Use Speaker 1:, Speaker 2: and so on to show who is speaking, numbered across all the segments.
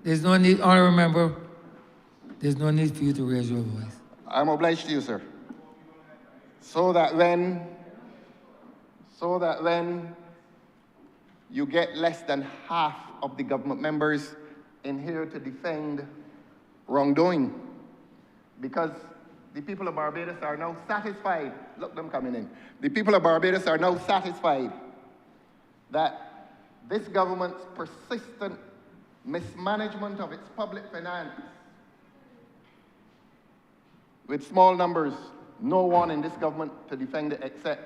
Speaker 1: There's no need, Honourable Member, there's no need for you to raise your voice.
Speaker 2: I'm obliged to you, sir. So that when you get less than half of the government members in here to defend wrongdoing, because the people of Barbados are now satisfied. Look them coming in. The people of Barbados are now satisfied that this government's persistent mismanagement of its public finance, with small numbers, no one in this government to defend it except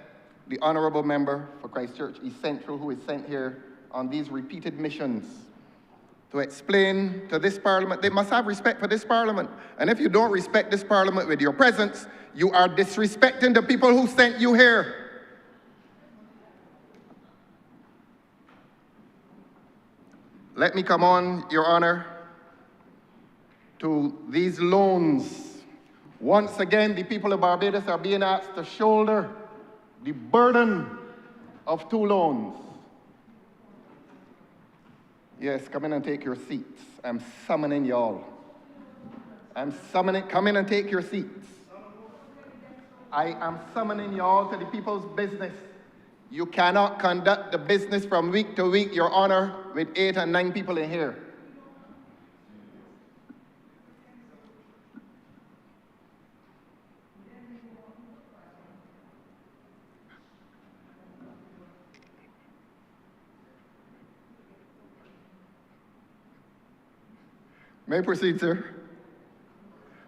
Speaker 2: the Honourable Member for Christchurch East Central, who is sent here on these repeated missions to explain to this Parliament. They must have respect for this Parliament. And if you don't respect this Parliament with your presence, you are disrespecting the people who sent you here. Let me come on, Your Honour, to these loans. Once again, the people of Barbados are being asked to shoulder the burden of 2 loans. Yes, come in and take your seats. I'm summoning y'all. Come in and take your seats. I am summoning y'all to the people's business. You cannot conduct the business from week to week, Your Honour, with 8 and 9 people in here. May I proceed, sir?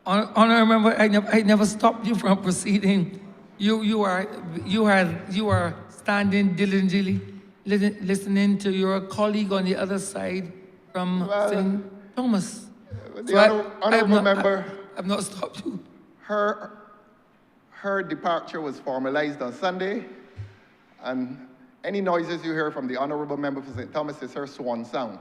Speaker 1: Honourable Member, I never stopped you from proceeding. You are standing diligently, listening to your colleague on the other side from St. Thomas.
Speaker 2: The Honourable Member,
Speaker 1: I've not stopped you.
Speaker 2: her departure was formalized on Sunday, and any noises you hear from the Honourable Member for St. Thomas is her swan song.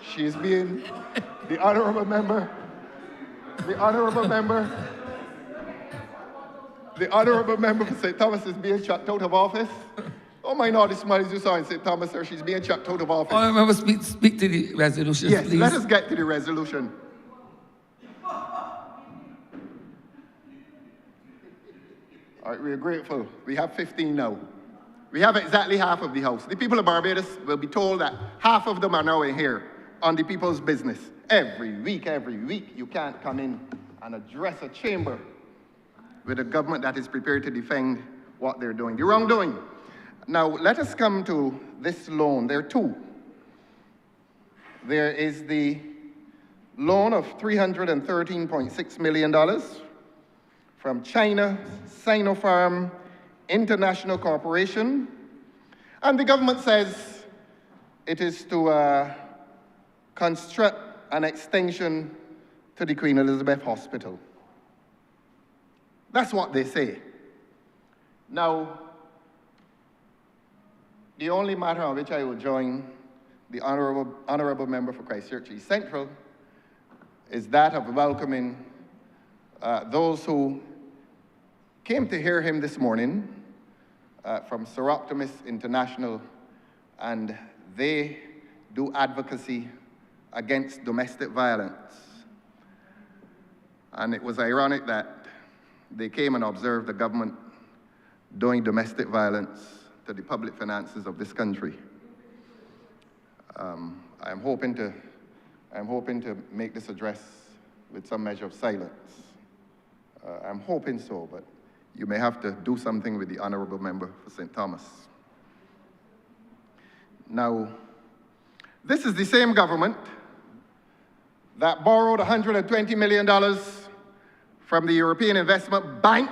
Speaker 2: She's being, the Honourable Member for St. Thomas is being chucked out of office. Oh my God, the smiles you saw in St. Thomas, sir, she's being chucked out of office.
Speaker 1: Honourable Member, speak to the resolution,
Speaker 2: yes,
Speaker 1: please.
Speaker 2: Let us get to the resolution. All right, we're grateful. We have 15 now. We have exactly half of the House. The people of Barbados will be told that half of them are now in here on the people's business. Every week, you can't come in and address a chamber with a government that is prepared to defend what they're doing, the wrongdoing. Now, let us come to this loan. There are 2. There is the loan of $313.6 million from China Sinopharm International Corporation, and the government says it is to construct an extension to the Queen Elizabeth Hospital. That's what they say. Now, the only matter on which I will join the Honourable Member for Christchurch East Central is that of welcoming those who came to hear him this morning from Sir Optimus International, and they do advocacy against domestic violence. And it was ironic that they came and observed the government doing domestic violence to the public finances of this country. I'm hoping to make this address with some measure of silence. I'm hoping so, but you may have to do something with the Honourable Member for St. Thomas. Now, this is the same government that borrowed $120 million from the European Investment Bank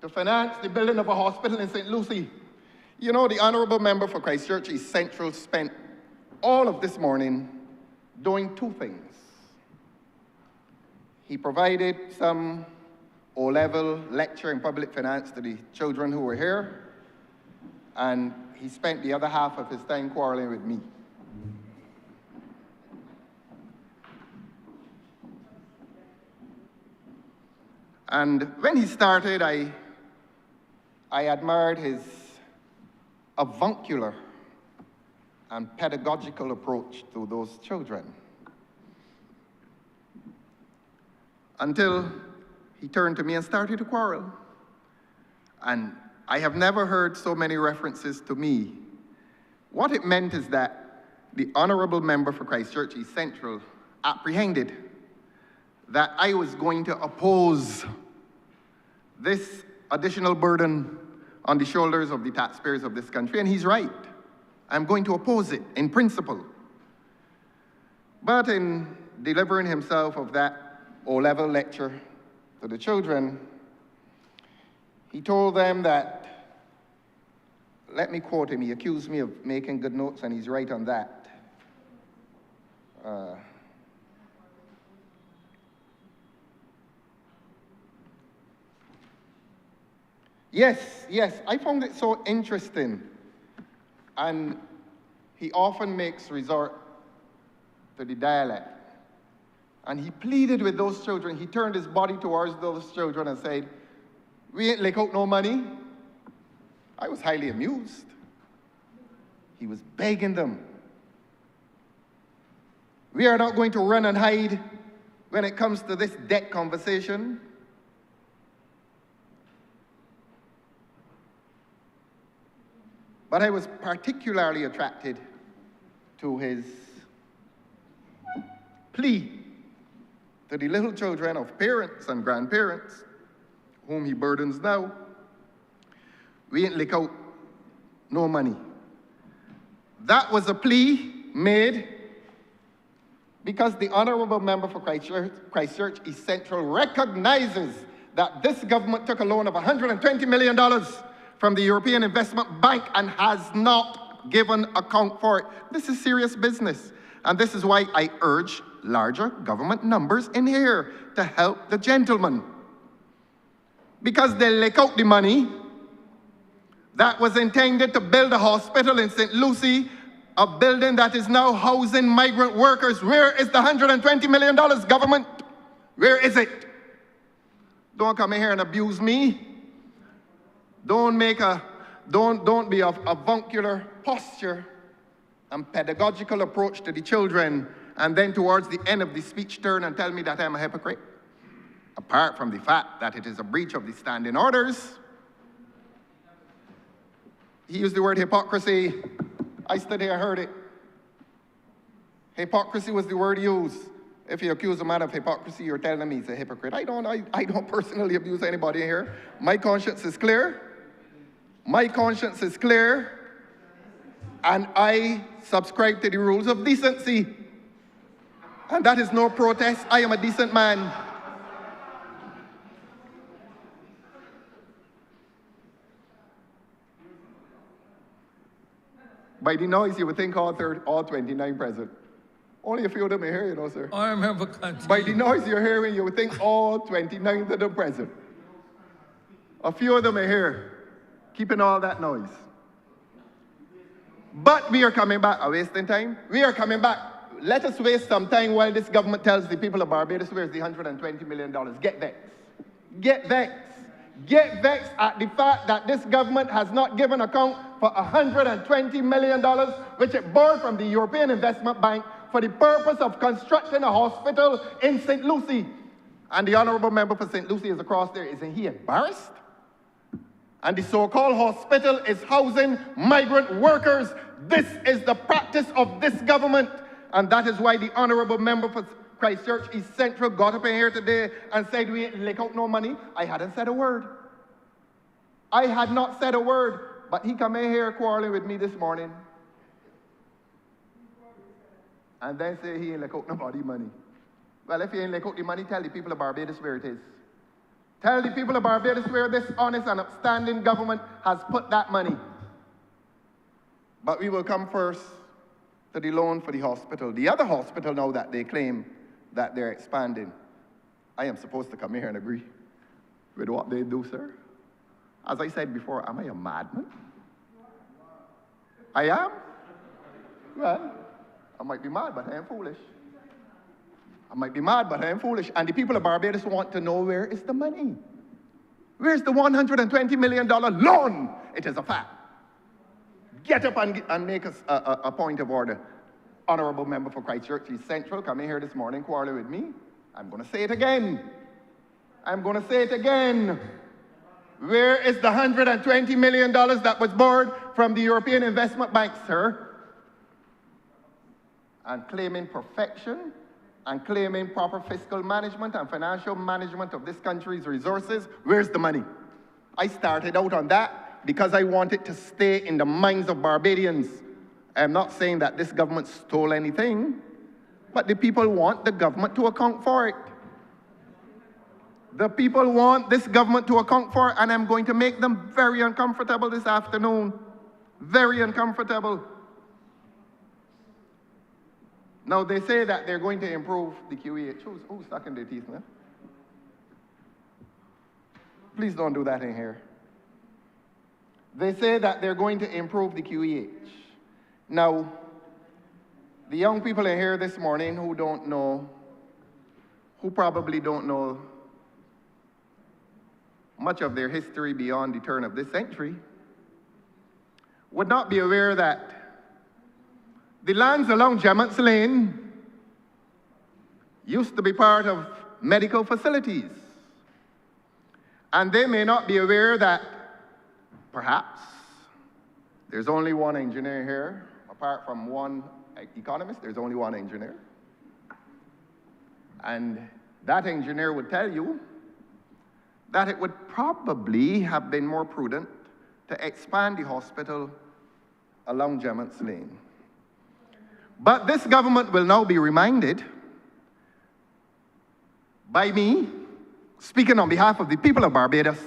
Speaker 2: to finance the building of a hospital in St. Lucie. You know, the Honourable Member for Christchurch East Central spent all of this morning doing 2 things. He provided some O-level lecture in public finance to the children who were here, and he spent the other half of his time quarreling with me. And when he started, I admired his avuncular and pedagogical approach to those children. Until he turned to me and started to quarrel. And I have never heard so many references to me. What it meant is that the Honourable Member for Christchurch East Central apprehended that I was going to oppose this additional burden on the shoulders of the taxpayers of this country, and he's right. I'm going to oppose it in principle. But in delivering himself of that O-level lecture to the children, he told them that, let me quote him, he accused me of making good notes, and he's right on that. Yes, I found it so interesting. And he often makes resort to the dialect. And he pleaded with those children. He turned his body towards those children and said, "We ain't lick out no money." I was highly amused. He was begging them. We are not going to run and hide when it comes to this debt conversation. But I was particularly attracted to his plea to the little children of parents and grandparents, whom he burdens now. We ain't lick out no money. That was a plea made because the Honourable Member for Christchurch East Central recognizes that this government took a loan of $120 million from the European Investment Bank and has not given account for it. This is serious business. And this is why I urge larger government numbers in here to help the gentleman. Because they lick out the money that was intended to build a hospital in St. Lucie, a building that is now housing migrant workers. Where is the $120 million, government? Where is it? Don't come in here and abuse me. Don't be of avuncular posture and pedagogical approach to the children, and then towards the end of the speech turn and tell me that I'm a hypocrite. Apart from the fact that it is a breach of the standing orders. He used the word hypocrisy. I stood here and heard it. Hypocrisy was the word used. If you accuse a man of hypocrisy, you're telling me he's a hypocrite. I don't personally abuse anybody here. My conscience is clear. My conscience is clear. And I subscribe to the rules of decency. And that is no protest. I am a decent man. By the noise, you would think all 29 present. Only a few of them are here, you know, sir.
Speaker 1: I remember continue.
Speaker 2: By the noise you're hearing, you would think all 29 of them present. A few of them are here, keeping all that noise. But we are coming back. Are we wasting time? We are coming back. Let us waste some time while this government tells the people of Barbados where's the $120 million. Get vexed. Get vexed. Get vexed at the fact that this government has not given account for $120 million, which it borrowed from the European Investment Bank for the purpose of constructing a hospital in St. Lucie. And the Honourable Member for St. Lucie is across there. Isn't he embarrassed? And the so-called hospital is housing migrant workers. This is the practice of this government. And that is why the Honourable Member for Christchurch East Central got up in here today and said we ain't lick out no money. I hadn't said a word. I had not said a word. But he come in here quarreling with me this morning. And then say he ain't lick out nobody money. Well, if he ain't lick out the money, tell the people of Barbados where it is. Tell the people of Barbados where this honest and upstanding government has put that money. But we will come first to the loan for the hospital. The other hospital now that they claim that they're expanding. I am supposed to come here and agree with what they do, sir. As I said before, am I a madman? I am? Well, I might be mad, but I am foolish. I might be mad, but I am foolish. And the people of Barbados want to know, where is the money? Where's the $120 million loan? It is a fact. Get up and make us a point of order. Honourable member for Christchurch East Central, come in here this morning, quarrel with me. I'm going to say it again. I'm going to say it again. Where is the $120 million that was borrowed from the European Investment Bank, sir? And claiming perfection, and claiming proper fiscal management and financial management of this country's resources, where's the money? I started out on that because I want it to stay in the minds of Barbadians. I'm not saying that this government stole anything, but the people want the government to account for it. The people want this government to account for it, and I'm going to make them very uncomfortable this afternoon. Very uncomfortable. Now, they say that they're going to improve the QEH. Who's sucking their teeth now? Please don't do that in here. They say that they're going to improve the QEH. Now, the young people in here this morning who don't know, who probably don't know much of their history beyond the turn of this century, would not be aware that the lands along Gemmots Lane used to be part of medical facilities. And they may not be aware that perhaps there's only one engineer here. Apart from one economist, there's only one engineer. And that engineer would tell you that it would probably have been more prudent to expand the hospital along Gemmots Lane. But this government will now be reminded by me, speaking on behalf of the people of Barbados,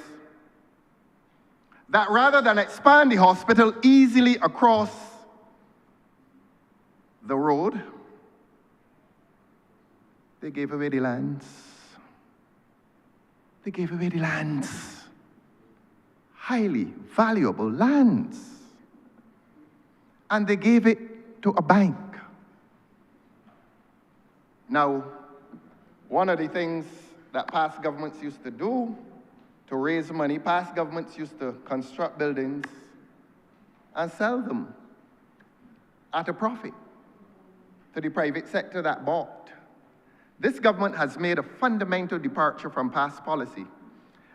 Speaker 2: that rather than expand the hospital easily across the road, they gave away the lands. They gave away the lands. Highly valuable lands. And they gave it to a bank. Now, one of the things that past governments used to do to raise money, past governments used to construct buildings and sell them at a profit to the private sector that bought. This government has made a fundamental departure from past policy.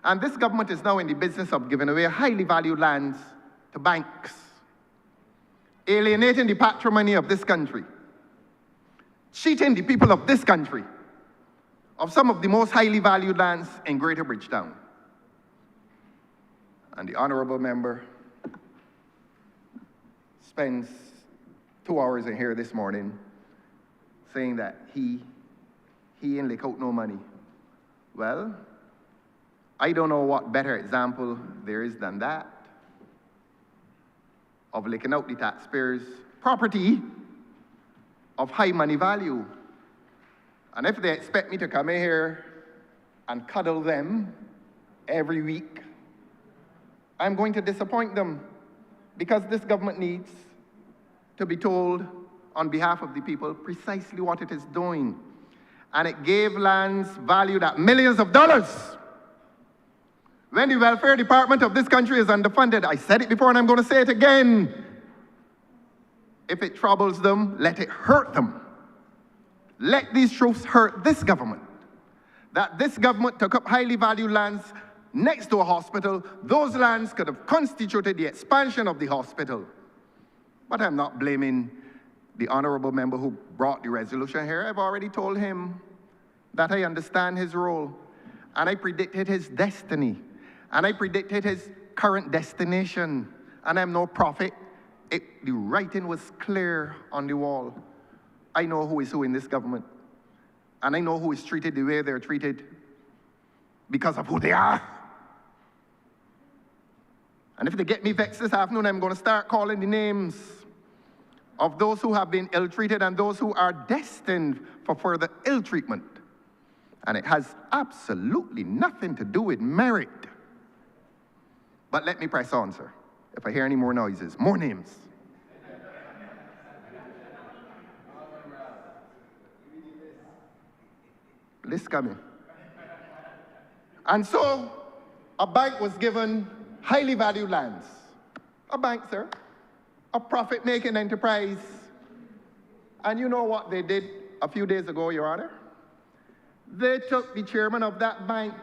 Speaker 2: And this government is now in the business of giving away highly valued lands to banks, alienating the patrimony of this country, cheating the people of this country of some of the most highly valued lands in Greater Bridgetown. And the honourable member spends 2 hours in here this morning saying that he ain't lick out no money. Well, I don't know what better example there is than that of licking out the taxpayers' property of high money value. And if they expect me to come in here and cuddle them every week, I'm going to disappoint them, because this government needs to be told on behalf of the people precisely what it is doing. And it gave lands valued at millions of dollars when the welfare department of this country is underfunded. I said it before and I'm going to say it again. If it troubles them, let it hurt them. Let these truths hurt this government. That this government took up highly valued lands next to a hospital. Those lands could have constituted the expansion of the hospital. But I'm not blaming the honourable member who brought the resolution here. I've already told him that I understand his role, and I predicted his destiny, and I predicted his current destination, and I'm no prophet. The writing was clear on the wall. I know who is who in this government, and I know who is treated the way they're treated because of who they are. And if they get me vexed this afternoon, I'm going to start calling the names of those who have been ill-treated and those who are destined for further ill-treatment. And it has absolutely nothing to do with merit. But let me press on, sir. If I hear any more noises, more names. list coming. And so, a bank was given highly valued lands. A bank, sir. A profit-making enterprise. And you know what they did a few days ago, Your Honor? They took the chairman of that bank.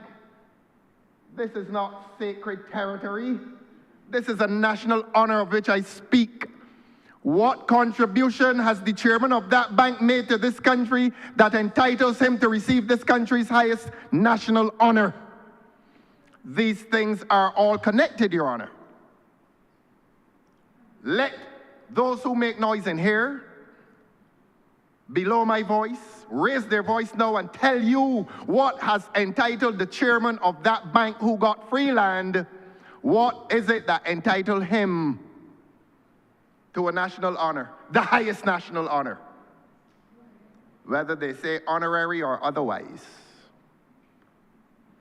Speaker 2: This is not sacred territory. This is a national honor of which I speak. What contribution has the chairman of that bank made to this country that entitles him to receive this country's highest national honor? These things are all connected, Your Honor. Let those who make noise in here, below my voice, raise their voice now and tell you what has entitled the chairman of that bank who got free land. What is it that entitled him to a national honor, the highest national honor? Whether they say honorary or otherwise,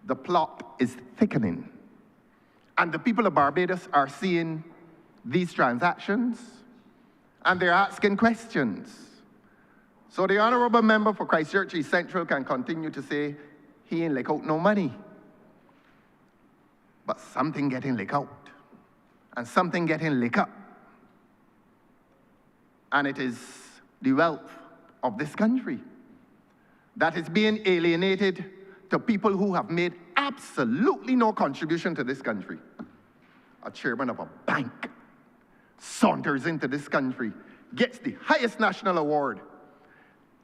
Speaker 2: the plot is thickening. And the people of Barbados are seeing these transactions, and they're asking questions. So the Honourable Member for Christchurch East Central can continue to say he ain't lick out no money. But something getting lick out, and something getting lick up. And it is the wealth of this country that is being alienated to people who have made absolutely no contribution to this country. A chairman of a bank saunters into this country, gets the highest national award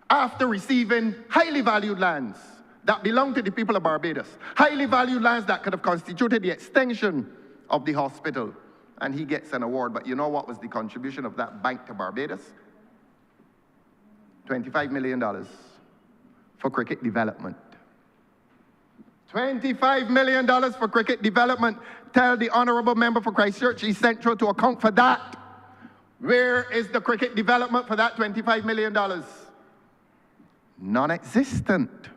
Speaker 2: after receiving highly valued lands that belong to the people of Barbados, highly valued lands that could have constituted the extension of the hospital, and he gets an award. But you know what was the contribution of that bank to Barbados? $25 million for cricket development. $25 million for cricket development. Tell the Honourable Member for Christchurch East Central to account for that. Where is the cricket development for that $25 million? Non-existent.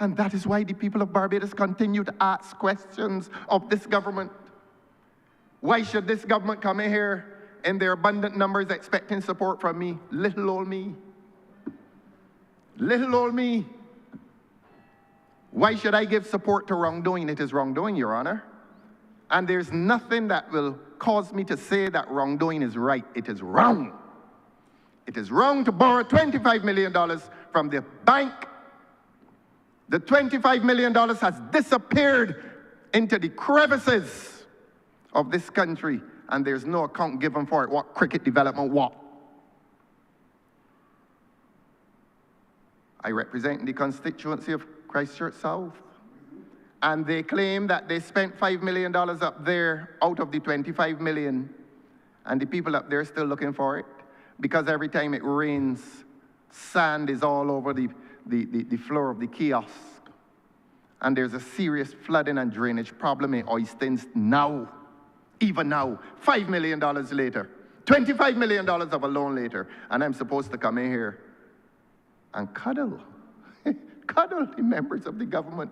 Speaker 2: And that is why the people of Barbados continue to ask questions of this government. Why should this government come in here in their abundant numbers expecting support from me? Little old me. Little old me. Why should I give support to wrongdoing? It is wrongdoing, Your Honor. And there's nothing that will cause me to say that wrongdoing is right. It is wrong. It is wrong to borrow $25 million from the bank. The $25 million has disappeared into the crevices of this country, and there's no account given for it. What cricket development, what? I represent the constituency of Christchurch South, and they claim that they spent $5 million up there out of the $25 million, and the people up there are still looking for it, because every time it rains, sand is all over the floor of the kiosk, and there's a serious flooding and drainage problem in Oistins now, even now, $5 million later, $25 million of a loan later, and I'm supposed to come in here and cuddle the members of the government.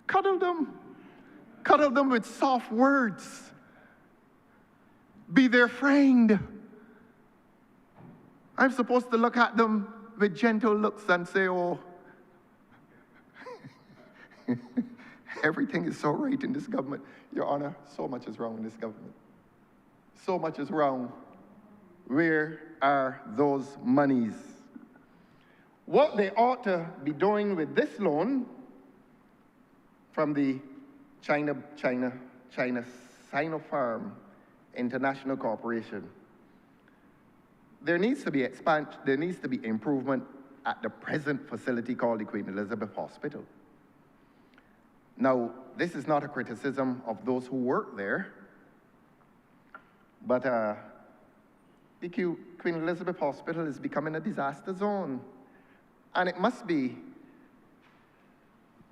Speaker 2: Cuddle them with soft words. Be their friend. I'm supposed to look at them with gentle looks and say, oh, everything is so right in this government. Your Honor, so much is wrong in this government. So much is wrong. Where are those monies? What they ought to be doing with this loan from the China Sinopharm International Corporation, there needs to be expansion, there needs to be improvement at the present facility called the Queen Elizabeth Hospital. Now, this is not a criticism of those who work there, but the Queen Elizabeth Hospital is becoming a disaster zone. And it must be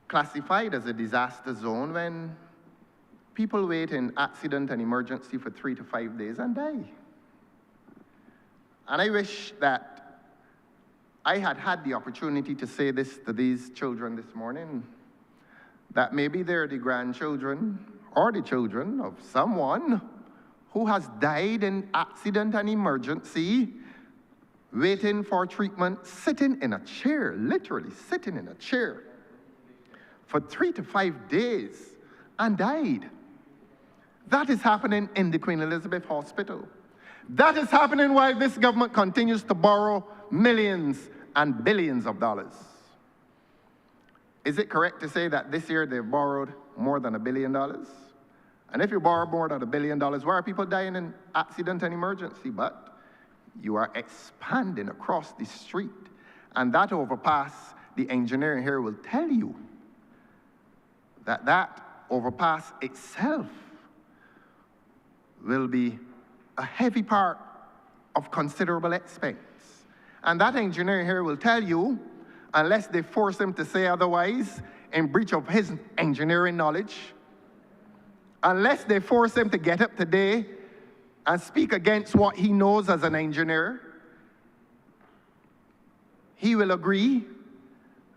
Speaker 2: classified as a disaster zone when people wait in accident and emergency for 3 to 5 days and die. And I wish that I had had the opportunity to say this to these children this morning, that maybe they're the grandchildren or the children of someone who has died in accident and emergency waiting for treatment, sitting in a chair, literally sitting in a chair, for 3 to 5 days and died. That is happening in the Queen Elizabeth Hospital. That is happening while this government continues to borrow millions and billions of dollars. Is it correct to say that this year they've borrowed more than $1 billion? And if you borrow more than $1 billion, why are people dying in accident and emergency? But you are expanding across the street, and that overpass, the engineering here will tell you that that overpass itself will be a heavy part of considerable expense. And that engineer here will tell you, unless they force him to say otherwise, in breach of his engineering knowledge, unless they force him to get up today and speak against what he knows as an engineer, he will agree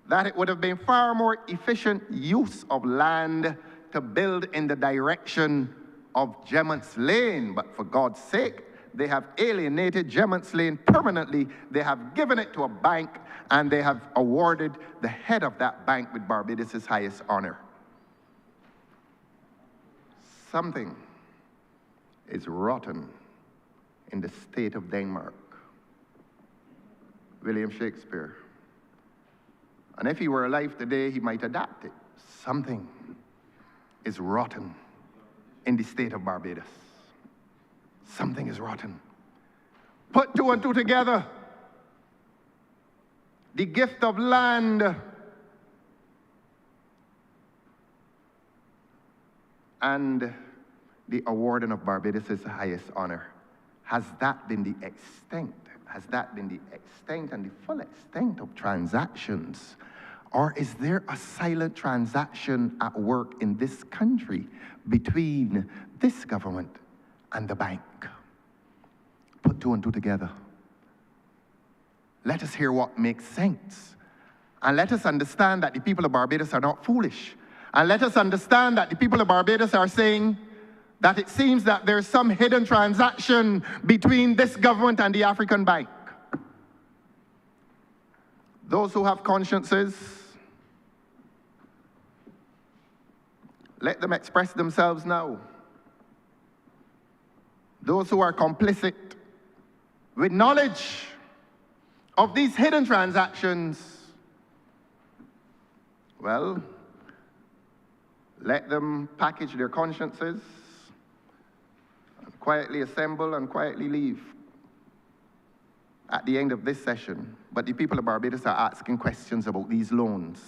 Speaker 2: that it would have been far more efficient use of land to build in the direction of Gemmont's Lane. But for God's sake, they have alienated Gemmont's Lane permanently. They have given it to a bank, and they have awarded the head of that bank with Barbados' highest honor. Something is rotten in the state of Denmark. William Shakespeare. And if he were alive today, he might adapt it. Something is rotten in the state of Barbados. Something is rotten. Put 2 and 2 together. The gift of land and the awarding of Barbados' highest honor. Has that been the extent? Has that been the extent and the full extent of transactions? Or is there a silent transaction at work in this country between this government and the bank? Put 2 and 2 together. Let us hear what makes sense. And let us understand that the people of Barbados are not foolish. And let us understand that the people of Barbados are saying that it seems that there's some hidden transaction between this government and the African Bank. Those who have consciences, let them express themselves now. Those who are complicit with knowledge of these hidden transactions, well, let them package their consciences and quietly assemble and quietly leave at the end of this session. But the people of Barbados are asking questions about these loans.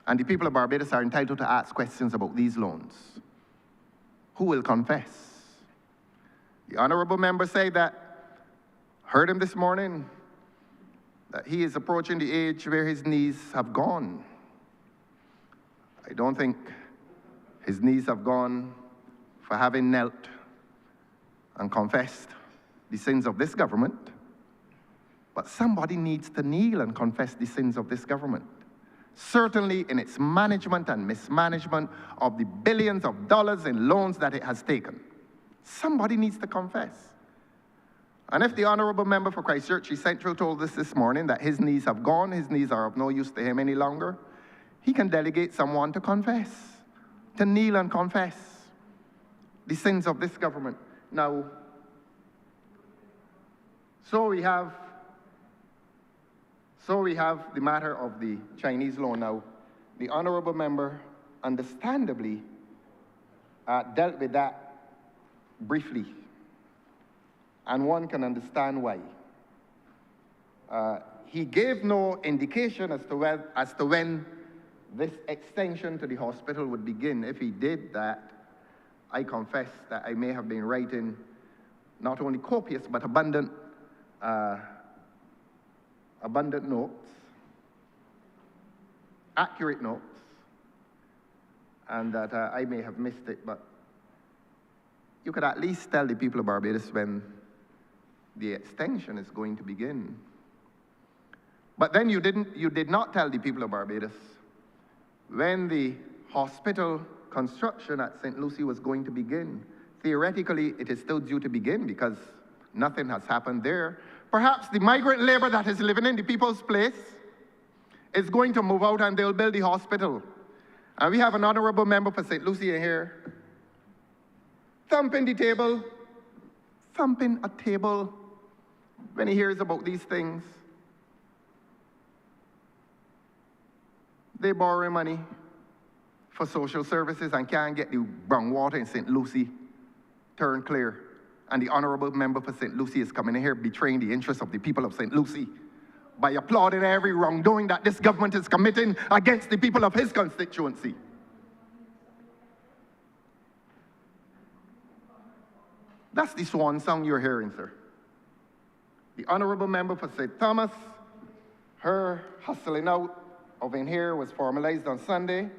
Speaker 2: And the people of Barbados are entitled to ask questions about these loans. Who will confess? The honorable member said that, heard him this morning, that he is approaching the age where his knees have gone. I don't think his knees have gone for having knelt and confessed the sins of this government, but somebody needs to kneel and confess the sins of this government. Certainly in its management and mismanagement of the billions of dollars in loans that it has taken. Somebody needs to confess. And if the honorable member for Christchurch East Central told us this morning that his knees have gone, his knees are of no use to him any longer, he can delegate someone to confess, to kneel and confess the sins of this government. Now, so we have the matter of the Chinese loan. Now, the honorable member understandably dealt with that briefly, and one can understand why. He gave no indication as to when this extension to the hospital would begin. If he did that, I confess that I may have been writing not only copious but abundant notes, accurate notes, and that I may have missed it, but you could at least tell the people of Barbados when the extension is going to begin. But then you did not tell the people of Barbados when the hospital construction at St. Lucie was going to begin. Theoretically, it is still due to begin because nothing has happened there. perhaps the migrant labor that is living in the people's place is going to move out and they'll build the hospital. And we have an honorable member for St. Lucie in here, thumping the table, thumping a table when he hears about these things. They borrow money for social services and can't get the brown water in St. Lucie turned clear. And the honorable member for St. Lucie is coming in here betraying the interests of the people of St. Lucie by applauding every wrongdoing that this government is committing against the people of his constituency. That's the swan song you're hearing, sir. The honorable member for St. Thomas, her hustling out of in here was formalized on Sunday.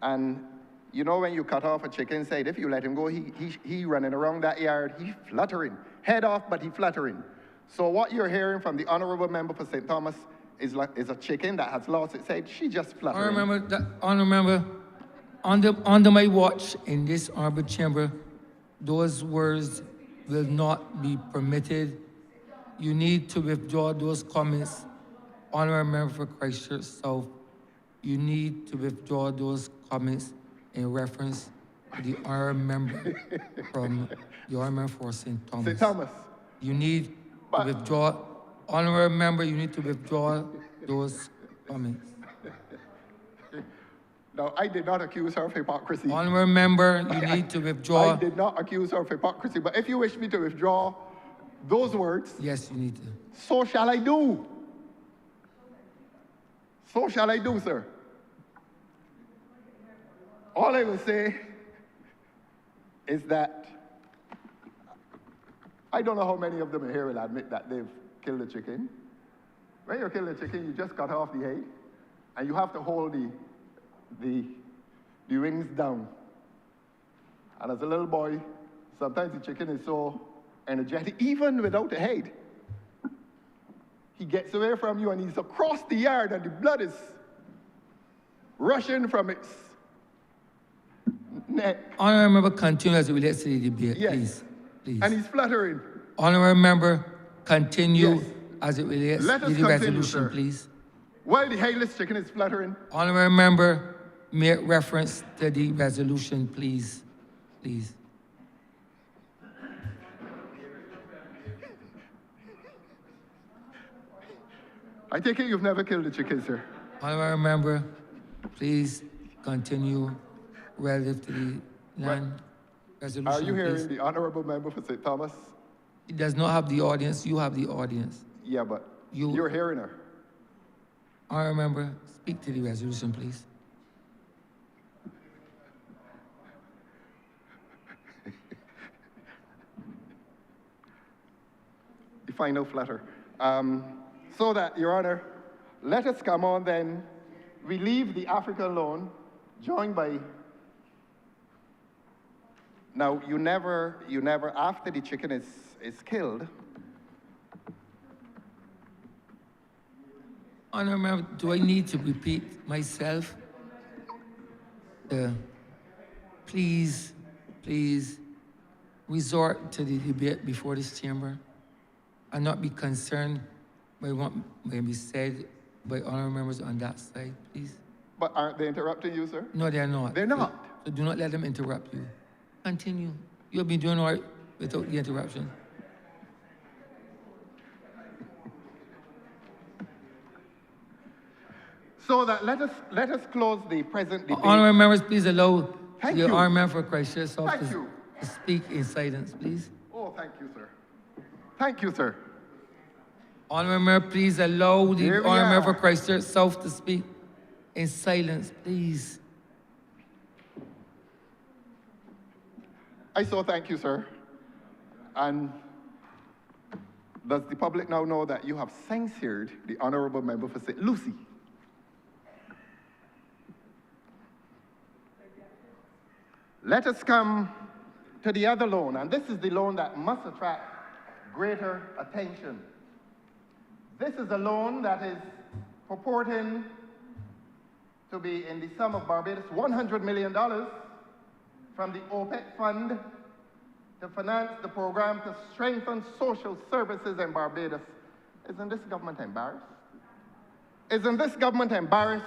Speaker 2: And you know when you cut off a chicken side, if you let him go, he running around that yard, he fluttering. Head off, but he fluttering. So what you're hearing from the honorable member for St. Thomas is a chicken that has lost its head. She just fluttering.
Speaker 1: Honourable member, under my watch in this honourable chamber, those words will not be permitted. You need to withdraw those comments. Honourable member for Christchurch South, you need to withdraw those comments in reference to the honourable member from the honourable member for St. Thomas.
Speaker 2: St. Thomas.
Speaker 1: You need to withdraw, honourable member, you need to withdraw those comments.
Speaker 2: No, I did not accuse her of hypocrisy.
Speaker 1: Honourable member, you need to withdraw.
Speaker 2: I did not accuse her of hypocrisy, but if you wish me to withdraw those words,
Speaker 1: Yes, you need to.
Speaker 2: so shall I do. So shall I do, sir. All I will say is that I don't know how many of them in here will admit that they've killed a chicken. When you kill a chicken, you just cut off the head, and you have to hold the wings down. And as a little boy, sometimes the chicken is so energetic, even without a head. He gets away from you and he's across the yard and the blood is rushing from its neck.
Speaker 1: Honourable member, continue as it relates to the debate,
Speaker 2: Yes.
Speaker 1: please. Please.
Speaker 2: And he's fluttering.
Speaker 1: Honourable member, continue
Speaker 2: Yes.
Speaker 1: as it relates
Speaker 2: Let
Speaker 1: to
Speaker 2: us
Speaker 1: the
Speaker 2: continue,
Speaker 1: resolution,
Speaker 2: sir.
Speaker 1: please.
Speaker 2: While the headless chicken is fluttering,
Speaker 1: Honourable member, make reference to the resolution, please. Please.
Speaker 2: I take it you've never killed a chicken, sir.
Speaker 1: Honourable member, please continue relative to the land resolution,
Speaker 2: Are you hearing
Speaker 1: please.
Speaker 2: the honorable member for St. Thomas?
Speaker 1: It does not have the audience, you have the audience.
Speaker 2: Yeah, but
Speaker 1: You-
Speaker 2: you're hearing her.
Speaker 1: Honourable member, speak to the resolution, please.
Speaker 2: The final flutter. So that, Your Honor, let us come on then, relieve the African loan, joined by. Now, you never, after the chicken is killed.
Speaker 1: Honourable member, do I need to repeat myself? Please resort to the debate before this chamber and not be concerned by what may be said by honourable members on that side, please.
Speaker 2: But aren't they interrupting you, sir?
Speaker 1: No, they're not.
Speaker 2: They're not.
Speaker 1: So do not let them interrupt you. Continue. You'll be doing all right without the interruption.
Speaker 2: So that let us close the present debate.
Speaker 1: Honourable members, please allow
Speaker 2: Thank
Speaker 1: the
Speaker 2: you.
Speaker 1: honourable member for Christchurch South
Speaker 2: Thank you.
Speaker 1: to speak in silence, please.
Speaker 2: Oh, thank you, sir. Thank you, sir.
Speaker 1: Honourable member, please allow the
Speaker 2: Here we
Speaker 1: honourable member
Speaker 2: are.
Speaker 1: for Christchurch South to speak in silence, please.
Speaker 2: I so thank you, sir. And does the public now know that you have censured the honorable member for St. Lucie? Let us come to the other loan, and this is the loan that must attract greater attention. This is a loan that is purporting to be in the sum of Barbados $100 million from the OPEC fund to finance the program to strengthen social services in Barbados. Isn't this government embarrassed? Isn't this government embarrassed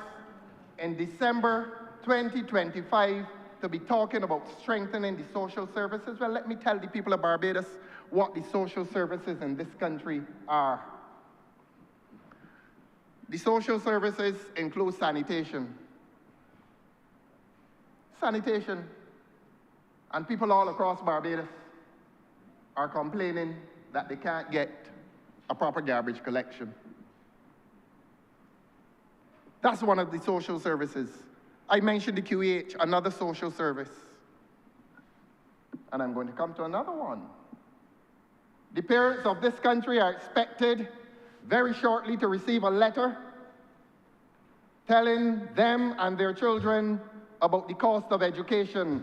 Speaker 2: in December 2025 to be talking about strengthening the social services? Well, let me tell the people of Barbados what the social services in this country are. The social services include sanitation. Sanitation. And people all across Barbados are complaining that they can't get a proper garbage collection. That's one of the social services. I mentioned the QEH, another social service. And I'm going to come to another one. The parents of this country are expected very shortly to receive a letter telling them and their children about the cost of education.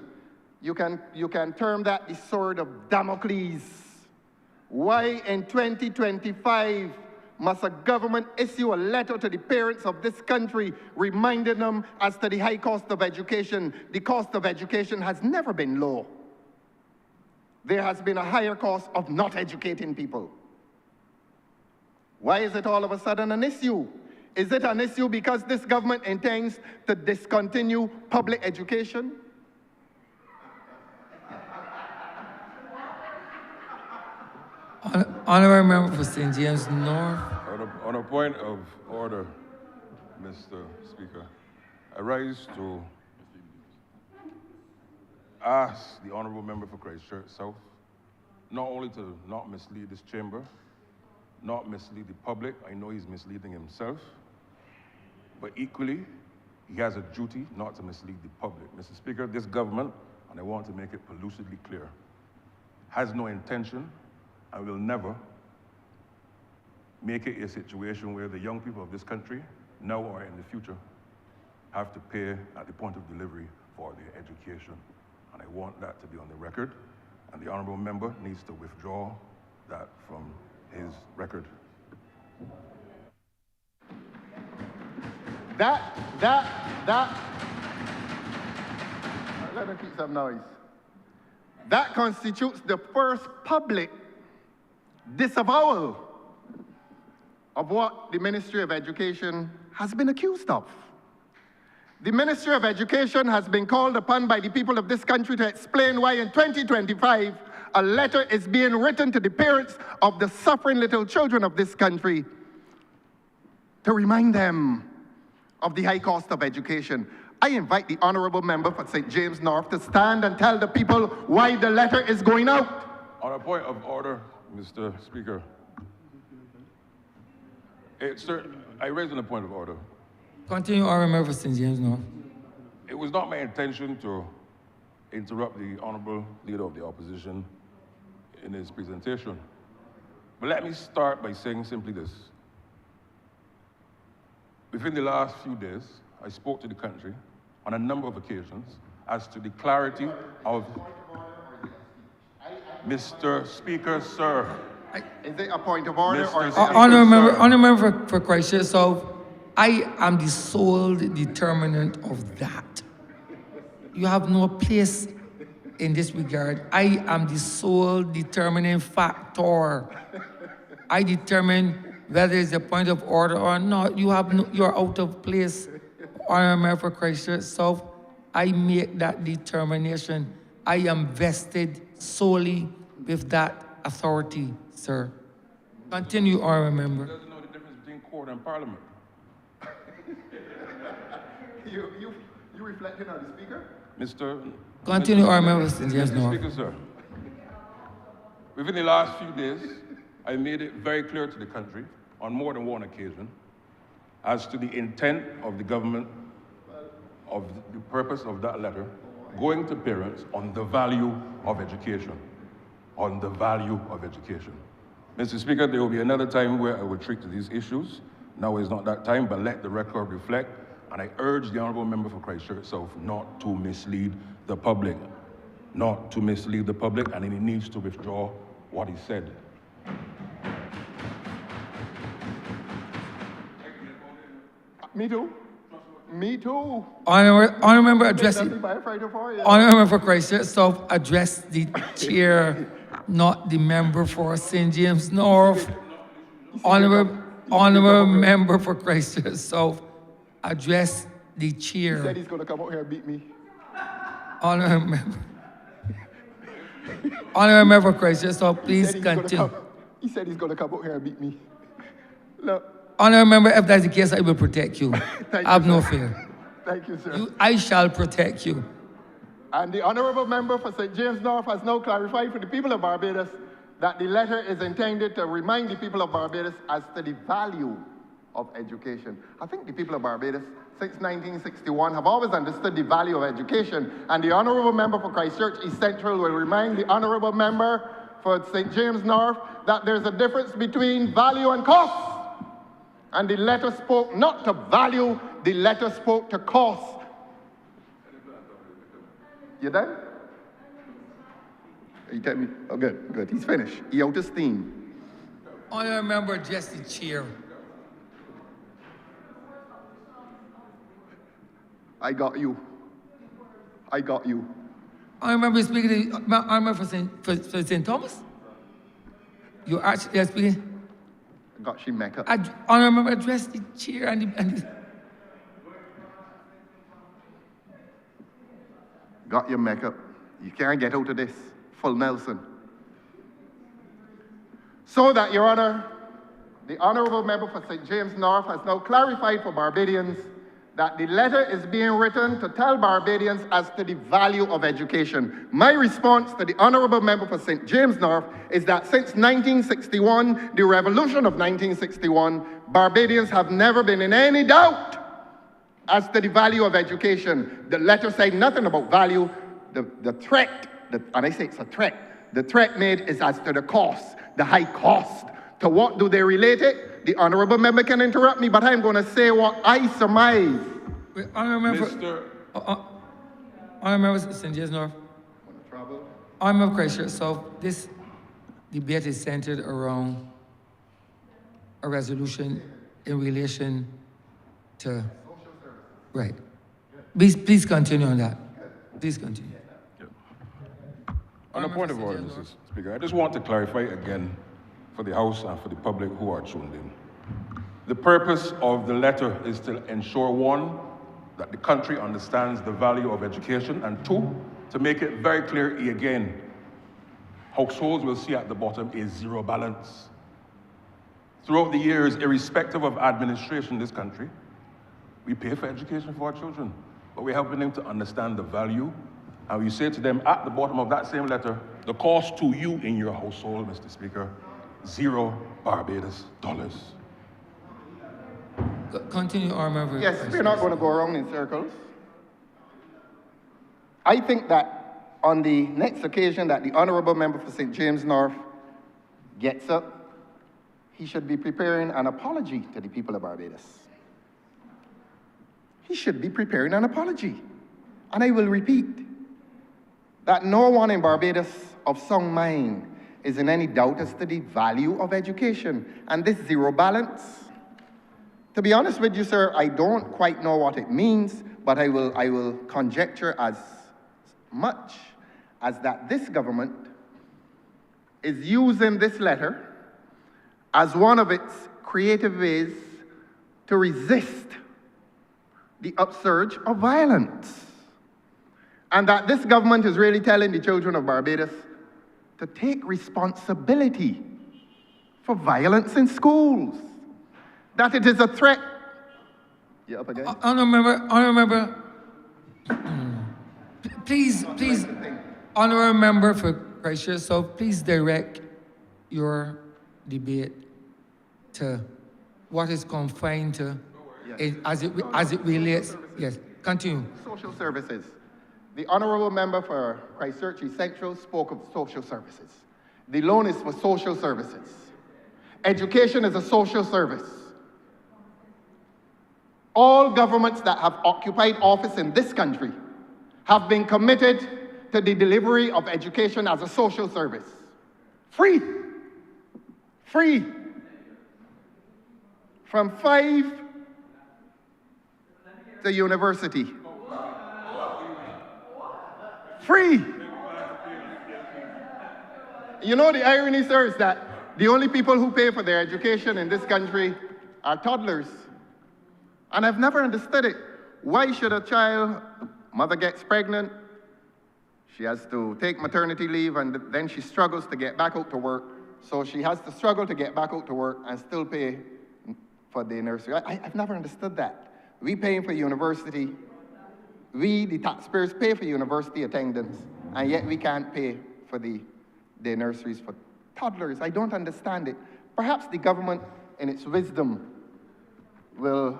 Speaker 2: You can term that the sword of Damocles. Why in 2025 must a government issue a letter to the parents of this country reminding them as to the high cost of education? The cost of education has never been low. There has been a higher cost of not educating people. Why is it all of a sudden an issue? Is it an issue because this government intends to discontinue public education?
Speaker 1: Honourable Member for St. James North.
Speaker 3: On a point of order, Mr. Speaker, I rise to ask the Honourable Member for Christchurch South not only to not mislead this chamber, not mislead the public. I know he's misleading himself, but equally, he has a duty not to mislead the public. Mr. Speaker, this government, and I want to make it lucidly clear, has no intention and will never make it a situation where the young people of this country, now or in the future, have to pay at the point of delivery for their education. And I want that to be on the record, and the Honourable Member needs to withdraw that from his record.
Speaker 2: Let me keep some noise. That constitutes the first public disavowal of what the Ministry of Education has been accused of. The Ministry of Education has been called upon by the people of this country to explain why in 2025 a letter is being written to the parents of the suffering little children of this country to remind them of the high cost of education. I invite the Honourable Member for St. James North to stand and tell the people why the letter is going out.
Speaker 3: On a point of order, Mr. Speaker, I raised a point of order.
Speaker 1: Continue, Honourable Member for St. James North.
Speaker 3: It was not my intention to interrupt the Honourable Leader of the Opposition in his presentation. But let me start by saying simply this. Within the last few days, I spoke to the country on a number of occasions as to the clarity of... Mr. Speaker, sir.
Speaker 2: Is it a point of order or is it
Speaker 1: Honourable Member for Christchurch South, I am the sole determinant of that. You have no place in this regard. I am the sole determining factor. I determine whether it's a point of order or not. You're out of place. Honourable Member for Christchurch South, I make that determination. I am vested solely with that authority, sir. Continue, Honourable Member.
Speaker 3: He doesn't know the difference between court and parliament.
Speaker 2: You reflecting on the Speaker?
Speaker 1: Continue, Honourable Member for St. James
Speaker 3: Mr.
Speaker 1: North.
Speaker 3: Speaker, sir. Within the last few days, I made it very clear to the country on more than one occasion as to the intent of the government, of the purpose of that letter, going to parents on the value of education. On the value of education. Mr. Speaker, there will be another time where I will treat to these issues. Now is not that time, but let the record reflect. And I urge the Honourable Member for Christchurch South not to mislead the public. Not to mislead the public, and he needs to withdraw what he said.
Speaker 2: Me too. Me too.
Speaker 1: Honourable member address
Speaker 2: That's
Speaker 1: the
Speaker 2: the firefighter for you.
Speaker 1: Honourable member for Christchurch South address the chair, not the member for St James North. Honourable member for Christchurch South address the
Speaker 2: He said
Speaker 1: chair.
Speaker 2: he's gonna come out here and beat me.
Speaker 1: Honourable member. Honourable member for Christchurch South,
Speaker 2: He
Speaker 1: please
Speaker 2: said he's gonna
Speaker 1: continue.
Speaker 2: come. He said he's gonna come out here and beat me. Look,
Speaker 1: Honourable member, if that's the case, I will protect you.
Speaker 2: Thank
Speaker 1: Have
Speaker 2: you,
Speaker 1: no
Speaker 2: sir.
Speaker 1: fear.
Speaker 2: thank you, sir.
Speaker 1: I shall protect you.
Speaker 2: And the honourable member for St. James North has now clarified for the people of Barbados that the letter is intended to remind the people of Barbados as to the value of education. I think the people of Barbados, since 1961, have always understood the value of education. And the honourable member for Christchurch East Central will remind the honourable member for St. James North that there's a difference between value and cost. And the letter spoke not to value, the letter spoke to cost. You done? You tell me? Oh, good, good. He's finished. He out of steam.
Speaker 1: Honourable member address the chair.
Speaker 2: I got you. I got you.
Speaker 1: Honourable member speaking to Honourable member for St Thomas. You actually are speaking.
Speaker 2: I got you, Mecca.
Speaker 1: Honourable member address the chair and the
Speaker 2: Got your makeup. You can't get out of this. Full Nelson. So that, Your Honor, the honourable member for St. James North has now clarified for Barbadians that the letter is being written to tell Barbadians as to the value of education. My response to the honourable member for St. James North is that since 1961, the revolution of 1961, Barbadians have never been in any doubt as to the value of education. The letter said nothing about value. The threat, and I say it's a threat, the threat made is as to the cost, the high cost. To what do they relate it? The honourable member can interrupt me, but I'm going to say what I surmise.
Speaker 1: Wait, Honourable member.
Speaker 3: Mr.
Speaker 1: Honourable member for St James North. Honourable member Christchurch South. This debate is centered around a resolution in relation to. Right. Please continue on that. Please continue.
Speaker 3: On a point of order, Mr. Speaker, I just want to clarify again for the House and for the public who are tuned in. The purpose of the letter is to ensure, one, that the country understands the value of education, and two, to make it very clear again, households will see at the bottom a zero balance. Throughout the years, irrespective of administration in this country, we pay for education for our children, but we're helping them to understand the value. And we say to them at the bottom of that same letter, the cost to you in your household, Mr. Speaker, $0 Barbados dollars.
Speaker 1: Continue, Honourable member.
Speaker 2: Yes, we're not going to go around in circles. I think that on the next occasion that the honourable member for St. James North gets up, he should be preparing an apology to the people of Barbados. He should be preparing an apology. And I will repeat that no one in Barbados of sound mind is in any doubt as to the value of education. And this zero balance, to be honest with you, sir, I don't quite know what it means, but I will conjecture as much as that this government is using this letter as one of its creative ways to resist the upsurge of violence. And that this government is really telling the children of Barbados to take responsibility for violence in schools. That it is a threat. You up again?
Speaker 1: Honourable member. Please, honourable member for Christchurch, so please direct your debate to what is confined to, as it relates. Yes, continue.
Speaker 2: Social services. The honourable member for Christchurch East Central spoke of social services. The loan is for social services. Education is a social service. All governments that have occupied office in this country have been committed to the delivery of education as a social service. Free. Free. From 5 to university. Free. You know, the irony, sir, is that the only people who pay for their education in this country are toddlers. And I've never understood it. Why should a child, mother gets pregnant, she has to take maternity leave, and then she struggles to get back out to work. So she has to struggle to get back out to work and still pay for the nursery. I've never understood that. We paying for university. We, the taxpayers, pay for university attendance, and yet we can't pay for the nurseries for toddlers. I don't understand it. Perhaps the government, in its wisdom, will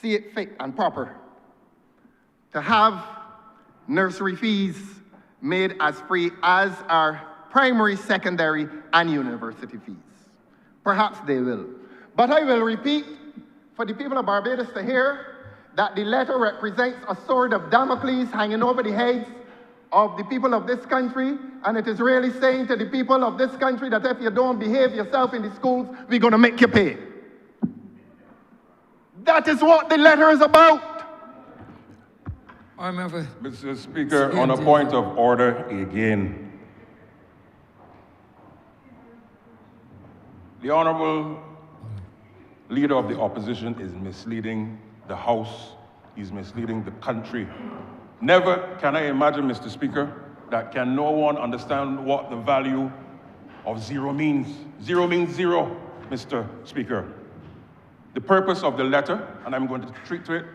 Speaker 2: see it fit and proper to have nursery fees made as free as our primary, secondary, and university fees. Perhaps they will. But I will repeat for the people of Barbados to hear that the letter represents a sword of Damocles hanging over the heads of the people of this country, and it is really saying to the people of this country that if you don't behave yourself in the schools, we're going to make you pay. That is what the letter is about.
Speaker 1: I remember.
Speaker 3: Mr. Speaker, on a point of order again. The Honourable Leader of the Opposition is misleading the House. He's misleading the country. Never can I imagine, Mr. Speaker, that can no one understand what the value of zero means. Zero means zero, Mr. Speaker. The purpose of the letter, and I'm going to treat to it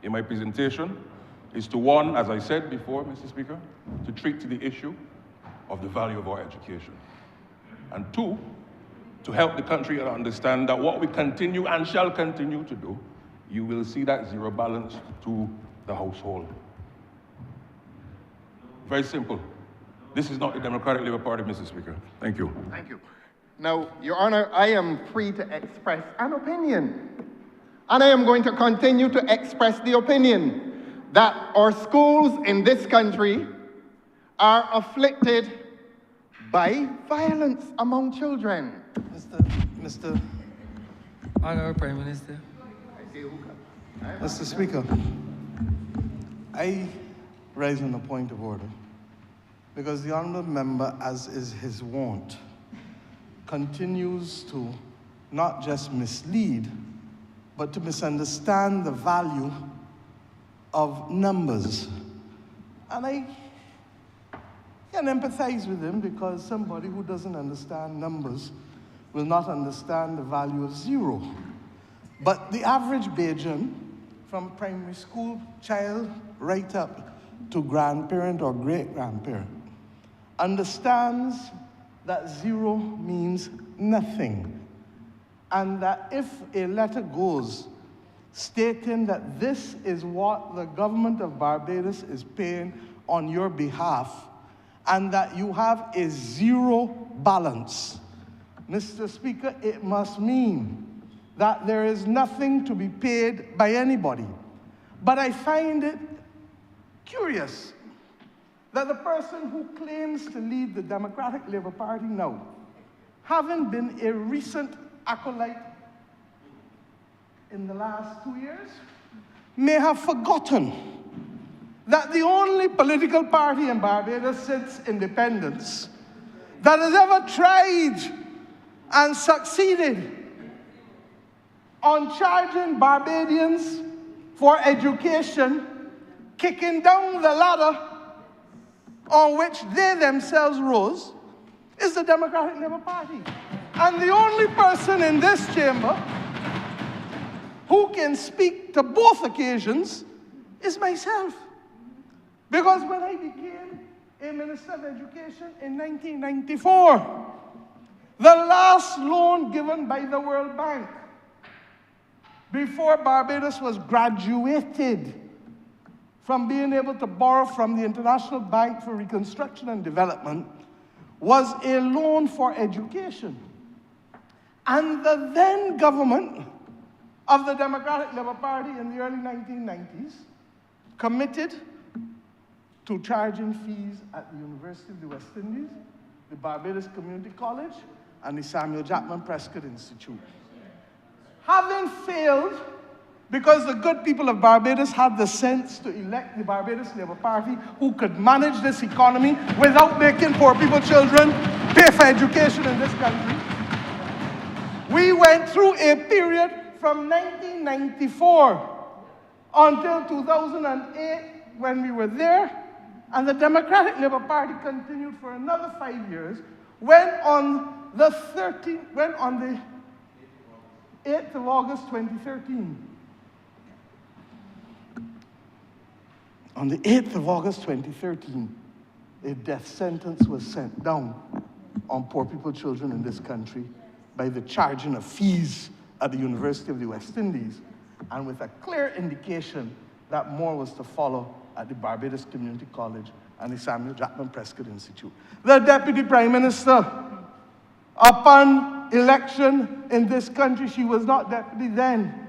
Speaker 3: in my presentation, is to, one, as I said before, Mr. Speaker, to treat to the issue of the value of our education. And two, to help the country understand that what we continue and shall continue to do, you will see that zero balance to the household. Very simple. This is not the Democratic Labour Party, Mr. Speaker. Thank you.
Speaker 2: Thank you. Now, Your Honor, I am free to express an opinion. And I am going to continue to express the opinion that our schools in this country are afflicted by violence among children.
Speaker 4: Mr.
Speaker 1: Honourable Prime Minister.
Speaker 4: Mr. Speaker, I rise on a point of order because the honourable member, as is his wont, continues to not just mislead, but to misunderstand the value of numbers. And I can empathize with him because somebody who doesn't understand numbers will not understand the value of zero. But the average Bajan, from primary school child right up to grandparent or great-grandparent, understands that zero means nothing. And that if a letter goes stating that this is what the government of Barbados is paying on your behalf, and that you have a zero balance, Mr. Speaker, it must mean that there is nothing to be paid by anybody. But I find it curious that the person who claims to lead the Democratic Labour Party now, having been a recent acolyte in the last 2 years, may have forgotten that the only political party in Barbados since independence that has ever tried and succeeded on charging Barbadians for education, kicking down the ladder on which they themselves rose, is the Democratic Labour Party. And the only person in this chamber who can speak to both occasions is myself. Because when I became a Minister of Education in 1994, the last loan given by the World Bank before Barbados was graduated from being able to borrow from the International Bank for Reconstruction and Development was a loan for education. And the then government of the Democratic Labour Party in the early 1990s committed to charging fees at the University of the West Indies, the Barbados Community College, and the Samuel Jackman Prescott Institute. Having failed because the good people of Barbados had the sense to elect the Barbados Labour Party, who could manage this economy without making poor people, children, pay for education in this country. We went through a period from 1994 until 2008 when we were there, and the Democratic Labour Party continued for another 5 years, when on the 8th of August 2013, on the 8th of August 2013, a death sentence was sent down on poor people, children in this country by the charging of fees at the University of the West Indies, and with a clear indication that more was to follow at the Barbados Community College and the Samuel Jackman Prescott Institute. The Deputy Prime Minister, upon election in this country, she was not deputy then,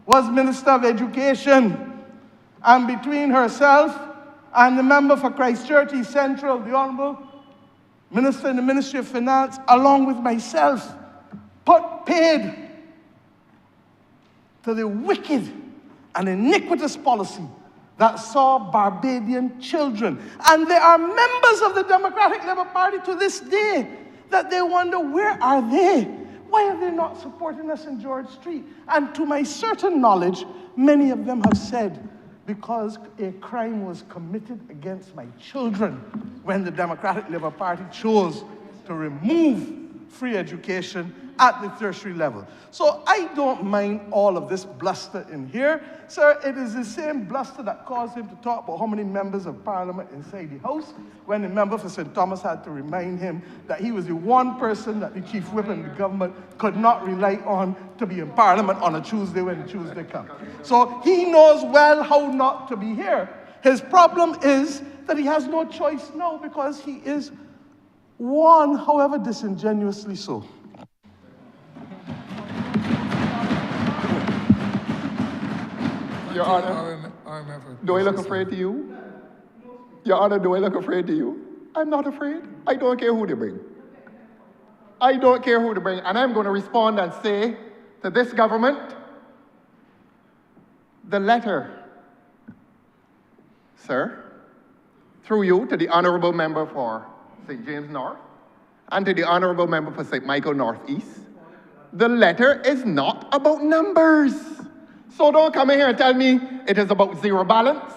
Speaker 4: was Minister of Education. And between herself and the member for Christchurch East Central, the Honourable Minister in the Ministry of Finance, along with myself, paid to the wicked and iniquitous policy that saw Barbadian children. And there are members of the Democratic Labour Party to this day that they wonder, where are they? Why are they not supporting us in George Street? And to my certain knowledge, many of them have said, because a crime was committed against my children when the Democratic Labour Party chose to remove free education at the tertiary level. So I don't mind all of this bluster in here. Sir, it is the same bluster that caused him to talk about how many members of parliament inside the House when the member for St. Thomas had to remind him that he was the one person that the chief whip and the government could not rely on to be in parliament on a Tuesday when the Tuesday comes. So he knows well how not to be here. His problem is that he has no choice now because he is one, however disingenuously so.
Speaker 2: Your Honor, do I look afraid to you? Your Honor, do I look afraid to you? I'm not afraid. I don't care who they bring. I don't care who they bring. And I'm going to respond and say to this government, the letter, sir, through you to the Honourable Member for St. James North and to the Honourable Member for St. Michael North East, the letter is not about numbers. So don't come in here and tell me it is about zero balance.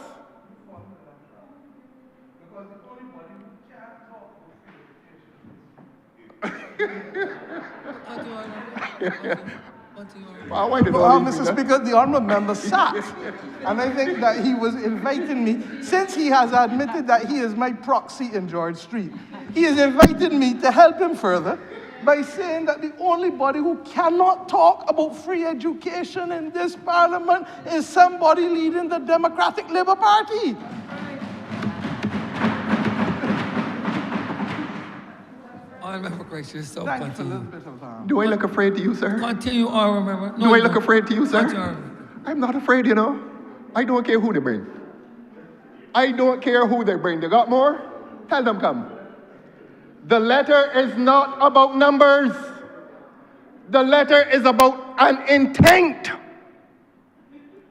Speaker 2: Why did
Speaker 4: Mr. Speaker, the Honourable Member sat, and I think that he was inviting me, since he has admitted that he is my proxy in George Street, he is inviting me to help him further by saying that the only body who cannot talk about free education in this parliament is somebody leading the Democratic Labour Party.
Speaker 1: Honourable gracious, so
Speaker 4: Thanks a little
Speaker 1: continue.
Speaker 4: bit of
Speaker 2: Do I look afraid to you, sir?
Speaker 1: Continue, Honourable Member.
Speaker 2: Do I look afraid to you, sir?
Speaker 1: Continue.
Speaker 2: I'm not afraid, you know. I don't care who they bring. I don't care who they bring. They got more? Tell them come. The letter is not about numbers. The letter is about an intent.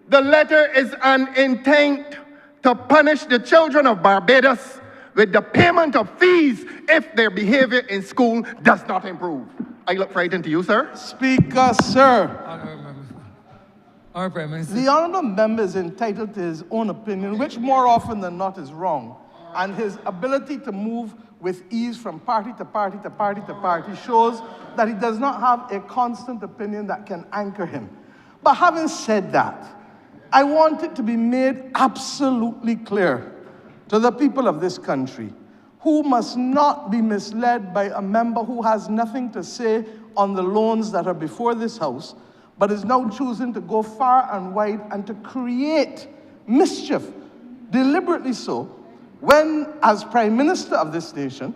Speaker 2: The letter is an intent to punish the children of Barbados with the payment of fees if their behavior in school does not improve. I look frightened to you, sir.
Speaker 4: Speaker, sir.
Speaker 1: Honourable Member. Honourable Prime Minister.
Speaker 4: The Honourable Member is entitled to his own opinion, which more often than not is wrong. And his ability to move with ease from party to party to party to party shows that he does not have a constant opinion that can anchor him. But having said that, I want it to be made absolutely clear to the people of this country who must not be misled by a member who has nothing to say on the loans that are before this House, but is now choosing to go far and wide and to create mischief, deliberately so, when, as Prime Minister of this nation,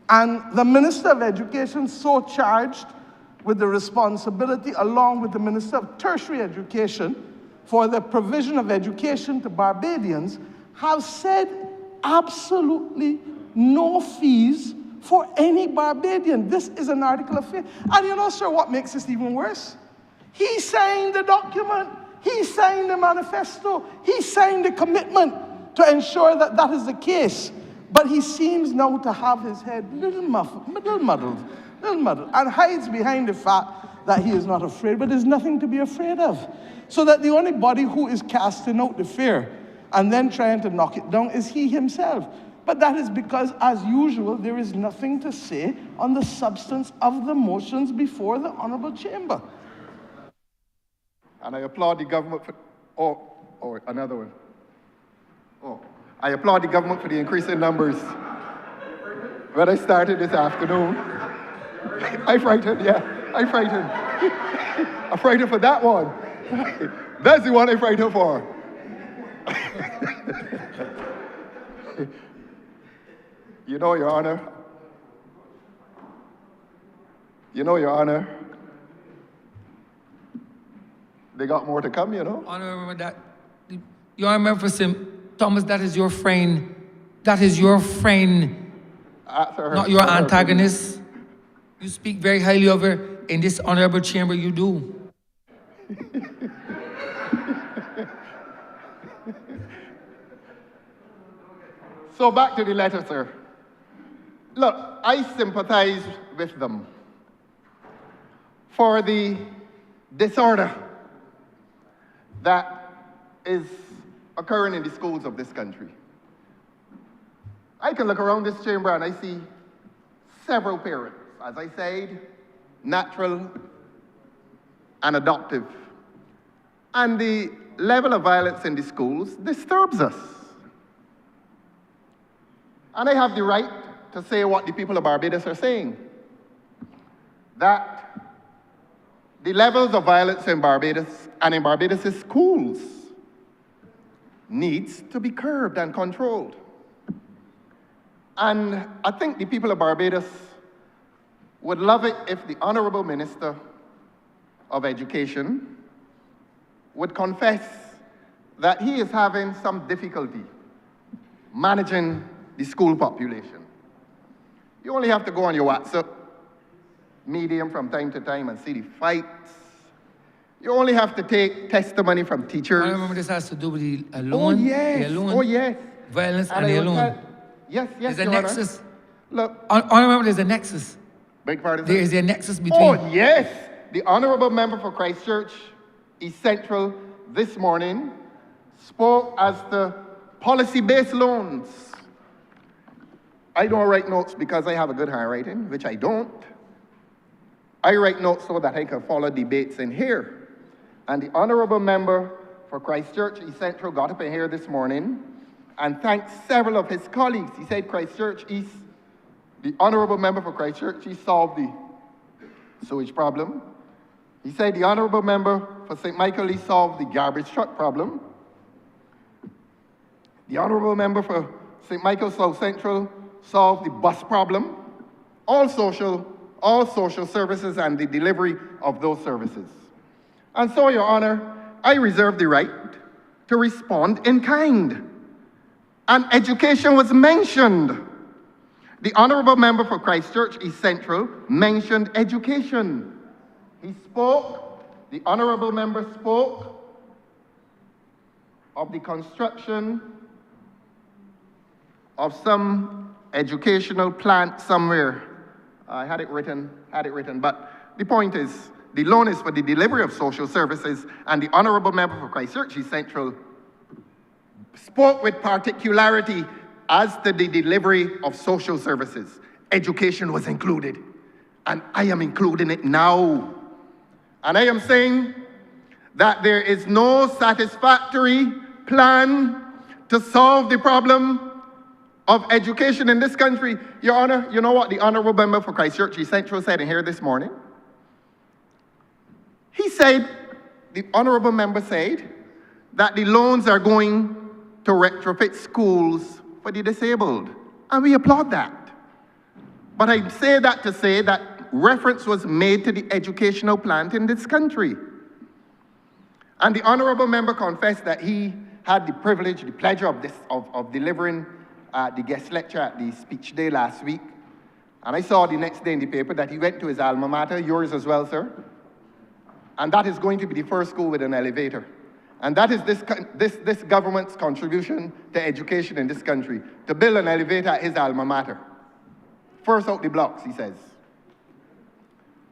Speaker 4: and the Minister of Education so charged with the responsibility, along with the Minister of Tertiary Education, for the provision of education to Barbadians, have said absolutely no fees for any Barbadian. This is an article of faith. And you know, sir, what makes this even worse? He signed the document He signed the manifesto. He signed the commitment to ensure that that is the case. But he seems now to have his head little muddled, and hides behind the fact that he is not afraid. But there's nothing to be afraid of. So that the only body who is casting out the fear and then trying to knock it down is he himself. But that is because, as usual, there is nothing to say on the substance of the motions before the Honourable Chamber.
Speaker 2: And I applaud the government for, another one. I applaud the government for the increase in numbers. When I started this afternoon, I frightened, yeah, I frightened. I'm frightened for that one. That's the one I'm frightened for. You know, Your Honor, they got more to come, you know?
Speaker 1: Honourable, that you remember St. Thomas, that is your friend. That is your friend, not your antagonist. You speak very highly of her in this honourable chamber, you do.
Speaker 2: So back to the letter, sir. Look, I sympathize with them for the disorder that is occurring in the schools of this country. I can look around this chamber and I see several parents, as I said, natural and adoptive. And the level of violence in the schools disturbs us. And I have the right to say what the people of Barbados are saying. That the levels of violence in Barbados and in Barbados' schools needs to be curbed and controlled. And I think the people of Barbados would love it if the Honourable Minister of Education would confess that he is having some difficulty managing the school population. You only have to go on your WhatsApp medium from time to time and see the fights. You only have to take testimony from teachers.
Speaker 1: I remember this has to do with the alone, violence and the alone.
Speaker 2: Yes,
Speaker 1: There's a
Speaker 2: Your Honor.
Speaker 1: nexus.
Speaker 2: Look.
Speaker 1: I remember there's a nexus.
Speaker 2: Beg pardon?
Speaker 1: There is a nexus between.
Speaker 2: Oh, yes. The Honourable Member for Christchurch, East Central, this morning spoke as to policy-based loans. I don't write notes because I have a good handwriting, which I don't. I write notes so that I can follow debates in here. And the Honourable Member for Christchurch East Central got up in here this morning and thanked several of his colleagues. He said Christchurch East, the Honourable Member for Christchurch East solved the sewage problem. He said the Honourable Member for St. Michael East solved the garbage truck problem. The Honourable Member for St. Michael South Central solve the bus problem, all social services and the delivery of those services. And so, Your Honor, I reserve the right to respond in kind. And education was mentioned. The Honourable Member for Christchurch East Central mentioned education. He spoke, the Honourable Member spoke of the construction of some educational plant somewhere. I had it written, but the point is, the loan is for the delivery of social services, and the Honourable Member for Christchurch East Central spoke with particularity as to the delivery of social services. Education was included, and I am including it now. And I am saying that there is no satisfactory plan to solve the problem of education in this country. Your Honor, you know what the Honourable Member for Christchurch East Central said in here this morning? He said, the Honourable Member said, that the loans are going to retrofit schools for the disabled. And we applaud that. But I say that to say that reference was made to the educational plan in this country. And the Honourable Member confessed that he had the privilege, the pleasure of delivering the guest lecture at the speech day last week. And I saw the next day in the paper that he went to his alma mater, yours as well, sir. And that is going to be the first school with an elevator. And that is this government's contribution to education in this country, to build an elevator at his alma mater. First out the blocks, he says.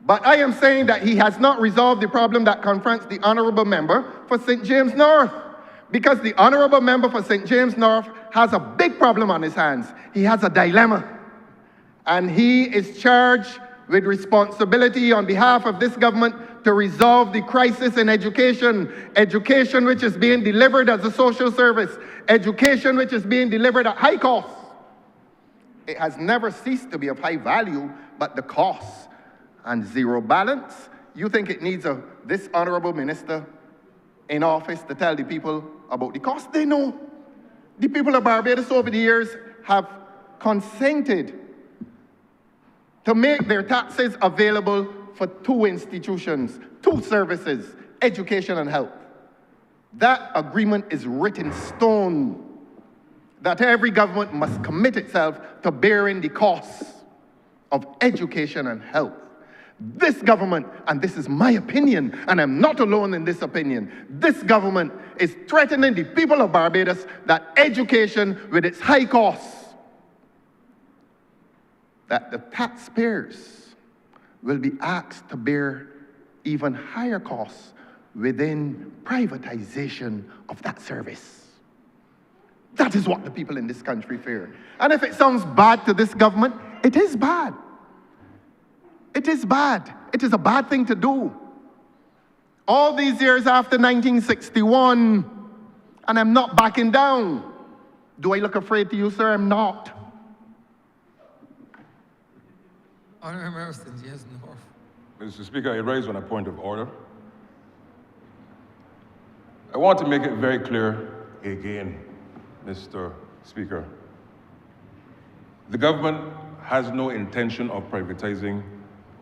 Speaker 2: But I am saying that he has not resolved the problem that confronts the honourable member for St. James North. Because the honourable member for St. James North has a big problem on his hands. He has a dilemma. And he is charged with responsibility on behalf of this government to resolve the crisis in education. Education which is being delivered as a social service. Education which is being delivered at high cost. It has never ceased to be of high value, but the cost and zero balance. You think it needs this honourable minister in office to tell the people about the cost? They know. The people of Barbados over the years have consented to make their taxes available for two institutions, two services, education and health. That agreement is written in stone, that every government must commit itself to bearing the costs of education and health. This government, and this is my opinion, and I'm not alone in this opinion, this government is threatening the people of Barbados that education, with its high costs, that the taxpayers will be asked to bear even higher costs within privatization of that service. That is what the people in this country fear. And if it sounds bad to this government, it is bad. It is bad. It is a bad thing to do. All these years after 1961, and I'm not backing down. Do I look afraid to you, sir? I'm not.
Speaker 1: Honourable Member St. James North.
Speaker 3: Mr. Speaker, I raise on a point of order. I want to make it very clear again, Mr. Speaker. The government has no intention of privatizing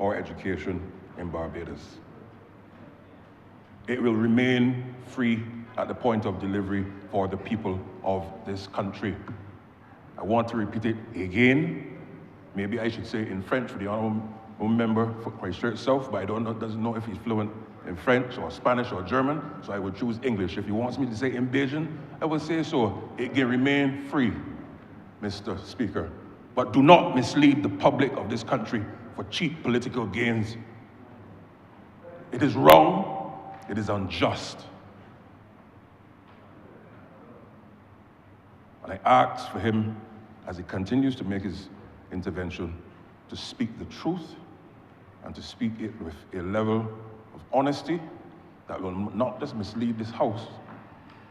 Speaker 3: our education in Barbados. It will remain free at the point of delivery for the people of this country. I want to repeat it again. Maybe I should say in French for the honourable member for Christchurch South, but I doesn't know if he's fluent in French or Spanish or German, so I would choose English. If he wants me to say in Bajan, I will say so. It can remain free, Mr. Speaker. But do not mislead the public of this country for cheap political gains. It is wrong, it is unjust. And I ask for him, as he continues to make his intervention, to speak the truth and to speak it with a level of honesty that will not just mislead this House,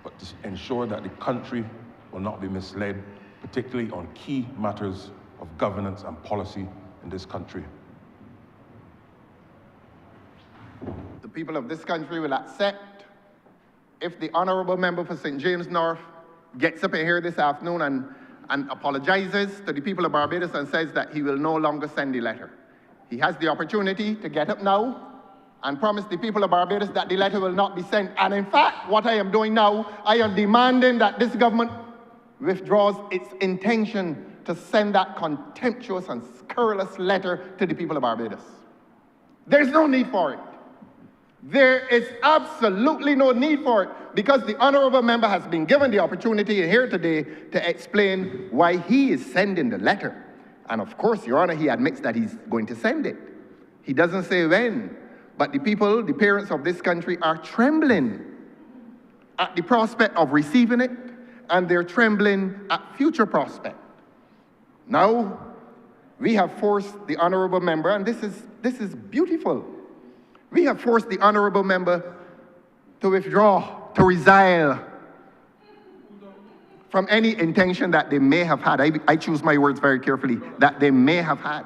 Speaker 3: but to ensure that the country will not be misled, particularly on key matters of governance and policy in this country.
Speaker 2: The people of this country will accept if the honourable member for St. James North gets up in here this afternoon and apologizes to the people of Barbados and says that he will no longer send the letter. He has the opportunity to get up now and promise the people of Barbados that the letter will not be sent. And in fact, what I am doing now, I am demanding that this government withdraws its intention to send that contemptuous and scurrilous letter to the people of Barbados. There's no need for it. There is absolutely no need for it, because the honourable member has been given the opportunity here today to explain why he is sending the letter. And of course, Your Honour, he admits that he's going to send it. He doesn't say when, but the people, the parents of this country, are trembling at the prospect of receiving it, and they're trembling at future prospect. Now, we have forced the honourable member, and this is beautiful. We have forced the honourable member to withdraw, to resile from any intention that they may have had. I choose my words very carefully, that they may have had.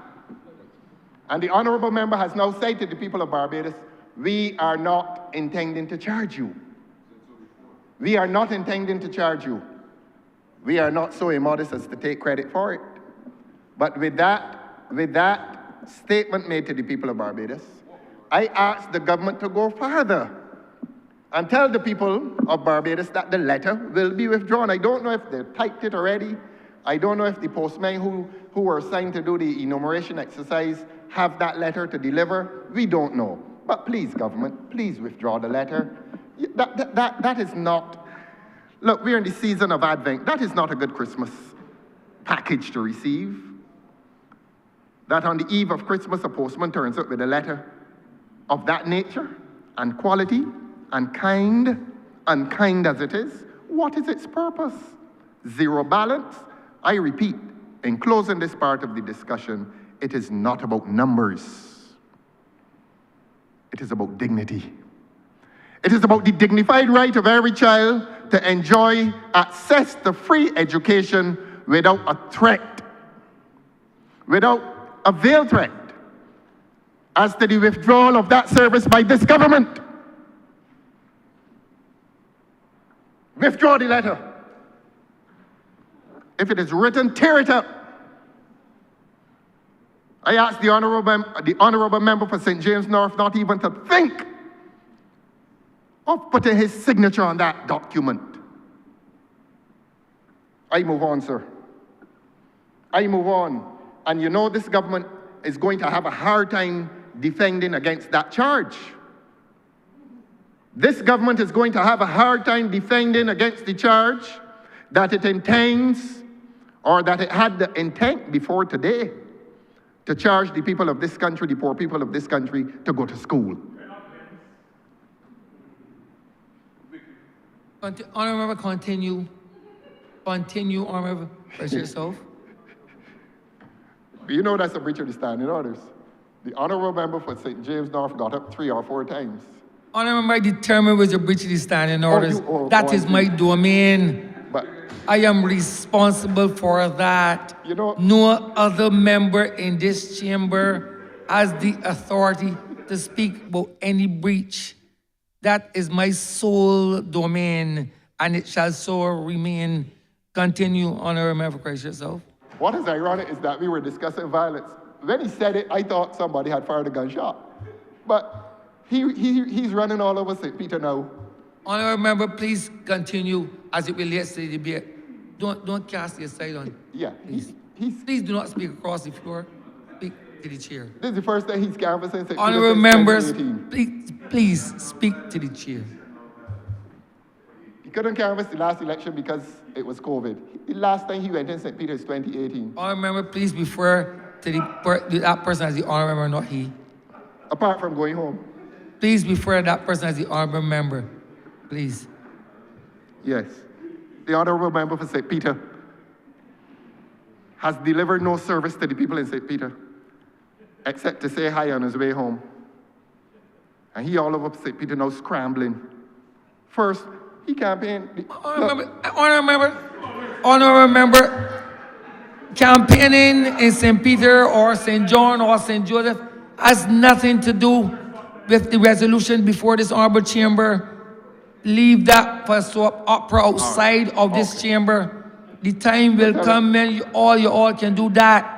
Speaker 2: And the honourable member has now said to the people of Barbados, we are not intending to charge you. We are not intending to charge you. We are not so immodest as to take credit for it. But with that statement made to the people of Barbados, I asked the government to go further and tell the people of Barbados that the letter will be withdrawn. I don't know if they typed it already. I don't know if the postmen who were assigned to do the enumeration exercise have that letter to deliver. We don't know. But please, government, please withdraw the letter. That is not, look, we're in the season of Advent. That is not a good Christmas package to receive. That on the eve of Christmas, a postman turns up with a letter of that nature and quality and kind, unkind as it is. What is its purpose? Zero balance. I repeat, in closing this part of the discussion, it is not about numbers. It is about dignity. It is about the dignified right of every child to enjoy access to free education without a threat, without a veiled threat as to the withdrawal of that service by this government. Withdraw the letter. If it is written, tear it up. I asked the honorable member for St. James North not even to think of putting his signature on that document. I move on, sir. I move on. And you know this government is going to have a hard time defending against that charge. This government is going to have a hard time defending against the charge that it intends, or that it had the intent before today, to charge the people of this country, the poor people of this country, to go to school.
Speaker 1: Honourable, continue. Continue, Honourable. Press yourself.
Speaker 2: You know that's a breach of the standing orders. The honourable member for St. James North got up 3 or 4 times.
Speaker 1: Honourable, I determined was a breach of the standing orders. That is my domain.
Speaker 2: But
Speaker 1: I am responsible for that.
Speaker 2: You know,
Speaker 1: no other member in this chamber has the authority to speak about any breach. That is my sole domain, and it shall so remain. Continue, Honourable Member, praise yourself.
Speaker 2: what is ironic is that we were discussing violence. When he said it, I thought somebody had fired a gunshot. But he's running all over St. Peter now.
Speaker 1: Honourable Member, please continue as it relates to the debate. Don't cast your sight on.
Speaker 2: Yeah,
Speaker 1: Please do not speak across the floor. Speak to the chair.
Speaker 2: This is the first time he's canvassing St. Peter
Speaker 1: Honourable
Speaker 2: since
Speaker 1: members,
Speaker 2: 2018.
Speaker 1: please speak to the chair.
Speaker 2: He couldn't canvass the last election because it was COVID. The last time he went in St. Peter is 2018.
Speaker 1: Honourable Member, please refer to that person as the Honourable Member, not he.
Speaker 2: Apart from going home.
Speaker 1: Please refer to that person as the Honourable Member, please.
Speaker 2: Yes. The Honourable Member for St. Peter has delivered no service to the people in St. Peter, except to say hi on his way home. And he all over St. Peter now scrambling. First, he campaigned.
Speaker 1: Honourable Member, campaigning in St. Peter or St. John or St. Joseph has nothing to do with the resolution before this Honourable Chamber. Leave that for soap opera outside of this chamber. The time will come when you all can do that.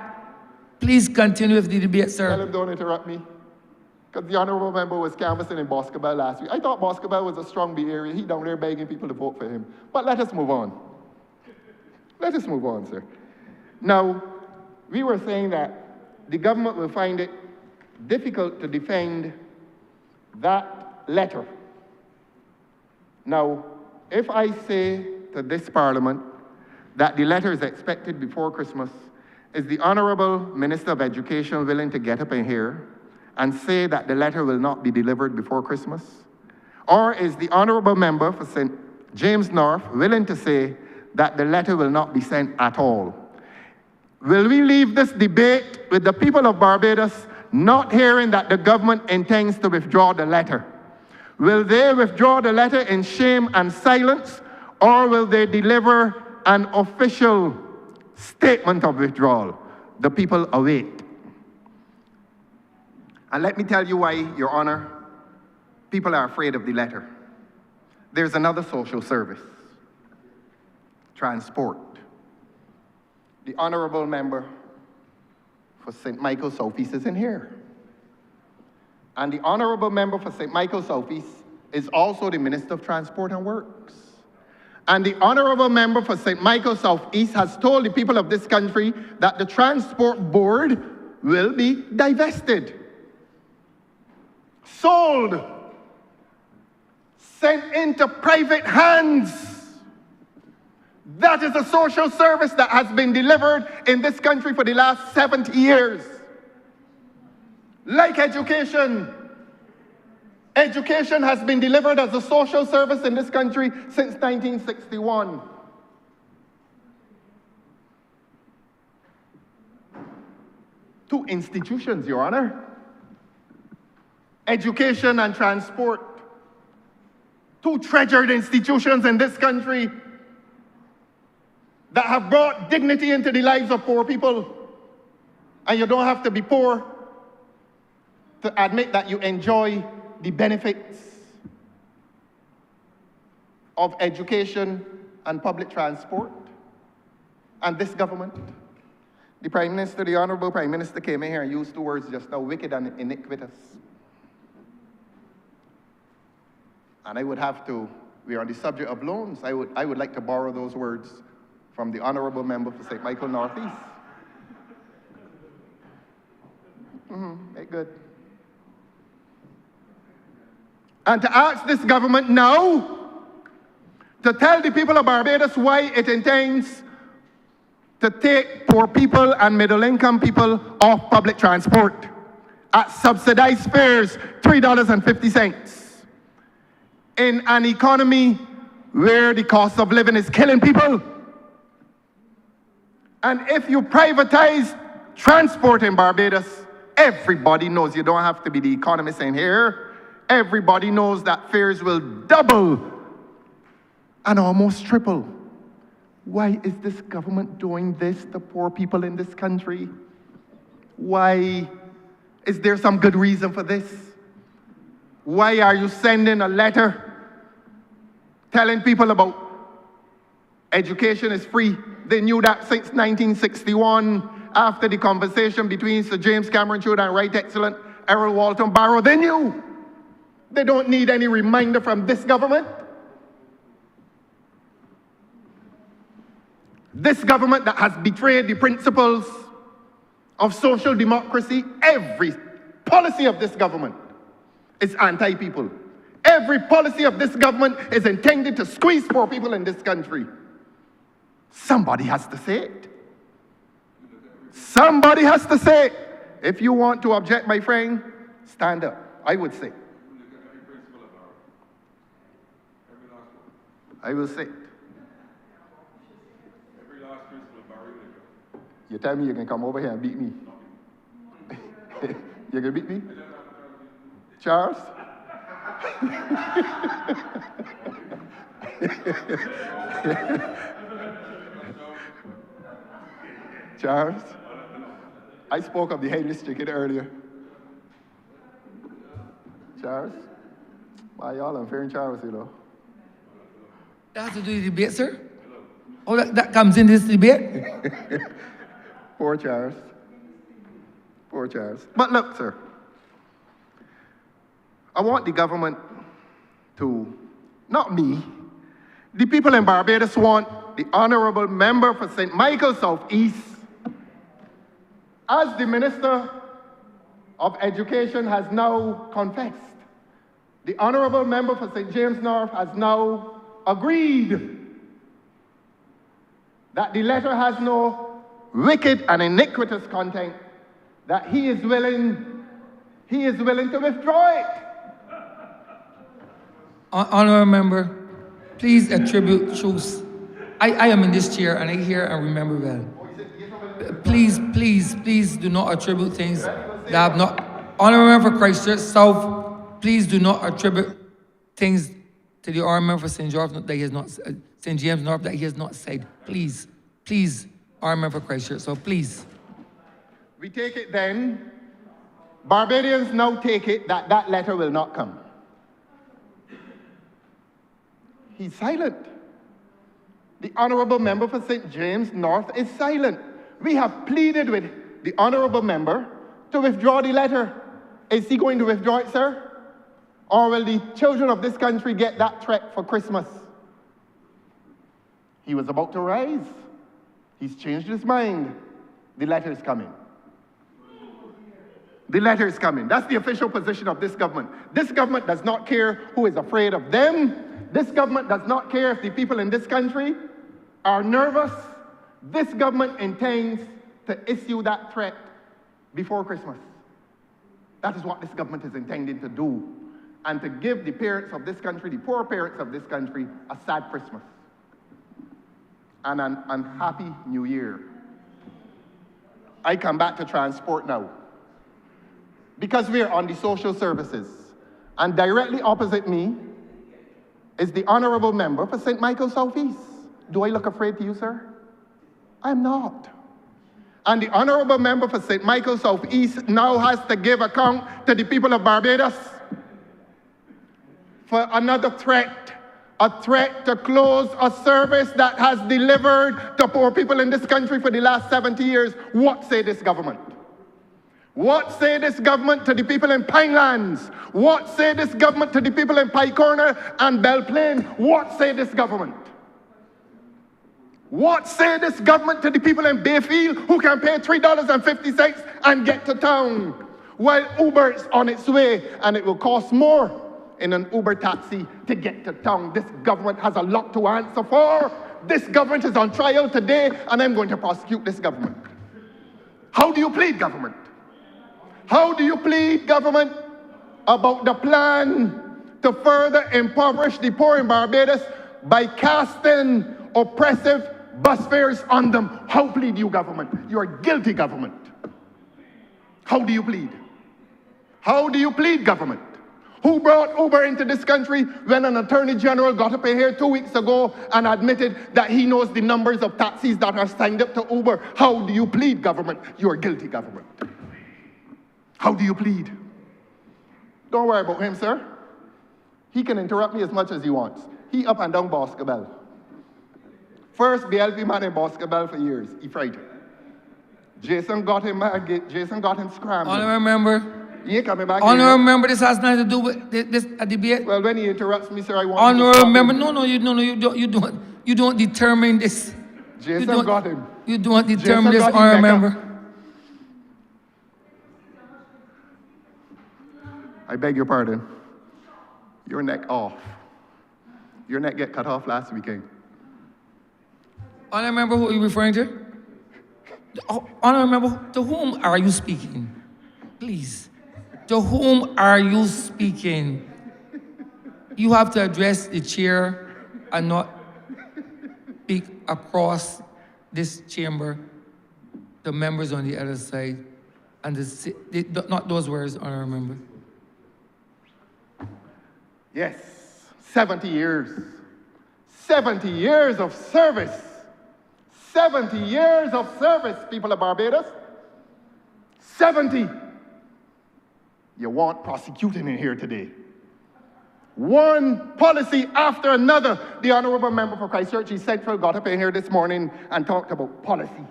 Speaker 1: Please continue with the debate, sir.
Speaker 2: Tell him don't interrupt me. Because the Honourable Member was canvassing in Boscobel last week. I thought Boscobel was a strong B area. He down there begging people to vote for him. But let us move on. Let us move on, sir. Now, we were saying that the government will find it difficult to defend that letter. Now, if I say to this Parliament that the letter is expected before Christmas, is the Honourable Minister of Education willing to get up in here and say that the letter will not be delivered before Christmas? Or is the Honourable Member for St. James North willing to say that the letter will not be sent at all? Will we leave this debate with the people of Barbados not hearing that the government intends to withdraw the letter? Will they withdraw the letter in shame and silence, or will they deliver an official statement of withdrawal? The people await. And let me tell you why, Your Honor, people are afraid of the letter. There's another social service, transport. The Honourable Member for St. Michael Southeast is in here. And the Honourable Member for St. Michael Southeast is also the Minister of Transport and Works. And the Honourable Member for St. Michael Southeast has told the people of this country that the Transport Board will be divested, sold sent into private hands. That is a social service that has been delivered in this country for the last 70 years. Like education. Education has been delivered as a social service in this country since 1961. Two institutions, Your Honor. Education and transport. Two treasured institutions in this country that have brought dignity into the lives of poor people. And you don't have to be poor to admit that you enjoy the benefits of education and public transport. And this government, the Prime Minister, the Honourable Prime Minister came in here and used two words just now, wicked and iniquitous. And I would have to, we're on the subject of loans, I would like to borrow those words from the Honourable Member for St. Michael Northeast. Make good. And to ask this government now to tell the people of Barbados why it intends to take poor people and middle-income people off public transport at subsidized fares, $3.50, in an economy where the cost of living is killing people. And if you privatize transport in Barbados, everybody knows, you don't have to be the economist in here, everybody knows that fares will double and almost triple. Why is this government doing this to poor people in this country? Why? Is there some good reason for this? Why are you sending a letter telling people about education is free? They knew that since 1961, after the conversation between Sir James Cameron Chode and Right Excellent Errol Walton Barrow. They knew. They don't need any reminder from this government. This government that has betrayed the principles of social democracy, every policy of this government is anti-people. Every policy of this government is intended to squeeze poor people in this country. Somebody has to say it. Somebody has to say it. If you want to object, my friend, stand up. I would say. I will say it. You tell me you can come over here and beat me. You can beat me? Charles? Charles? I spoke of the headless chicken earlier. Charles? Why y'all unfair in Charles, you know?
Speaker 1: That has to do with the debate, sir? Oh, that comes in this debate?
Speaker 2: Poor Charles. Poor Charles. But look, sir, I want the government to, not me, the people in Barbados want the Honourable Member for St. Michael South East, as the Minister of Education has now confessed, the Honourable Member for St. James North has now agreed that the letter has no wicked and iniquitous content, that he is willing to withdraw it.
Speaker 1: Honourable Member, please attribute truth. I am in this chair and I hear and remember well. Please do not attribute things that have not. Honourable Member for Christchurch South, please do not attribute things to the Honourable Member for St. George that he has not, St. James North that he has not said. Please, Honourable Member for Christchurch. So please.
Speaker 2: We take it then. Barbadians now take it that that letter will not come. He's silent. The Honourable Member for St. James North is silent. We have pleaded with the Honourable Member to withdraw the letter. Is he going to withdraw it, sir? Or will the children of this country get that threat for Christmas? He was about to rise. He's changed his mind. The letter is coming. The letter is coming. That's the official position of this government. This government does not care who is afraid of them. This government does not care if the people in this country are nervous. This government intends to issue that threat before Christmas. That is what this government is intending to do, and to give the parents of this country, the poor parents of this country, a sad Christmas and an unhappy New Year. I come back to transport now, because we're on the social services, and directly opposite me is the Honourable Member for St. Michael Southeast. Do I look afraid to you, sir? I'm not. And the Honourable Member for St. Michael Southeast now has to give account to the people of Barbados for another threat, a threat to close a service that has delivered to poor people in this country for the last 70 years. What say this government? What say this government to the people in Pinelands? What say this government to the people in Pike Corner and Belle Plaine? What say this government? What say this government to the people in Bayfield who can pay $3.50 and get to town, while Uber is on its way and it will cost more in an Uber taxi to get to town? This government has a lot to answer for. This government is on trial today, and I'm going to prosecute this government. How do you plead, government? How do you plead, government, about the plan to further impoverish the poor in Barbados by casting oppressive bus fares on them? How plead you, government? You are guilty, government. How do you plead? How do you plead, government? Who brought Uber into this country when an Attorney General got up in here 2 weeks ago and admitted that he knows the numbers of taxis that are signed up to Uber? How do you plead, government? You are guilty, government. How do you plead? Don't worry about him, sir. He can interrupt me as much as he wants. He up and down Boscobel. First BLP man in Boscobel for years. He frightened. Jason got him scrambled.
Speaker 1: Honourable Member.
Speaker 2: He ain't coming back.
Speaker 1: Honourable Member, this has nothing to do with this debate.
Speaker 2: Well, when he interrupts me, sir, I want
Speaker 1: Honourable Member, you don't determine this.
Speaker 2: Jason got him.
Speaker 1: You don't determine
Speaker 2: Jason
Speaker 1: this,
Speaker 2: got him,
Speaker 1: Honourable
Speaker 2: Becca.
Speaker 1: Member.
Speaker 2: I beg your pardon. Your neck off. Your neck get cut off last weekend.
Speaker 1: Honourable Member, who are you referring to? Honourable Member, to whom are you speaking? Please. To whom are you speaking? You have to address the chair and not speak across this chamber, the members on the other side, and not those words, Honourable Member.
Speaker 2: Yes, 70 years. 70 years of service. 70 years of service, people of Barbados. 70. You want prosecuting in here today. One policy after another. The Honourable Member for Christchurch East Central got up in here this morning and talked about policy.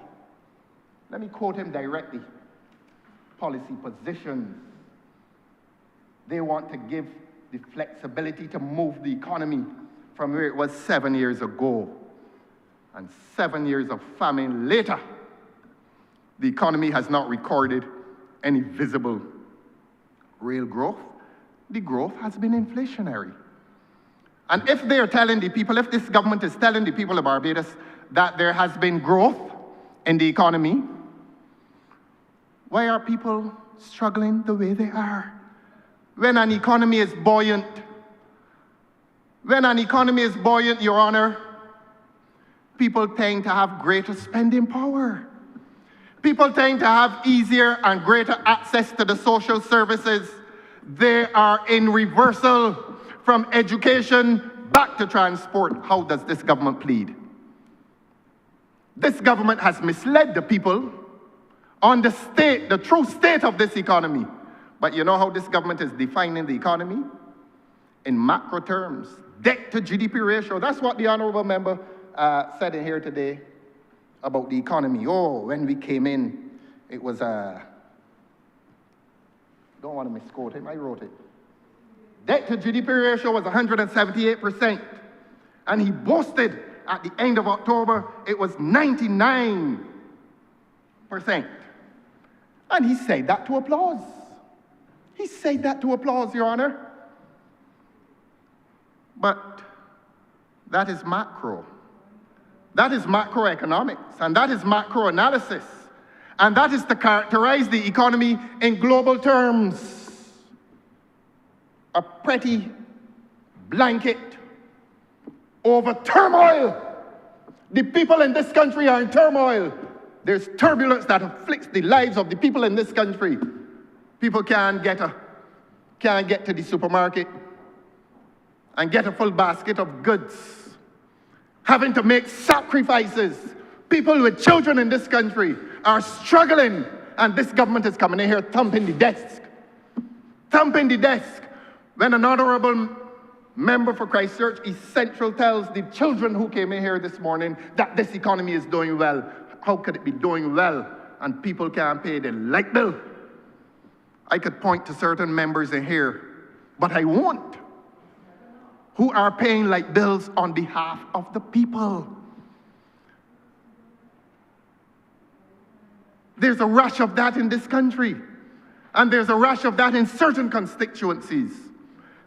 Speaker 2: Let me quote him directly. Policy positions. They want to give the flexibility to move the economy from where it was 7 years ago. And 7 years of famine later, the economy has not recorded any visible real growth. The growth has been inflationary. And if they're telling the people, if this government is telling the people of Barbados that there has been growth in the economy, why are people struggling the way they are? When an economy is buoyant, Your Honor, people tend to have greater spending power. People tend to have easier and greater access to the social services. They are in reversal from education back to transport. How does this government plead? This government has misled the people on the state, the true state of this economy. But you know how this government is defining the economy? In macro terms, debt to GDP ratio. That's what the Honourable Member said in here today about the economy. Oh, when we came in, it was don't want to misquote him, I wrote it. Debt to GDP ratio was 178%. And he boasted at the end of October, it was 99%. And he said that to applause. He said that to applause, Your Honor. But that is macro. That is macroeconomics, and that is macro analysis. And that is to characterize the economy in global terms. A pretty blanket over turmoil. The people in this country are in turmoil. There's turbulence that afflicts the lives of the people in this country. People can't get to the supermarket and get a full basket of goods, having to make sacrifices. People with children in this country are struggling, and this government is coming in here thumping the desk. Thumping the desk. When an honourable member for Christchurch East Central tells the children who came in here this morning that this economy is doing well, how could it be doing well and people can't pay their light bill? I could point to certain members in here, but I won't, who are paying light bills on behalf of the people. There's a rush of that in this country, and there's a rush of that in certain constituencies.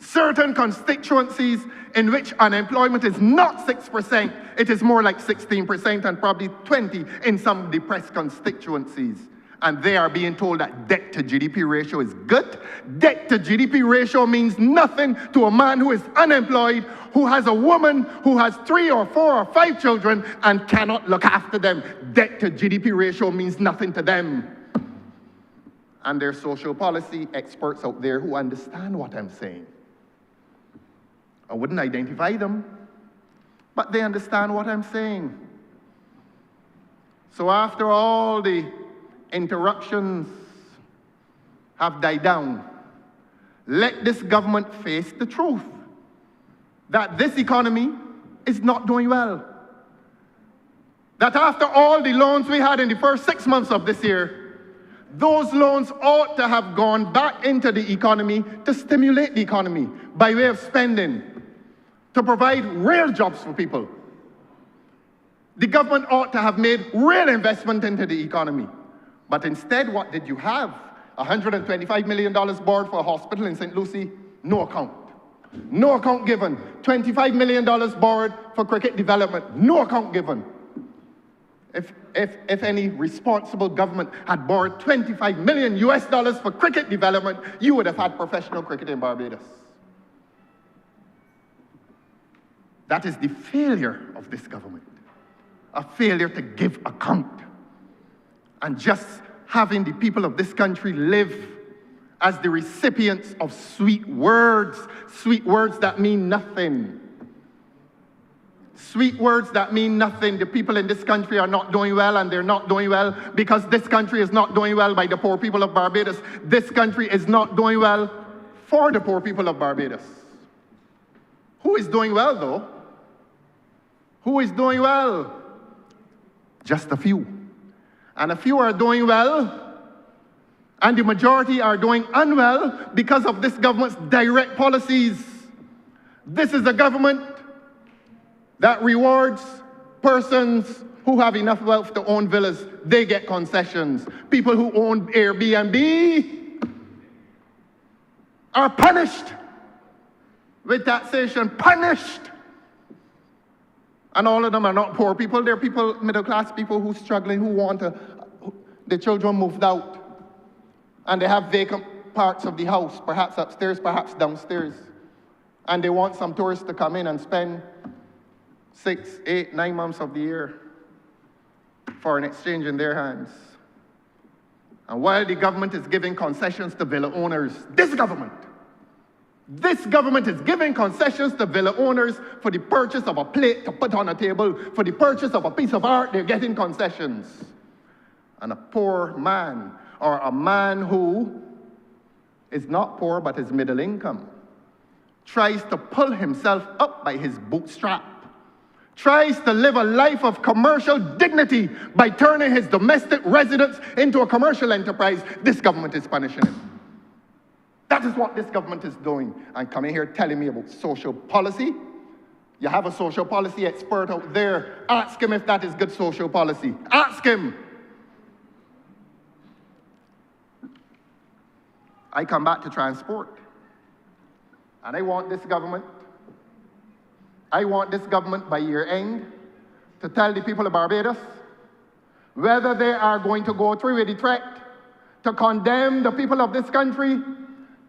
Speaker 2: Certain constituencies in which unemployment is not 6%, it is more like 16% and probably 20% in some depressed constituencies. And they are being told that debt to GDP ratio is good. Debt to GDP ratio means nothing to a man who is unemployed, who has a woman who has 3 or 4 or 5 children and cannot look after them. Debt to GDP ratio means nothing to them. And there are social policy experts out there who understand what I'm saying. I wouldn't identify them, but they understand what I'm saying. So after all the interruptions have died down, let this government face the truth that this economy is not doing well. That after all the loans we had in the first 6 months of this year, those loans ought to have gone back into the economy to stimulate the economy by way of spending, to provide real jobs for people. The government ought to have made real investment into the economy. But instead, what did you have? $125 million borrowed for a hospital in St. Lucie? No account. No account given. $25 million borrowed for cricket development? No account given. If any responsible government had borrowed $25 million for cricket development, you would have had professional cricket in Barbados. That is the failure of this government. A failure to give account. And just having the people of this country live as the recipients of sweet words that mean nothing. Sweet words that mean nothing. The people in this country are not doing well, and they're not doing well because this country is not doing well by the poor people of Barbados. This country is not doing well for the poor people of Barbados. Who is doing well, though? Who is doing well? Just a few. And a few are doing well, and the majority are doing unwell because of this government's direct policies. This is a government that rewards persons who have enough wealth to own villas. They get concessions. People who own Airbnb are punished with taxation, punished. And all of them are not poor people. They're people, middle-class people who are struggling, who want to, the children moved out. And they have vacant parts of the house, perhaps upstairs, perhaps downstairs. And they want some tourists to come in and spend 6, 8, 9 months of the year for an exchange in their hands. And while the government is giving concessions to villa owners, this government is giving concessions to villa owners for the purchase of a plate to put on a table, for the purchase of a piece of art, they're getting concessions. And a poor man, or a man who is not poor but is middle income, tries to pull himself up by his bootstrap, tries to live a life of commercial dignity by turning his domestic residence into a commercial enterprise, this government is punishing him. That is what this government is doing. And coming here telling me about social policy. You have a social policy expert out there. Ask him if that is good social policy. Ask him. I come back to transport. And I want this government by year end to tell the people of Barbados whether they are going to go through with the threat to condemn the people of this country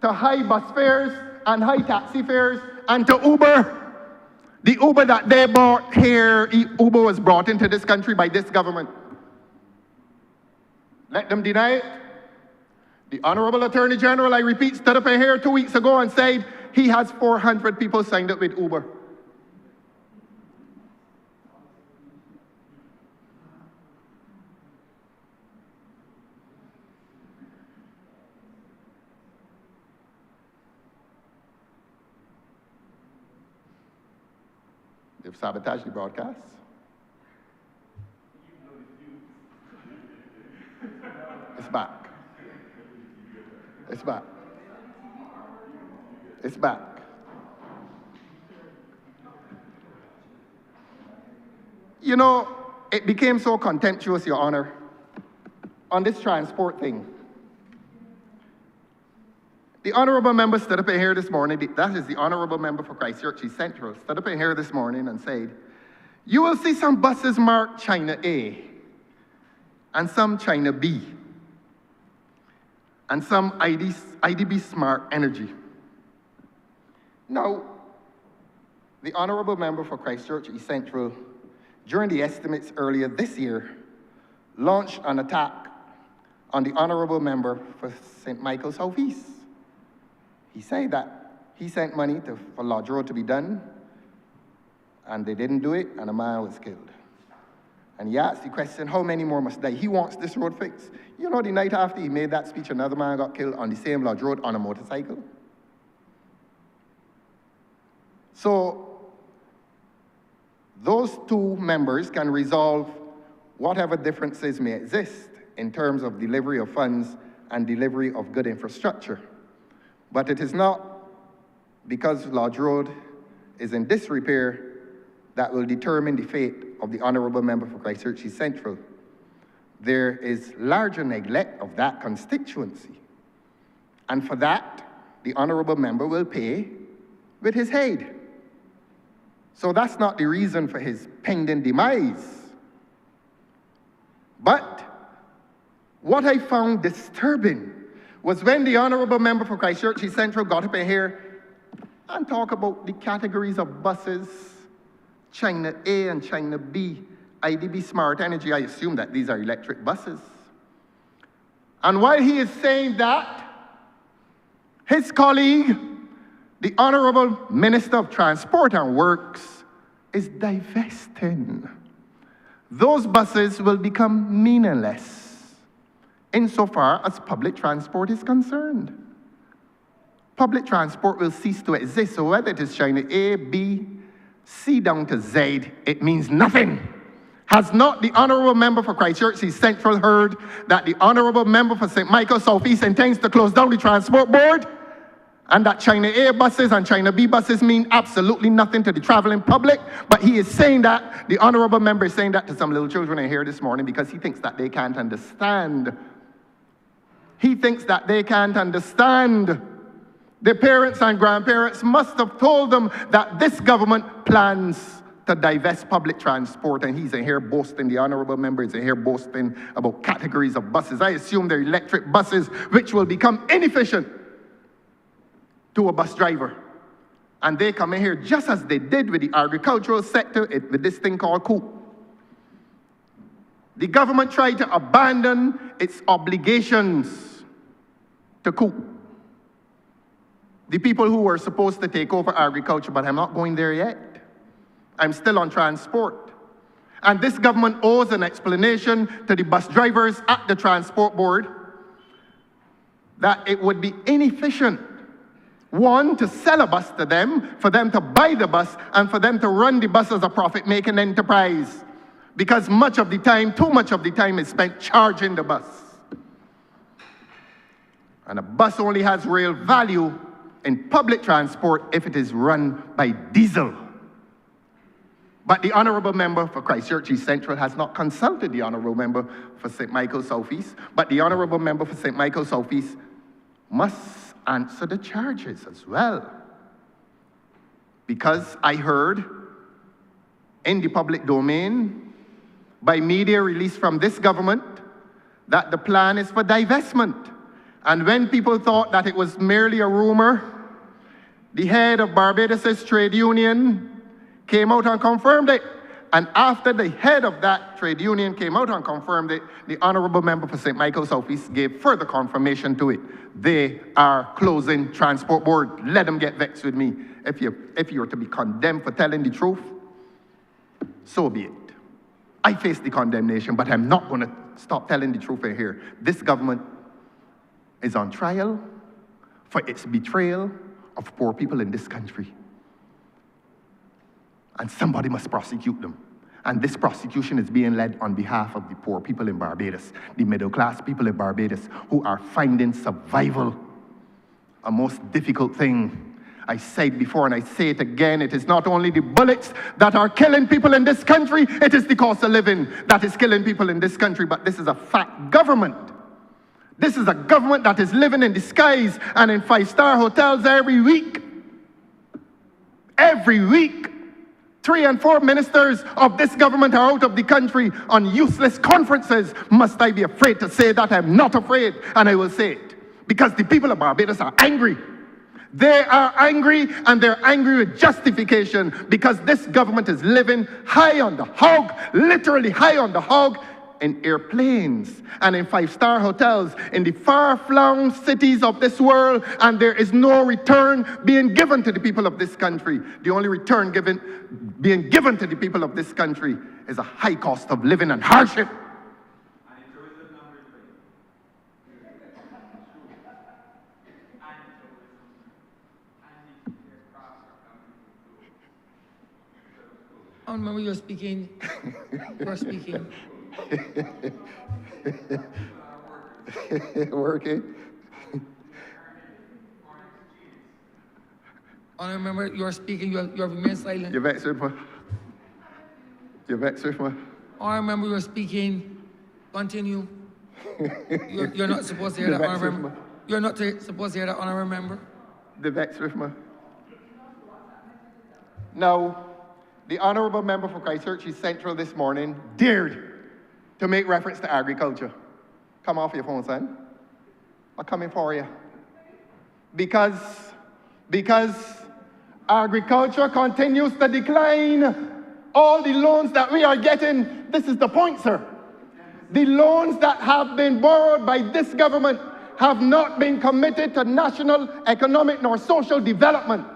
Speaker 2: to high bus fares and high taxi fares and to Uber. The Uber that they bought here, Uber was brought into this country by this government. Let them deny it. The Honourable Attorney General, I repeat, stood up in here 2 weeks ago and said he has 400 people signed up with Uber. They've sabotaged the broadcast. It's back. It's back. It's back. You know, it became so contemptuous, Your Honor, on this transport thing. The Honourable member stood up in here this morning, that is the Honourable member for Christchurch East Central, stood up in here this morning and said, you will see some buses marked China A and some China B and some IDB Smart Energy. Now, the Honourable member for Christchurch East Central, during the estimates earlier this year, launched an attack on the Honourable member for St. Michael's South East. He said that he sent money for Lodge Road to be done, and they didn't do it, and a man was killed. And he asked the question, how many more must die? He wants this road fixed. You know, the night after he made that speech, another man got killed on the same Lodge Road on a motorcycle. So, those two members can resolve whatever differences may exist in terms of delivery of funds and delivery of good infrastructure. But it is not because Lodge Road is in disrepair that will determine the fate of the Honourable member for Christchurch East Central. There is larger neglect of that constituency. And for that, the Honourable member will pay with his head. So that's not the reason for his pending demise. But what I found disturbing was when the Honourable member for Christchurch East Central got up in here and talked about the categories of buses, China A and China B, IDB Smart Energy. I assume that these are electric buses. And while he is saying that, his colleague, the Honourable Minister of Transport and Works, is divesting. Those buses will become meaningless insofar as public transport is concerned. Public transport will cease to exist, so whether it is China A, B, C down to Z, it means nothing. Has not the Honourable member for Christchurch East Central heard that the Honourable member for St. Michael's South East intends to close down the transport board? And that China A buses and China B buses mean absolutely nothing to the traveling public? But he is saying that, the Honourable member is saying that to some little children in here this morning because he thinks that they can't understand. He thinks that they can't understand. The parents and grandparents must have told them that this government plans to divest public transport, and he's in here boasting, the Honourable member is in here boasting about categories of buses. I assume they're electric buses, which will become inefficient to a bus driver. And they come in here just as they did with the agricultural sector, with this thing called COOP. The government tried to abandon its obligations to COOP. The people who were supposed to take over agriculture, but I'm not going there yet. I'm still on transport. And this government owes an explanation to the bus drivers at the transport board that it would be inefficient, one, to sell a bus to them, for them to buy the bus, and for them to run the bus as a profit-making enterprise. Because much of the time, too much of the time is spent charging the bus. And a bus only has real value in public transport if it is run by diesel. But the Honourable member for Christchurch East Central has not consulted the Honourable member for St. Michael's South East, but the Honourable member for St. Michael's South East must answer the charges as well. Because I heard in the public domain, by media released from this government, that the plan is for divestment. And when people thought that it was merely a rumor, the head of Barbados' trade union came out and confirmed it. And after the head of that trade union came out and confirmed it, the Honourable Member for St. Michael's Southeast gave further confirmation to it. They are closing Transport Board. Let them get vexed with me. If you're to be condemned for telling the truth, so be it. I face the condemnation, but I'm not going to stop telling the truth in here. This government is on trial for its betrayal of poor people in this country. And somebody must prosecute them. And this prosecution is being led on behalf of the poor people in Barbados, the middle-class people in Barbados who are finding survival a most difficult thing. I said before and I say it again, it is not only the bullets that are killing people in this country, it is the cost of living that is killing people in this country, but this is a fat government. This is a government that is living in the skies and in five-star hotels every week. Every week. 3 and 4 ministers of this government are out of the country on useless conferences. Must I be afraid to say that? I'm not afraid, and I will say it. Because the people of Barbados are angry. They are angry, and they're angry with justification, because this government is living high on the hog, literally high on the hog, in airplanes and in five-star hotels in the far-flung cities of this world, and there is no return being given to the people of this country. The only return being given to the people of this country is a high cost of living and hardship.
Speaker 1: I remember you're speaking. You're speaking.
Speaker 2: Working.
Speaker 1: I remember you're speaking. You're remain silent.
Speaker 2: You're vexed with me? You're vexed with me?
Speaker 1: I remember you're speaking. Continue. You're not supposed to hear that. I remember. You're not supposed to hear that. I remember.
Speaker 2: They're vexed with me. Now, the Honourable Member for Christchurch East Central this morning dared to make reference to agriculture. Come off your phone, son. I'm coming for you. Because agriculture continues to decline. All the loans that we are getting, this is the point, sir. The loans that have been borrowed by this government have not been committed to national, economic, nor social development.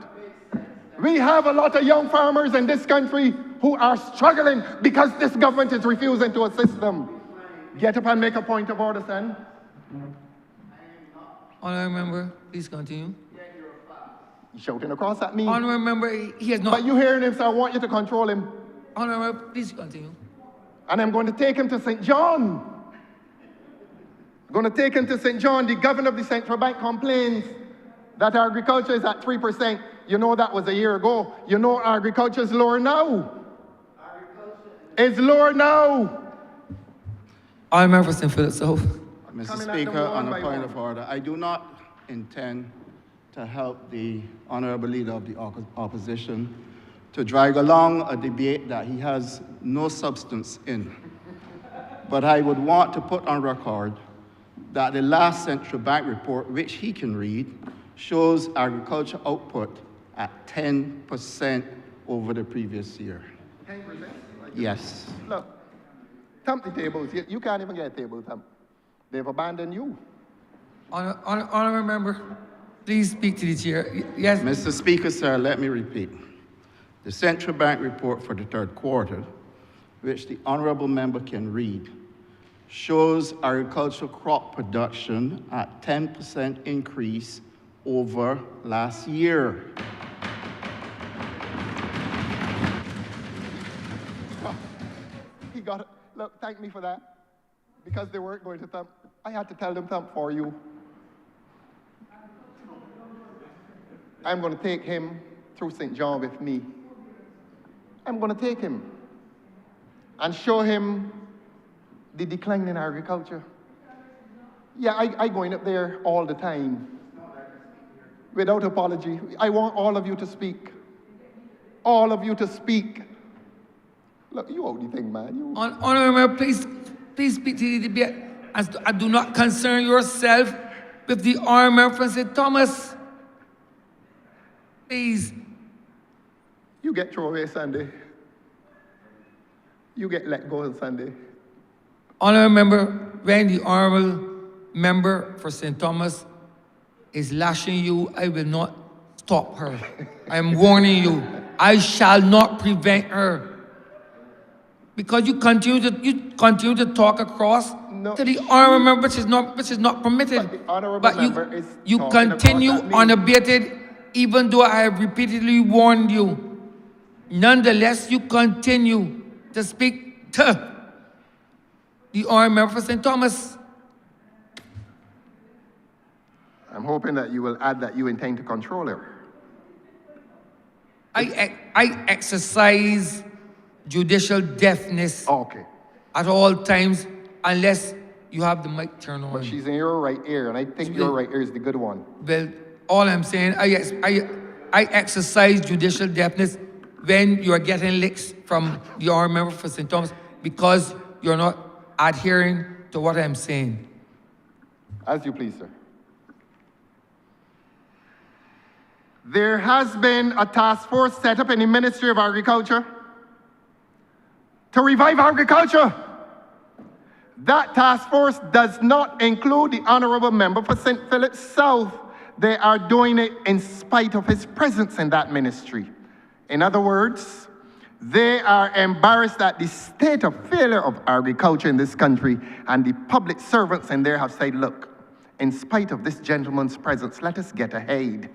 Speaker 2: We have a lot of young farmers in this country who are struggling because this government is refusing to assist them. Get up and make a point of order, son.
Speaker 1: Honourable Member, please continue.
Speaker 2: He's shouting across at me.
Speaker 1: Honourable Member, he has not.
Speaker 2: But you hearing him, so I want you to control him.
Speaker 1: Honourable, please continue.
Speaker 2: And I'm going to take him to St. John. I'm going to take him to St. John. The governor of the central bank complains that agriculture is at 3%. You know that was a year ago. You know agriculture is lower now. It's lower now.
Speaker 1: I'm Member for St. Philip South.
Speaker 5: Mr. Speaker, on a point of order, I do not intend to help the Honourable Leader of the Opposition to drag along a debate that he has no substance in. But I would want to put on record that the last central bank report, which he can read, shows agriculture output at 10% over the previous year.
Speaker 2: 10%?
Speaker 5: Yes.
Speaker 2: Look, thump the tables. You can't even get a table thump. They've abandoned you.
Speaker 1: Honourable Member, please speak to the chair. Yes.
Speaker 5: Mr. Speaker, sir, let me repeat. The central bank report for the third quarter, which the Honourable Member can read, shows agricultural crop production at 10% increase over last year.
Speaker 2: He got it. Look, thank me for that. Because they weren't going to thump, I had to tell them thump for you. I'm going to take him through St. John with me. I'm going to take him and show him the decline in agriculture. Yeah, I going up there all the time. without apology. I want all of you to speak. All of you to speak. Look, you owe the thing, man. You...
Speaker 1: Honourable, please speak to the debate. And do not concern yourself with the honourable from St. Thomas. Please.
Speaker 2: You get thrown away Sunday. You get let go on Sunday.
Speaker 1: Honourable member, when the honourable member for St. Thomas is lashing you, I will not stop her. I am warning you. I shall not prevent her. Because you continue to talk across to the honourable member, which is not permitted.
Speaker 2: But the honourable member is
Speaker 1: you
Speaker 2: talking
Speaker 1: continue
Speaker 2: across at me.
Speaker 1: unabated, even though I have repeatedly warned you. Nonetheless, you continue to speak to the honourable member for St. Thomas.
Speaker 2: I'm hoping that you will add that you intend to control her.
Speaker 1: I exercise judicial deafness
Speaker 2: Okay.
Speaker 1: at all times unless you have the mic turned on.
Speaker 2: But she's in your right ear, and I think your right ear is the good one.
Speaker 1: Well, all I'm saying, I exercise judicial deafness when you are getting licks from the honourable member for St. Thomas because you're not adhering to what I'm saying.
Speaker 2: As you please, sir. There has been a task force set up in the Ministry of Agriculture to revive agriculture. That task force does not include the honourable member for St. Philip South. They are doing it in spite of his presence in that ministry. In other words, they are embarrassed at the state of failure of agriculture in this country, and the public servants in there have said, look, in spite of this gentleman's presence, let us get ahead.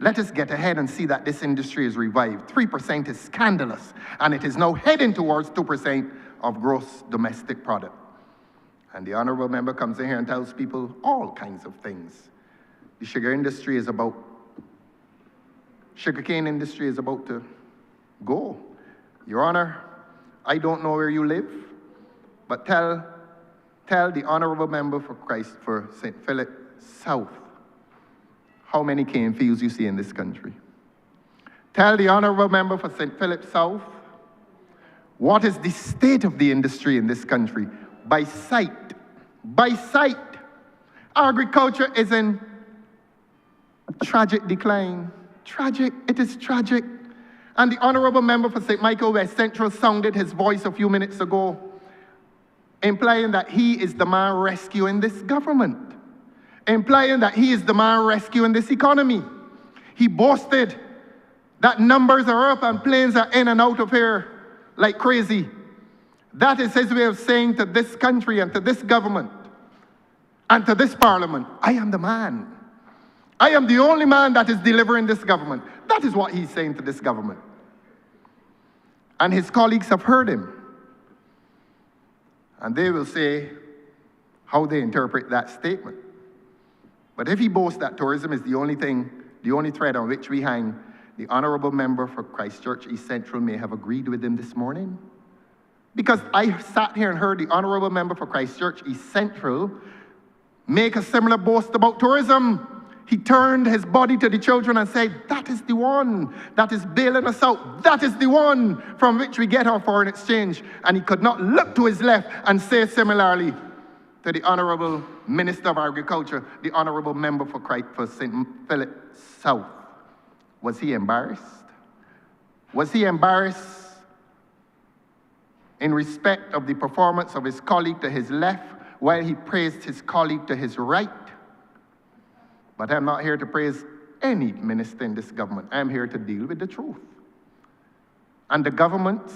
Speaker 2: Let us get ahead and see that this industry is revived. 3% is scandalous, and it is now heading towards 2% of gross domestic product. And the honourable member comes in here and tells people all kinds of things. The sugarcane industry is about to go. Your Honour, I don't know where you live, but tell the honourable member for St. Philip South how many cane fields you see in this country. Tell the honourable member for St. Philip South what is the state of the industry in this country by sight. By sight. Agriculture is in tragic decline. Tragic, it is tragic. And the honourable member for St. Michael West Central sounded his voice a few minutes ago, implying that he is the man rescuing this government, implying that he is the man rescuing this economy. He boasted that numbers are up and planes are in and out of here like crazy. That is his way of saying to this country and to this government and to this parliament, I am the man. I am the only man that is delivering this government. That is what he's saying to this government. And his colleagues have heard him. And they will say how they interpret that statement. But if he boasts that tourism is the only thread on which we hang, the honourable member for Christchurch East Central may have agreed with him this morning. Because I sat here and heard the honourable member for Christchurch East Central make a similar boast about tourism. He turned his body to the children and said, that is the one that is bailing us out. That is the one from which we get our foreign exchange. And he could not look to his left and say similarly to the Honourable Minister of Agriculture, the Honourable Member for St. Philip South. Was he embarrassed? Was he embarrassed in respect of the performance of his colleague to his left while he praised his colleague to his right? But I'm not here to praise any minister in this government. I'm here to deal with the truth. And the government's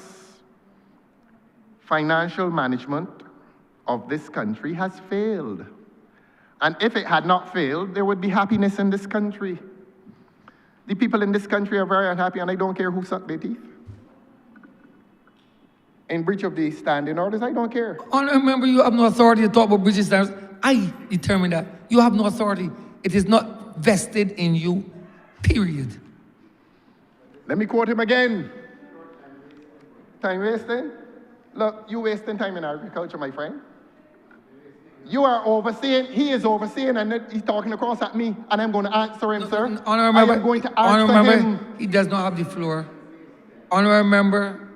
Speaker 2: financial management of this country has failed. And if it had not failed, there would be happiness in this country. The people in this country are very unhappy, and I don't care who sucked their teeth. In breach of the standing orders, I don't care.
Speaker 1: Honourable member, you have no authority to talk about breach of standards. I determine that. You have no authority. It is not vested in you, period.
Speaker 2: Let me quote him again. Time wasting? Look, you wasting time in agriculture, my friend. You are overseeing, he is overseeing, and then he's talking across at me, and I'm going to answer him, sir.
Speaker 1: Honourable
Speaker 2: I
Speaker 1: member,
Speaker 2: am going to
Speaker 1: Honourable
Speaker 2: answer
Speaker 1: member,
Speaker 2: him.
Speaker 1: he does not have the floor. Honourable member,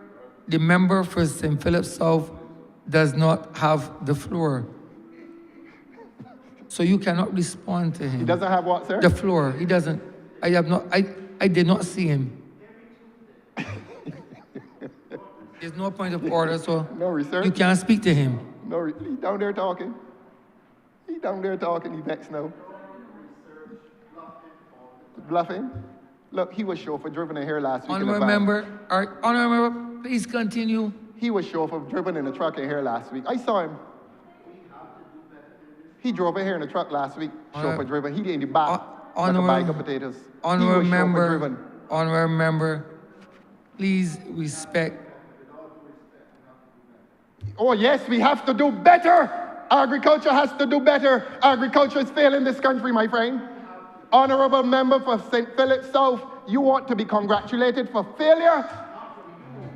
Speaker 1: the member for St. Philip South does not have the floor. So you cannot respond to him.
Speaker 2: He doesn't have what, sir?
Speaker 1: The floor. He doesn't. I did not see him. There's no point of order, so
Speaker 2: No research.
Speaker 1: you can't speak to him.
Speaker 2: No, he's down there talking. He's down there talking, he's vexed now. Bluffing? Look, he was chauffeur driven in here last week in a
Speaker 1: Honourable
Speaker 2: van.
Speaker 1: member, honourable member, please continue.
Speaker 2: He was chauffeur driven in a truck in here last week. I saw him. He drove in here in a truck last week, chauffeur driven. He didn't back like a
Speaker 1: Honourable-
Speaker 2: bag of potatoes.
Speaker 1: Honourable
Speaker 2: he was
Speaker 1: member,
Speaker 2: chauffeur driven.
Speaker 1: honourable member, please respect.
Speaker 2: Oh yes, we have to do better. Agriculture has to do better. Agriculture is failing this country, my friend. Honourable member for St. Philip South, you want to be congratulated for failure?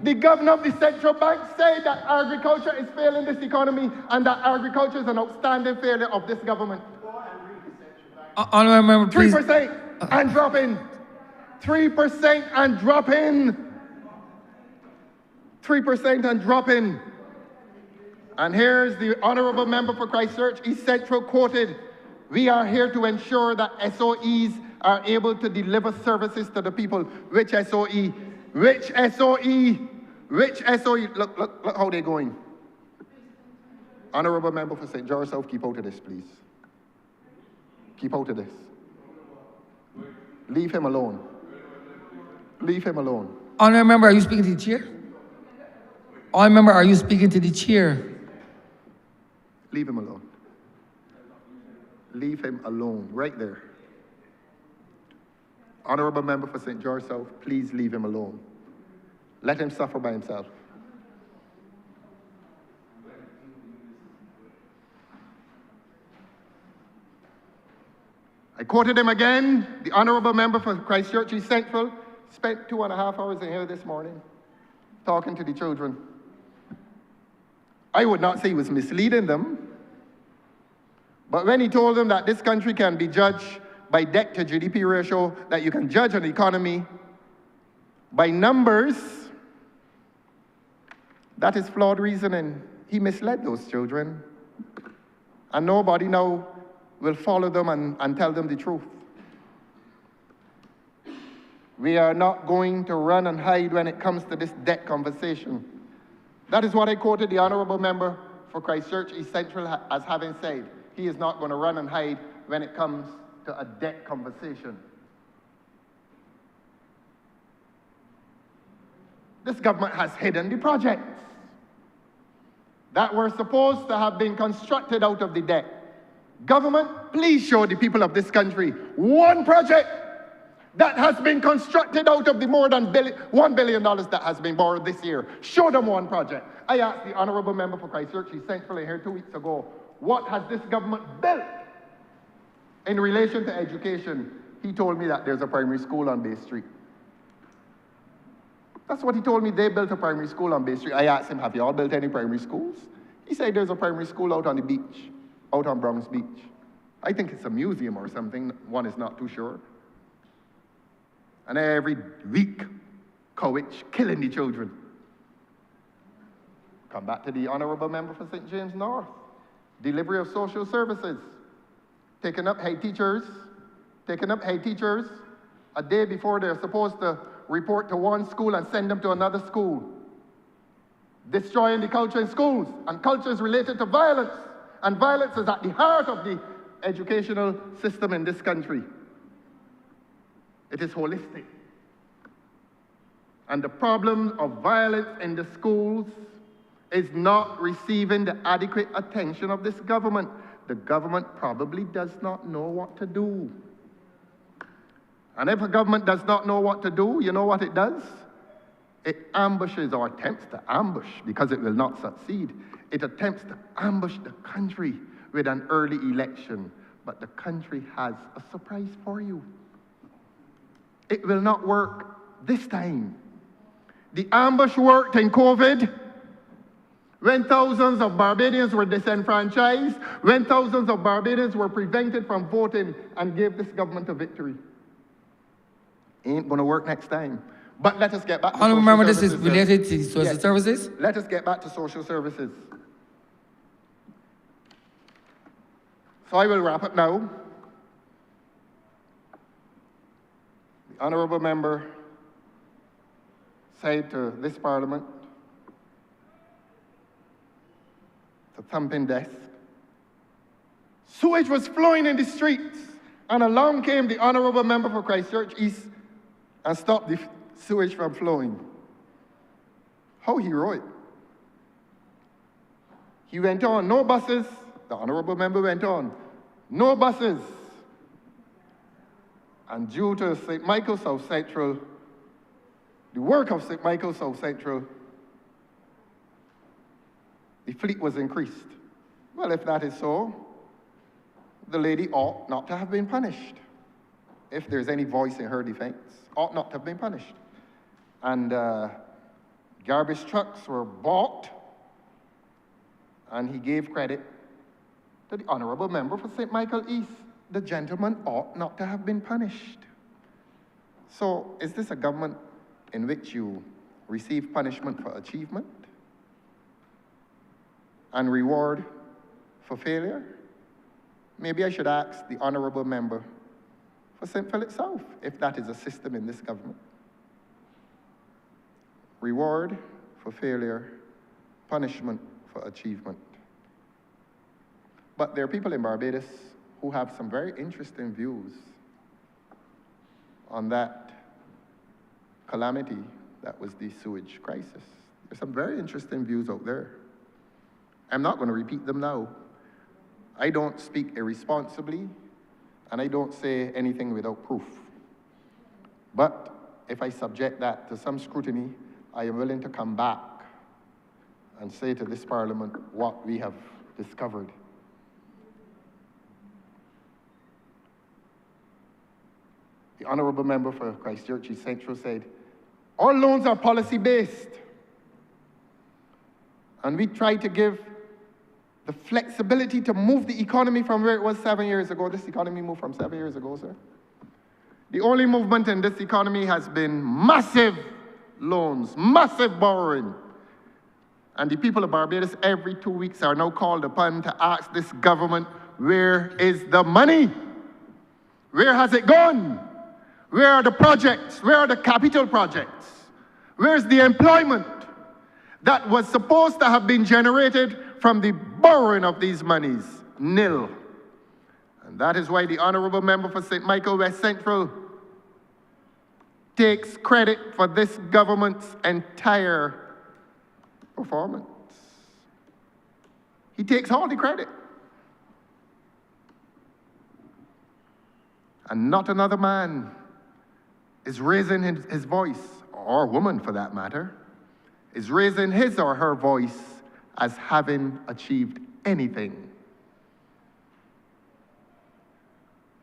Speaker 2: The governor of the central bank said that agriculture is failing this economy and that agriculture is an outstanding failure of this government.
Speaker 1: Honourable member, please.
Speaker 2: 3% and dropping. 3% and dropping. 3% and dropping. And here's the honourable member for Christchurch East Central quoted, "We are here to ensure that SOEs are able to deliver services to the people." Which SOE? Which SOE? Which SOE? Look how they're going. Honourable member for St. George South, keep out of this, please. Keep out of this. Leave him alone. Leave him alone.
Speaker 1: Honourable member, are you speaking to the chair? Honourable member, are you speaking to the chair?
Speaker 2: Leave him alone. Leave him alone, right there. Honourable member for St. George South, please leave him alone. Let him suffer by himself. I quoted him again. The honourable member for Christchurch East Central spent 2.5 hours in here this morning talking to the children. I would not say he was misleading them, but when he told them that this country can be judged by debt to GDP ratio, that you can judge an economy by numbers, that is flawed reasoning. He misled those children. And nobody now will follow them and tell them the truth. We are not going to run and hide when it comes to this debt conversation. That is what I quoted the honourable member for Christchurch East Central as having said. He is not going to run and hide when it comes to a debt conversation. This government has hidden the projects that were supposed to have been constructed out of the debt. Government, please show the people of this country one project that has been constructed out of the more than $1 billion that has been borrowed this year. Show them one project. I asked the honourable member for Christchurch East Central here 2 weeks ago, what has this government built in relation to education? He told me that there's a primary school on Bay Street. That's what he told me. They built a primary school on Bay Street. I asked him, have you all built any primary schools? He said there's a primary school out on the beach, out on Bronx Beach. I think it's a museum or something. One is not too sure. And every week, Cowich killing the children. Come back to the honourable member for St. James North. Delivery of social services. Taking up head teachers a day before they're supposed to report to one school and send them to another school. Destroying the culture in schools, and culture is related to violence, and violence is at the heart of the educational system in this country. It is holistic. And the problem of violence in the schools is not receiving the adequate attention of this government. The government probably does not know what to do. And if a government does not know what to do, you know what it does? It ambushes or attempts to ambush, because it will not succeed. It attempts to ambush the country with an early election. But the country has a surprise for you. It will not work this time. The ambush worked in COVID when thousands of Barbadians were disenfranchised, when thousands of Barbadians were prevented from voting and gave this government a victory. Ain't gonna work next time. But let us get back to
Speaker 1: Honourable
Speaker 2: social
Speaker 1: member, this
Speaker 2: services.
Speaker 1: is
Speaker 2: sir.
Speaker 1: related to social
Speaker 2: Yes.
Speaker 1: services.
Speaker 2: Let us get back to social services. So I will wrap up now. The honourable member said to this parliament, the thumping desk, sewage was flowing in the streets, and along came the honourable member for Christchurch East and stopped the sewage from flowing. How heroic. He went on, no buses, the honourable member went on, no buses. And due to St. Michael South Central, the work of St. Michael South Central, the fleet was increased. Well, if that is so, the lady ought not to have been punished. If there's any voice in her defense, ought not to have been punished. And garbage trucks were bought, and he gave credit to the honourable member for St. Michael East. The gentleman ought not to have been punished. So, is this a government in which you receive punishment for achievement and reward for failure? Maybe I should ask the honourable member for St. Philip South if that is a system in this government. Reward for failure, punishment for achievement. But there are people in Barbados who have some very interesting views on that calamity that was the sewage crisis. There's some very interesting views out there. I'm not going to repeat them now. I don't speak irresponsibly, and I don't say anything without proof. But if I subject that to some scrutiny, I am willing to come back and say to this parliament what we have discovered. The honourable member for Christchurch East Central said, our loans are policy-based, and we try to give the flexibility to move the economy from where it was 7 years ago. This economy moved from 7 years ago, sir. The only movement in this economy has been massive loans, massive borrowing. And the people of Barbados every 2 weeks are now called upon to ask this government, where is the money? Where has it gone? Where are the projects? Where are the capital projects? Where's the employment that was supposed to have been generated from the borrowing of these monies? Nil. And that is why the honourable member for St. Michael West Central takes credit for this government's entire performance. He takes all the credit. And not another man is raising his voice, or woman for that matter, is raising his or her voice as having achieved anything.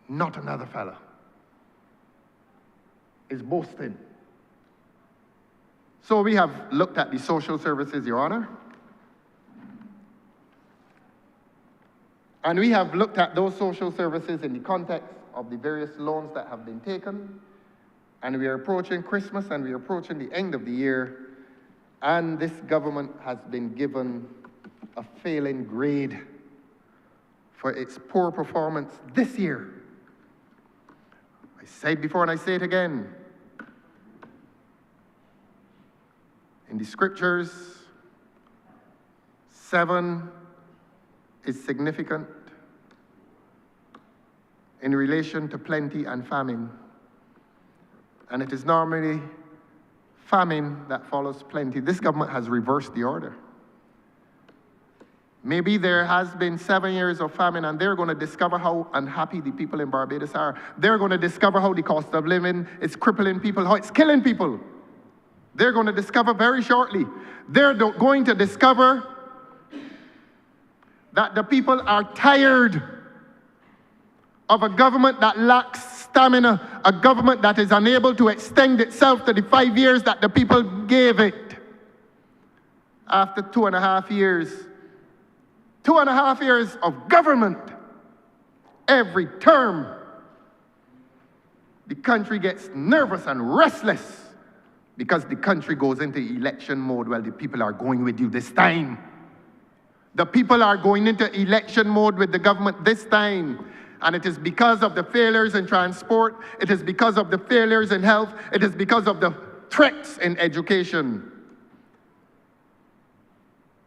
Speaker 2: Not another fella is boasting. So we have looked at the social services, Your Honor. And we have looked at those social services in the context of the various loans that have been taken. And we are approaching Christmas and we are approaching the end of the year. And this government has been given a failing grade for its poor performance this year. I said before and I say it again. In the scriptures, 7 is significant in relation to plenty and famine. And it is normally famine that follows plenty. This government has reversed the order. Maybe there has been 7 years of famine and they're going to discover how unhappy the people in Barbados are. They're going to discover how the cost of living is crippling people, how it's killing people. They're going to discover very shortly. They're going to discover that the people are tired of a government that lacks stamina, a government that is unable to extend itself to the 5 years that the people gave it. after 2.5 years. 2.5 years of government. Every term, the country gets nervous and restless because the country goes into election mode. Well, the people are going with you this time. The people are going into election mode with the government this time. And it is because of the failures in transport. It is because of the failures in health. It is because of the threats in education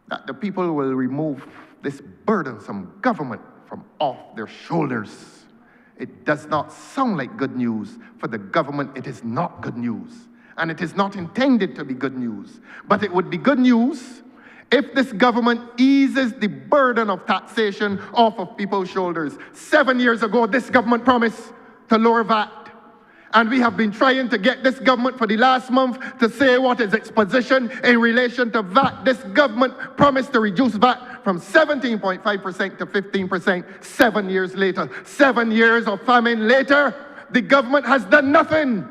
Speaker 2: that the people will remove this burdensome government from off their shoulders. It does not sound like good news. For the government, it is not good news. And it is not intended to be good news. But it would be good news if this government eases the burden of taxation off of people's shoulders. 7 years ago, this government promised to lower VAT. And we have been trying to get this government for the last month to say what is its position in relation to VAT. This government promised to reduce VAT from 17.5% to 15% 7 years later. 7 years of famine later, the government has done nothing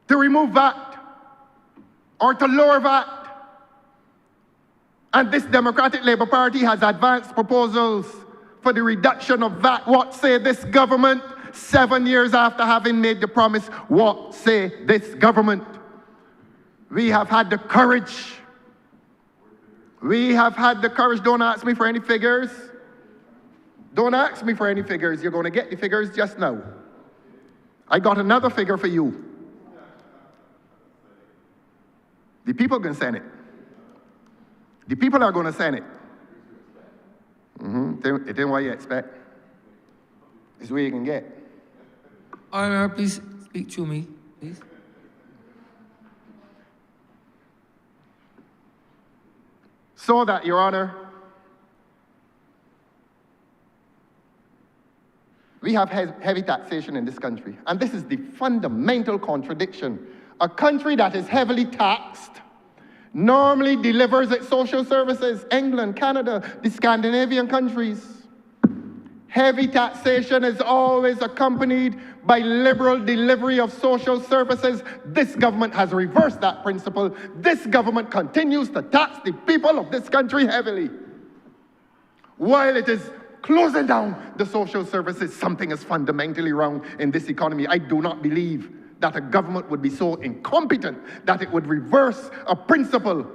Speaker 2: to remove VAT or to lower VAT. And this Democratic Labour Party has advanced proposals for the reduction of VAT. What say this government? 7 years after having made the promise, what say this government? We have had the courage. We have had the courage. Don't ask me for any figures. Don't ask me for any figures. You're going to get the figures just now. I got another figure for you. The people can send it. The people are going to send it. It ain't what you expect. It's what you can get.
Speaker 1: Honourable, please speak to me, please.
Speaker 2: So that, Your Honor, we have heavy taxation in this country. And this is the fundamental contradiction. A country that is heavily taxed normally delivers its social services. England, Canada, the Scandinavian countries. Heavy taxation is always accompanied by liberal delivery of social services. This government has reversed that principle. This government continues to tax the people of this country heavily. While it is closing down the social services, something is fundamentally wrong in this economy. I do not believe that a government would be so incompetent that it would reverse a principle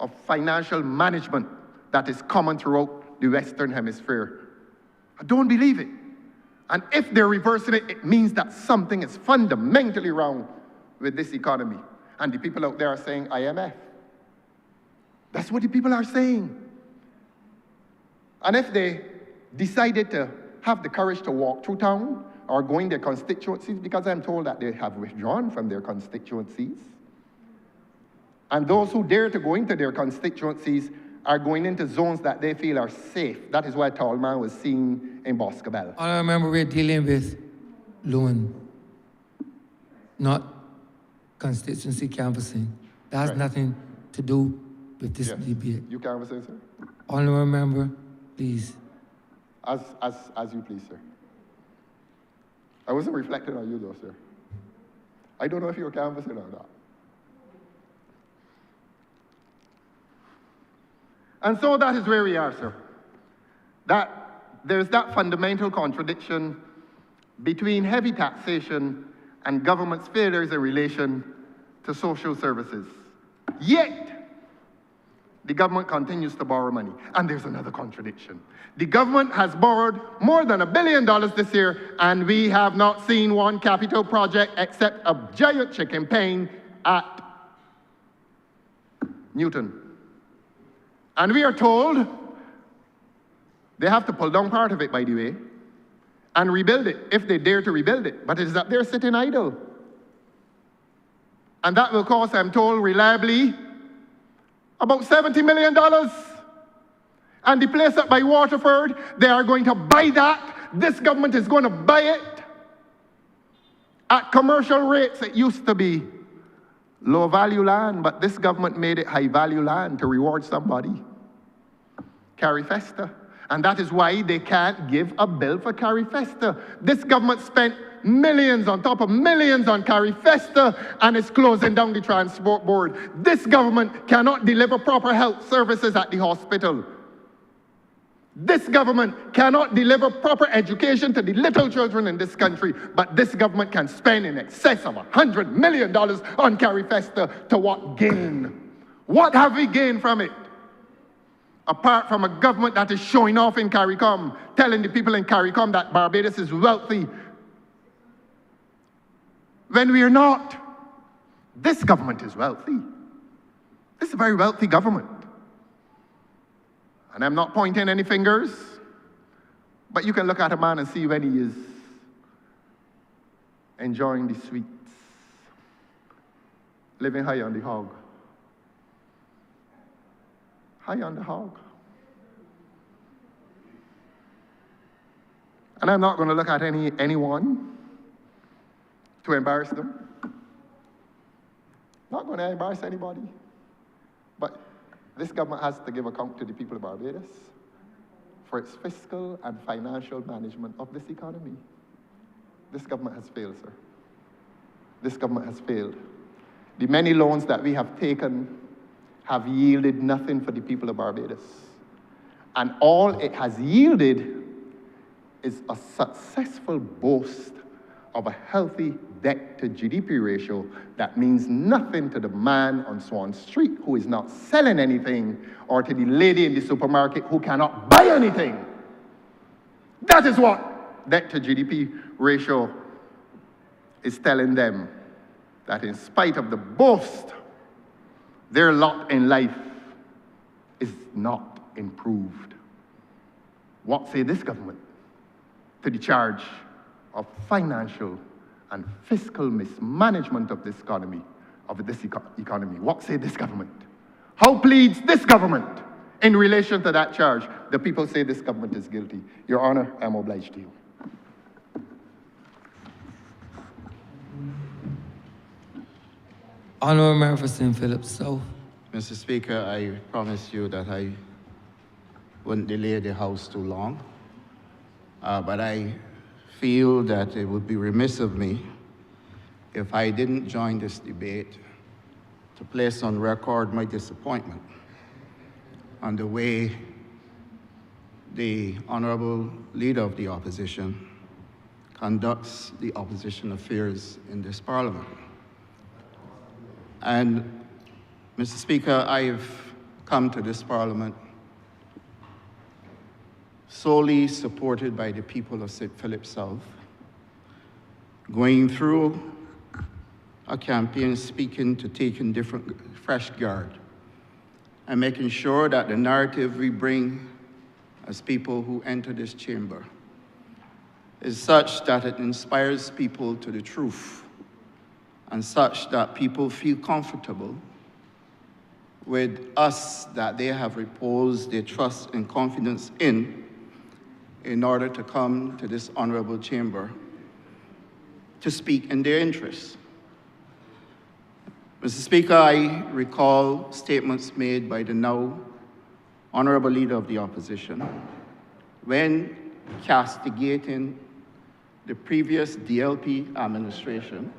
Speaker 2: of financial management that is common throughout the Western Hemisphere. I don't believe it. And if they're reversing it, it means that something is fundamentally wrong with this economy. And the people out there are saying IMF. That's what the people are saying. And if they decided to have the courage to walk through town or go in their constituencies, because I'm told that they have withdrawn from their constituencies, and those who dare to go into their constituencies are going into zones that they feel are safe. That is why Tallman was seen in Boscobel.
Speaker 1: I remember we're dealing with loan, not constituency canvassing. That has
Speaker 2: Right.
Speaker 1: nothing to do with this debate.
Speaker 2: You canvassing, sir?
Speaker 1: Honourable member, please.
Speaker 2: As you please, sir. I wasn't reflecting on you though, sir. I don't know if you were canvassing or not. And so that is where we are, sir. That there's that fundamental contradiction between heavy taxation and government's failures in relation to social services. Yet, the government continues to borrow money. And there's another contradiction. The government has borrowed more than $1 billion this year, and we have not seen one capital project except a giant chicken pen at Newton. And we are told they have to pull down part of it, by the way, and rebuild it, if they dare to rebuild it. But it is up there sitting idle. And that will cost, I'm told, reliably, about $70 million. And the place up by Waterford, they are going to buy that. This government is going to buy it at commercial rates. It used to be low-value land, but this government made it high-value land to reward somebody. Carifesta. And that is why they can't give a bill for Carifesta. This government spent millions on top of millions on Carifesta and is closing down the transport board. This government cannot deliver proper health services at the hospital. This government cannot deliver proper education to the little children in this country, but this government can spend in excess of $100 million on Carifesta to what gain? What have we gained from it? Apart from a government that is showing off in CARICOM, telling the people in CARICOM that Barbados is wealthy, when we are not. This government is wealthy. This is a very wealthy government. And I'm not pointing any fingers, but you can look at a man and see when he is enjoying the sweets, living high on the hog. High on the hog. And I'm not going to look at anyone to embarrass them. Not going to embarrass anybody. But this government has to give account to the people of Barbados for its fiscal and financial management of this economy. This government has failed, sir. This government has failed. The many loans that we have taken have yielded nothing for the people of Barbados. And all it has yielded is a successful boast of a healthy debt to GDP ratio that means nothing to the man on Swan Street who is not selling anything, or to the lady in the supermarket who cannot buy anything. That is what debt to GDP ratio is telling them, that in spite of the boast, their lot in life is not improved. What say this government to the charge of financial and fiscal mismanagement of this economy, What say this government? How pleads this government in relation to that charge? The people say this government is guilty. Your Honor, I'm obliged to you.
Speaker 1: Honourable Member for St. Philip South.
Speaker 5: Mr. Speaker, I promised you that I wouldn't delay the House too long, but I feel that it would be remiss of me if I didn't join this debate to place on record my disappointment on the way the Honourable Leader of the Opposition conducts the opposition affairs in this Parliament. And, Mr. Speaker, I've come to this Parliament solely supported by the people of St. Philip South, going through a campaign speaking to taking different fresh guard and making sure that the narrative we bring as people who enter this chamber is such that it inspires people to the truth, and such that people feel comfortable with us, that they have reposed their trust and confidence in order to come to this honorable chamber to speak in their interests. Mr. Speaker, I recall statements made by the now Honourable Leader of the Opposition when castigating the previous DLP administration,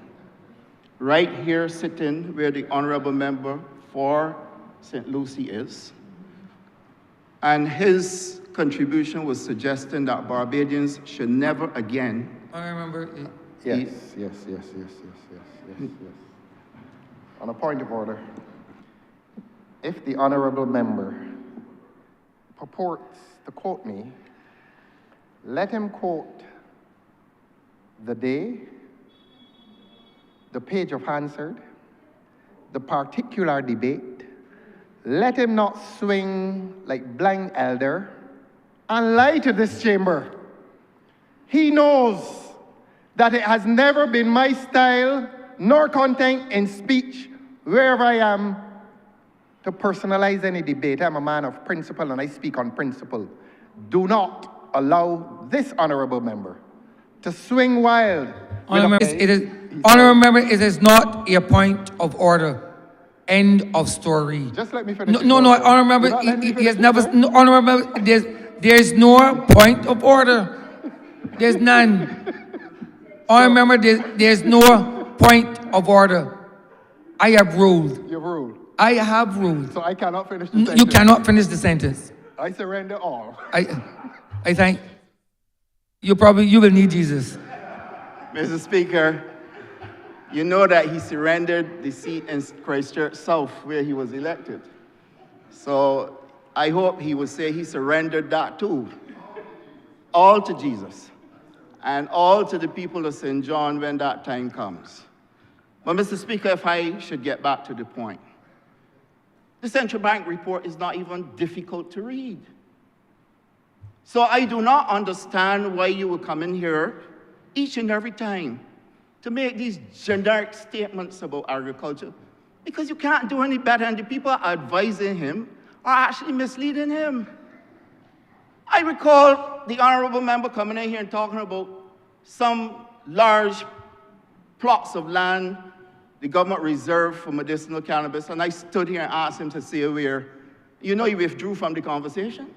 Speaker 5: right here sitting where the Honourable Member for St. Lucie is, and his contribution was suggesting that Barbadians should never again.
Speaker 1: Honourable Member.
Speaker 2: Yes. On a point of order, if the Honourable Member purports to quote me, let him quote the day, the page of Hansard, the particular debate. Let him not swing like blind elder and lie to this chamber. He knows that it has never been my style nor content in speech wherever I am to personalize any debate. I'm a man of principle and I speak on principle. Do not allow this honourable member to swing wild.
Speaker 1: Honourable Member, it is not a point of order. End of story.
Speaker 2: Just let me finish.
Speaker 1: No, Honourable Member, he has never. No, Honourable Member, there's no point of order. There's none. Honourable member, there's no point of order. I have ruled.
Speaker 2: You've ruled.
Speaker 1: I have ruled.
Speaker 2: So I cannot finish the sentence.
Speaker 1: You cannot finish the sentence.
Speaker 2: I surrender all.
Speaker 1: I think you will need Jesus.
Speaker 5: Mr. Speaker, you know that he surrendered the seat in Christchurch South where he was elected. So I hope he will say he surrendered that too. All to Jesus and all to the people of St. John when that time comes. But Mr. Speaker, if I should get back to the point, the central bank report is not even difficult to read. So I do not understand why you will come in here each and every time to make these generic statements about agriculture, because you can't do any better, and the people advising him are actually misleading him. I recall the honourable member coming in here and talking about some large plots of land the government reserved for medicinal cannabis, and I stood here and asked him to say where. You know, he withdrew from the conversation.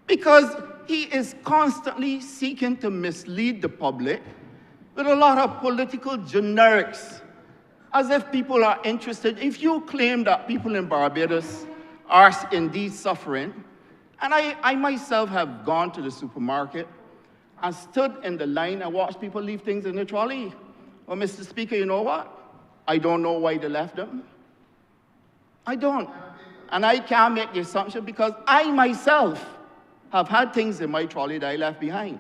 Speaker 5: Because he is constantly seeking to mislead the public with a lot of political generics, as if people are interested. If you claim that people in Barbados are indeed suffering, and I myself have gone to the supermarket and stood in the line and watched people leave things in the trolley. Well, Mr. Speaker, you know what? I don't know why they left them. I don't. And I can't make the assumption because I myself have had things in my trolley that I left behind.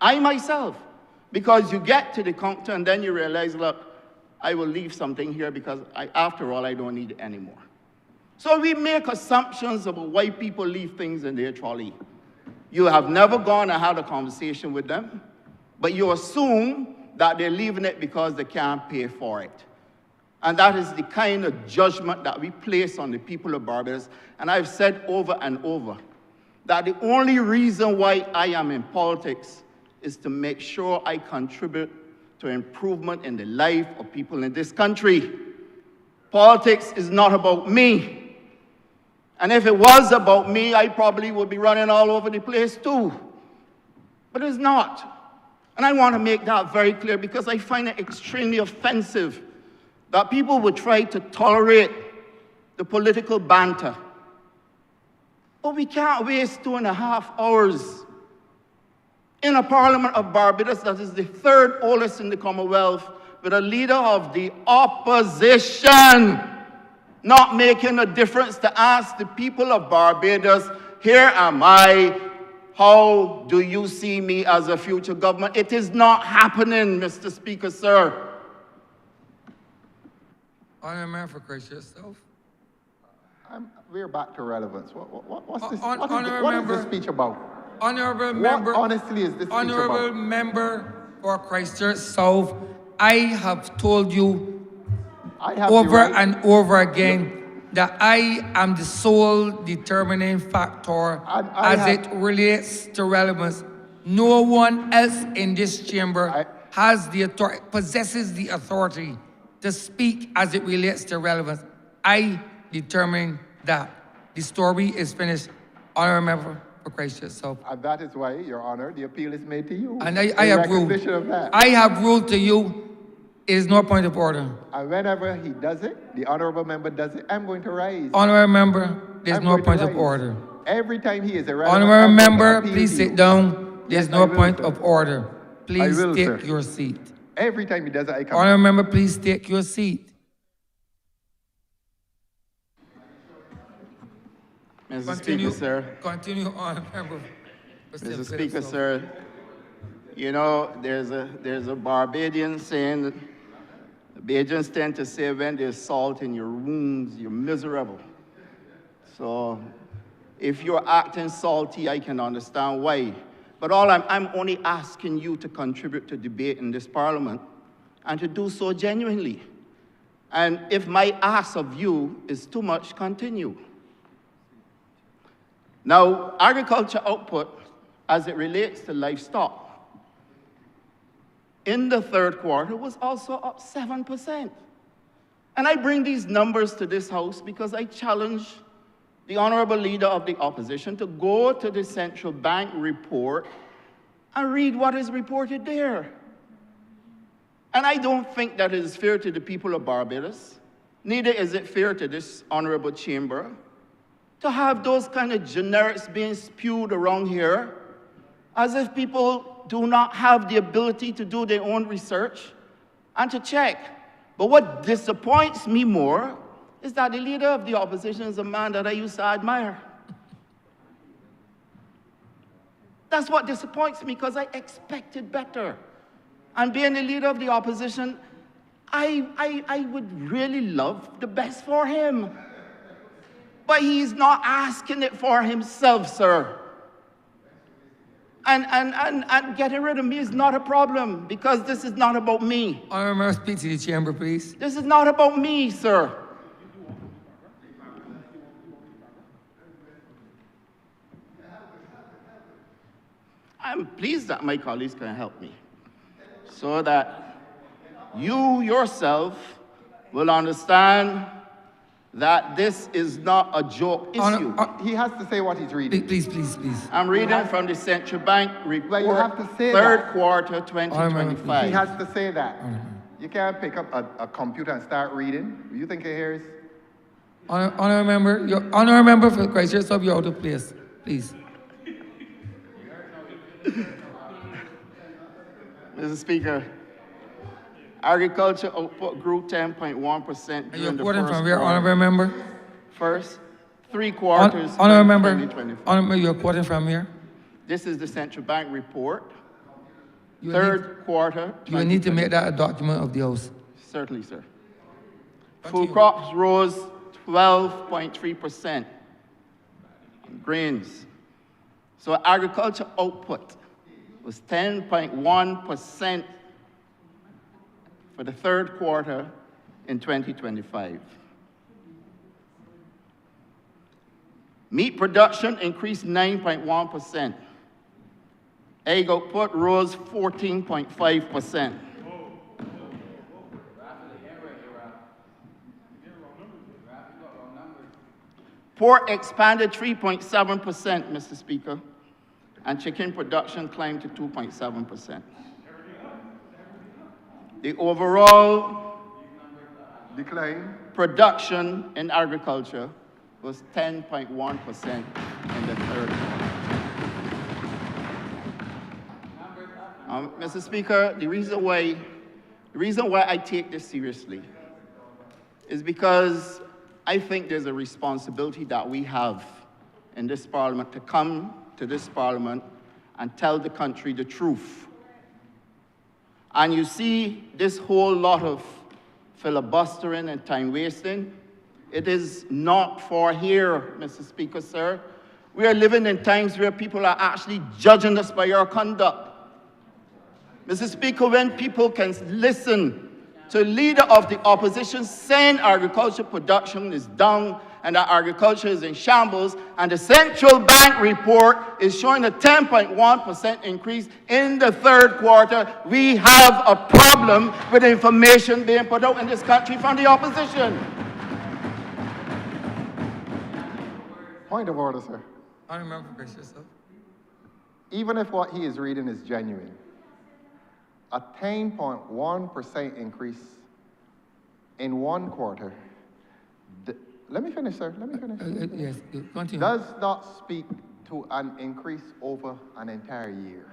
Speaker 5: I myself. Because you get to the counter and then you realize, look, I will leave something here because after all, I don't need it anymore. So we make assumptions about why people leave things in their trolley. You have never gone and had a conversation with them, but you assume that they're leaving it because they can't pay for it. And that is the kind of judgment that we place on the people of Barbados. And I've said over and over that the only reason why I am in politics is to make sure I contribute to improvement in the life of people in this country. Politics is not about me. And if it was about me, I probably would be running all over the place too. But it's not. And I want to make that very clear because I find it extremely offensive that people would try to tolerate the political banter. But we can't waste 2.5 hours in a parliament of Barbados that is the third oldest in the Commonwealth with a leader of the opposition not making a difference to ask the people of Barbados, here am I, how do you see me as a future government? It is not happening, Mr. Speaker, sir.
Speaker 1: Honourable member for Christchurch South.
Speaker 2: We're back to relevance. What's this?
Speaker 1: Honourable
Speaker 2: What is
Speaker 1: member,
Speaker 2: this speech about?
Speaker 1: Honourable member.
Speaker 2: What honestly is this speech
Speaker 1: Honourable
Speaker 2: about?
Speaker 1: member for Christchurch South, I have told you
Speaker 2: I have
Speaker 1: over
Speaker 2: the right.
Speaker 1: and over again that I am the sole determining factor as it relates to relevance. No one else in this chamber has the authority, possesses the authority to speak as it relates to relevance. I determine that. The story is finished. Honourable member for Christchurch South.
Speaker 2: And that is why, Your Honor, the appeal is made to you.
Speaker 1: And I have ruled.
Speaker 2: Of that.
Speaker 1: I have ruled to you. It is no point of order.
Speaker 2: And whenever he does it, the honourable member does it, I'm going to rise.
Speaker 1: Honourable member, there's no point of
Speaker 2: rise.
Speaker 1: order.
Speaker 2: Every time he is irrelevant.
Speaker 1: Honourable
Speaker 2: I'm going to
Speaker 1: member,
Speaker 2: appeal
Speaker 1: please
Speaker 2: to
Speaker 1: sit
Speaker 2: you.
Speaker 1: down. There's
Speaker 2: Yes,
Speaker 1: no
Speaker 2: I will,
Speaker 1: point
Speaker 2: sir.
Speaker 1: of order. Please
Speaker 2: will,
Speaker 1: take
Speaker 2: sir.
Speaker 1: your seat.
Speaker 2: Every time he does it, I come.
Speaker 1: Honourable member, please take your seat.
Speaker 5: Mr. Speaker, sir.
Speaker 1: Continue, Honourable member.
Speaker 5: Mr. Speaker, sir. You know, there's a Barbadian saying that Bajans tend to say when there's salt in your wounds, you're miserable. So if you're acting salty, I can understand why. But I'm only asking you to contribute to debate in this parliament and to do so genuinely. And if my ask of you is too much, continue. Now, agriculture output, as it relates to livestock, in the third quarter was also up 7%. And I bring these numbers to this House because I challenge the Honourable Leader of the Opposition to go to the central bank report and read what is reported there. And I don't think that is fair to the people of Barbados. Neither is it fair to this honorable chamber to have those kind of generics being spewed around here as if people do not have the ability to do their own research and to check. But what disappoints me more is that the leader of the opposition is a man that I used to admire. That's what disappoints me, because I expected better. And being the leader of the opposition, I would really love the best for him. But he's not asking it for himself, sir. And getting rid of me is not a problem, because this is not about me.
Speaker 1: Honourable, speak to the chamber, please.
Speaker 5: This is not about me, sir. I'm pleased that my colleagues can help me, so that you yourself will understand that this is not a joke issue.
Speaker 2: He has to say what he's reading.
Speaker 1: Please.
Speaker 5: I'm reading from the Central Bank report,
Speaker 2: Well, you have to say
Speaker 5: third quarter 2025.
Speaker 2: He has to say that. You can't pick up a computer and start reading. You think he hears?
Speaker 1: Honourable member for Christ, yourself, you're out of place. Please.
Speaker 5: Mr. Speaker, agriculture output grew 10.1%
Speaker 1: Are you
Speaker 5: during the
Speaker 1: quoting
Speaker 5: first
Speaker 1: from where,
Speaker 5: quarter.
Speaker 1: honourable member?
Speaker 5: First 3 quarters of
Speaker 1: Honourable member,
Speaker 5: 2024.
Speaker 1: honourable, you're quoting from here?
Speaker 5: This is the Central Bank report,
Speaker 1: You
Speaker 5: third quarter.
Speaker 1: You will need to make that a document of the House.
Speaker 5: Certainly, sir.
Speaker 1: Continue.
Speaker 5: Food crops rose 12.3%. Grains. So agriculture output was 10.1% for the third quarter in 2025. Meat production increased 9.1%. Egg output rose 14.5%. Pork expanded 3.7%, Mr. Speaker, and chicken production climbed to 2.7%. The overall
Speaker 2: Decline.
Speaker 5: production in agriculture was 10.1% in the third quarter. Mr. Speaker, the reason why I take this seriously is because I think there's a responsibility that we have in this parliament to come to this parliament and tell the country the truth. And you see this whole lot of filibustering and time wasting, it is not for here, Mr. Speaker, sir. We are living in times where people are actually judging us by our conduct. Mr. Speaker, when people can listen to leader of the opposition saying agriculture production is down and that agriculture is in shambles, and the Central Bank report is showing a 10.1% increase in the third quarter, we have a problem with information being put out in this country from the opposition.
Speaker 2: Point of order, sir.
Speaker 1: Honourable member for Christ, yourself.
Speaker 2: Even if what he is reading is genuine, a 10.1% increase in 1 quarter. Let me finish, sir. Let me finish.
Speaker 1: Yes, continue.
Speaker 2: Does not speak to an increase over an entire year.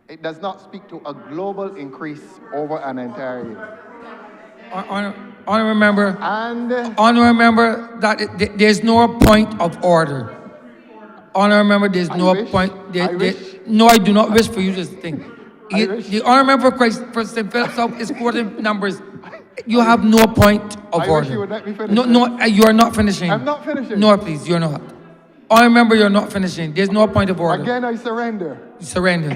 Speaker 2: It does not speak to a global increase over an entire year.
Speaker 1: Honourable member.
Speaker 2: And
Speaker 1: Honourable member, there's no point of order. Honourable member, there's no point. No, I do not wish for you to think. The honourable member for St. Philip South is quoting numbers. You have no point of
Speaker 2: I
Speaker 1: order.
Speaker 2: wish you would let me finish.
Speaker 1: No, you are not finishing.
Speaker 2: I'm not finishing.
Speaker 1: No, please, you're not. Honourable member, you're not finishing. There's no point of order.
Speaker 2: Again, I surrender.
Speaker 1: Surrender.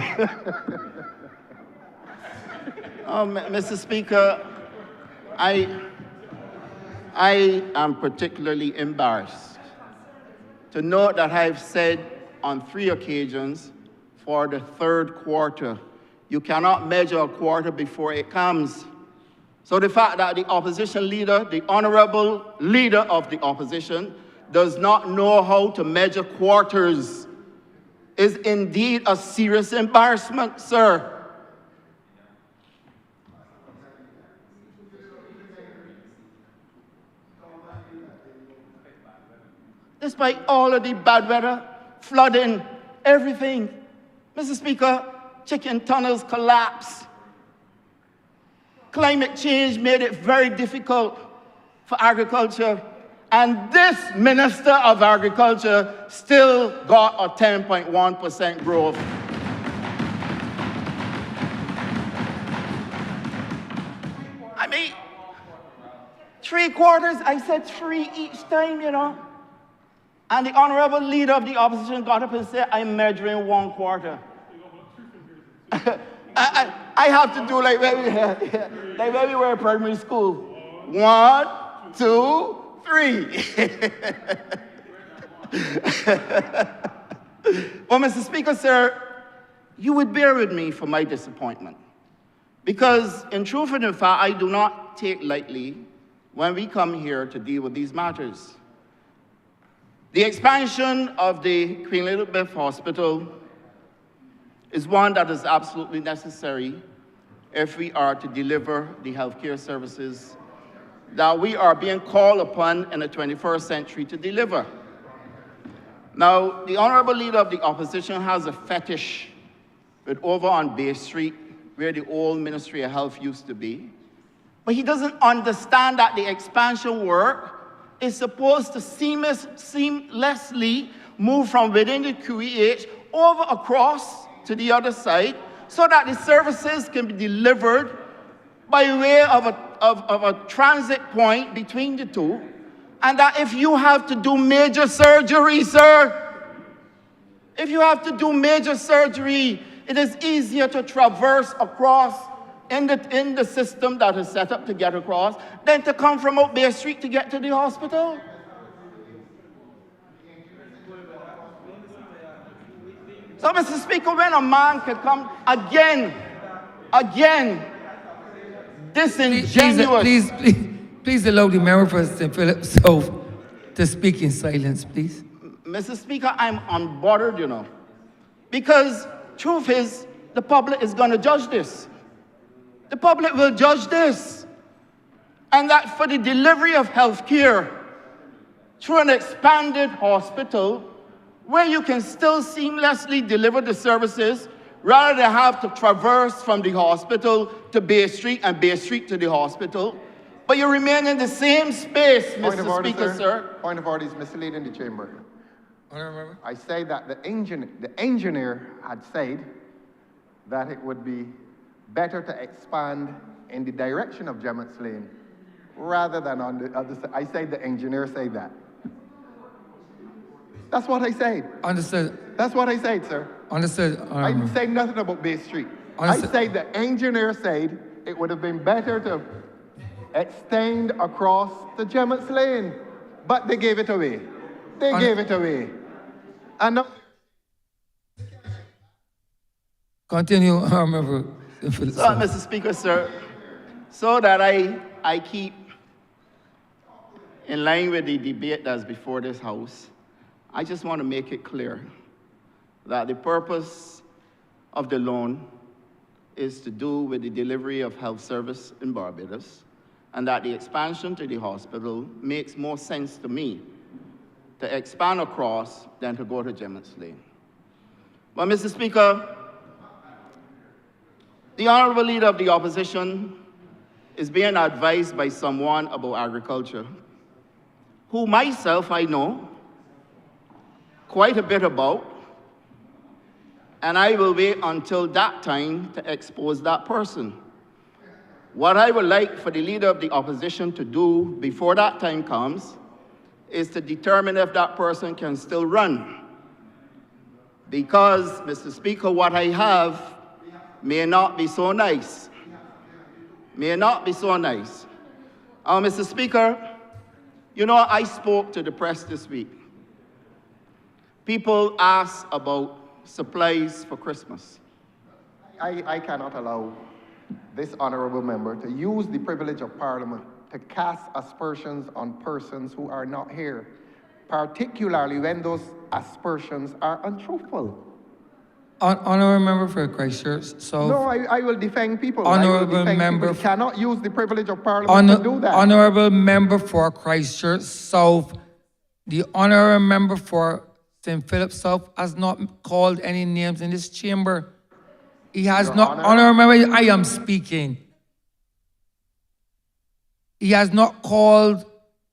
Speaker 5: Mr. Speaker, I am particularly embarrassed to note that I've said on 3 occasions for the third quarter, you cannot measure a quarter before it comes. So the fact that the opposition leader, the honourable leader of the opposition, does not know how to measure quarters is indeed a serious embarrassment, sir. Despite all of the bad weather, flooding, everything, Mr. Speaker, chicken tunnels collapsed. Climate change made it very difficult for agriculture. And this Minister of Agriculture still got a 10.1% growth. I mean, 3/4, I said 3 each time, you know. And the Honourable Leader of the Opposition got up and said, I'm measuring 1/4. I have to do like when we were in primary school. 1, 2, 3. Well, Mr. Speaker, sir, you would bear with me for my disappointment. Because in truth and in fact, I do not take lightly when we come here to deal with these matters. The expansion of the Queen Elizabeth Hospital is one that is absolutely necessary if we are to deliver the healthcare services that we are being called upon in the 21st century to deliver. Now, the Honourable Leader of the Opposition has a fetish with over on Bay Street, where the old Ministry of Health used to be. But he doesn't understand that the expansion work is supposed to seamlessly move from within the QEH over across to the other side so that the services can be delivered by way of a transit point between the two. And that if you have to do major surgery, sir, if you have to do major surgery, it is easier to traverse across in the system that is set up to get across than to come from out Bay Street to get to the hospital. So, Mr. Speaker, when a man can come again, disingenuous.
Speaker 1: Please allow the member for St. Philip South to speak in silence, please.
Speaker 5: Mr. Speaker, I'm unbothered, you know, because truth is, the public is going to judge this. The public will judge this. And that for the delivery of health care through an expanded hospital where you can still seamlessly deliver the services rather than have to traverse from the hospital to Bay Street and Bay Street to the hospital, but you remain in the same space, Mr. Speaker, sir.
Speaker 2: Point of order is misleading the chamber.
Speaker 1: Honourable.
Speaker 2: I say that the engineer had said that it would be better to expand in the direction of Gemmett's Lane rather than on the other side. I said the engineer said that. That's what I said.
Speaker 1: Understood.
Speaker 2: That's what I said, sir.
Speaker 1: Understood.
Speaker 2: I didn't say nothing about Bay Street.
Speaker 1: Understood.
Speaker 2: I said the engineer said it would have been better to extend across the Gemmett's Lane, but they gave it away. They gave it away. And now,
Speaker 1: Continue, Honourable.
Speaker 5: So, Mr. Speaker, sir, so that I keep in line with the debate that's before this House, I just want to make it clear that the purpose of the loan is to do with the delivery of health service in Barbados, and that the expansion to the hospital makes more sense to me to expand across than to go to Gemmett's Lane. But, Mr. Speaker, the Honourable Leader of the Opposition is being advised by someone about agriculture, who myself I know quite a bit about, and I will wait until that time to expose that person. What I would like for the Leader of the Opposition to do before that time comes is to determine if that person can still run. Because, Mr. Speaker, what I have may not be so nice. May not be so nice. Mr. Speaker, you know, I spoke to the press this week. People asked about supplies for Christmas.
Speaker 2: I cannot allow this honourable member to use the privilege of Parliament to cast aspersions on persons who are not here, particularly when those aspersions are untruthful.
Speaker 1: Honourable member for Christchurch South.
Speaker 2: No, I will defend people. I will
Speaker 1: Honourable
Speaker 2: defend
Speaker 1: member
Speaker 2: people. You cannot use the privilege of Parliament to do that.
Speaker 1: Honourable member for Christchurch South. The honourable member for St. Philip South has not called any names in this chamber. He has
Speaker 2: Your
Speaker 1: not.
Speaker 2: Honour.
Speaker 1: Honourable member, I am speaking. He has not called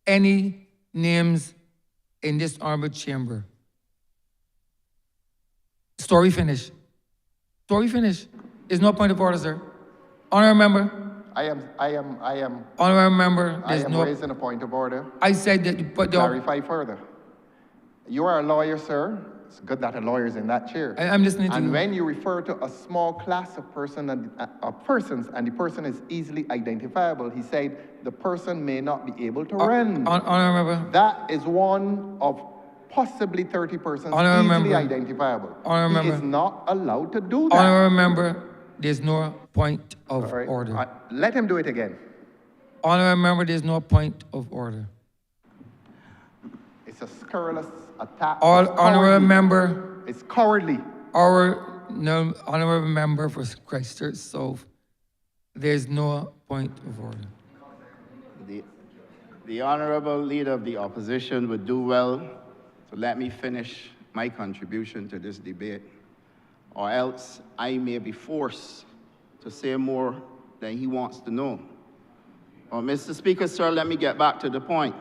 Speaker 1: any names in this honourable chamber. Story finished. Story finished. There's no point of order, sir. Honourable member.
Speaker 2: I am
Speaker 1: Honourable member. There's no.
Speaker 2: raising a point of order.
Speaker 1: I said that, but
Speaker 2: Clarify further. You are a lawyer, sir. It's good that a lawyer is in that chair.
Speaker 1: I'm listening to
Speaker 2: And
Speaker 1: you.
Speaker 2: when you refer to a small class of persons and the person is easily identifiable, he said the person may not be able to run.
Speaker 1: Honourable member.
Speaker 2: That is one of possibly 30 persons
Speaker 1: Honourable
Speaker 2: easily
Speaker 1: member.
Speaker 2: identifiable.
Speaker 1: Honourable
Speaker 2: He
Speaker 1: member.
Speaker 2: is not allowed to do that.
Speaker 1: Honourable member, there's no point of
Speaker 2: All right.
Speaker 1: order.
Speaker 2: Let him do it again.
Speaker 1: Honourable member, there's no point of order.
Speaker 2: It's a scurrilous attack.
Speaker 1: All
Speaker 2: It's
Speaker 1: honourable
Speaker 2: cowardly.
Speaker 1: member,
Speaker 2: It's cowardly.
Speaker 1: honourable member for Christchurch South, there's no point of order.
Speaker 5: The honorable leader of the opposition would do well to let me finish my contribution to this debate, or else I may be forced to say more than he wants to know. Well, Mr. Speaker, sir, let me get back to the point.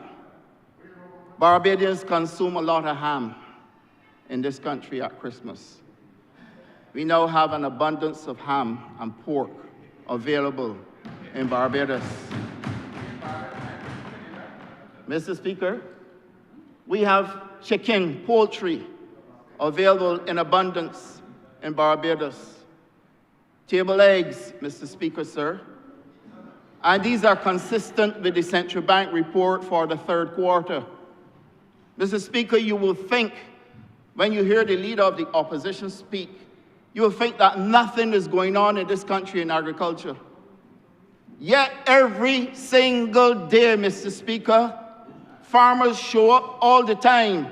Speaker 5: Barbadians consume a lot of ham in this country at Christmas. We now have an abundance of ham and pork available in Barbados. Mr. Speaker, we have chicken, poultry available in abundance in Barbados. Table eggs, Mr. Speaker, sir. And these are consistent with the central bank report for the third quarter. Mr. Speaker, you will think, when you hear the leader of the opposition speak, you will think that nothing is going on in this country in agriculture. Yet every single day, Mr. Speaker, farmers show up all the time.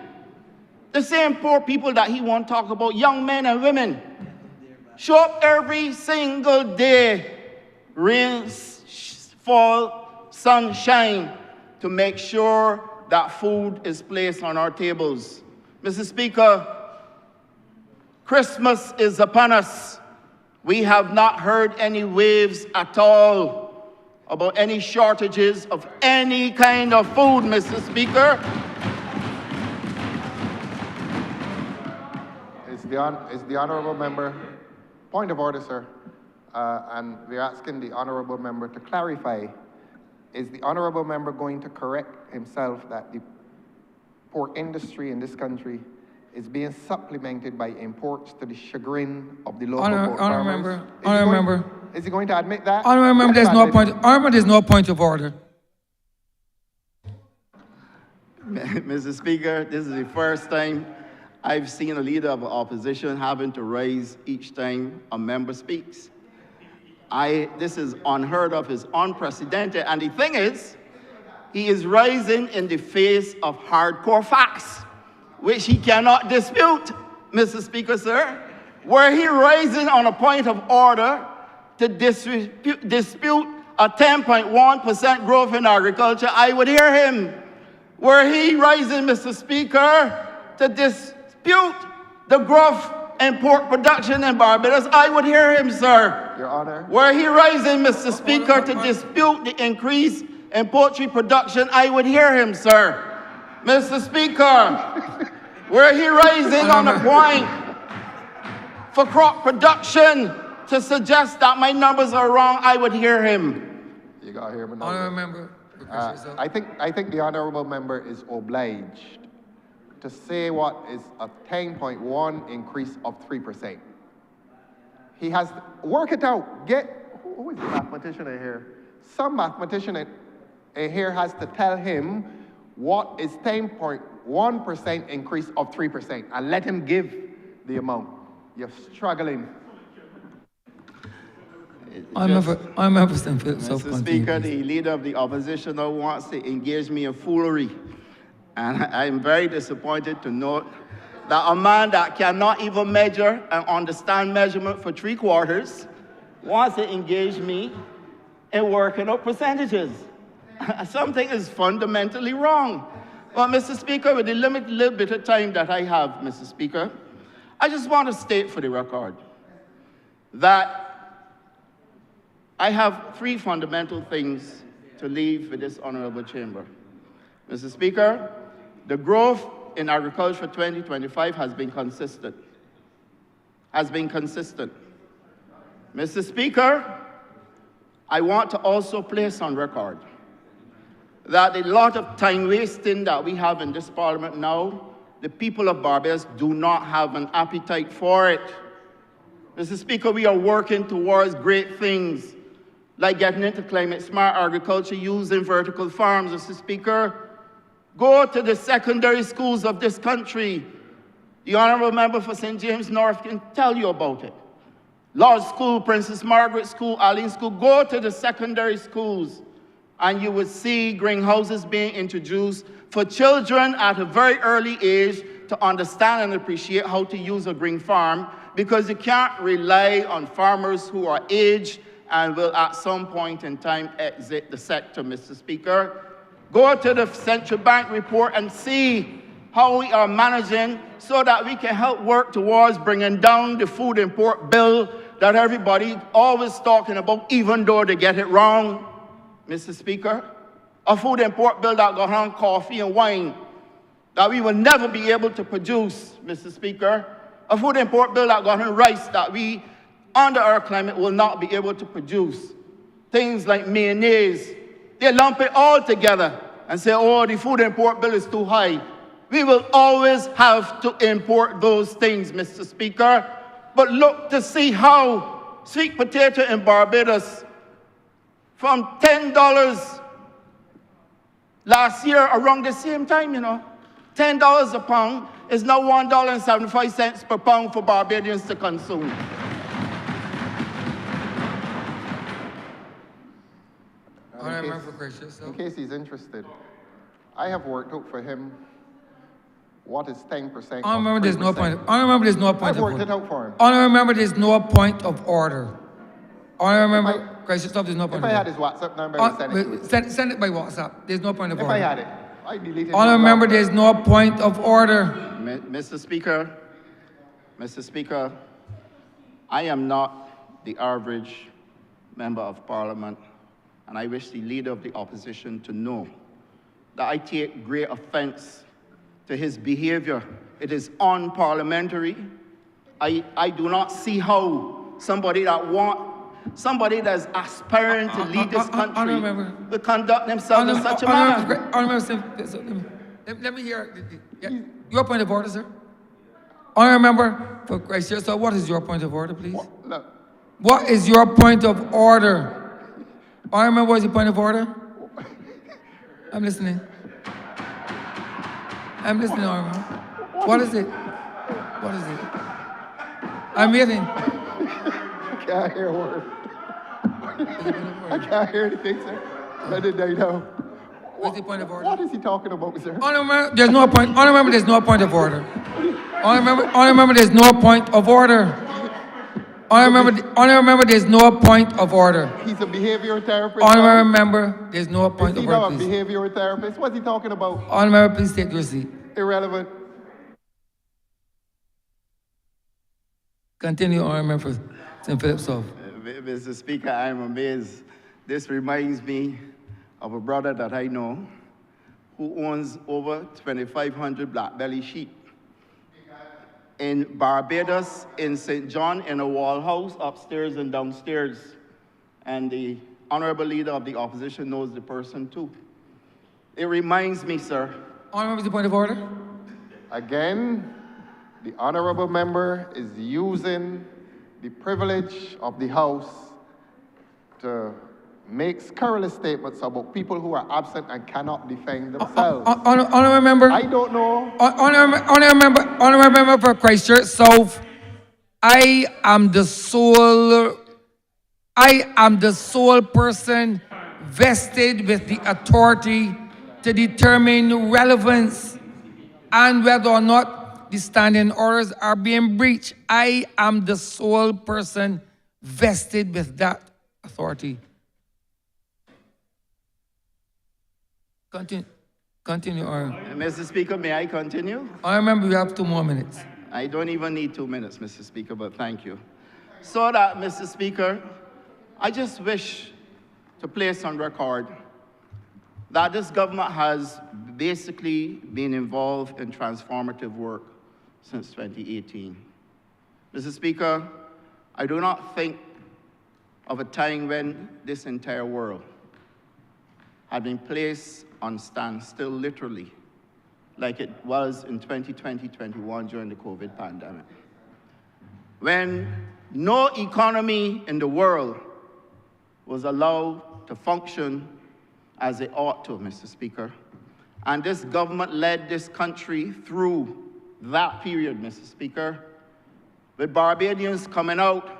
Speaker 5: The same poor people that he won't talk about, young men and women, show up every single day, rain, fall, sunshine, to make sure that food is placed on our tables. Mr. Speaker, Christmas is upon us. We have not heard any waves at all about any shortages of any kind of food, Mr. Speaker.
Speaker 2: Is the honourable member, point of order, sir, and we're asking the honourable member to clarify. Is the honourable member going to correct himself that the pork industry in this country is being supplemented by imports to the chagrin of the local pork farmers?
Speaker 1: Honourable member.
Speaker 2: Is he going to admit that?
Speaker 1: Honourable member, there's no point. Honourable, there's no point of order.
Speaker 5: Mr. Speaker, this is the first time I've seen a leader of the opposition having to raise each time a member speaks. This is unheard of, it's unprecedented, and the thing is, he is rising in the face of hardcore facts, which he cannot dispute, Mr. Speaker, sir. Were he rising on a point of order to dispute a 10.1% growth in agriculture, I would hear him. Were he rising, Mr. Speaker, to dispute the growth in pork production in Barbados, I would hear him, sir.
Speaker 2: Your Honour.
Speaker 5: Were he rising, Mr. Speaker, to dispute the increase in poultry production, I would hear him, sir. Mr. Speaker, were he rising on a point for crop production to suggest that my numbers are wrong, I would hear him.
Speaker 2: You got to hear him.
Speaker 1: Honourable member.
Speaker 2: I think the honourable member is obliged to say what is a 10.1 increase of 3%. He has to work it out. Who is the mathematician in here? Some mathematician in here has to tell him what is 10.1% increase of 3%, and let him give the amount. You're struggling.
Speaker 1: I'm a St. Philip South.
Speaker 5: Mr. Speaker, the leader of the opposition now wants to engage me in foolery. And I'm very disappointed to note that a man that cannot even measure and understand measurement for 3/4 wants to engage me in working out percentages. Something is fundamentally wrong. Well, Mr. Speaker, with the limited little bit of time that I have, Mr. Speaker, I just want to state for the record that I have 3 fundamental things to leave with this honorable chamber. Mr. Speaker, the growth in agriculture 2025 has been consistent. Mr. Speaker, I want to also place on record that a lot of time wasting that we have in this parliament now, the people of Barbados do not have an appetite for it. Mr. Speaker, we are working towards great things, like getting into climate-smart agriculture using vertical farms. Mr. Speaker, go to the secondary schools of this country. The honourable member for St. James North can tell you about it. Lodge School, Princess Margaret School, Allen School, go to the secondary schools and you would see greenhouses being introduced for children at a very early age to understand and appreciate how to use a green farm, because you can't rely on farmers who are aged and will at some point in time exit the sector, Mr. Speaker. Go to the Central Bank report and see how we are managing so that we can help work towards bringing down the food import bill that everybody always talking about, even though they get it wrong, Mr. Speaker. A food import bill that got on coffee and wine that we will never be able to produce, Mr. Speaker. A food import bill that got on rice that we, under our climate, will not be able to produce. Things like mayonnaise, they lump it all together and say, oh, the food import bill is too high. We will always have to import those things, Mr. Speaker. But look to see how sweet potato in Barbados, from $10 last year around the same time, $10 a pound is now $1.75 per pound for Barbadians to consume.
Speaker 2: In case he's interested, I have worked out for him what is 10%.
Speaker 1: I remember there's no point. I remember there's no point.
Speaker 2: I've worked it out for him.
Speaker 1: I remember there's no point of order. I remember, there's no point
Speaker 2: If
Speaker 1: of
Speaker 2: I had
Speaker 1: order.
Speaker 2: his WhatsApp number, I would send it to him.
Speaker 1: Send it by WhatsApp. There's no point of
Speaker 2: If
Speaker 1: order.
Speaker 2: I had it, I deleted it.
Speaker 1: I remember there's no point of order.
Speaker 5: Mr. Speaker, I am not the average member of parliament, and I wish the leader of the opposition to know that I take great offense to his behavior. It is unparliamentary. I do not see how somebody that's aspiring to lead this country will conduct themselves in such a manner.
Speaker 1: Let me hear your point of order, sir. Honourable member, for Christ's sake, so what is your point of order, please?
Speaker 2: Look,
Speaker 1: What is your point of order? Honourable member, what is your point of order? I'm listening. Honourable member. What is it? What is it? I'm waiting.
Speaker 2: I can't hear a word. I can't hear anything, sir. I didn't know.
Speaker 1: What's the point of order?
Speaker 2: What is he talking about, sir?
Speaker 1: Honourable member, there's no point. Honourable member, there's no point of order. Honourable member, there's no point of order. Honourable member, there's no point of order.
Speaker 2: He's a behavioral therapist.
Speaker 1: Honourable member, there's no point
Speaker 2: Is
Speaker 1: of
Speaker 2: he not
Speaker 1: order,
Speaker 2: a
Speaker 1: please.
Speaker 2: behavioral therapist? What's he talking about?
Speaker 1: Honourable member, please take your seat.
Speaker 2: Irrelevant.
Speaker 1: Continue, Honourable member for St. Philip's South.
Speaker 5: Mr. Speaker, I'm amazed. This reminds me of a brother that I know who owns over 2,500 black belly sheep. In Barbados, in St. John, in a wall house, upstairs and downstairs. And the honourable leader of the opposition knows the person too. It reminds me, sir.
Speaker 1: Honourable, the point of order?
Speaker 2: Again, the honourable member is using the privilege of the House to make scurrilous statements about people who are absent and cannot defend themselves.
Speaker 1: Honourable member?
Speaker 2: I don't know.
Speaker 1: Honourable member for Christchurch South, I am the sole person vested with the authority to determine relevance and whether or not the standing orders are being breached, I am the sole person vested with that authority. Continue, Honourable.
Speaker 5: Mr. Speaker, may I continue?
Speaker 1: I remember you have 2 more minutes.
Speaker 5: I don't even need 2 minutes, Mr. Speaker, but thank you. So that, Mr. Speaker, I just wish to place on record that this government has basically been involved in transformative work since 2018. Mr. Speaker, I do not think of a time when this entire world had been placed on standstill, literally, like it was in 2020-21 during the COVID pandemic. When no economy in the world was allowed to function as it ought to, Mr. Speaker. And this government led this country through that period, Mr. Speaker, with Barbadians coming out,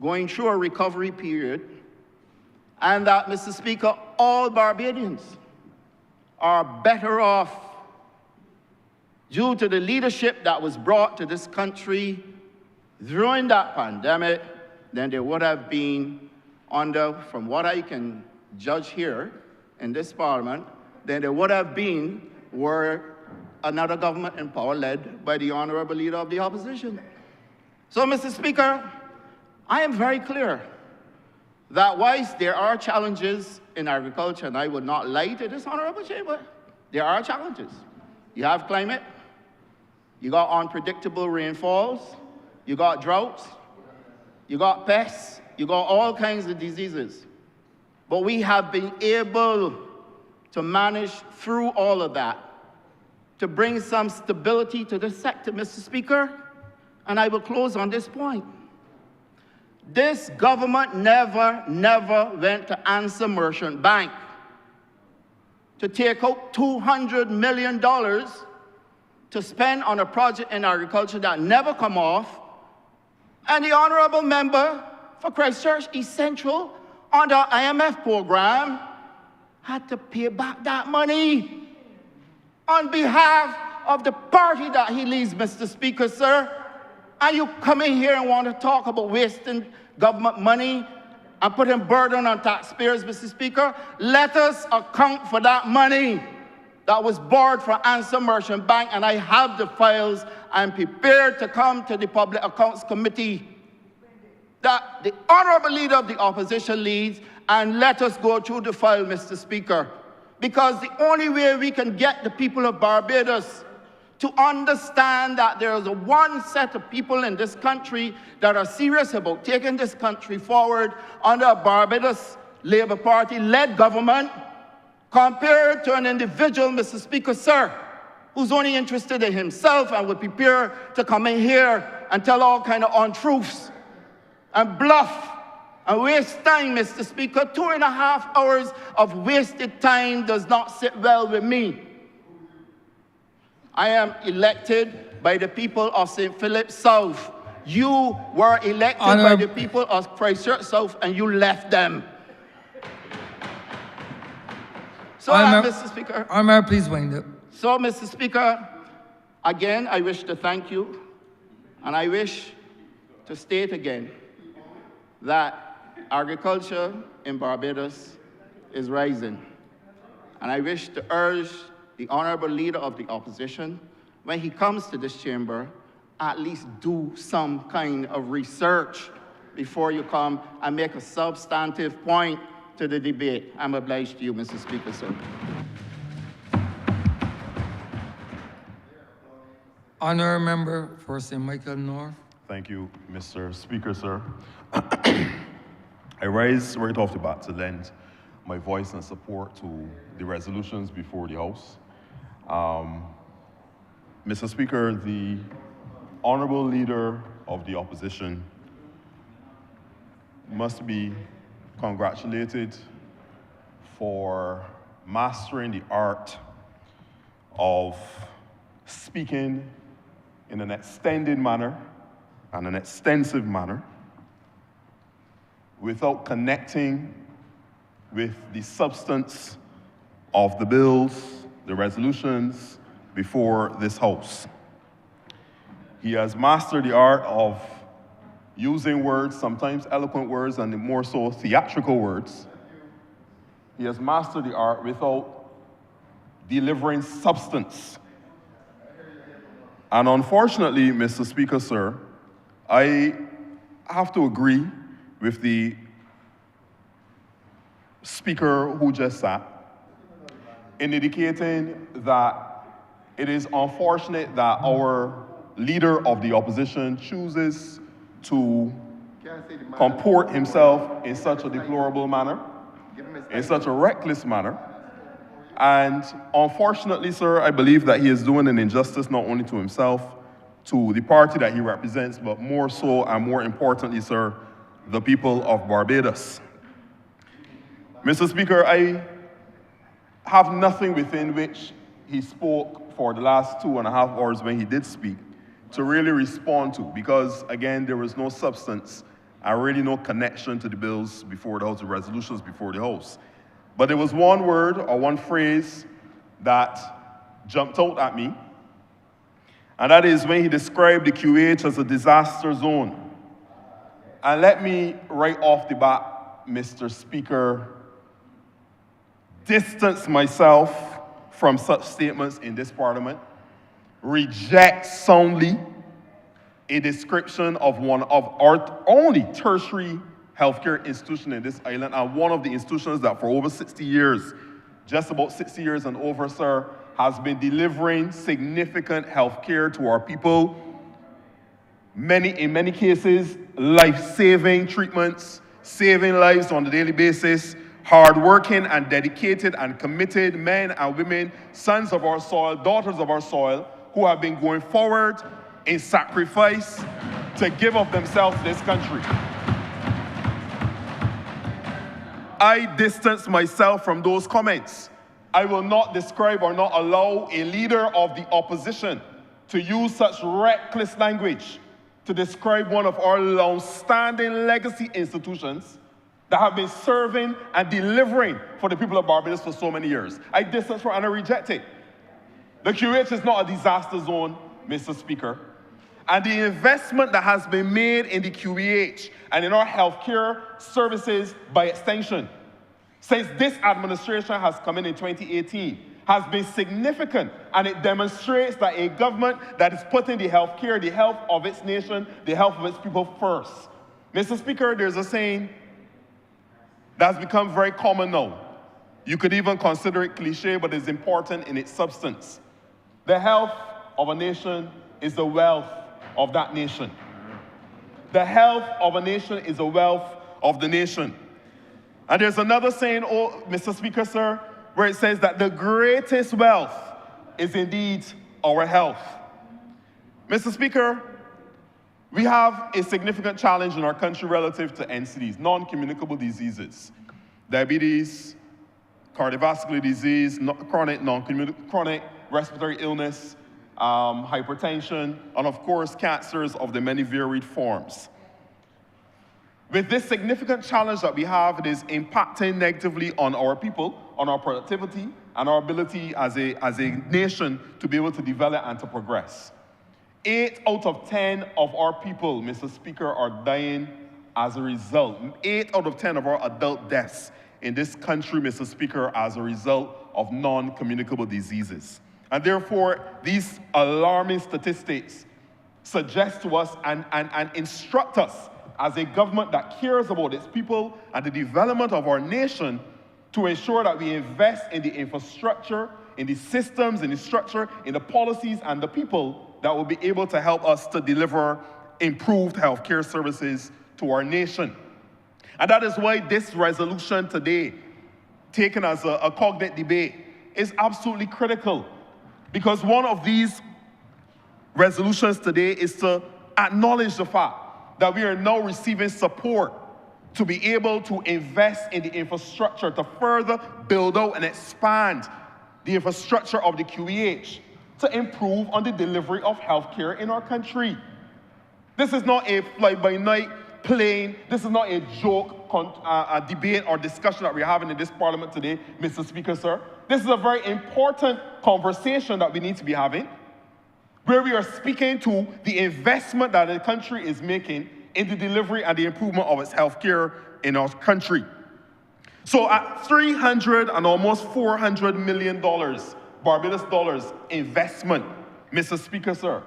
Speaker 5: going through a recovery period, and that, Mr. Speaker, all Barbadians are better off due to the leadership that was brought to this country during that pandemic than they would have been under, from what I can judge here in this parliament, than they would have been were another government in power led by the Honourable Leader of the Opposition. So, Mr. Speaker, I am very clear that whilst there are challenges in agriculture, and I would not lie to this Honourable Chamber, there are challenges. You have climate, you got unpredictable rainfalls, you got droughts, you got pests, you got all kinds of diseases. But we have been able to manage through all of that, to bring some stability to the sector, Mr. Speaker. And I will close on this point. This government never went to Answer Merchant Bank to take out $200 million to spend on a project in agriculture that never come off. And the Honourable Member for Christchurch East Central, under IMF program, had to pay back that money on behalf of the party that he leads, Mr. Speaker, sir. And you come in here and want to talk about wasting government money and putting burden on taxpayers, Mr. Speaker. Let us account for that money that was borrowed from Answer Merchant Bank, and I have the files. I'm prepared to come to the Public Accounts Committee that the Honourable Leader of the Opposition leads, and let us go through the file, Mr. Speaker. Because the only way we can get the people of Barbados to understand that there is one set of people in this country that are serious about taking this country forward under a Barbados Labour Party-led government, compared to an individual, Mr. Speaker, sir, who's only interested in himself and would prepare to come in here and tell all kind of untruths and bluff and waste time, Mr. Speaker. 2.5 hours of wasted time does not sit well with me. I am elected by the people of St. Philip South. You were elected by the people of Christchurch South, and you left them. So, Mr. Speaker.
Speaker 1: Honourable, please wind up.
Speaker 5: So, Mr. Speaker, again, I wish to thank you, and I wish to state again that agriculture in Barbados is rising. And I wish to urge the Honourable Leader of the Opposition, when he comes to this chamber, at least do some kind of research before you come and make a substantive point to the debate. I'm obliged to you, Mr. Speaker, sir.
Speaker 1: Honourable Member for St. Michael North.
Speaker 6: Thank you, Mr. Speaker, sir. I rise right off the bat to lend my voice and support to the resolutions before the House. Mr. Speaker, the Honourable Leader of the Opposition must be congratulated for mastering the art of speaking in an extended manner and an extensive manner without connecting with the substance of the bills, the resolutions before this House. He has mastered the art of using words, sometimes eloquent words, and more so theatrical words. He has mastered the art without delivering substance. And unfortunately, Mr. Speaker, sir, I have to agree with the speaker who just sat in indicating that it is unfortunate that our leader of the opposition chooses to comport himself in such a deplorable manner, in such a reckless manner. And unfortunately, sir, I believe that he is doing an injustice not only to himself, to the party that he represents, but more so and more importantly, sir, the people of Barbados. Mr. Speaker, I have nothing within which he spoke for the last 2.5 hours when he did speak to really respond to, because again, there was no substance and really no connection to the bills before the House, the resolutions before the House. But there was one word or one phrase that jumped out at me, and that is when he described the QH as a disaster zone. And let me, right off the bat, Mr. Speaker, distance myself from such statements in this Parliament, reject soundly a description of one of our only tertiary healthcare institution in this island, and one of the institutions that for over 60 years, just about 60 years and over, sir, has been delivering significant healthcare to our people. In many cases, life-saving treatments, saving lives on a daily basis, hard-working and dedicated and committed men and women, sons of our soil, daughters of our soil, who have been going forward in sacrifice to give of themselves to this country. I distance myself from those comments. I will not describe or not allow a leader of the opposition to use such reckless language to describe one of our long-standing legacy institutions that have been serving and delivering for the people of Barbados for so many years. I distance from and I reject it. The QH is not a disaster zone, Mr. Speaker. And the investment that has been made in the QEH and in our healthcare services by extension since this administration has come in 2018 has been significant, and it demonstrates that a government that is putting the healthcare, the health of its nation, the health of its people first. Mr. Speaker, there's a saying that's become very common now. You could even consider it cliche, but it's important in its substance. The health of a nation is the wealth of that nation. The health of a nation is the wealth of the nation. And there's another saying, oh, Mr. Speaker, sir, where it says that the greatest wealth is indeed our health. Mr. Speaker, we have a significant challenge in our country relative to NCDs, non-communicable diseases. Diabetes, cardiovascular disease, chronic respiratory illness, hypertension, and of course, cancers of the many varied forms. With this significant challenge that we have, it is impacting negatively on our people, on our productivity, and our ability as a nation to be able to develop and to progress. 8 out of 10 of our people, Mr. Speaker, are dying as a result. 8 out of 10 of our adult deaths in this country, Mr. Speaker, as a result of non-communicable diseases. And therefore, these alarming statistics suggest to us and instruct us as a government that cares about its people and the development of our nation to ensure that we invest in the infrastructure, in the systems, in the structure, in the policies and the people that will be able to help us to deliver improved healthcare services to our nation. And that is why this resolution today, taken as a cognate debate, is absolutely critical. Because one of these resolutions today is to acknowledge the fact that we are now receiving support to be able to invest in the infrastructure, to further build out and expand the infrastructure of the QEH, to improve on the delivery of healthcare in our country. This is not a fly-by-night plane. This is not a joke, a debate or discussion that we're having in this Parliament today, Mr. Speaker, sir. This is a very important conversation that we need to be having. where we are speaking to the investment that the country is making in the delivery and the improvement of its healthcare in our country. So at $300 and almost $400 million, Barbados dollars investment, Mr. Speaker, sir.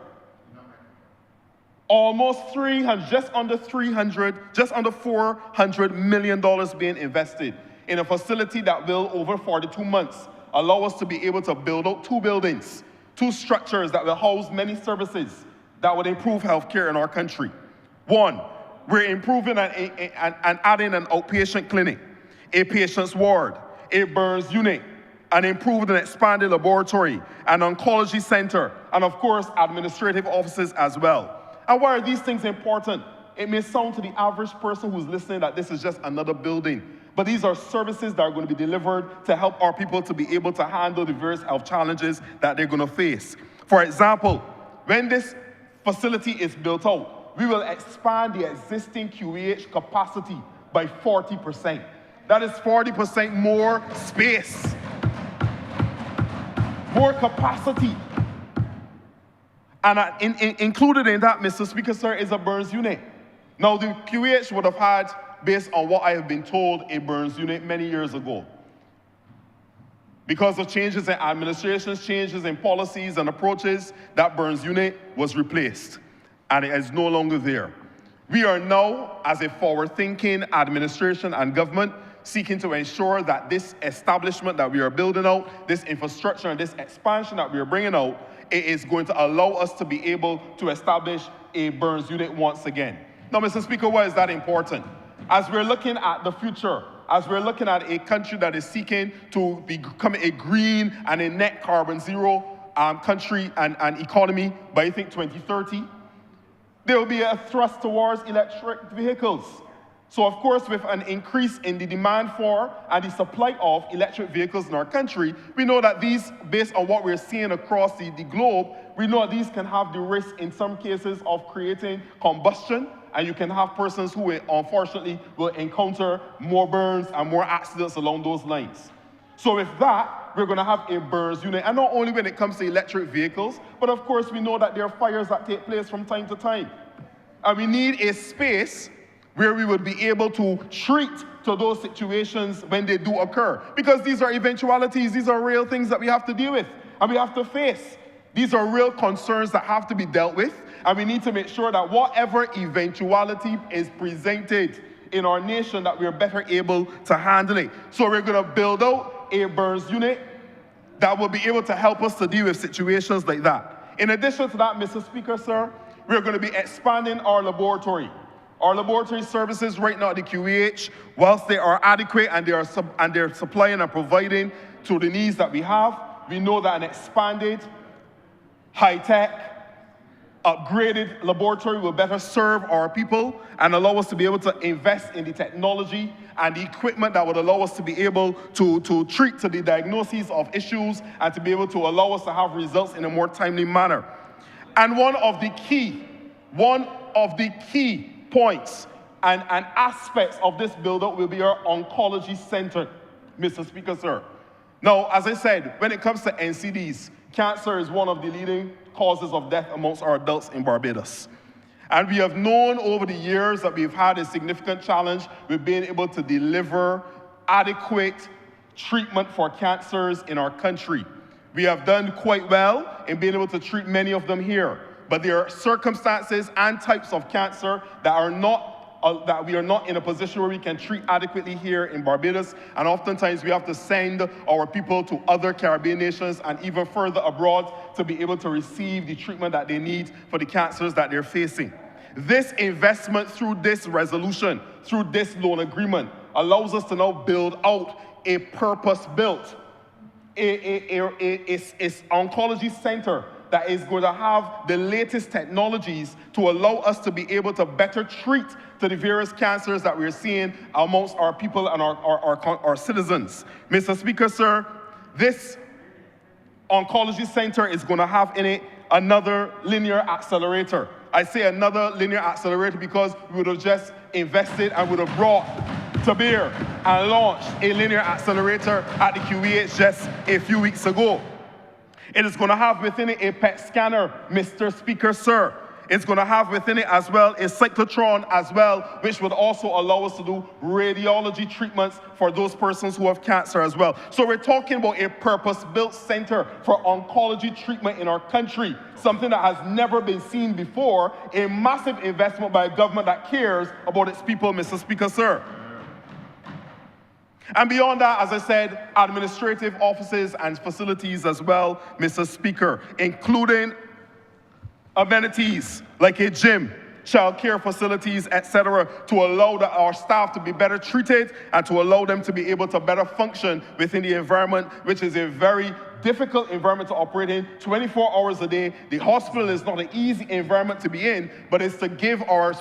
Speaker 6: Almost 300, just under 300, just under $400 million being invested in a facility that will, over 42 months, allow us to be able to build out 2 buildings, 2 structures that will house many services that would improve healthcare in our country. 1, we're improving and adding an outpatient clinic, a patient's ward, a burns unit, an improved and expanded laboratory, an oncology center, and of course, administrative offices as well. And why are these things important? It may sound to the average person who's listening that this is just another building, but these are services that are going to be delivered to help our people to be able to handle the various health challenges that they're going to face. For example, when this facility is built out, we will expand the existing QEH capacity by 40%. That is 40% more space, more capacity. And included in that, Mr. Speaker, sir, is a burns unit. Now, the QEH would have had, based on what I have been told, a burns unit many years ago. Because of changes in administrations, changes in policies and approaches, that burns unit was replaced, and it is no longer there. We are now, as a forward-thinking administration and government, seeking to ensure that this establishment that we are building out, this infrastructure and this expansion that we are bringing out, it is going to allow us to be able to establish a burns unit once again. Now, Mr. Speaker, why is that important? As we're looking at the future, as we're looking at a country that is seeking to become a green and a net carbon zero country and economy by, I think, 2030, there will be a thrust towards electric vehicles. So, of course, with an increase in the demand for and the supply of electric vehicles in our country, we know that these, based on what we're seeing across the globe, we know that these can have the risk in some cases of creating combustion, and you can have persons who, unfortunately, will encounter more burns and more accidents along those lines. So with that, we're going to have a burns unit, and not only when it comes to electric vehicles, but of course we know that there are fires that take place from time to time. And we need a space where we would be able to treat to those situations when they do occur. Because these are eventualities, these are real things that we have to deal with, and we have to face. These are real concerns that have to be dealt with, and we need to make sure that whatever eventuality is presented in our nation, that we're better able to handle it. So we're gonna build out a burns unit that will be able to help us to deal with situations like that. In addition to that, Mr. Speaker, sir, we're gonna be expanding our laboratory. Our laboratory services right now at the QEH, whilst they are adequate and they're supplying and providing to the needs that we have, we know that an expanded, high-tech, upgraded laboratory will better serve our people and allow us to be able to invest in the technology and the equipment that would allow us to be able to treat to the diagnoses of issues and to be able to allow us to have results in a more timely manner. And one of the key points and aspects of this build-up will be our oncology center, Mr. Speaker, sir. Now, as I said, when it comes to NCDs, cancer is one of the leading causes of death amongst our adults in Barbados. And we have known over the years that we've had a significant challenge with being able to deliver adequate treatment for cancers in our country. We have done quite well in being able to treat many of them here, but there are circumstances and types of cancer that we are not in a position where we can treat adequately here in Barbados, and oftentimes we have to send our people to other Caribbean nations and even further abroad to be able to receive the treatment that they need for the cancers that they're facing. This investment through this resolution, through this loan agreement, allows us to now build out a purpose-built oncology center that is going to have the latest technologies to allow us to be able to better treat to the various cancers that we're seeing amongst our people and our citizens. Mr. Speaker, sir, this oncology center is going to have in it another linear accelerator. I say another linear accelerator because we would have just invested and would have brought to bear and launched a linear accelerator at the QEH just a few weeks ago. It is going to have within it a PET scanner, Mr. Speaker, sir. It's going to have within it as well a cyclotron as well, which would also allow us to do radiology treatments for those persons who have cancer as well. So we're talking about a purpose-built center for oncology treatment in our country, something that has never been seen before, a massive investment by a government that cares about its people, Mr. Speaker, sir. And beyond that, as I said, administrative offices and facilities as well, Mr. Speaker, including amenities like a gym, child care facilities, etc., to allow our staff to be better treated and to allow them to be able to better function within the environment, which is a very difficult environment to operate in 24 hours a day. The hospital is not an easy environment to be in, but it's to give our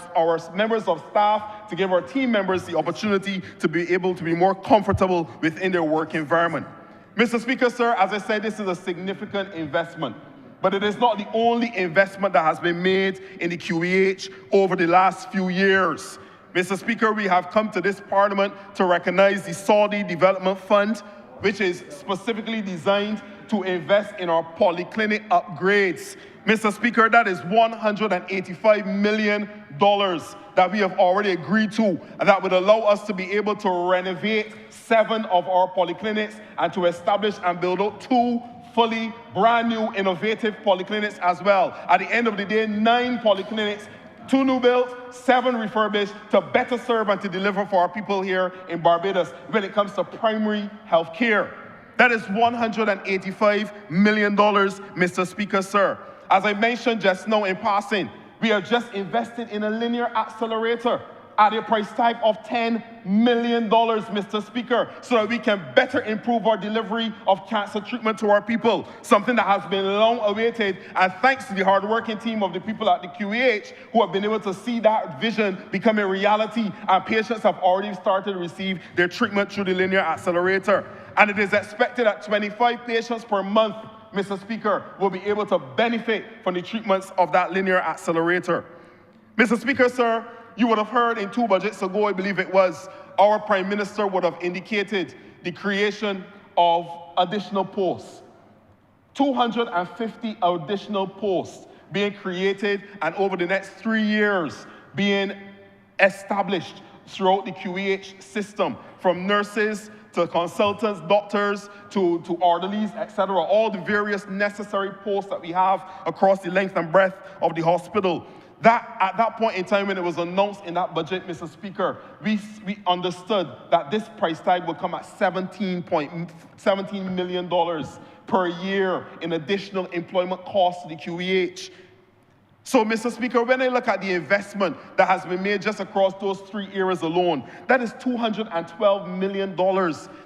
Speaker 6: members of staff, to give our team members the opportunity to be able to be more comfortable within their work environment. Mr. Speaker, sir, as I said, this is a significant investment. But it is not the only investment that has been made in the QEH over the last few years. Mr. Speaker, we have come to this Parliament to recognize the Saudi Development Fund, which is specifically designed to invest in our polyclinic upgrades. Mr. Speaker, that is $185 million that we have already agreed to, and that would allow us to be able to renovate 7 of our polyclinics and to establish and build out 2 fully brand new innovative polyclinics as well. At the end of the day, 9 polyclinics, 2 new built, 7 refurbished to better serve and to deliver for our people here in Barbados when it comes to primary health care. That is $185 million, Mr. Speaker, sir. As I mentioned just now in passing, we have just invested in a linear accelerator at a price tag of $10 million, Mr. Speaker, so that we can better improve our delivery of cancer treatment to our people, something that has been long awaited, and thanks to the hard-working team of the people at the QEH who have been able to see that vision become a reality, and patients have already started to receive their treatment through the linear accelerator. And it is expected that 25 patients per month, Mr. Speaker, will be able to benefit from the treatments of that linear accelerator. Mr. Speaker, sir, you would have heard in 2 budgets ago, I believe it was, our Prime Minister would have indicated the creation of additional posts. 250 additional posts being created and over the next 3 years being established throughout the QEH system, from nurses to consultants, doctors, to orderlies, etc., all the various necessary posts that we have across the length and breadth of the hospital. That, at that point in time when it was announced in that budget, Mr. Speaker, we understood that this price tag would come at $17 million per year in additional employment costs to the QEH. So, Mr. Speaker, when I look at the investment that has been made just across those 3 areas alone, that is $212 million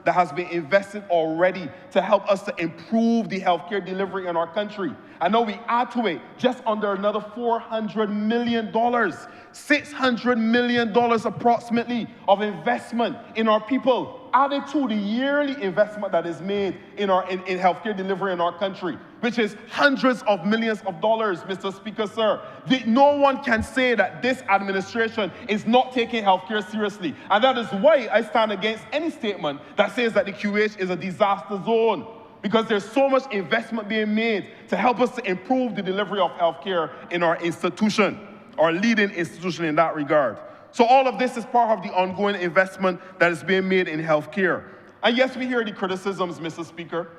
Speaker 6: that has been invested already to help us to improve the healthcare delivery in our country. And now we add to it just under another $400 million, $600 million approximately of investment in our people, added to the yearly investment that is made in healthcare delivery in our country, which is hundreds of millions of dollars, Mr. Speaker, sir. No one can say that this administration is not taking healthcare seriously. And that is why I stand against any statement that says that the QH is a disaster zone, because there's so much investment being made to help us to improve the delivery of healthcare in our institution, our leading institution in that regard. So all of this is part of the ongoing investment that is being made in healthcare. And yes, we hear the criticisms, Mr. Speaker.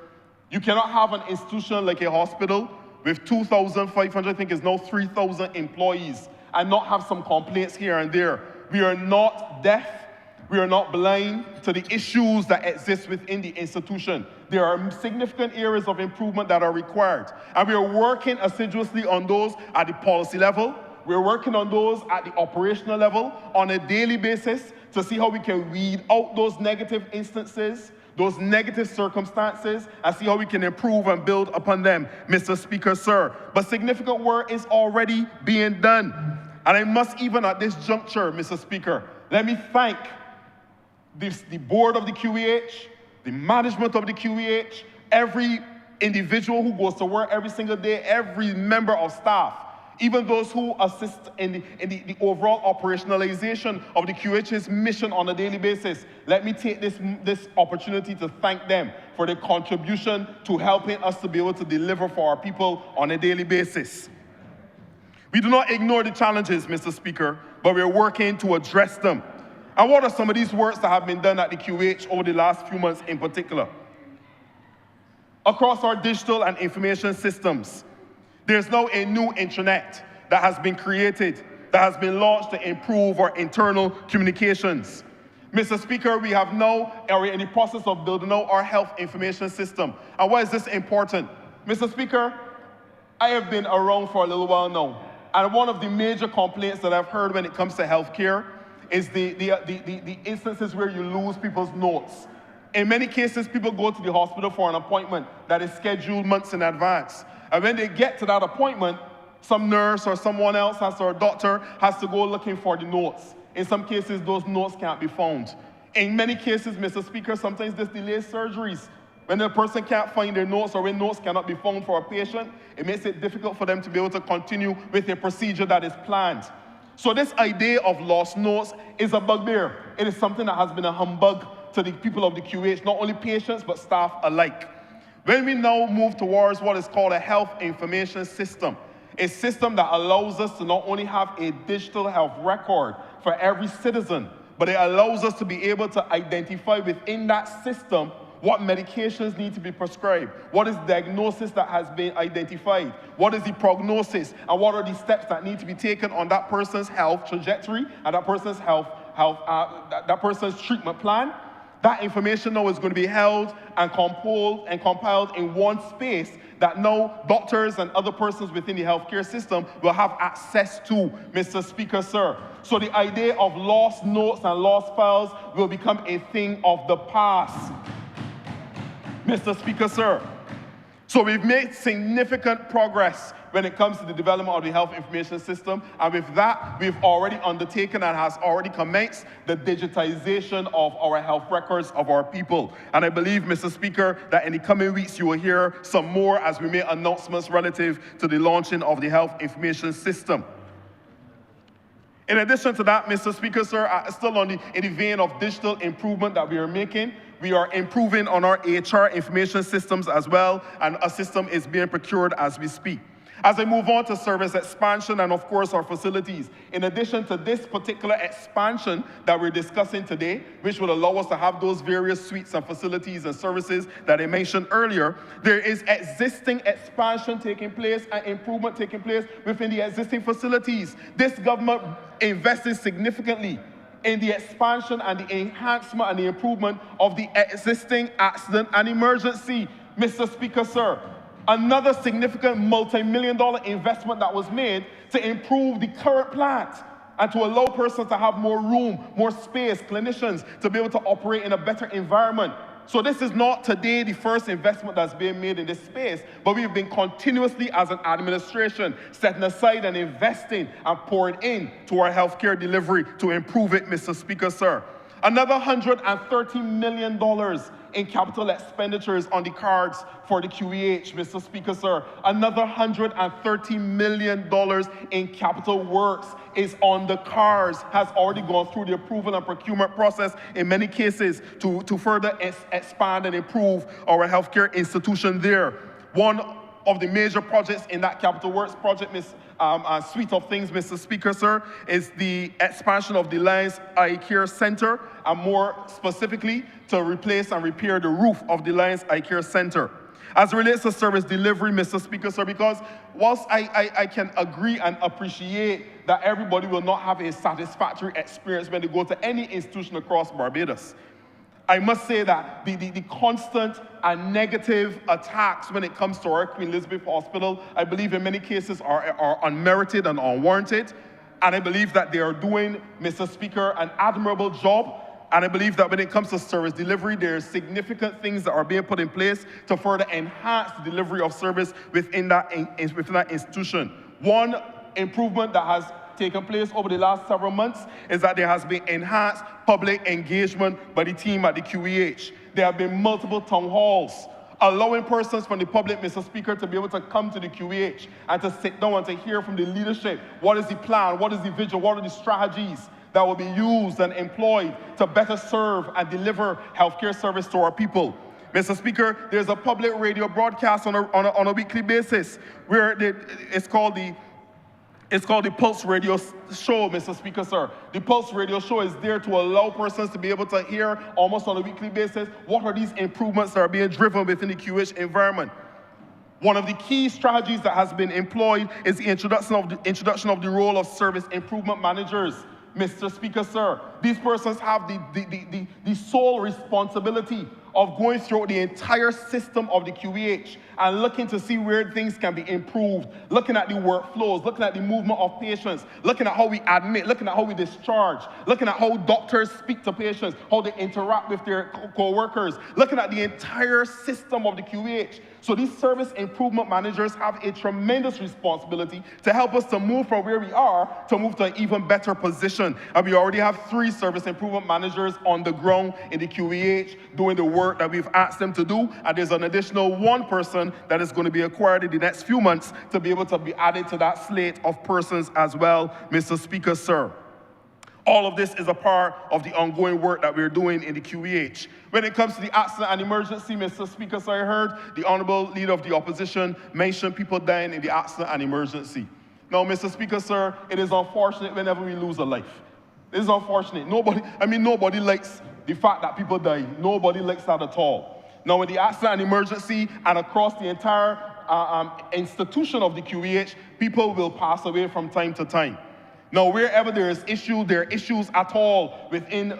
Speaker 6: You cannot have an institution like a hospital with 2,500, I think it's now 3,000 employees, and not have some complaints here and there. We are not deaf. We are not blind to the issues that exist within the institution. There are significant areas of improvement that are required. And we are working assiduously on those at the policy level. We're working on those at the operational level on a daily basis to see how we can weed out those negative instances, those negative circumstances, and see how we can improve and build upon them, Mr. Speaker, sir. But significant work is already being done. And I must even at this juncture, Mr. Speaker, let me thank the board of the QEH, the management of the QEH, every individual who goes to work every single day, every member of staff, even those who assist in the overall operationalization of the QH's mission on a daily basis. Let me take this opportunity to thank them for their contribution to helping us to be able to deliver for our people on a daily basis. We do not ignore the challenges, Mr. Speaker, but we are working to address them. And what are some of these works that have been done at the QH over the last few months in particular? Across our digital and information systems, there's now a new intranet that has been created, that has been launched to improve our internal communications. Mr. Speaker, we are in the process of building out our health information system. And why is this important? Mr. Speaker, I have been around for a little while now, and one of the major complaints that I've heard when it comes to healthcare is the instances where you lose people's notes. In many cases, people go to the hospital for an appointment that is scheduled months in advance. And when they get to that appointment, some nurse or someone else or a doctor has to go looking for the notes. In some cases, those notes can't be found. In many cases, Mr. Speaker, sometimes this delays surgeries. When a person can't find their notes or when notes cannot be found for a patient, it makes it difficult for them to be able to continue with a procedure that is planned. So this idea of lost notes is a bugbear. It is something that has been a humbug to the people of the QH, not only patients, but staff alike. When we now move towards what is called a health information system, a system that allows us to not only have a digital health record for every citizen, but it allows us to be able to identify within that system what medications need to be prescribed, what is the diagnosis that has been identified, what is the prognosis, and what are the steps that need to be taken on that person's health trajectory and that person's that person's treatment plan. That information now is going to be held and compiled in one space that now doctors and other persons within the healthcare system will have access to, Mr. Speaker, sir. So the idea of lost notes and lost files will become a thing of the past, Mr. Speaker, sir. So we've made significant progress when it comes to the development of the health information system, and with that, we've already undertaken and has already commenced the digitization of our health records of our people. And I believe, Mr. Speaker, that in the coming weeks you will hear some more as we make announcements relative to the launching of the health information system. In addition to that, Mr. Speaker, sir, still in the vein of digital improvement that we are making, we are improving on our HR information systems as well, and a system is being procured as we speak. As I move on to service expansion and, of course, our facilities, in addition to this particular expansion that we're discussing today, which will allow us to have those various suites and facilities and services that I mentioned earlier, there is existing expansion taking place and improvement taking place within the existing facilities. This government invested significantly in the expansion and the enhancement and the improvement of the existing accident and emergency, Mr. Speaker, sir. Another significant multi-million-dollar investment that was made to improve the current plant and to allow persons to have more room, more space, clinicians to be able to operate in a better environment. So this is not today the first investment that's being made in this space, but we've been continuously as an administration setting aside and investing and pouring in to our healthcare delivery to improve it, Mr. Speaker, sir. Another $130 million in capital expenditures on the cards for the QEH, Mr. Speaker, sir. Another $130 million in capital works is on the cards, has already gone through the approval and procurement process in many cases to further expand and improve our healthcare institution there. One of the major projects in that capital works project, suite of things, Mr. Speaker, sir, is the expansion of the Lions Eye Care Center, and more specifically, to replace and repair the roof of the Lions Eye Care Center. As it relates to service delivery, Mr. Speaker, sir, because whilst I can agree and appreciate that everybody will not have a satisfactory experience when they go to any institution across Barbados, I must say that the constant and negative attacks when it comes to our Queen Elizabeth Hospital, I believe in many cases are unmerited and unwarranted. And I believe that they are doing, Mr. Speaker, an admirable job. And I believe that when it comes to service delivery, there are significant things that are being put in place to further enhance the delivery of service within that institution. One improvement that has taken place over the last several months is that there has been enhanced public engagement by the team at the QEH. There have been multiple town halls allowing persons from the public, Mr. Speaker, to be able to come to the QEH and to sit down and to hear from the leadership what is the plan, what is the vision, what are the strategies that will be used and employed to better serve and deliver healthcare service to our people. Mr. Speaker, there's a public radio broadcast on a weekly basis where it's called the Pulse Radio Show, Mr. Speaker, sir. The Pulse Radio Show is there to allow persons to be able to hear almost on a weekly basis what are these improvements that are being driven within the QH environment. One of the key strategies that has been employed is the introduction of the role of service improvement managers. Mr. Speaker, sir, these persons have the sole responsibility of going through the entire system of the QEH and looking to see where things can be improved, looking at the workflows, looking at the movement of patients, looking at how we admit, looking at how we discharge, looking at how doctors speak to patients, how they interact with their co-workers, looking at the entire system of the QEH. So these service improvement managers have a tremendous responsibility to help us to move from where we are to move to an even better position. And we already have 3 service improvement managers on the ground in the QEH doing the work that we've asked them to do. And there's an additional 1 person that is going to be acquired in the next few months to be able to be added to that slate of persons as well, Mr. Speaker, sir. All of this is a part of the ongoing work that we're doing in the QEH. When it comes to the accident and emergency, Mr. Speaker, so I heard the Honourable Leader of the Opposition mention people dying in the accident and emergency. Now, Mr. Speaker, sir, it is unfortunate whenever we lose a life. It is unfortunate. Nobody likes the fact that people die. Nobody likes that at all. Now, in the accident and emergency and across the entire institution of the QEH, people will pass away from time to time. Now, wherever there is issue, there are issues at all within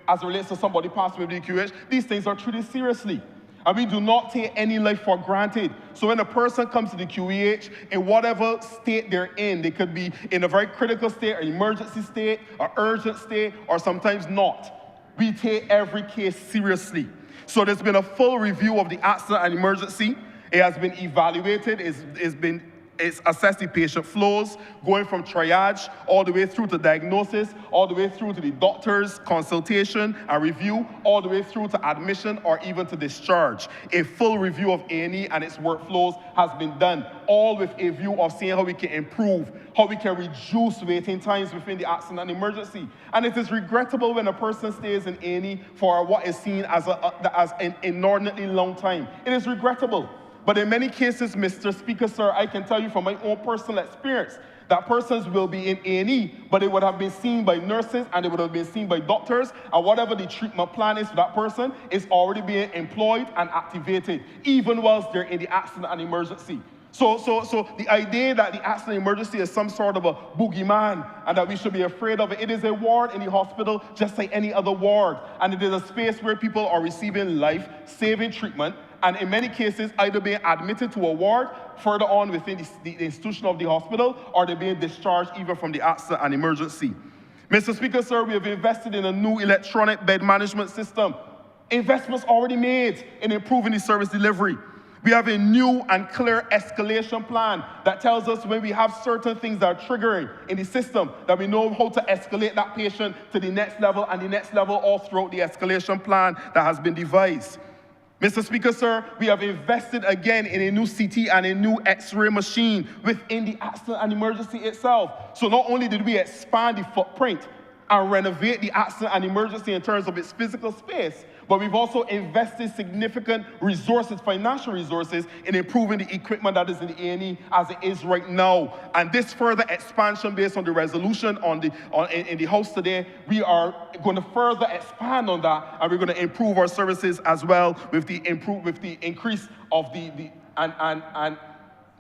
Speaker 6: as it relates to somebody passing away with the QH, these things are treated seriously. And we do not take any life for granted. So when a person comes to the QEH, in whatever state they're in, they could be in a very critical state, an emergency state, an urgent state, or sometimes not. We take every case seriously. So there's been a full review of the accident and emergency. It has been evaluated, it's assessed the patient flows, going from triage all the way through to diagnosis, all the way through to the doctor's consultation and review, all the way through to admission or even to discharge. A full review of A&E and its workflows has been done, all with a view of seeing how we can improve, how we can reduce waiting times within the accident and emergency. And it is regrettable when a person stays in A&E for what is seen as an inordinately long time. It is regrettable. But in many cases, Mr. Speaker, sir, I can tell you from my own personal experience that persons will be in A&E, but it would have been seen by nurses and it would have been seen by doctors, and whatever the treatment plan is for that person is already being employed and activated, even whilst they're in the accident and emergency. So the idea that the accident emergency is some sort of a boogeyman and that we should be afraid of it, it is a ward in the hospital just like any other ward. And it is a space where people are receiving life-saving treatment and in many cases either being admitted to a ward further on within the institution of the hospital or they're being discharged even from the accident and emergency. Mr. Speaker, sir, we have invested in a new electronic bed management system. Investments already made in improving the service delivery. We have a new and clear escalation plan that tells us when we have certain things that are triggering in the system, that we know how to escalate that patient to the next level and the next level all throughout the escalation plan that has been devised. Mr. Speaker, sir, we have invested again in a new CT and a new X-ray machine within the accident and emergency itself. So not only did we expand the footprint and renovate the accident and emergency in terms of its physical space, but we've also invested significant resources, financial resources, in improving the equipment that is in the A&E as it is right now. And this further expansion based on the resolution in the House today, we are going to further expand on that, and we're going to improve our services as well with the increase of the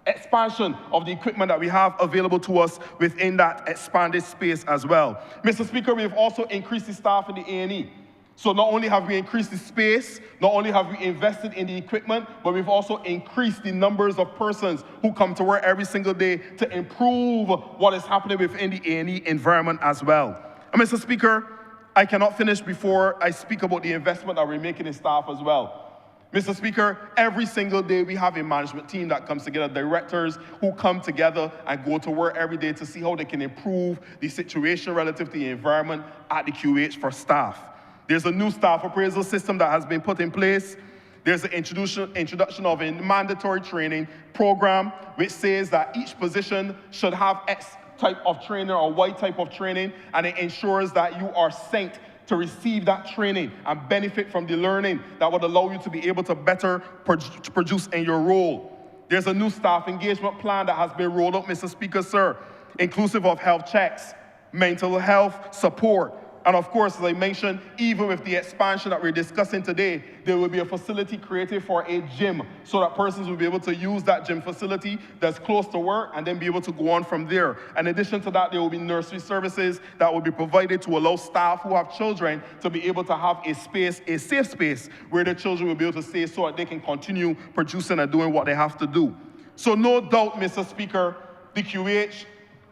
Speaker 6: expansion of the equipment that we have available to us within that expanded space as well. Mr. Speaker, we've also increased the staff in the A&E. So not only have we increased the space, not only have we invested in the equipment, but we've also increased the numbers of persons who come to work every single day to improve what is happening within the A&E environment as well. And Mr. Speaker, I cannot finish before I speak about the investment that we're making in staff as well. Mr. Speaker, every single day we have a management team that comes together, directors who come together and go to work every day to see how they can improve the situation relative to the environment at the QH for staff. There's a new staff appraisal system that has been put in place. There's the introduction of a mandatory training program which says that each position should have X type of trainer or Y type of training, and it ensures that you are synced to receive that training and benefit from the learning that would allow you to be able to better produce in your role. There's a new staff engagement plan that has been rolled out, Mr. Speaker, sir, inclusive of health checks, mental health support, and of course, as I mentioned, even with the expansion that we're discussing today, there will be a facility created for a gym so that persons will be able to use that gym facility that's close to work and then be able to go on from there. In addition to that, there will be nursery services that will be provided to allow staff who have children to be able to have a space, a safe space, where the children will be able to stay so that they can continue producing and doing what they have to do. So no doubt, Mr. Speaker, the QH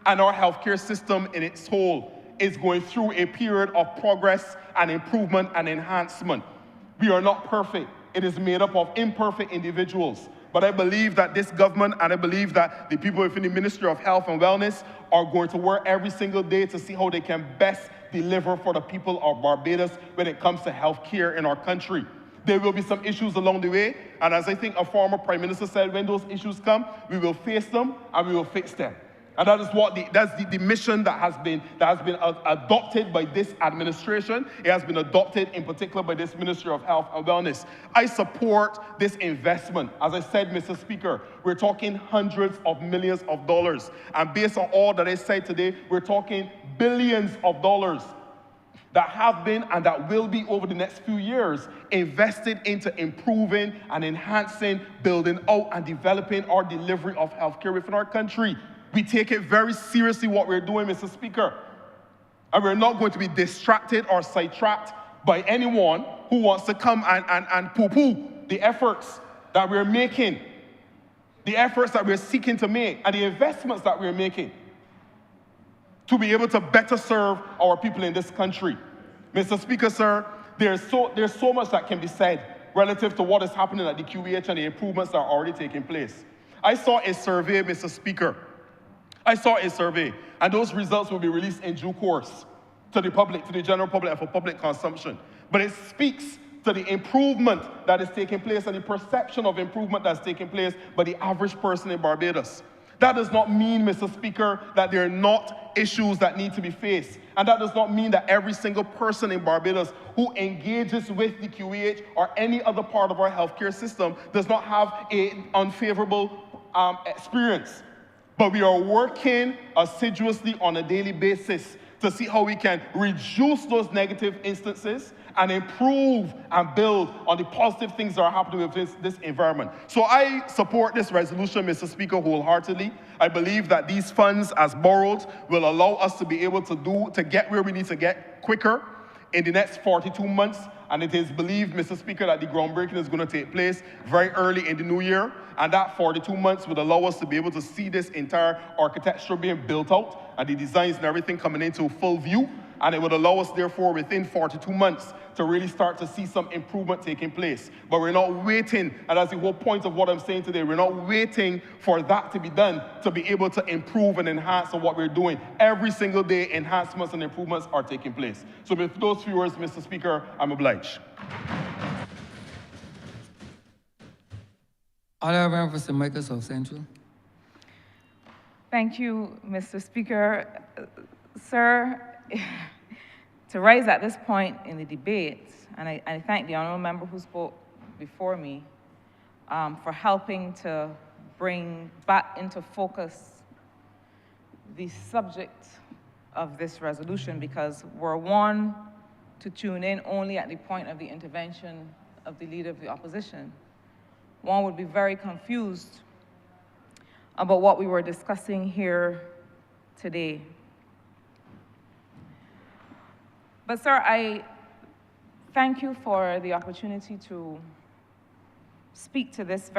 Speaker 6: and our healthcare system in its whole is going through a period of progress and improvement and enhancement. We are not perfect. It is made up of imperfect individuals. But I believe that this government, and I believe that the people within the Ministry of Health and Wellness are going to work every single day to see how they can best deliver for the people of Barbados when it comes to health care in our country. There will be some issues along the way, and as I think a former Prime Minister said, when those issues come, we will face them and we will fix them. And that is what the mission that has been adopted by this administration. It has been adopted in particular by this Ministry of Health and Wellness. I support this investment. As I said, Mr. Speaker, we're talking hundreds of millions of dollars. And based on all that I said today, we're talking billions of dollars that have been and that will be over the next few years invested into improving and enhancing, building out and developing our delivery of healthcare within our country. We take it very seriously what we're doing, Mr. Speaker. And we're not going to be distracted or sidetracked by anyone who wants to come and poo-poo the efforts that we're making, the efforts that we're seeking to make, and the investments that we're making to be able to better serve our people in this country. Mr. Speaker, sir, there's so much that can be said relative to what is happening at the QEH and the improvements that are already taking place. I saw a survey, Mr. Speaker. I saw a survey, and those results will be released in due course to the public, to the general public, and for public consumption. But it speaks to the improvement that is taking place and the perception of improvement that's taking place by the average person in Barbados. That does not mean, Mr. Speaker, that there are not issues that need to be faced. And that does not mean that every single person in Barbados who engages with the QEH or any other part of our healthcare system does not have an unfavorable experience. But we are working assiduously on a daily basis to see how we can reduce those negative instances and improve and build on the positive things that are happening with this environment. So I support this resolution, Mr. Speaker, wholeheartedly. I believe that these funds, as borrowed, will allow us to be able to get where we need to get quicker in the next 42 months. And it is believed, Mr. Speaker, that the groundbreaking is going to take place very early in the new year. And that 42 months would allow us to be able to see this entire architecture being built out and the designs and everything coming into full view. And it would allow us, therefore, within 42 months to really start to see some improvement taking place. But we're not waiting, and that's the whole point of what I'm saying today, we're not waiting for that to be done to be able to improve and enhance on what we're doing. Every single day, enhancements and improvements are taking place. So with those few words, Mr. Speaker, I'm obliged.
Speaker 1: Honourable Member for Microsoft Central.
Speaker 7: Thank you, Mr. Speaker. Sir, to rise at this point in the debate, and I thank the honourable member who spoke before me for helping to bring back into focus the subject of this resolution, because we're one to tune in only at the point of the intervention of the Leader of the Opposition. One would be very confused about what we were discussing here today. But sir, I thank you for the opportunity to speak to these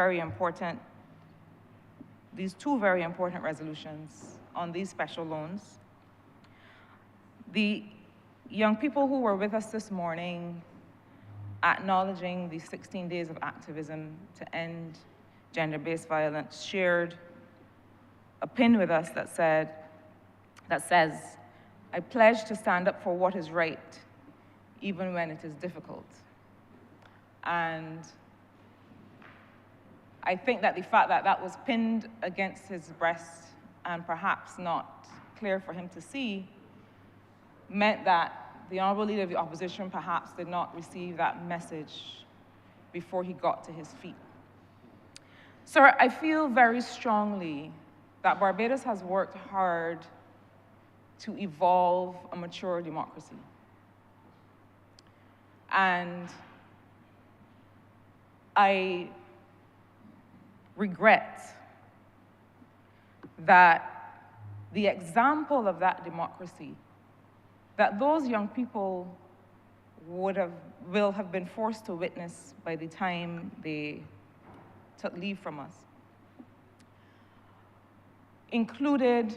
Speaker 7: two very important resolutions on these special loans. The young people who were with us this morning acknowledging the 16 days of activism to end gender-based violence shared a pin with us that says, "I pledge to stand up for what is right, even when it is difficult." And I think that the fact that that was pinned against his breast and perhaps not clear for him to see meant that the Honourable Leader of the Opposition perhaps did not receive that message before he got to his feet. Sir, I feel very strongly that Barbados has worked hard to evolve a mature democracy. And I regret that the example of that democracy that those young people will have been forced to witness by the time they took leave from us included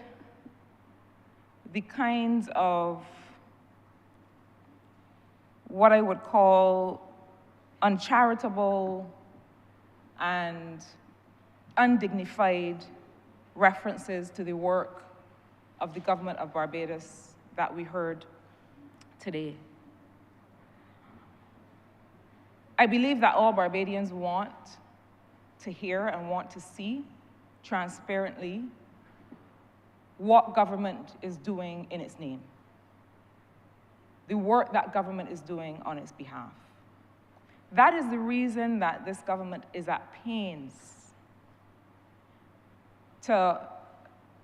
Speaker 7: the kinds of what I would call uncharitable and undignified references to the work of the government of Barbados that we heard today. I believe that all Barbadians want to hear and want to see transparently what government is doing in its name, the work that government is doing on its behalf. That is the reason that this government is at pains to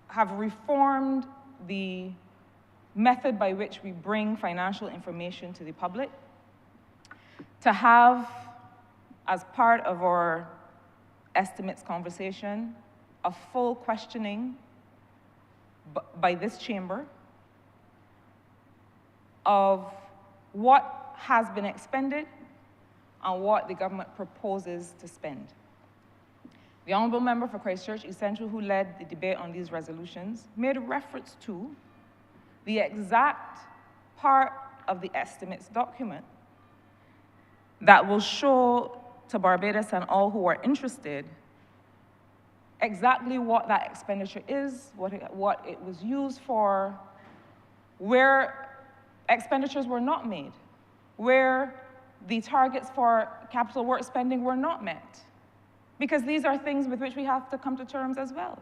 Speaker 7: have reformed the method by which we bring financial information to the public, to have, as part of our estimates conversation, a full questioning by this chamber of what has been expended and what the government proposes to spend. The Honourable Member for Christchurch East Central, who led the debate on these resolutions, made reference to the exact part of the estimates document that will show to Barbados and all who are interested exactly what that expenditure is, what it was used for, where expenditures were not made, where the targets for capital work spending were not met. Because these are things with which we have to come to terms as well.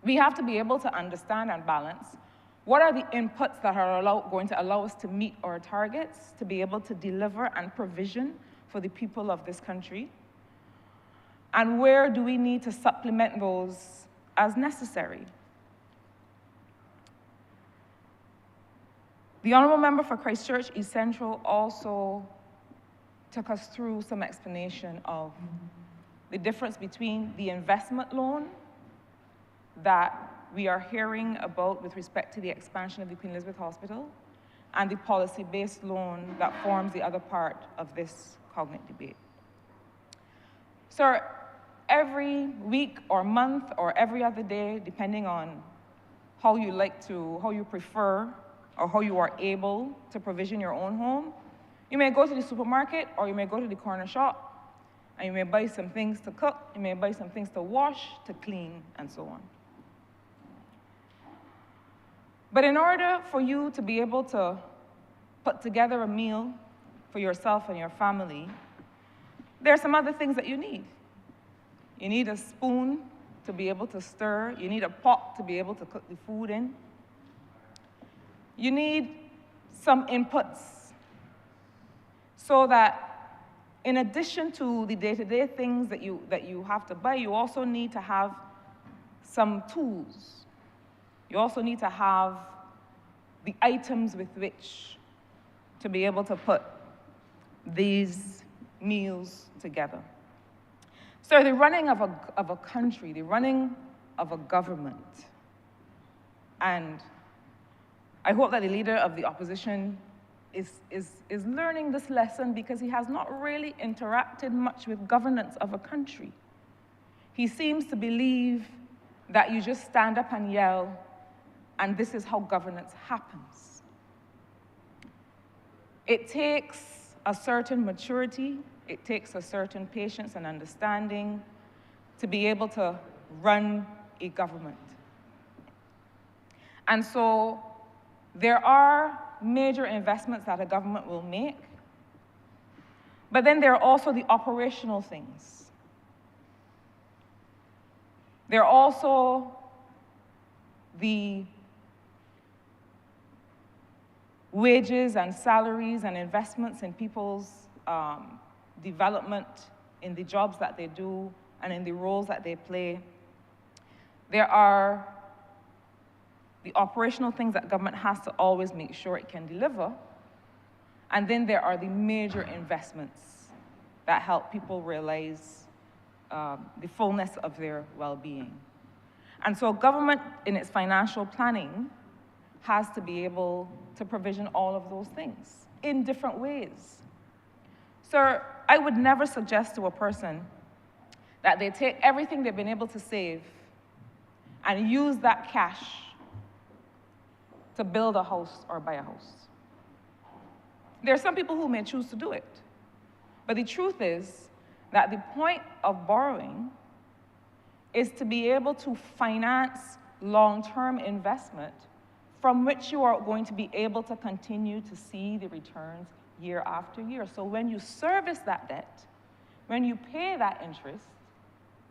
Speaker 7: We have to be able to understand and balance what are the inputs that are going to allow us to meet our targets, to be able to deliver and provision for the people of this country, and where do we need to supplement those as necessary. The Honourable Member for Christchurch East Central also took us through some explanation of the difference between the investment loan that we are hearing about with respect to the expansion of the Queen Elizabeth Hospital and the policy-based loan that forms the other part of this cognate debate. Sir, every week or month or every other day, depending on how you prefer or how you are able to provision your own home, you may go to the supermarket or you may go to the corner shop and you may buy some things to cook, you may buy some things to wash, to clean, and so on. But in order for you to be able to put together a meal for yourself and your family, there are some other things that you need. You need a spoon to be able to stir. You need a pot to be able to cook the food in. You need some inputs so that in addition to the day-to-day things that you have to buy, you also need to have some tools. You also need to have the items with which to be able to put these meals together. So the running of a country, the running of a government, and I hope that the leader of the opposition is learning this lesson because he has not really interacted much with governance of a country. He seems to believe that you just stand up and yell, and this is how governance happens. It takes a certain maturity, it takes a certain patience and understanding to be able to run a government. And so there are major investments that a government will make, but then there are also the operational things. There are also the wages and salaries and investments in people's development in the jobs that they do and in the roles that they play. There are the operational things that government has to always make sure it can deliver. And then there are the major investments that help people realize the fullness of their well-being. And so government, in its financial planning, has to be able to provision all of those things in different ways. Sir, I would never suggest to a person that they take everything they've been able to save and use that cash to build a house or buy a house. There are some people who may choose to do it. But the truth is that the point of borrowing is to be able to finance long-term investment from which you are going to be able to continue to see the returns year after year. So when you service that debt, when you pay that interest,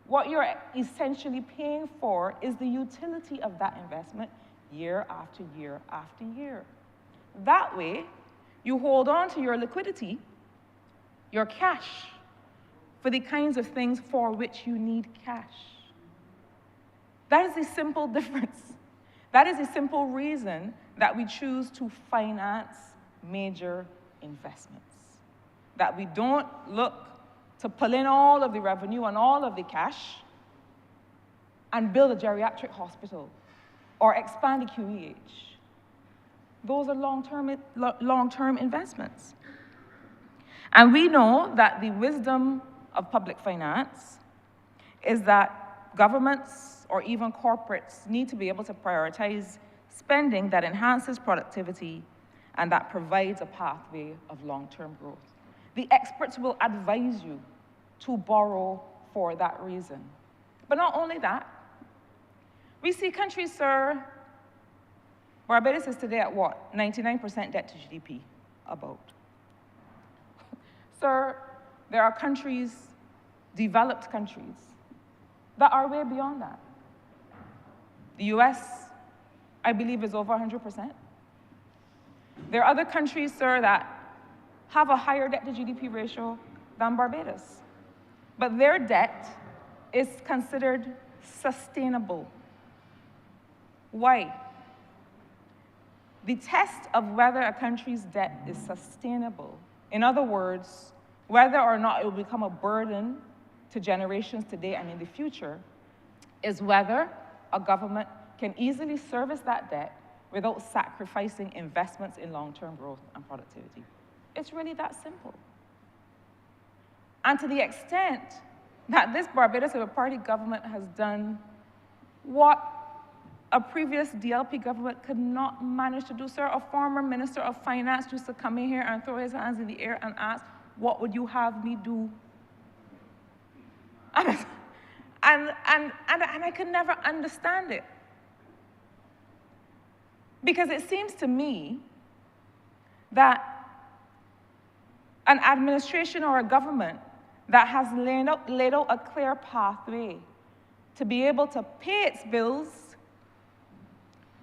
Speaker 7: what you're essentially paying for is the utility of that investment year after year after year. That way, you hold on to your liquidity, your cash, for the kinds of things for which you need cash. That is a simple difference. That is a simple reason that we choose to finance major investments. That we don't look to pull in all of the revenue and all of the cash and build a geriatric hospital or expand the QEH. Those are long-term investments. And we know that the wisdom of public finance is that governments or even corporates need to be able to prioritize spending that enhances productivity and that provides a pathway of long-term growth. The experts will advise you to borrow for that reason. But not only that, we see countries, sir, Barbados is today at what? 99% debt to GDP, about. Sir, there are countries, developed countries, that are way beyond that. The US, I believe, is over 100%. There are other countries, sir, that have a higher debt to GDP ratio than Barbados. But their debt is considered sustainable. Why? The test of whether a country's debt is sustainable, in other words, whether or not it will become a burden to generations today and in the future, is whether a government can easily service that debt without sacrificing investments in long-term growth and productivity. It's really that simple. And to the extent that this Barbados Labour Party government has done what a previous DLP government could not manage to do, sir, a former minister of finance used to come in here and throw his hands in the air and ask, what would you have me do? And I could never understand it. Because it seems to me that an administration or a government that has laid out a clear pathway to be able to pay its bills,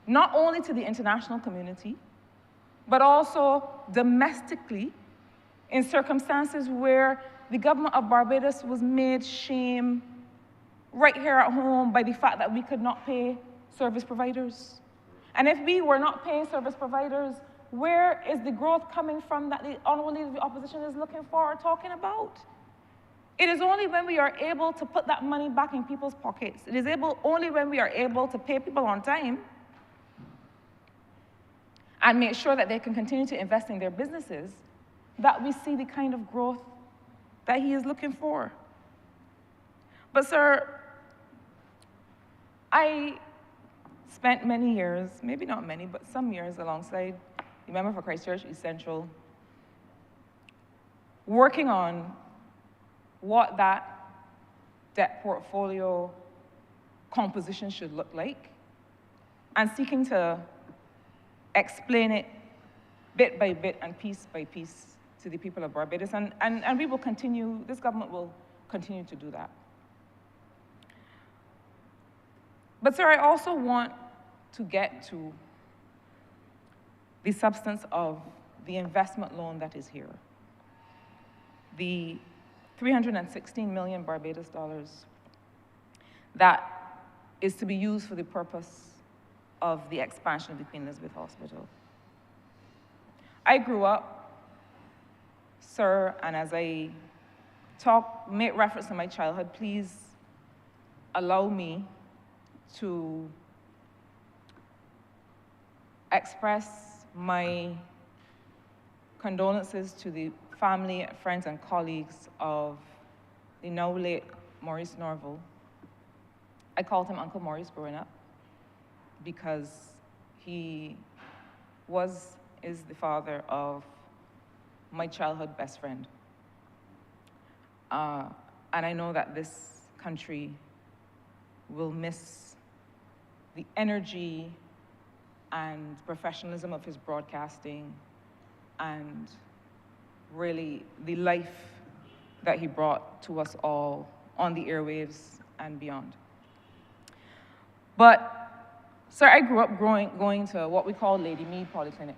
Speaker 7: not only to the international community, but also domestically in circumstances where the government of Barbados was made shame right here at home by the fact that we could not pay service providers. And if we were not paying service providers, where is the growth coming from that the Honourable Leader of the Opposition is looking for or talking about? It is only when we are able to put that money back in people's pockets. It is only when we are able to pay people on time and make sure that they can continue to invest in their businesses that we see the kind of growth that he is looking for. But sir, I spent many years, maybe not many, but some years alongside the member for Christchurch East Central, working on what that debt portfolio composition should look like and seeking to explain it bit by bit and piece by piece to the people of Barbados. And we will continue, this government will continue to do that. But sir, I also want to get to the substance of the investment loan that is here. The 316 million Barbados dollars that is to be used for the purpose of the expansion of the Queen Elizabeth Hospital. I grew up, sir, and as I make reference to my childhood, please allow me to express my condolences to the family, friends, and colleagues of the now late Maurice Norval. I called him Uncle Maurice growing up because he is the father of my childhood best friend. And I know that this country will miss the energy and professionalism of his broadcasting and really the life that he brought to us all on the airwaves and beyond. But, sir, I grew up going to what we call Lady Mead Polyclinic.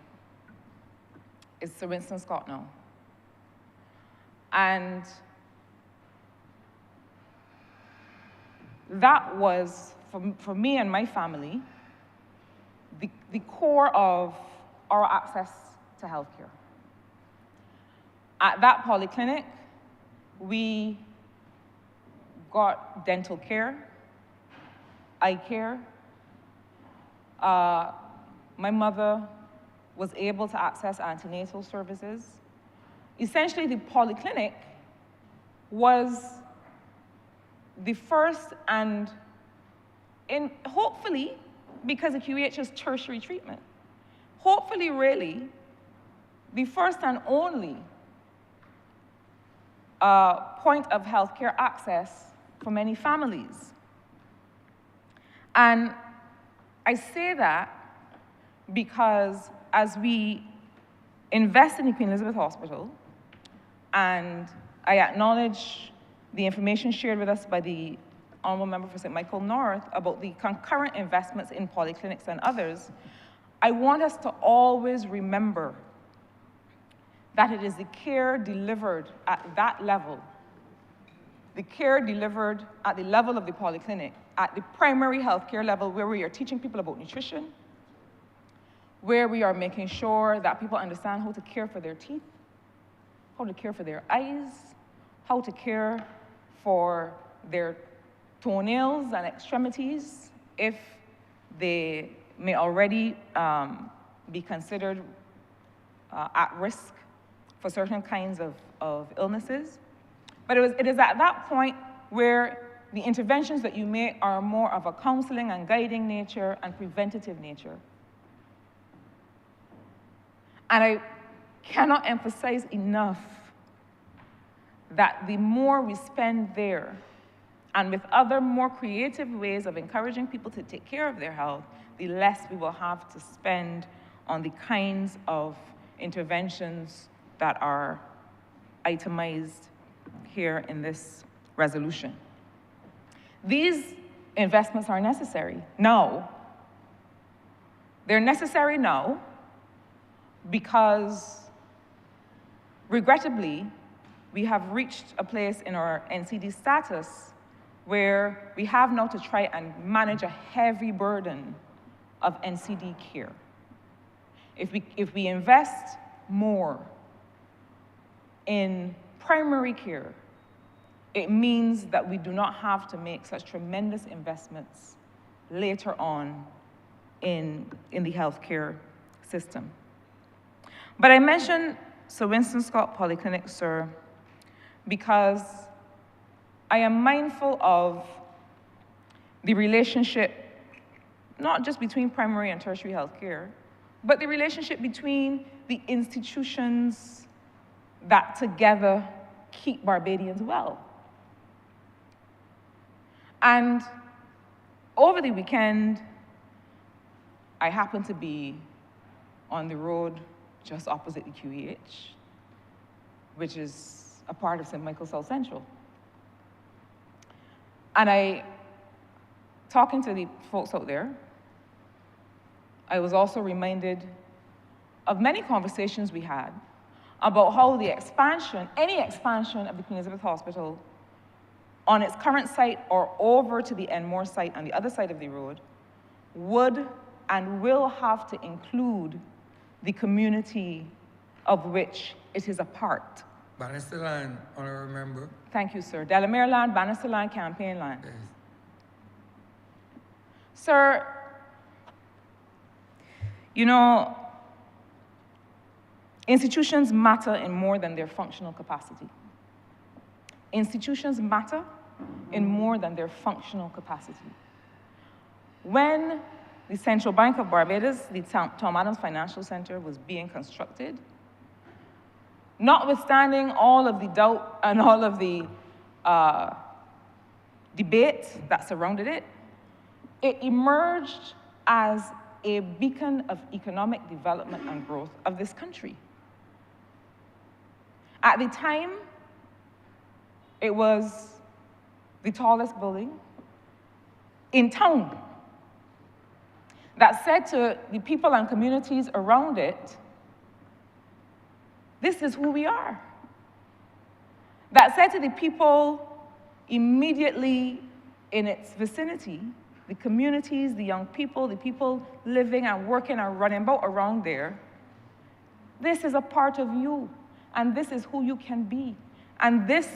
Speaker 7: It's Sir Winston Scott now. And that was, for me and my family, the core of our access to healthcare. At that polyclinic, we got dental care, eye care. My mother was able to access antenatal services. Essentially, the polyclinic was the first and, hopefully, because of QEH's tertiary treatment, hopefully, really, the first and only point of healthcare access for many families. And I say that because as we invest in the Queen Elizabeth Hospital, and I acknowledge the information shared with us by the Honourable Member for St. Michael North about the concurrent investments in polyclinics and others, I want us to always remember that it is the care delivered at that level, the care delivered at the level of the polyclinic, at the primary healthcare level where we are teaching people about nutrition, where we are making sure that people understand how to care for their teeth, how to care for their eyes, how to care for their toenails and extremities if they may already be considered at risk for certain kinds of illnesses. But it is at that point where the interventions that you make are more of a counseling and guiding nature and preventative nature. And I cannot emphasize enough that the more we spend there, and with other more creative ways of encouraging people to take care of their health, the less we will have to spend on the kinds of interventions that are itemized here in this resolution. These investments are necessary now. They're necessary now because, regrettably, we have reached a place in our NCD status where we have now to try and manage a heavy burden of NCD care. If we invest more in primary care, it means that we do not have to make such tremendous investments later on in the healthcare system. But I mentioned Sir Winston Scott Polyclinic, sir, because I am mindful of the relationship, not just between primary and tertiary healthcare, but the relationship between the institutions that together keep Barbadians well. And over the weekend, I happened to be on the road just opposite the QEH, which is a part of St. Michael South Central. And I talking to the folks out there, I was also reminded of many conversations we had about how the expansion, any expansion of the Queen Elizabeth Hospital on its current site or over to the Enmore site on the other side of the road would and will have to include the community of which it is a part.
Speaker 1: Bannister Land, Honourable Member.
Speaker 7: Thank you, sir. Delamere Land, Bannister Land, Campaign Land.
Speaker 1: Yes.
Speaker 7: Sir, you know, institutions matter in more than their functional capacity. Institutions matter in more than their functional capacity. When the Central Bank of Barbados, the Tom Adams Financial Center, was being constructed, notwithstanding all of the doubt and all of the debate that surrounded it, it emerged as a beacon of economic development and growth of this country. At the time, it was the tallest building in town that said to the people and communities around it, this is who we are. That said to the people immediately in its vicinity, the communities, the young people, the people living and working and running about around there, this is a part of you, and this is who you can be. And this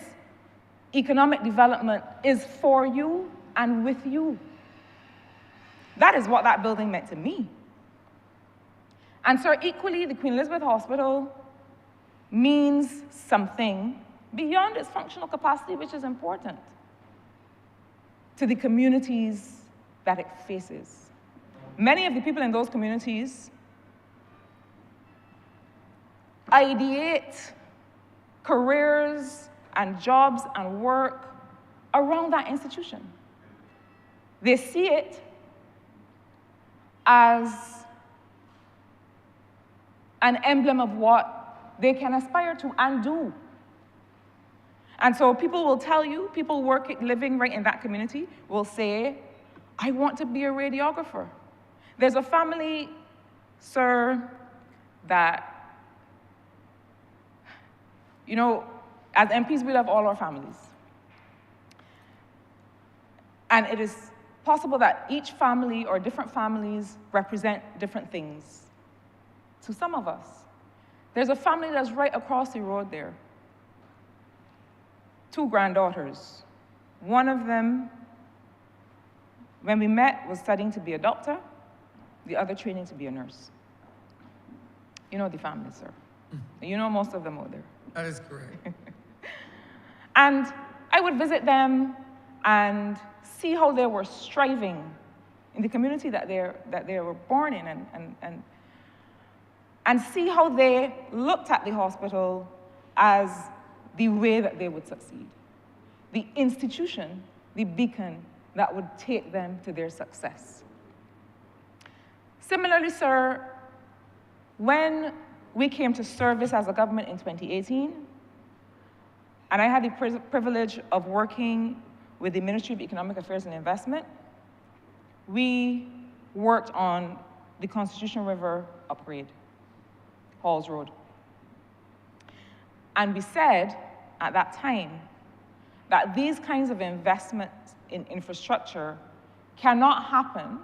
Speaker 7: economic development is for you and with you. That is what that building meant to me. And so equally, the Queen Elizabeth Hospital means something beyond its functional capacity, which is important, to the communities that it faces. Many of the people in those communities ideate careers and jobs and work around that institution. They see it as an emblem of what they can aspire to and do. And so people will tell you, people living right in that community will say, I want to be a radiographer. There's a family, sir, that, you know, as MPs, we love all our families. And it is possible that each family or different families represent different things to some of us. There's a family that's right across the road there. 2 granddaughters. One of them, when we met, was studying to be a doctor, the other training to be a nurse. You know the family, sir. You know most of them out there.
Speaker 1: That is correct.
Speaker 7: And I would visit them and see how they were striving in the community that they were born in, and see how they looked at the hospital as the way that they would succeed. The institution, the beacon that would take them to their success. Similarly, sir, when we came to service as a government in 2018, and I had the privilege of working with the Ministry of Economic Affairs and Investment, we worked on the Constitution River upgrade, Halls Road. And we said at that time that these kinds of investments in infrastructure cannot happen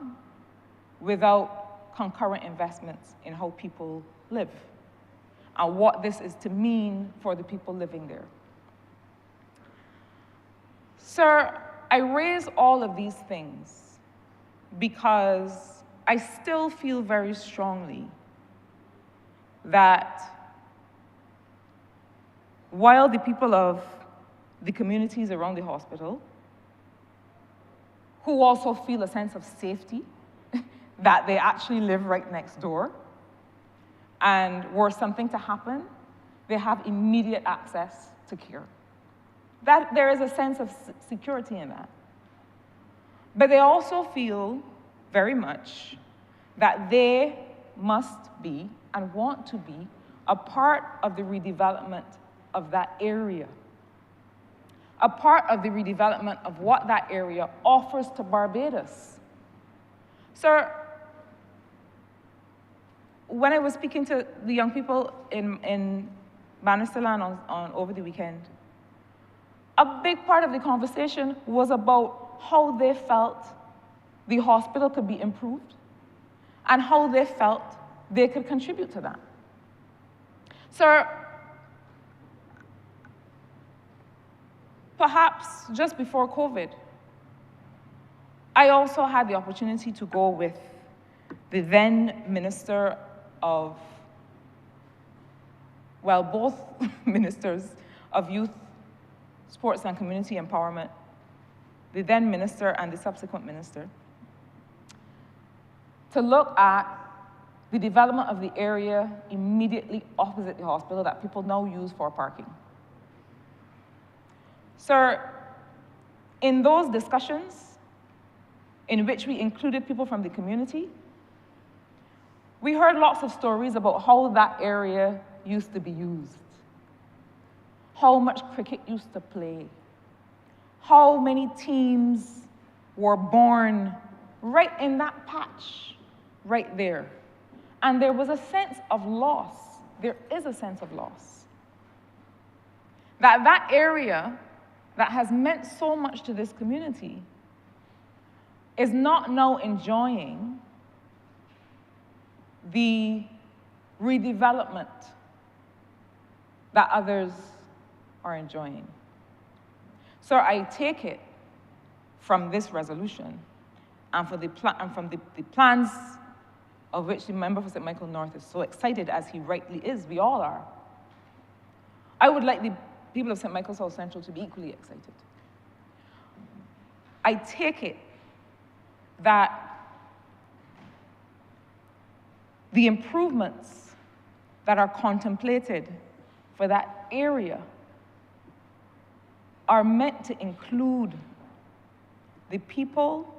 Speaker 7: without concurrent investments in how people live and what this is to mean for the people living there. Sir, I raise all of these things because I still feel very strongly that while the people of the communities around the hospital, who also feel a sense of safety, that they actually live right next door, and were something to happen, they have immediate access to care. That there is a sense of security in that. But they also feel very much that they must be and want to be a part of the redevelopment of that area. a part of the redevelopment of what that area offers to Barbados. Sir, when I was speaking to the young people in Bannisterland over the weekend, a big part of the conversation was about how they felt the hospital could be improved and how they felt they could contribute to that. Sir, perhaps just before COVID, I also had the opportunity to go with the then Minister of, well, both Ministers of Youth, Sports and Community Empowerment, the then Minister and the subsequent Minister, to look at the development of the area immediately opposite the hospital that people now use for parking. Sir, in those discussions, in which we included people from the community, we heard lots of stories about how that area used to be used, how much cricket used to play, how many teams were born right in that patch, right there. And there was a sense of loss. There is a sense of loss. That area that has meant so much to this community is not now enjoying the redevelopment that others are enjoying. So I take it from this resolution and from the plans of which the member for St. Michael North is so excited, as he rightly is, we all are. I would like the people of St. Michael South Central to be equally excited. I take it that the improvements that are contemplated for that area are meant to include the people,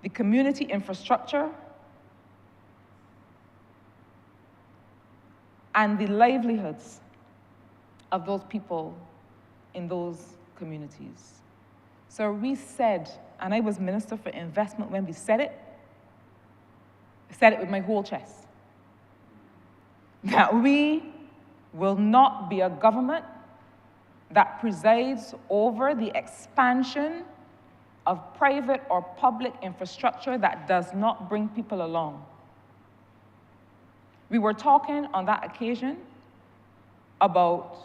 Speaker 7: the community infrastructure, and the livelihoods of those people in those communities. So we said, and I was Minister for Investment when we said it, I said it with my whole chest, that we will not be a government that presides over the expansion of private or public infrastructure that does not bring people along. We were talking on that occasion about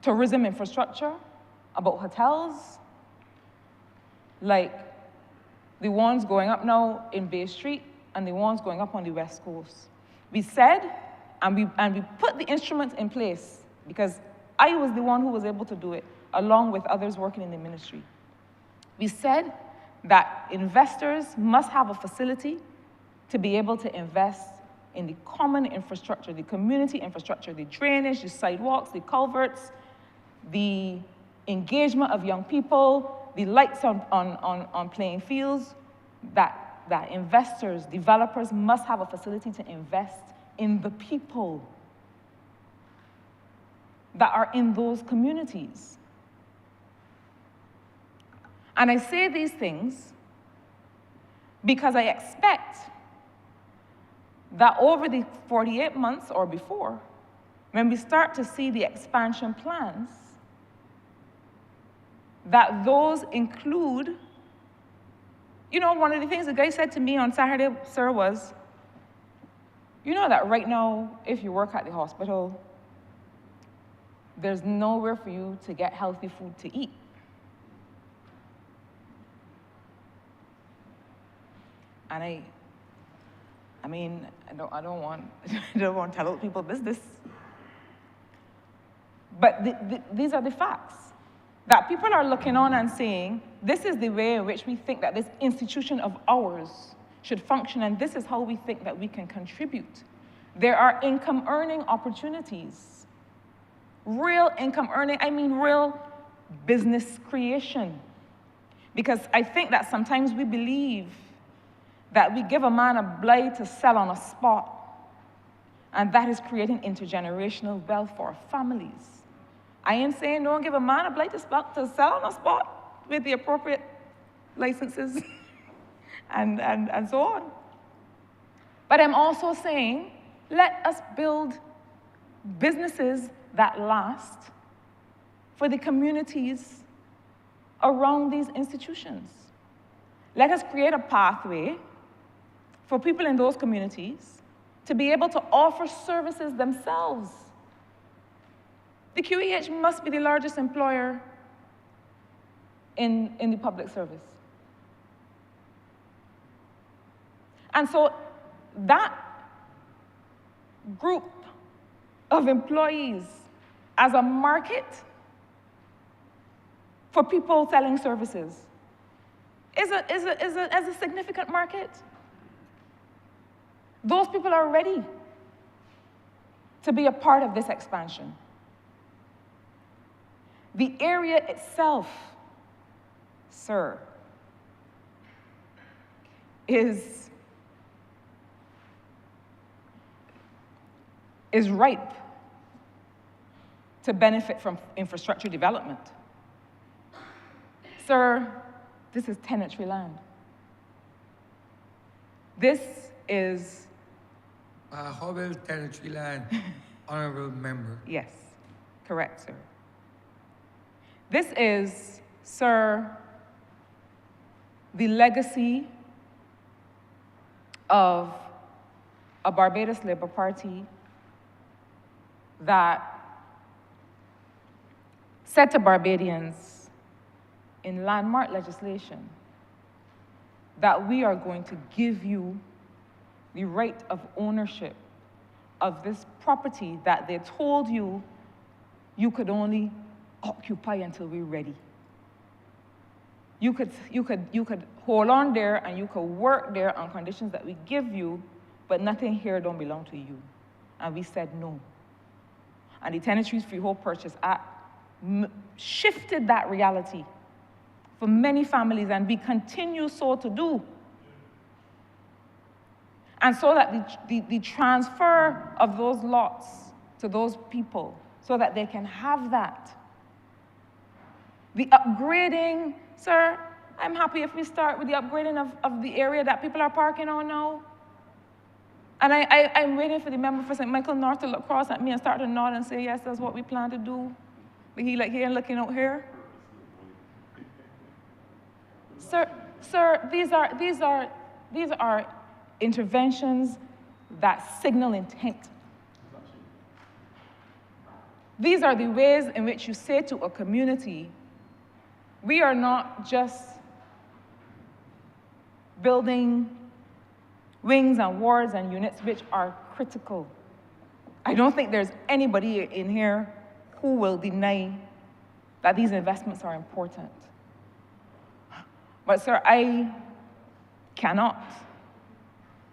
Speaker 7: tourism infrastructure, about hotels, like the ones going up now in Bay Street and the ones going up on the West Coast. We said, and we put the instruments in place, because I was the one who was able to do it, along with others working in the ministry. We said that investors must have a facility to be able to invest in the common infrastructure, the community infrastructure, the drainage, the sidewalks, the culverts, the engagement of young people, the lights on playing fields, that investors, developers must have a facility to invest in the people that are in those communities. And I say these things because I expect that over the 48 months or before, when we start to see the expansion plans, that those include, you know, one of the things the guy said to me on Saturday, sir, was, you know that right now, if you work at the hospital, there's nowhere for you to get healthy food to eat. And I mean, I don't want to tell other people business, but these are the facts. That people are looking on and saying, this is the way in which we think that this institution of ours should function, and this is how we think that we can contribute. There are income earning opportunities. Real income earning, I mean real business creation. Because I think that sometimes we believe that we give a man a blade to sell on a spot, and that is creating intergenerational wealth for our families. I am saying don't give a man a blight to sell on a spot with the appropriate licenses and so on. But I'm also saying, let us build businesses that last for the communities around these institutions. Let us create a pathway for people in those communities to be able to offer services themselves. The QEH must be the largest employer in the public service. And so that group of employees as a market for people selling services is a significant market. Those people are ready to be a part of this expansion. The area itself, sir, is ripe to benefit from infrastructure development. Sir, this is tenantry land. This is...
Speaker 1: Honourable tenantry land, honourable member.
Speaker 7: Yes, correct, sir. This is, sir, the legacy of a Barbados Labour Party that said to Barbadians in landmark legislation that we are going to give you the right of ownership of this property that they told you you could only occupy until we're ready. You could hold on there and you could work there on conditions that we give you, but nothing here don't belong to you. And we said no. And the Tenantries Freehold Purchase Act shifted that reality for many families, and we continue so to do. And so that the transfer of those lots to those people, so that they can have that. The upgrading, sir, I'm happy if we start with the upgrading of the area that people are parking on now. And I'm waiting for the member for St. Michael North to look across at me and start to nod and say, yes, that's what we plan to do. But he like here and looking out here. Sir, these are interventions that signal intent. These are the ways in which you say to a community, we are not just building wings and wards and units which are critical. I don't think there's anybody in here who will deny that these investments are important. But sir, I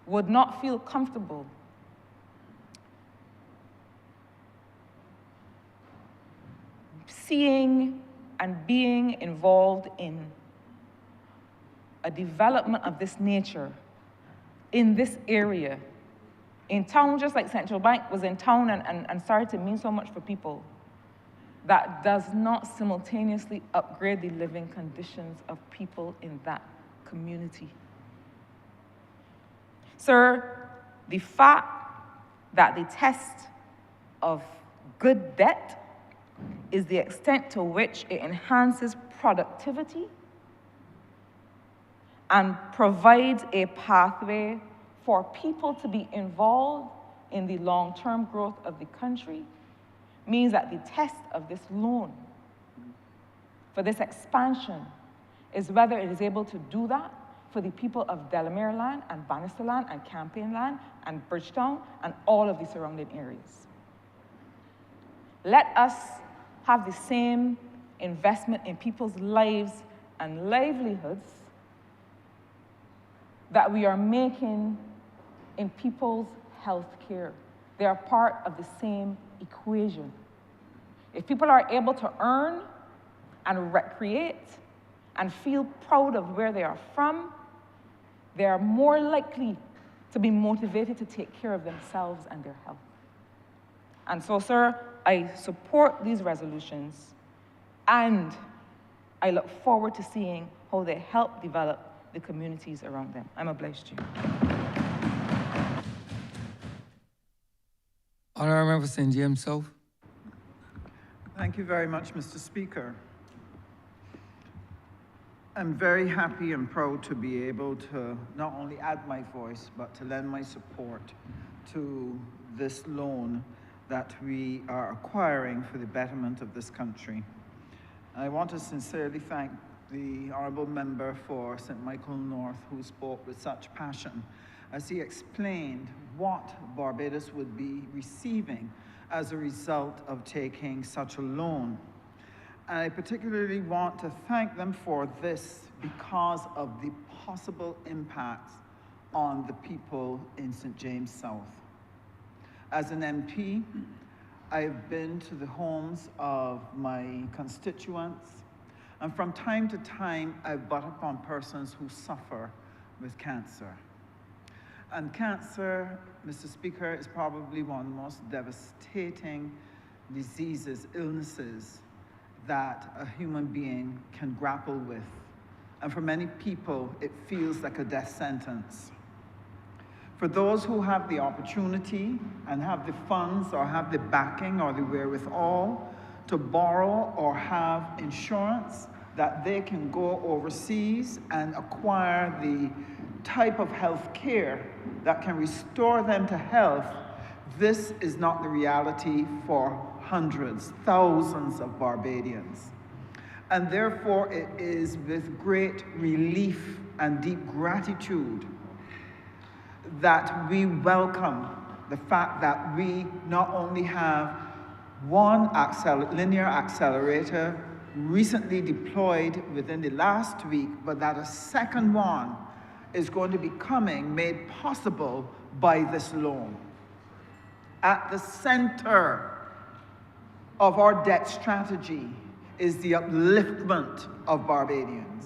Speaker 7: would not feel comfortable seeing and being involved in a development of this nature in this area, in town, just like Central Bank was in town and started to mean so much for people, that does not simultaneously upgrade the living conditions of people in that community. Sir, the fact that the test of good debt is the extent to which it enhances productivity and provides a pathway for people to be involved in the long-term growth of the country means that the test of this loan for this expansion is whether it is able to do that for the people of Delamere land and Bannister land and Campaign land and Bridgetown and all of the surrounding areas. Let us have the same investment in people's lives and livelihoods that we are making in people's health care. They are part of the same equation. If people are able to earn and recreate and feel proud of where they are from, they are more likely to be motivated to take care of themselves and their health. And so, sir, I support these resolutions, and I look forward to seeing how they help develop the communities around them. I'm obliged to you.
Speaker 1: Honourable Member St. James South.
Speaker 8: Thank you very much, Mr. Speaker. I'm very happy and proud to be able to not only add my voice, but to lend my support to this loan that we are acquiring for the betterment of this country. I want to sincerely thank the Honourable Member for St. Michael North, who spoke with such passion as he explained what Barbados would be receiving as a result of taking such a loan. And I particularly want to thank them for this because of the possible impacts on the people in St. James South. As an MP, I've been to the homes of my constituents, and from time to time, I've brought upon persons who suffer with cancer. And cancer, Mr. Speaker, is probably one of the most devastating diseases, illnesses that a human being can grapple with. And for many people, it feels like a death sentence. For those who have the opportunity and have the funds or have the backing or the wherewithal to borrow or have insurance, that they can go overseas and acquire the type of health care that can restore them to health, this is not the reality for hundreds, thousands of Barbadians. And therefore, it is with great relief and deep gratitude that we welcome the fact that we not only have one linear accelerator recently deployed within the last week, but that a second one is going to be made possible by this loan. At the center of our debt strategy is the upliftment of Barbadians.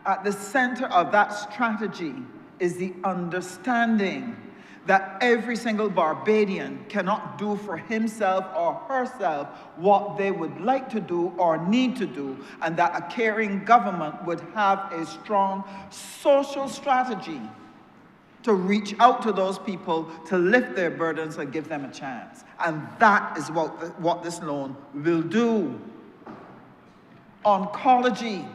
Speaker 8: At the center of that strategy is the understanding that every single Barbadian cannot do for himself or herself what they would like to do or need to do, and that a caring government would have a strong social strategy to reach out to those people, to lift their burdens and give them a chance. And that is what this loan will do. Oncology,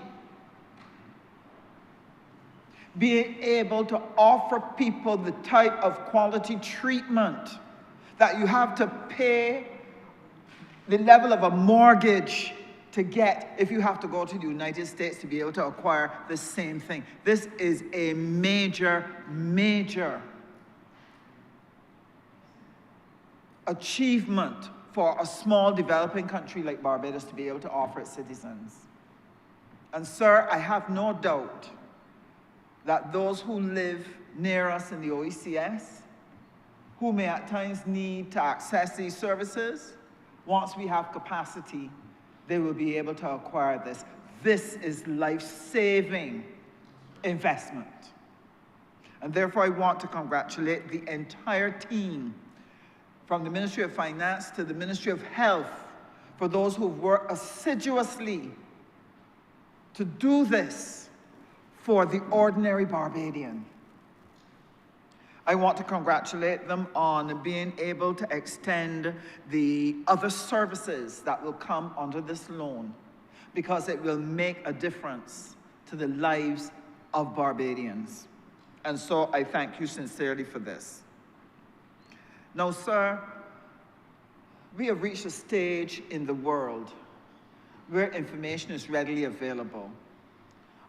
Speaker 8: being able to offer people the type of quality treatment that you have to pay the level of a mortgage to get if you have to go to the United States to be able to acquire the same thing. This is a major, major achievement for a small developing country like Barbados to be able to offer its citizens. And sir, I have no doubt that those who live near us in the OECS, who may at times need to access these services, once we have capacity, they will be able to acquire this. This is life-saving investment. And therefore, I want to congratulate the entire team, from the Ministry of Finance to the Ministry of Health, for those who've worked assiduously to do this for the ordinary Barbadian. I want to congratulate them on being able to extend the other services that will come under this loan, because it will make a difference to the lives of Barbadians. And so I thank you sincerely for this. Now, sir, we have reached a stage in the world where information is readily available.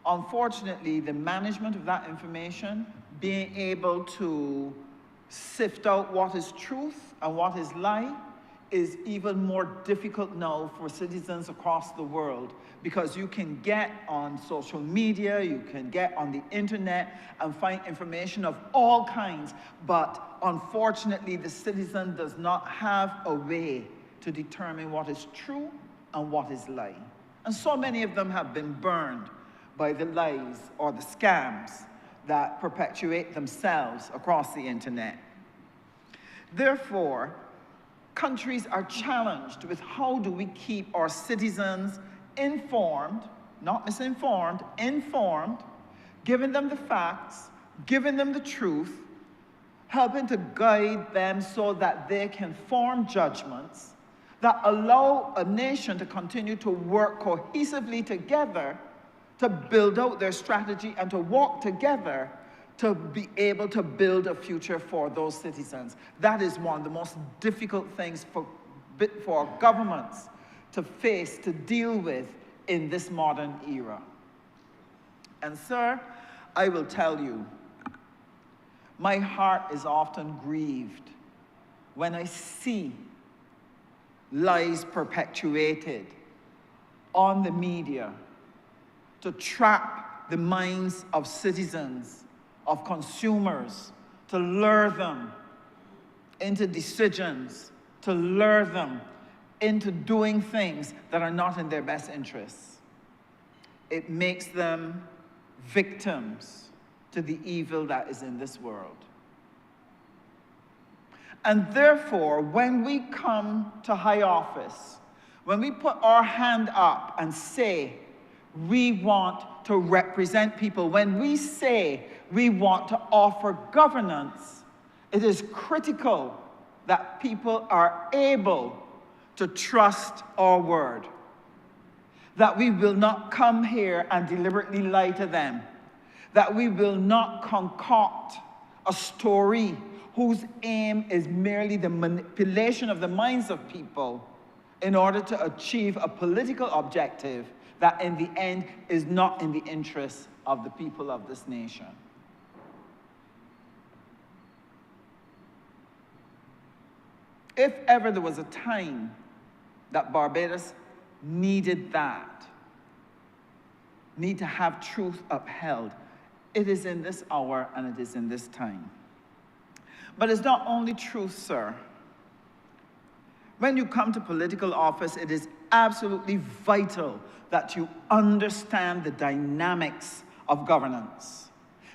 Speaker 8: Unfortunately, the management of that information, being able to sift out what is truth and what is lie, is even more difficult now for citizens across the world, because you can get on social media, you can get on the internet and find information of all kinds, but unfortunately the citizen does not have a way to determine what is true and what is lie. And so many of them have been burned by the lies or the scams that perpetuate themselves across the internet. Therefore, countries are challenged with how do we keep our citizens informed, not misinformed, informed, giving them the facts, giving them the truth, helping to guide them so that they can form judgments that allow a nation to continue to work cohesively together to build out their strategy and to work together to be able to build a future for those citizens. That is one of the most difficult things for governments to face, to deal with in this modern era. And sir, I will tell you, my heart is often grieved when I see lies perpetuated on the media to trap the minds of citizens, of consumers, to lure them into decisions, to lure them into doing things that are not in their best interests. It makes them victims to the evil that is in this world. And therefore, when we come to high office, when we put our hand up and say, we want to represent people, when we say we want to offer governance, it is critical that people are able to trust our word. That we will not come here and deliberately lie to them. That we will not concoct a story whose aim is merely the manipulation of the minds of people in order to achieve a political objective that in the end is not in the interests of the people of this nation. If ever there was a time that Barbados needed that, need to have truth upheld, it is in this hour and it is in this time. But it's not only truth, sir. When you come to political office, it is absolutely vital that you understand the dynamics of governance,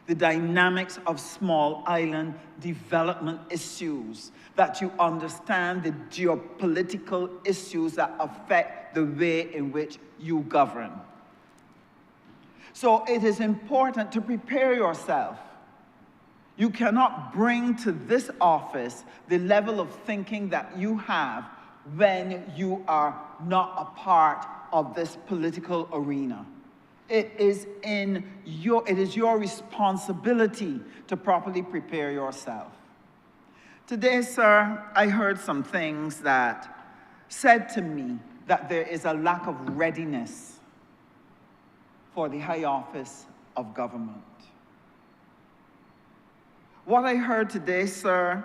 Speaker 8: the dynamics of small island development issues, that you understand the geopolitical issues that affect the way in which you govern. So it is important to prepare yourself. You cannot bring to this office the level of thinking that you have when you are not a part of this political arena. It is your responsibility to properly prepare yourself. Today, sir, I heard some things that said to me that there is a lack of readiness for the high office of government. What I heard today, sir,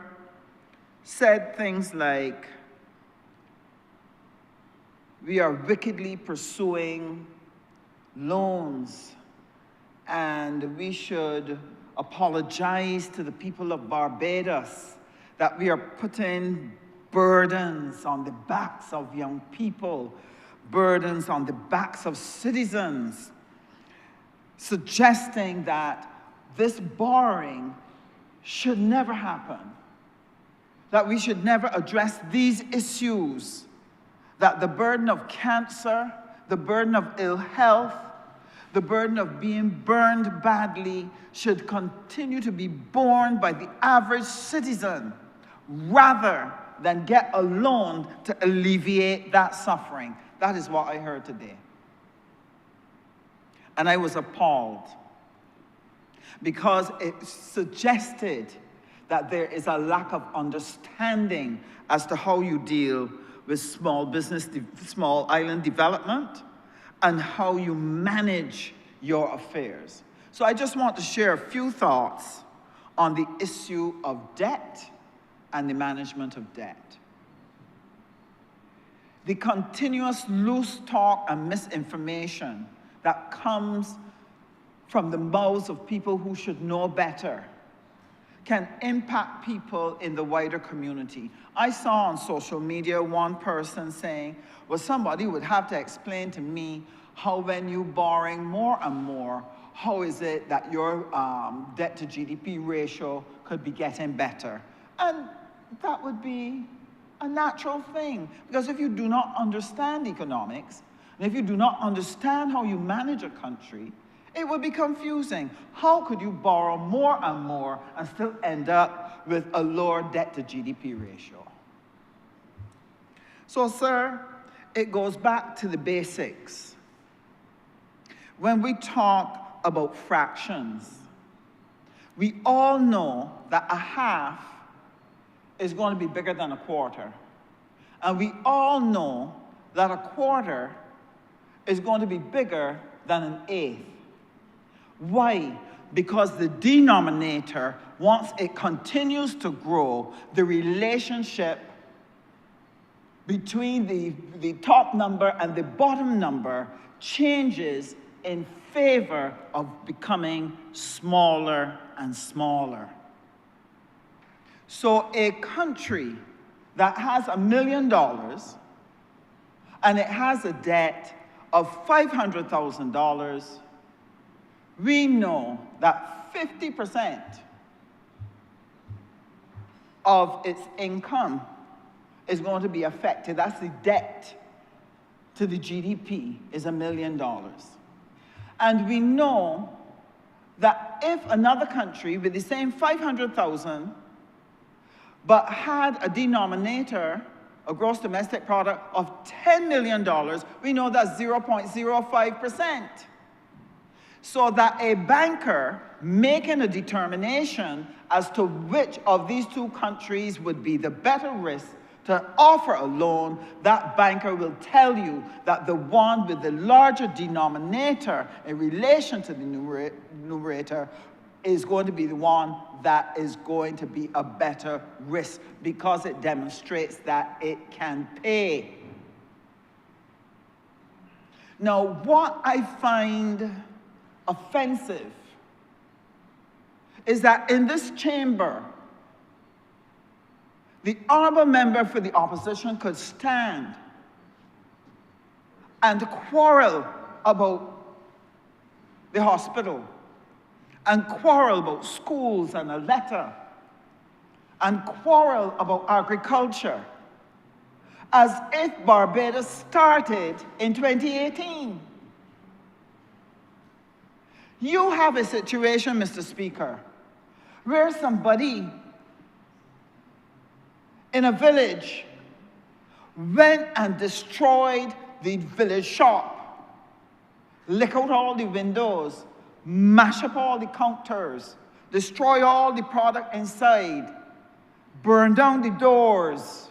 Speaker 8: said things like, we are wickedly pursuing loans and we should apologize to the people of Barbados that we are putting burdens on the backs of young people, burdens on the backs of citizens, suggesting that this borrowing should never happen, that we should never address these issues, that the burden of cancer, the burden of ill health, the burden of being burned badly should continue to be borne by the average citizen rather than get a loan to alleviate that suffering. That is what I heard today. And I was appalled because it suggested that there is a lack of understanding as to how you deal with small island development and how you manage your affairs. So I just want to share a few thoughts on the issue of debt and the management of debt. The continuous loose talk and misinformation that comes from the mouths of people who should know better can impact people in the wider community. I saw on social media one person saying, well, somebody would have to explain to me how when you're borrowing more and more, how is it that your debt to GDP ratio could be getting better? And that would be a natural thing. Because if you do not understand economics, and if you do not understand how you manage a country, it would be confusing. How could you borrow more and still end up with a lower debt to GDP ratio? So, sir, it goes back to the basics. When we talk about fractions, we all know that a half is going to be bigger than a quarter. And we all know that a quarter is going to be bigger than an eighth. Why? Because the denominator, once it continues to grow, the relationship between the top number and the bottom number changes in favor of becoming smaller and smaller. So a country that has $1 million and it has a debt of $500,000, we know that 50% of its income is going to be affected. That's the debt to the GDP is $1 million. And we know that if another country with the same 500,000 but had a denominator, a gross domestic product of $10 million, we know that's 0.05%. So that a banker making a determination as to which of these two countries would be the better risk to offer a loan, that banker will tell you that the one with the larger denominator in relation to the numerator is going to be the one that is going to be a better risk because it demonstrates that it can pay. Now, what I find offensive is that in this chamber, the honourable member for the opposition could stand and quarrel about the hospital, and quarrel about schools and a letter, and quarrel about agriculture, as if Barbados started in 2018. You have a situation, Mr. Speaker, where somebody in a village went and destroyed the village shop, lick out all the windows, mash up all the counters, destroy all the product inside, burn down the doors.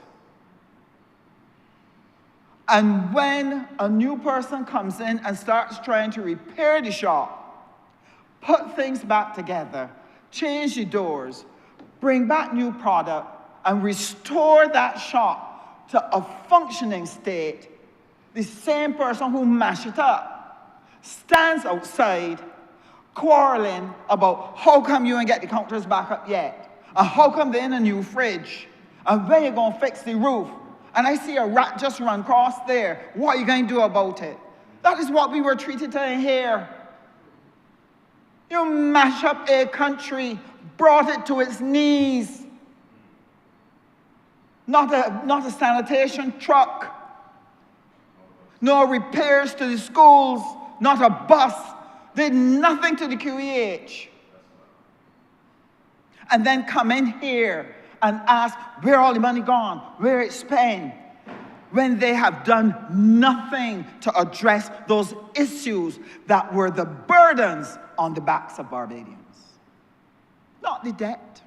Speaker 8: And when a new person comes in and starts trying to repair the shop, put things back together, change the doors, bring back new product, and restore that shop to a functioning state, the same person who mashed it up stands outside quarreling about how come you ain't get the counters back up yet, and how come they're in a new fridge, and when you gonna fix the roof, and I see a rat just run across there, what are you going to do about it? That is what we were treated to here. You mash up a country, brought it to its knees. Not a sanitation truck. No repairs to the schools. Not a bus. Did nothing to the QEH. And then come in here and ask where all the money gone, where it's spent, when they have done nothing to address those issues that were the burdens on the backs of Barbadians. Not the debt.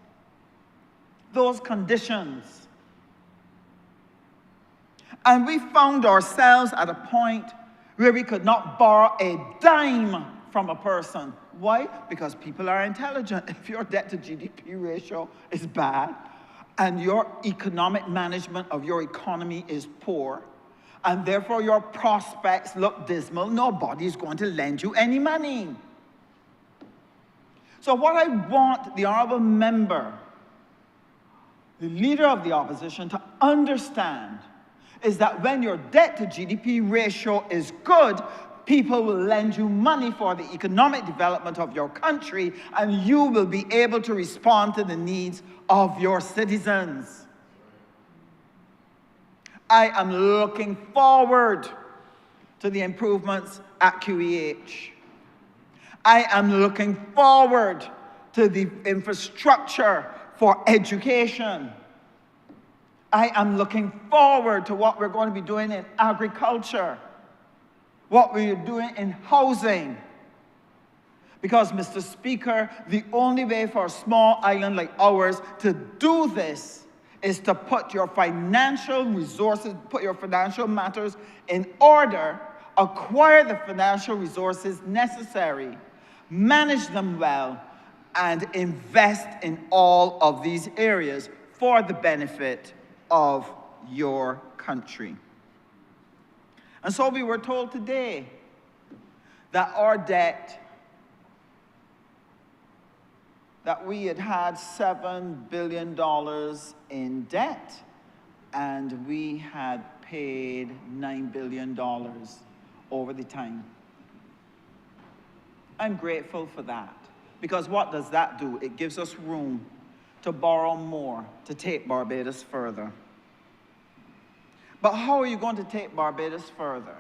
Speaker 8: Those conditions. And we found ourselves at a point where we could not borrow a dime from a person. Why? Because people are intelligent. If your debt to GDP ratio is bad, and your economic management of your economy is poor, and therefore your prospects look dismal, nobody's going to lend you any money. So what I want the honourable member, the leader of the opposition, to understand is that when your debt to GDP ratio is good, people will lend you money for the economic development of your country, and you will be able to respond to the needs of your citizens. I am looking forward to the improvements at QEH. I am looking forward to the infrastructure for education. I am looking forward to what we're going to be doing in agriculture, what we're doing in housing. Because, Mr. Speaker, the only way for a small island like ours to do this is to put your financial resources, put your financial matters in order, acquire the financial resources necessary, manage them well, and invest in all of these areas for the benefit of your country. And so we were told today that our debt, that we had $7 billion in debt, and we had paid $9 billion over the time. I'm grateful for that, because what does that do? It gives us room to borrow more, to take Barbados further. But how are you going to take Barbados further?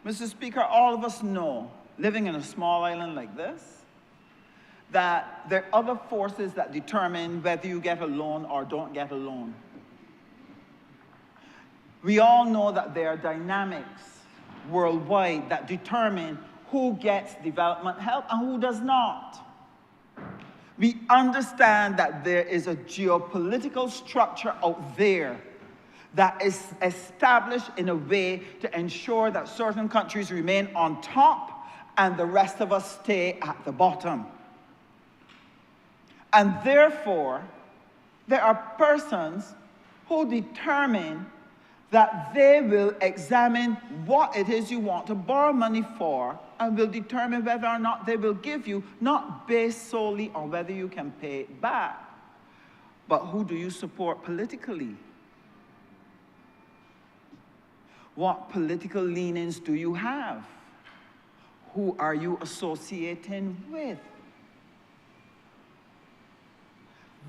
Speaker 8: Mr. Speaker, all of us know, living in a small island like this, that there are other forces that determine whether you get a loan or don't get a loan. We all know that there are dynamics worldwide that determine who gets development help and who does not. We understand that there is a geopolitical structure out there that is established in a way to ensure that certain countries remain on top and the rest of us stay at the bottom. And therefore, there are persons who determine that they will examine what it is you want to borrow money for and will determine whether or not they will give you, not based solely on whether you can pay it back, but who do you support politically? What political leanings do you have? Who are you associating with?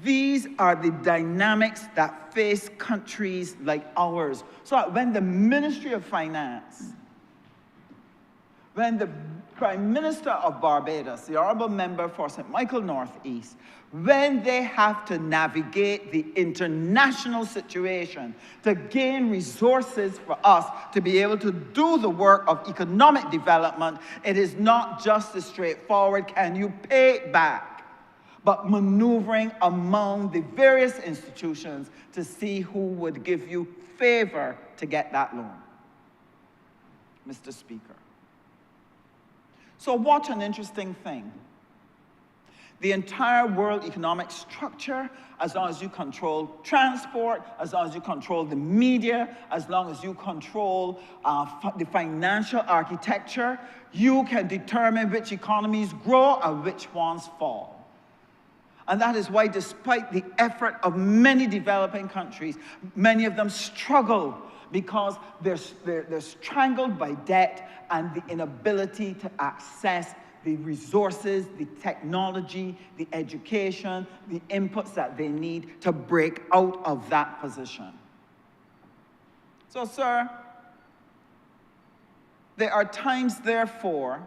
Speaker 8: These are the dynamics that face countries like ours. So when the Ministry of Finance, when the Prime Minister of Barbados, the Honourable Member for St. Michael Northeast, when they have to navigate the international situation to gain resources for us to be able to do the work of economic development, it is not just as straightforward, can you pay it back? But maneuvering among the various institutions to see who would give you favor to get that loan, Mr. Speaker. So what an interesting thing. The entire world economic structure, as long as you control transport, as long as you control the media, as long as you control the financial architecture, you can determine which economies grow and which ones fall. And that is why, despite the effort of many developing countries, many of them struggle because they're strangled by debt and the inability to access the resources, the technology, the education, the inputs that they need to break out of that position. So, sir, there are times, therefore,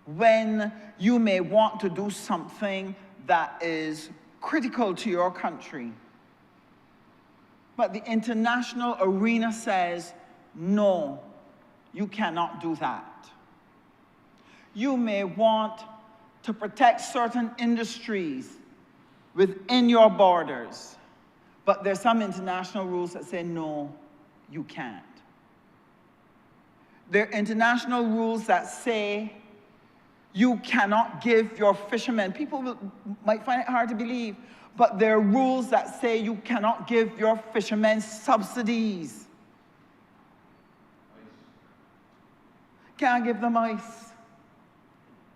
Speaker 8: when you may want to do something that is critical to your country, but the international arena says, no, you cannot do that. You may want to protect certain industries within your borders, but there's some international rules that say, no, you can't. There are international rules that say you cannot give your fishermen, people might find it hard to believe, but there are rules that say you cannot give your fishermen subsidies. Can't give them ice.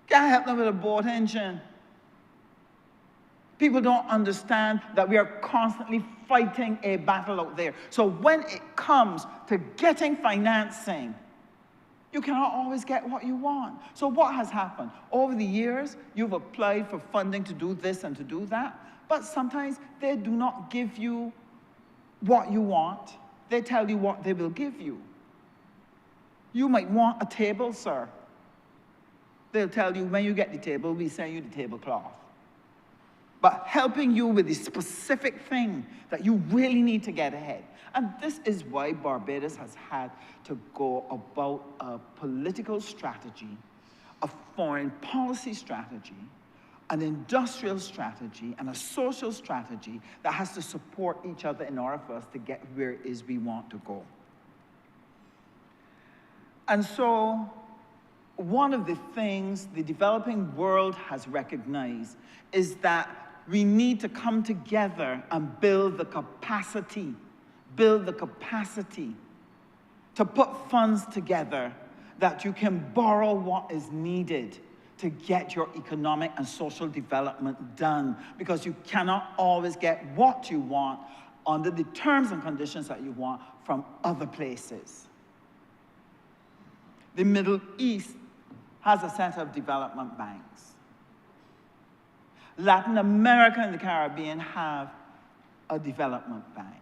Speaker 8: Can't help them with a boat engine. People don't understand that we are constantly fighting a battle out there. So when it comes to getting financing, you cannot always get what you want. So what has happened? Over the years, you've applied for funding to do this and to do that, but sometimes they do not give you what you want, they tell you what they will give you. You might want a table, sir. They'll tell you, when you get the table, we send you the tablecloth. But helping you with the specific thing that you really need to get ahead. And this is why Barbados has had to go about a political strategy, a foreign policy strategy, an industrial strategy, and a social strategy that has to support each other in order for us to get where it is we want to go. And so, one of the things the developing world has recognized is that we need to come together and build the capacity to put funds together that you can borrow what is needed to get your economic and social development done, because you cannot always get what you want under the terms and conditions that you want from other places. The Middle East has a set of development banks. Latin America and the Caribbean have a development bank.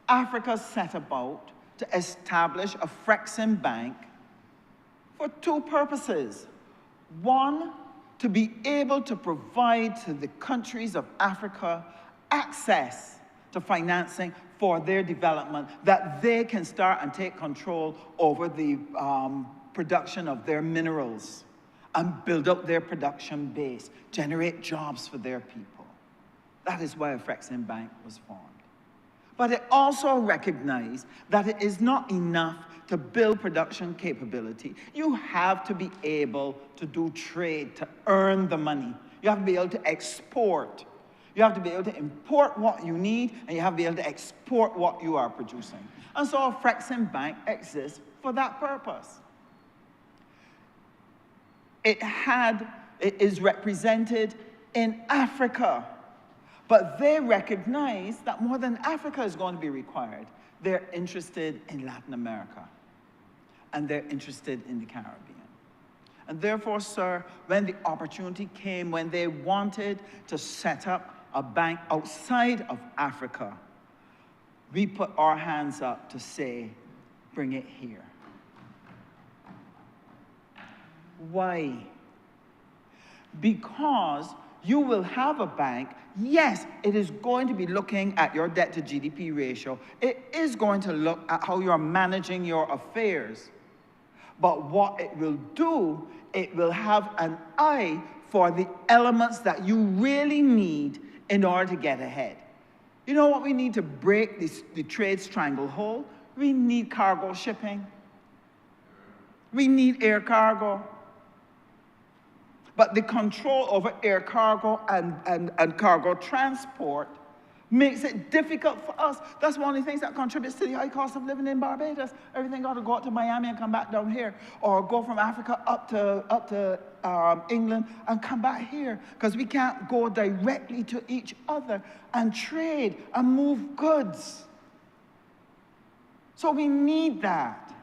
Speaker 8: Africa set about to establish a Frexim Bank for two purposes. One, to be able to provide to the countries of Africa access to financing for their development, that they can start and take control over the production of their minerals and build up their production base, generate jobs for their people. That is why a Frexim Bank was formed. But it also recognized that it is not enough to build production capability. You have to be able to do trade, to earn the money. You have to be able to export. You have to be able to import what you need, and you have to be able to export what you are producing. And so a Frexim Bank exists for that purpose. It is represented in Africa, but they recognize that more than Africa is going to be required. They're interested in Latin America, and they're interested in the Caribbean. And therefore, sir, when the opportunity came, when they wanted to set up a bank outside of Africa, we put our hands up to say, bring it here. Why? Because you will have a bank. Yes, it is going to be looking at your debt to GDP ratio. It is going to look at how you're managing your affairs. But what it will do, it will have an eye for the elements that you really need in order to get ahead. You know what we need to break the trade stranglehold? We need cargo shipping. We need air cargo. But the control over air cargo and cargo transport makes it difficult for us. That's one of the things that contributes to the high cost of living in Barbados. Everything got to go out to Miami and come back down here, or go from Africa up to England and come back here, because we can't go directly to each other and trade and move goods. So we need that.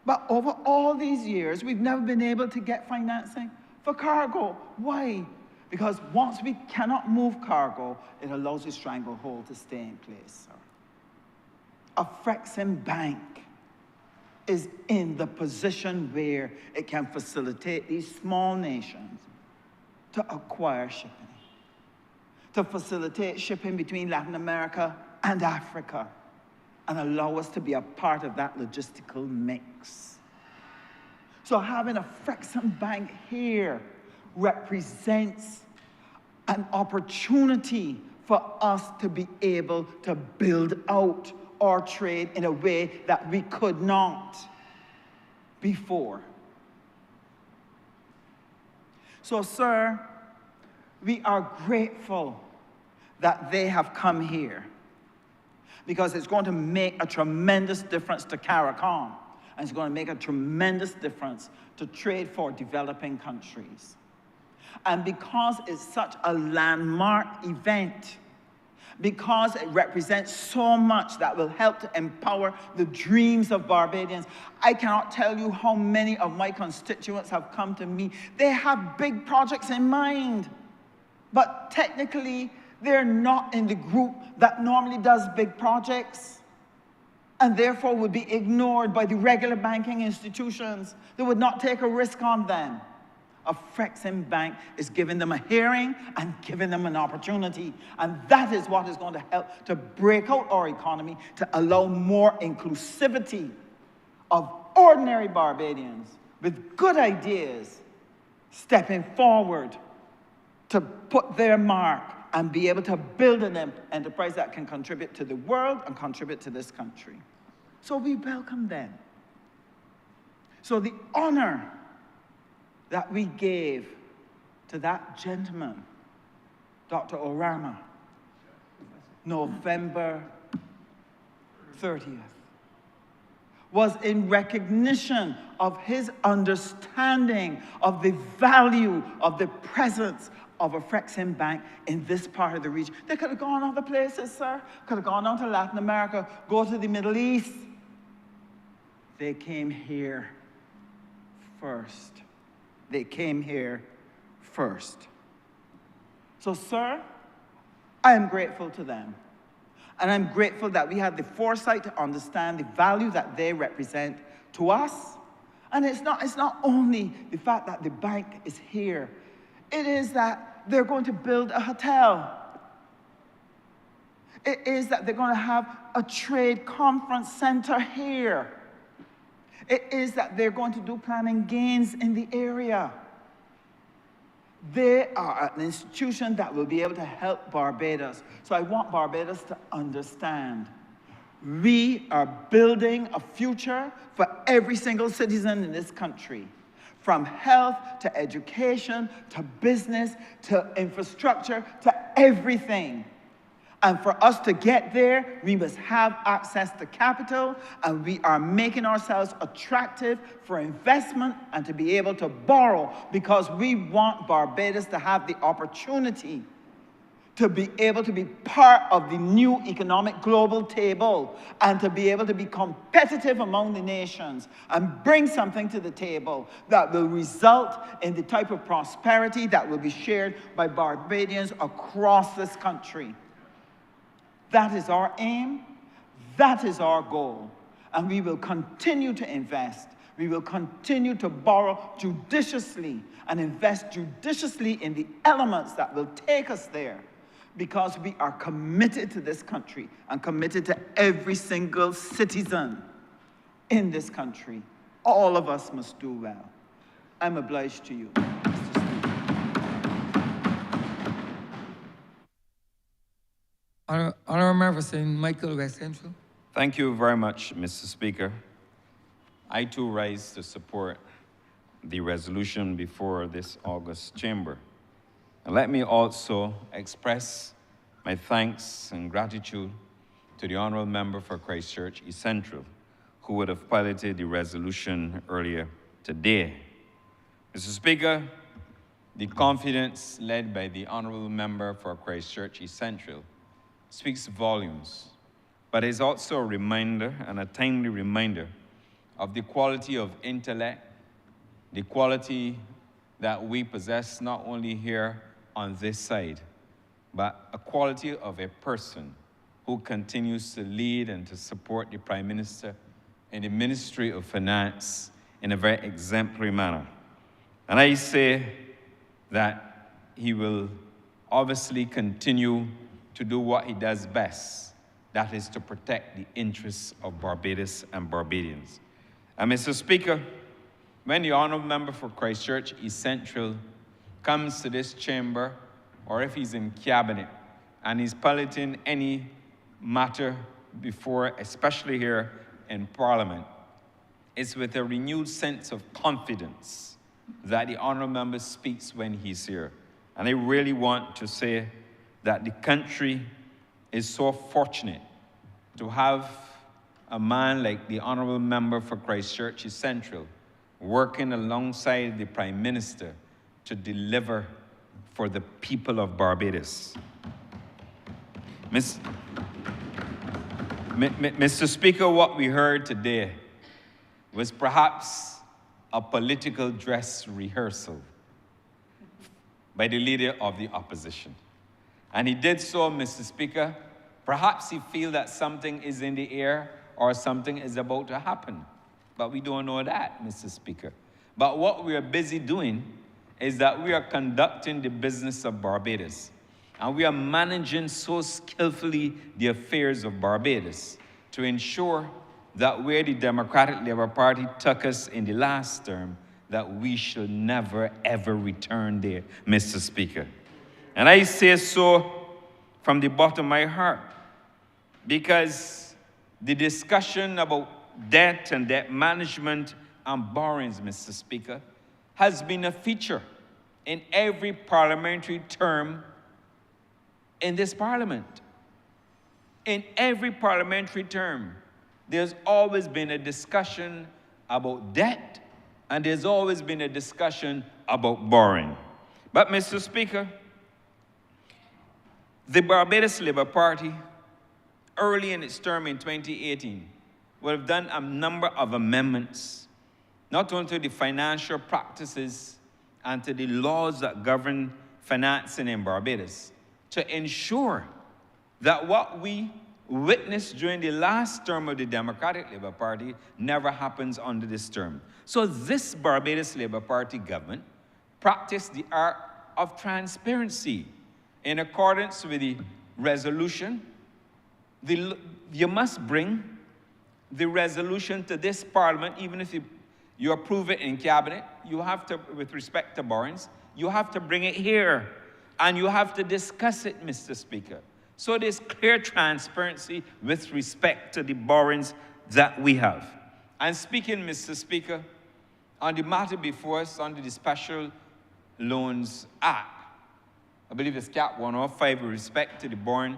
Speaker 8: But over all these years, we've never been able to get financing for cargo. Why? Because once we cannot move cargo, it allows the stranglehold to stay in place, sir. A Frexim Bank is in the position where it can facilitate these small nations to acquire shipping, to facilitate shipping between Latin America and Africa, and allow us to be a part of that logistical mix. So having a Frexim Bank here represents an opportunity for us to be able to build out our trade in a way that we could not before. So, sir, we are grateful that they have come here, because it's going to make a tremendous difference to CARICOM, and it's going to make a tremendous difference to trade for developing countries. And because it's such a landmark event, because it represents so much that will help to empower the dreams of Barbadians, I cannot tell you how many of my constituents have come to me. They have big projects in mind, but technically They're not in the group that normally does big projects and therefore would be ignored by the regular banking institutions. They would not take a risk on them. A Frexim Bank is giving them a hearing and giving them an opportunity. And that is what is going to help to break out our economy, to allow more inclusivity of ordinary Barbadians with good ideas stepping forward to put their mark and be able to build an enterprise that can contribute to the world and contribute to this country. So we welcome them. So the honor that we gave to that gentleman, Dr. Orama, November 30th, was in recognition of his understanding of the value of the presence of a Frexim Bank in this part of the region. They could have gone other places, sir. Could have gone on to Latin America, go to the Middle East. They came here first. They came here first. So, sir, I am grateful to them. And I'm grateful that we had the foresight to understand the value that they represent to us. And it's not only the fact that the bank is here. It is that they're going to build a hotel. It is that they're going to have a trade conference center here. It is that they're going to do planning gains in the area. They are an institution that will be able to help Barbados. So I want Barbados to understand we are building a future for every single citizen in this country. From health to education to business to infrastructure to everything. And for us to get there, we must have access to capital, and we are making ourselves attractive for investment and to be able to borrow, because we want Barbados to have the opportunity to be able to be part of the new economic global table and to be able to be competitive among the nations and bring something to the table that will result in the type of prosperity that will be shared by Barbadians across this country. That is our aim. That is our goal. And we will continue to invest. We will continue to borrow judiciously and invest judiciously in the elements that will take us there, because we are committed to this country and committed to every single citizen in this country. All of us must do well. I'm obliged to you, Mr. Speaker.
Speaker 1: Honourable Member St. Michael, West Central.
Speaker 9: Thank you very much, Mr. Speaker. I too rise to support the resolution before this August chamber. And let me also express my thanks and gratitude to the Honourable Member for Christchurch East Central, who would have piloted the resolution earlier today. Mr. Speaker, the confidence led by the Honourable Member for Christchurch East Central speaks volumes, but is also a reminder and a timely reminder of the quality of intellect, the quality that we possess not only here on this side, but a quality of a person who continues to lead and to support the Prime Minister in the Ministry of Finance in a very exemplary manner. And I say that he will obviously continue to do what he does best, that is to protect the interests of Barbados and Barbadians. And Mr. Speaker, when the Honourable Member for Christchurch East Central comes to this chamber, or if he's in cabinet and he's piloting any matter before, especially here in Parliament, it's with a renewed sense of confidence that the Honourable Member speaks when he's here. And I really want to say that the country is so fortunate to have a man like the Honourable Member for Christchurch East Central working alongside the Prime Minister to deliver for the people of Barbados. Mr. Speaker, what we heard today was perhaps a political dress rehearsal by the leader of the opposition. And he did so, Mr. Speaker. Perhaps he feels that something is in the air or something is about to happen. But we don't know that, Mr. Speaker. But what we are busy doing is that we are conducting the business of Barbados. And we are managing so skillfully the affairs of Barbados to ensure that where the Democratic Labour Party took us in the last term, that we shall never, ever return there, Mr. Speaker. And I say so from the bottom of my heart, because the discussion about debt and debt management and borrowings, Mr. Speaker, has been a feature in every parliamentary term in this parliament. In every parliamentary term, there's always been a discussion about debt, and there's always been a discussion about borrowing. But, Mr. Speaker, the Barbados Labour Party, early in its term in 2018, would have done a number of amendments, not only to the financial practices and to the laws that govern financing in Barbados, to ensure that what we witnessed during the last term of the Democratic Labour Party never happens under this term. So this Barbados Labour Party government practiced the art of transparency in accordance with the resolution. You must bring the resolution to this Parliament, even if you approve it in Cabinet. You have to, with respect to borrowings, you have to bring it here, and you have to discuss it, Mr. Speaker. So there's clear transparency with respect to the borrowings that we have. And speaking, Mr. Speaker, on the matter before us under the Special Loans Act, I believe it's Cap 105 with respect to the borrowing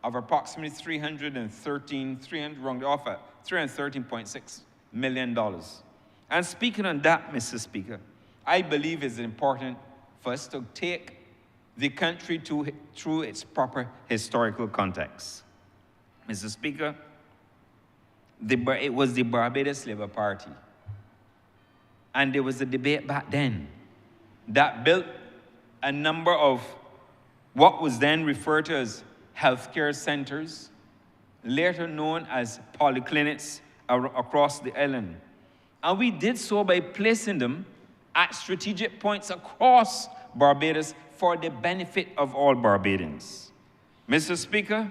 Speaker 9: of approximately $313.6 million. And speaking on that, Mr. Speaker, I believe it's important for us to take the country through its proper historical context. Mr. Speaker, it was the Barbados Labour Party, and there was a debate back then that built a number of what was then referred to as healthcare centers, later known as polyclinics across the island. And we did so by placing them at strategic points across Barbados for the benefit of all Barbadians. Mr. Speaker,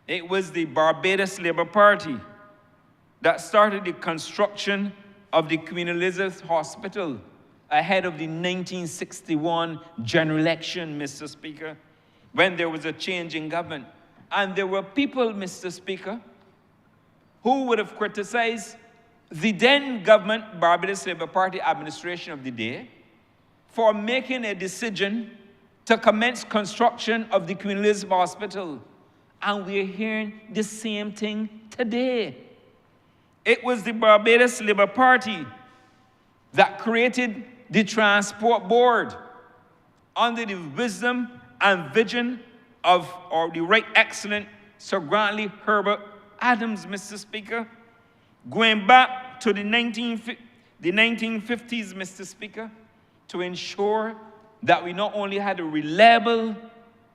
Speaker 9: it was the Barbados Labour Party that started the construction of the Queen Elizabeth Hospital ahead of the 1961 general election, Mr. Speaker, when there was a change in government. And there were people, Mr. Speaker, who would have criticized the then government, Barbados Labour Party administration of the day, for making a decision to commence construction of the Queen Elizabeth Hospital. And we're hearing the same thing today. It was the Barbados Labour Party that created the Transport Board under the wisdom and vision of the Right Excellent Sir Grantley Herbert Adams, Mr. Speaker, going back to the 1950s, Mr. Speaker, to ensure that we not only had a reliable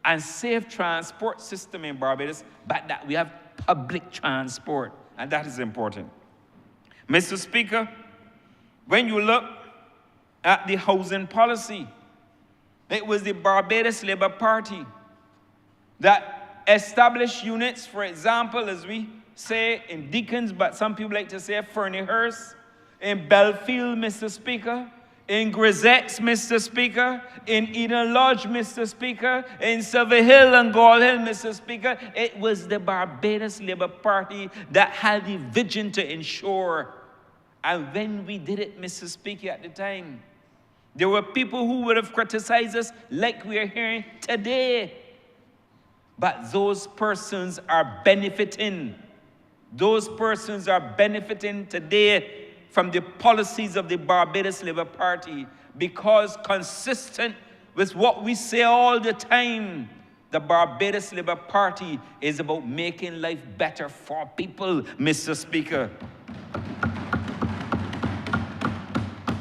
Speaker 9: and safe transport system in Barbados, but that we have public transport, and that is important. Mr. Speaker, when you look at the housing policy, it was the Barbados Labour Party that established units, for example, as we say in Deacons, but some people like to say Ferniehurst, in Belfield, Mr. Speaker, in Grisettes, Mr. Speaker, in Eden Lodge, Mr. Speaker, in Silver Hill and Gall Hill, Mr. Speaker. It was the Barbados Labour Party that had the vision to ensure. And when we did it, Mr. Speaker, at the time, there were people who would have criticized us like we are hearing today. But those persons are benefiting. Those persons are benefiting today from the policies of the Barbados Labour Party, because consistent with what we say all the time, the Barbados Labour Party is about making life better for people, Mr. Speaker.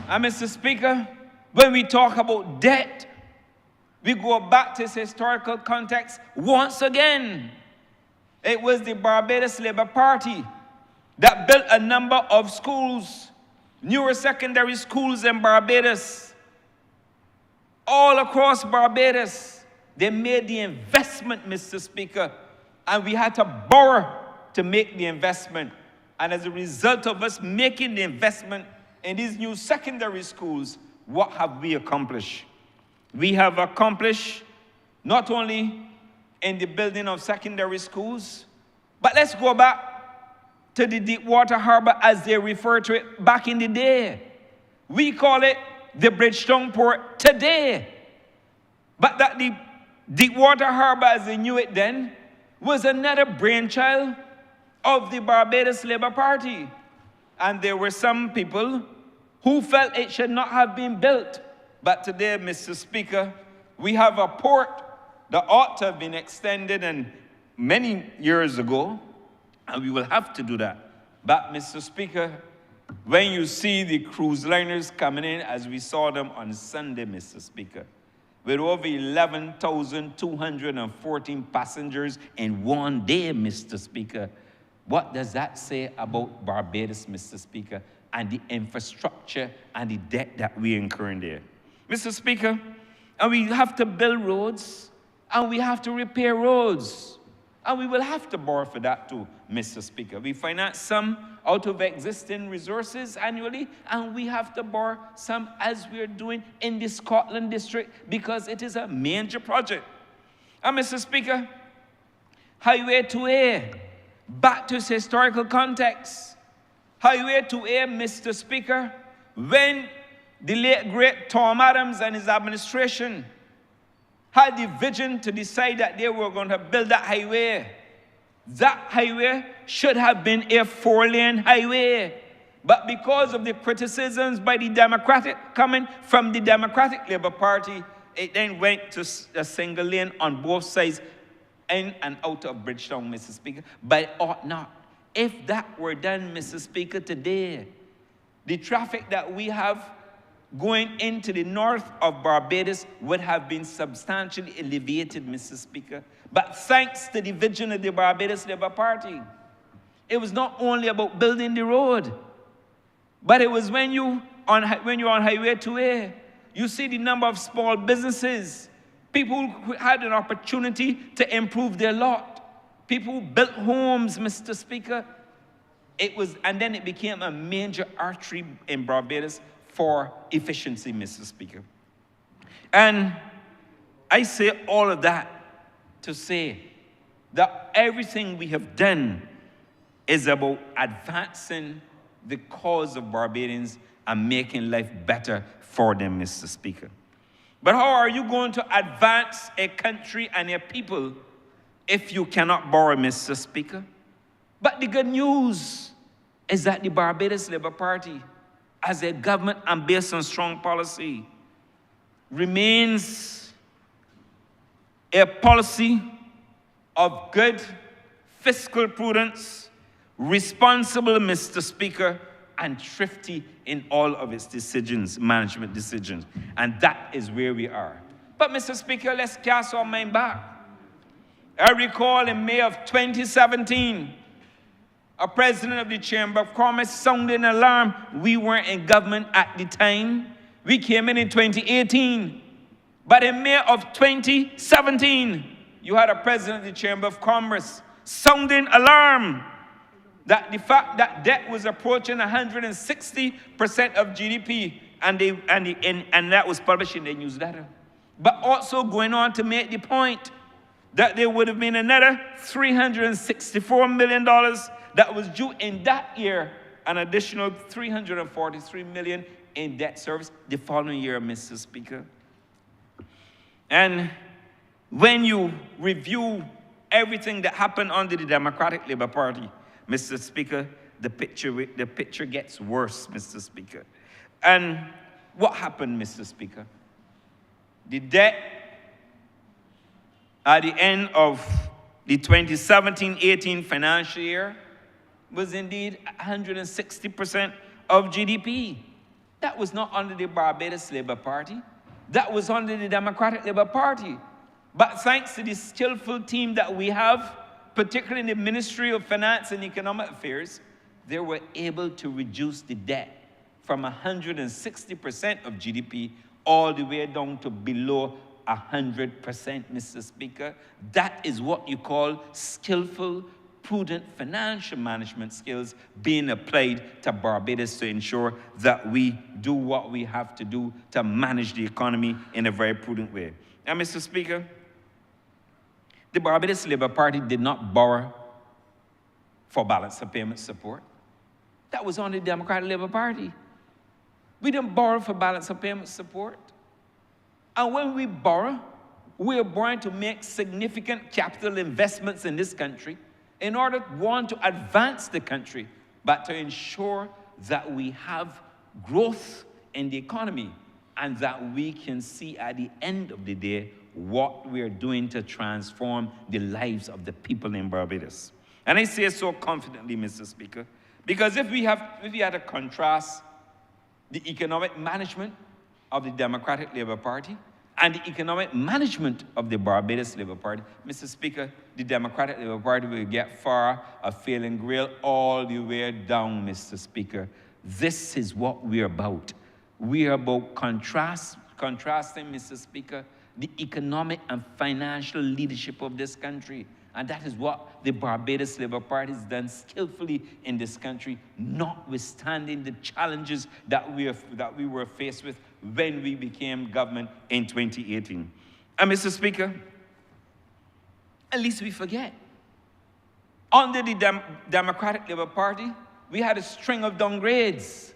Speaker 9: And Mr. Speaker, when we talk about debt, We go back to its historical context once again. It was the Barbados Labour Party that built a number of schools, newer secondary schools in Barbados. All across Barbados, they made the investment, Mr. Speaker, and we had to borrow to make the investment. And as a result of us making the investment in these new secondary schools, what have we accomplished? We have accomplished not only in the building of secondary schools, but let's go back to the Deepwater Harbor as they refer to it back in the day. We call it the Bridgetown Port today. But that the Deepwater Harbor, as they knew it then, was another brainchild of the Barbados Labour Party. And there were some people who felt it should not have been built. But today, Mr. Speaker, we have a port that ought to have been extended and many years ago, and we will have to do that. But, Mr. Speaker, when you see the cruise liners coming in, as we saw them on Sunday, Mr. Speaker, with over 11,214 passengers in one day, Mr. Speaker, what does that say about Barbados, Mr. Speaker, and the infrastructure and the debt that we incur in there? Mr. Speaker, and we have to build roads, and we have to repair roads, and we will have to borrow for that too, Mr. Speaker. We finance some out of existing resources annually, and we have to borrow some as we're doing in the Scotland district because it is a major project. And Mr. Speaker, Highway 2A, back to its historical context. Highway 2A, Mr. Speaker, when the late great Tom Adams and his administration had the vision to decide that they were going to build that highway should have been a 4-lane highway. But because of the criticisms by the Democratic, coming from the Democratic Labour Party, it then went to a single lane on both sides in and out of Bridgetown, Mr. Speaker. But it ought not. If that were done, Mr. Speaker, today, the traffic that we have going into the north of Barbados would have been substantially alleviated, Mr. Speaker. But thanks to the vision of the Barbados Labour Party, it was not only about building the road, but it was when you're on Highway 2A, you see the number of small businesses, people who had an opportunity to improve their lot, people who built homes, Mr. Speaker. And then it became a major artery in Barbados for efficiency, Mr. Speaker. And I say all of that to say that everything we have done is about advancing the cause of Barbadians and making life better for them, Mr. Speaker. But how are you going to advance a country and a people if you cannot borrow, Mr. Speaker? But the good news is that the Barbados Labour Party, as a government and based on strong policy, remains a policy of good fiscal prudence, responsible, Mr. Speaker, and thrifty in all of its decisions, management decisions. And that is where we are. But, Mr. Speaker, let's cast our mind back. I recall in May of 2017, a president of the Chamber of Commerce sounded an alarm. We weren't in government at the time. We came in 2018. But in May of 2017, you had a president of the Chamber of Commerce sounding alarm that the fact that debt was approaching 160% of GDP, and that was published in the newsletter. But also going on to make the point that there would have been another $364 million that was due in that year, an additional $343 million in debt service the following year, Mr. Speaker. And when you review everything that happened under the Democratic Labour Party, Mr. Speaker, the picture gets worse, Mr. Speaker. And what happened, Mr. Speaker? The debt at the end of the 2017-18 financial year was indeed 160% of GDP. That was not under the Barbados Labour Party. that was under the Democratic Labour Party. But thanks to the skillful team that we have, particularly in the Ministry of Finance and Economic Affairs, they were able to reduce the debt from 160% of GDP all the way down to below 100%, Mr. Speaker. That is what you call skillful, prudent financial management skills being applied to Barbados to ensure that we do what we have to do to manage the economy in a very prudent way. And Mr. Speaker, the Barbados Labour Party did not borrow for balance of payment support. That was on the Democratic Labour Party. We didn't borrow for balance of payment support. And when we borrow, we are borrowing to make significant capital investments in this country in order, one, to advance the country, but to ensure that we have growth in the economy and that we can see at the end of the day what we are doing to transform the lives of the people in Barbados. And I say so confidently, Mr. Speaker, because if we had to contrast the economic management of the Democratic Labour Party and the economic management of the Barbados Labour Party, Mr. Speaker, the Democratic Labour Party will get far a failing grail all the way down, Mr. Speaker. This is what we're about. We are about contrasting, Mr. Speaker, the economic and financial leadership of this country. And that is what the Barbados Labour Party has done skillfully in this country, notwithstanding the challenges that we were faced with when we became government in 2018. And Mr. Speaker, at least we forget. Under the Democratic Labour Party, we had a string of downgrades.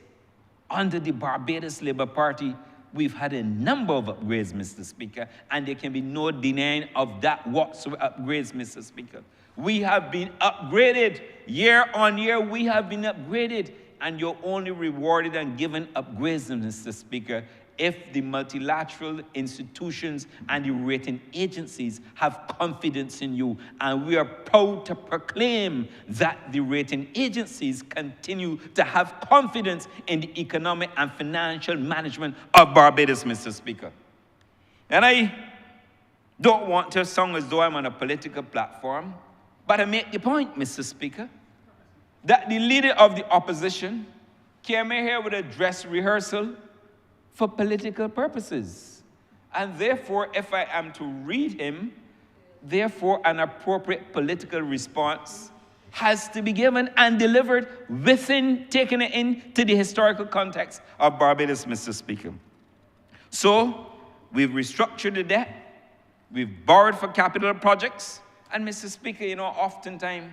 Speaker 9: Under the Barbados Labour Party, we've had a number of upgrades, Mr. Speaker, and there can be no denying of that whatsoever upgrades, Mr. Speaker. We have been upgraded. Year on year, we have been upgraded, and you're only rewarded and given upgrades, Mr. Speaker, if the multilateral institutions and the rating agencies have confidence in you. And we are proud to proclaim that the rating agencies continue to have confidence in the economic and financial management of Barbados, Mr. Speaker. And I don't want to sound as though I'm on a political platform, but I make the point, Mr. Speaker, that the leader of the opposition came here with a dress rehearsal for political purposes. And therefore, if I am to read him, therefore an appropriate political response has to be given and delivered within, taking it into the historical context of Barbados, Mr. Speaker. So, we've restructured the debt, we've borrowed for capital projects, and Mr. Speaker, oftentimes,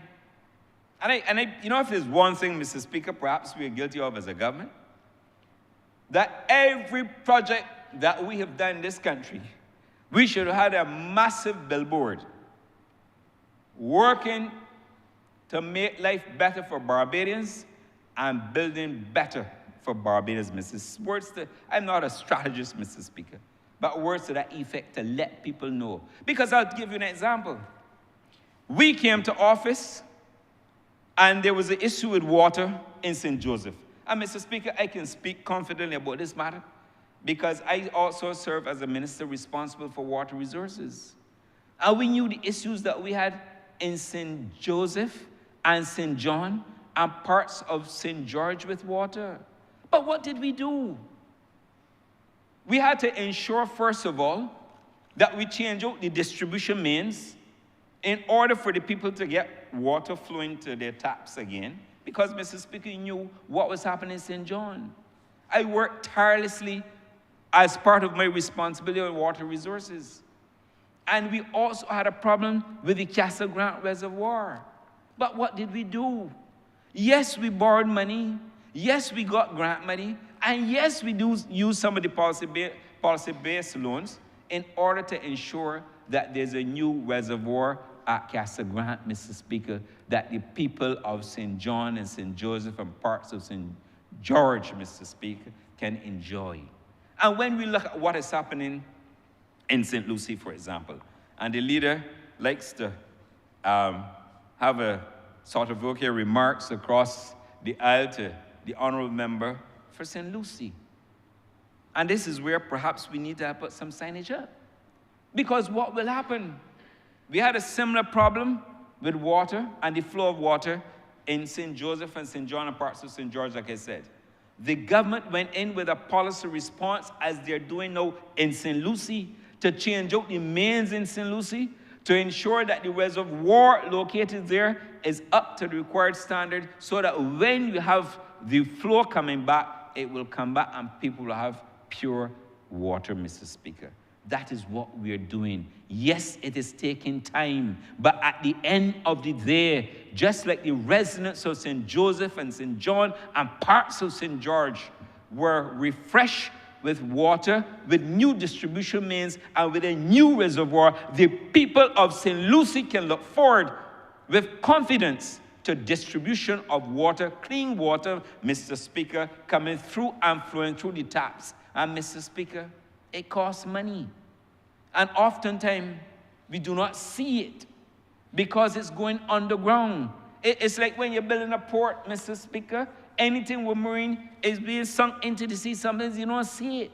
Speaker 9: if there's one thing, Mr. Speaker, perhaps we are guilty of as a government, that every project that we have done in this country, we should have had a massive billboard working to make life better for Barbadians and building better for Barbados, I'm not a strategist, Mr. Speaker, but words to that effect to let people know. Because I'll give you an example. We came to office and there was an issue with water in St. Joseph. And Mr. Speaker, I can speak confidently about this matter because I also serve as a minister responsible for water resources. And we knew the issues that we had in St. Joseph and St. John and parts of St. George with water. But what did we do? We had to ensure, first of all, that we change out the distribution mains in order for the people to get water flowing to their taps again. Because, Mr. Speaker, you knew what was happening in St. John. I worked tirelessly as part of my responsibility on water resources. And we also had a problem with the Castle Grant Reservoir. But what did we do? Yes, we borrowed money. Yes, we got grant money. And yes, we do use some of the policy-based loans in order to ensure that there's a new reservoir at Castle Grant, Mr. Speaker, that the people of St. John and St. Joseph and parts of St. George, Mr. Speaker, can enjoy. And when we look at what is happening in St. Lucie, for example, and the leader likes to have a sort of remarks across the aisle to the honourable member for St. Lucie. And this is where perhaps we need to put some signage up. Because what will happen? We had a similar problem with water and the flow of water in St. Joseph and St. John and parts of St. George, like I said. The government went in with a policy response, as they're doing now in St. Lucie, to change out the mains in St. Lucie, to ensure that the reservoir located there is up to the required standard, so that when you have the flow coming back, it will come back and people will have pure water, Mr. Speaker. That is what we're doing. Yes, it is taking time, but at the end of the day, just like the residents of St. Joseph and St. John and parts of St. George were refreshed with water, with new distribution mains, and with a new reservoir, the people of St. Lucie can look forward with confidence to distribution of water, clean water, Mr. Speaker, coming through and flowing through the taps. And Mr. Speaker, it costs money. And oftentimes, we do not see it because it's going underground. It's like when you're building a port, Mr. Speaker, anything with marine is being sunk into the sea. Sometimes you don't see it.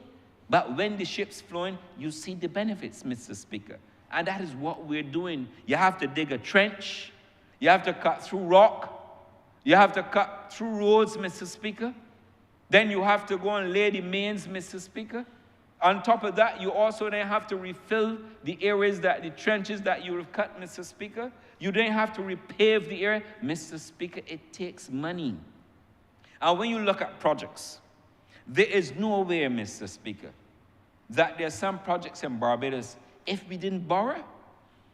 Speaker 9: But when the ship's flowing, you see the benefits, Mr. Speaker. And that is what we're doing. You have to dig a trench. You have to cut through rock. You have to cut through roads, Mr. Speaker. Then you have to go and lay the mains, Mr. Speaker. On top of that, you also then have to refill the areas that, the trenches that you have cut, Mr. Speaker. You then have to repave the area. Mr. Speaker, it takes money. And when you look at projects, there is no way, Mr. Speaker, that there are some projects in Barbados, if we didn't borrow,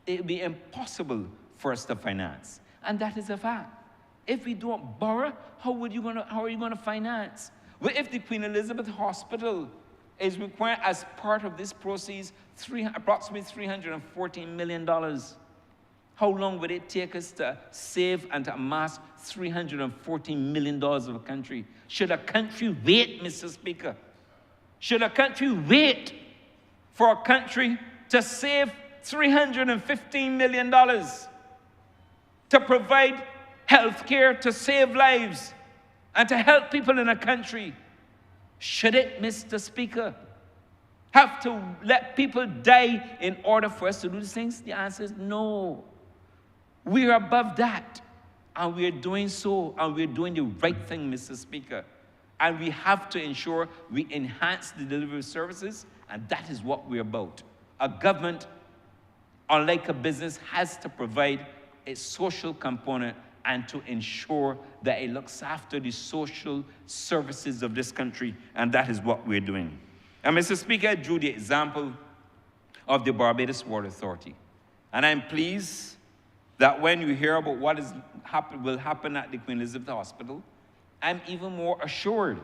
Speaker 9: it would be impossible for us to finance. And that is a fact. If we don't borrow, how are you going to finance? Well, if the Queen Elizabeth Hospital is required as part of this proceeds approximately $314 million, how long would it take us to save and to amass $314 million of a country? Should a country wait, Mr. Speaker? Should a country wait for a country to save $315 million to provide health care, to save lives, and to help people in a country? Should it, Mr. Speaker, have to let people die in order for us to do these things? The answer is no. We are above that, and we are doing so, and we are doing the right thing, Mr. Speaker. And we have to ensure we enhance the delivery of services, and that is what we're about. A government, unlike a business, has to provide a social component and to ensure that it looks after the social services of this country, and that is what we're doing. And Mr. Speaker, I drew the example of the Barbados Water Authority. And I'm pleased that when you hear about what will happen at the Queen Elizabeth Hospital, I'm even more assured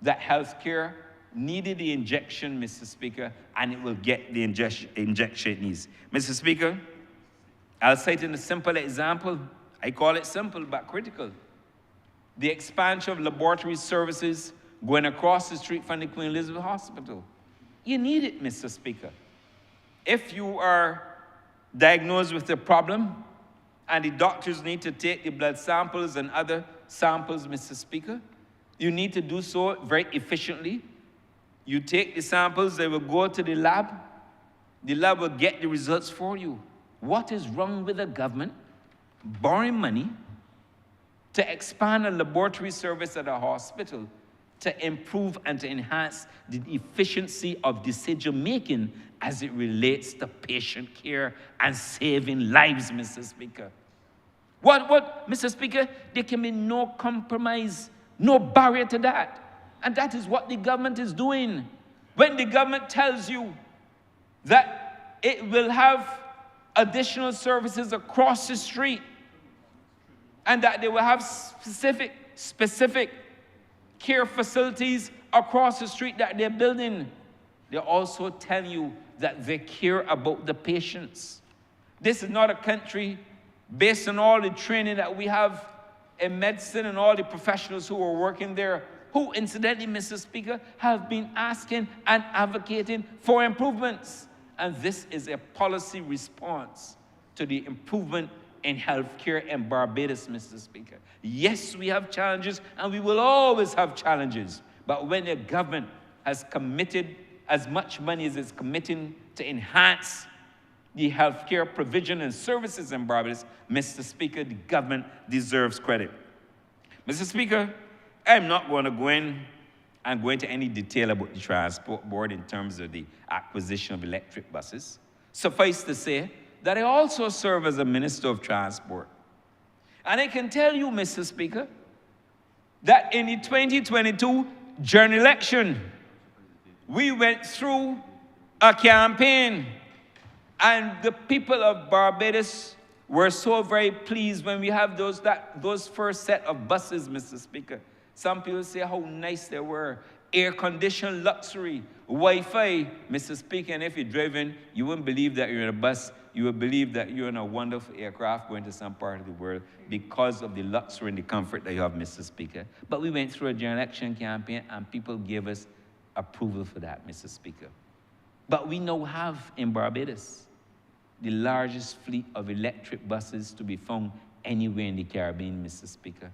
Speaker 9: that healthcare needed the injection, Mr. Speaker, and it will get the injection it needs. Mr. Speaker, I'll cite in a simple example. I call it simple but critical. The expansion of laboratory services going across the street from the Queen Elizabeth Hospital. You need it, Mr. Speaker. If you are diagnosed with a problem and the doctors need to take the blood samples and other samples, Mr. Speaker, you need to do so very efficiently. You take the samples, they will go to the lab will get the results for you. What is wrong with the government borrowing money to expand a laboratory service at a hospital to improve and to enhance the efficiency of decision-making as it relates to patient care and saving lives, Mr. Speaker? What, Mr. Speaker? There can be no compromise, no barrier to that. And that is what the government is doing. When the government tells you that it will have additional services across the street, and that they will have specific care facilities across the street that they're building, they also tell you that they care about the patients. This is not a country based on all the training that we have in medicine and all the professionals who are working there, who incidentally, Mr. Speaker, have been asking and advocating for improvements. And this is a policy response to the improvement in healthcare in Barbados, Mr. Speaker. Yes, we have challenges, and we will always have challenges. But when a government has committed as much money as it's committing to enhance the healthcare provision and services in Barbados, Mr. Speaker, the government deserves credit. Mr. Speaker, I'm not going to go into any detail about the Transport Board in terms of the acquisition of electric buses. Suffice to say that I also serve as a Minister of Transport. And I can tell you, Mr. Speaker, that in the 2022 general election, we went through a campaign, and the people of Barbados were so very pleased when we have those first set of buses, Mr. Speaker. Some people say how nice they were. Air-conditioned luxury, Wi-Fi, Mr. Speaker, and if you're driving, you wouldn't believe that you're in a bus. You would believe that you're in a wonderful aircraft going to some part of the world because of the luxury and the comfort that you have, Mr. Speaker. But we went through a general election campaign, and people gave us approval for that, Mr. Speaker. But we now have in Barbados the largest fleet of electric buses to be found anywhere in the Caribbean, Mr. Speaker.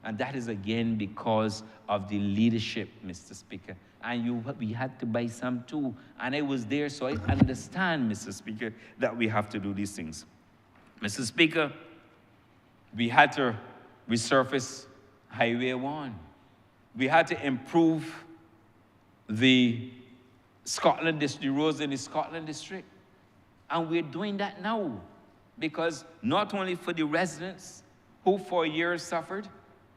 Speaker 9: And that is again because of the leadership, Mr. Speaker. And we had to buy some too. And I was there, so I understand, Mr. Speaker, that we have to do these things. Mr. Speaker, we had to resurface Highway 1. We had to improve the roads in the Scotland district. And we're doing that now because not only for the residents who for years suffered,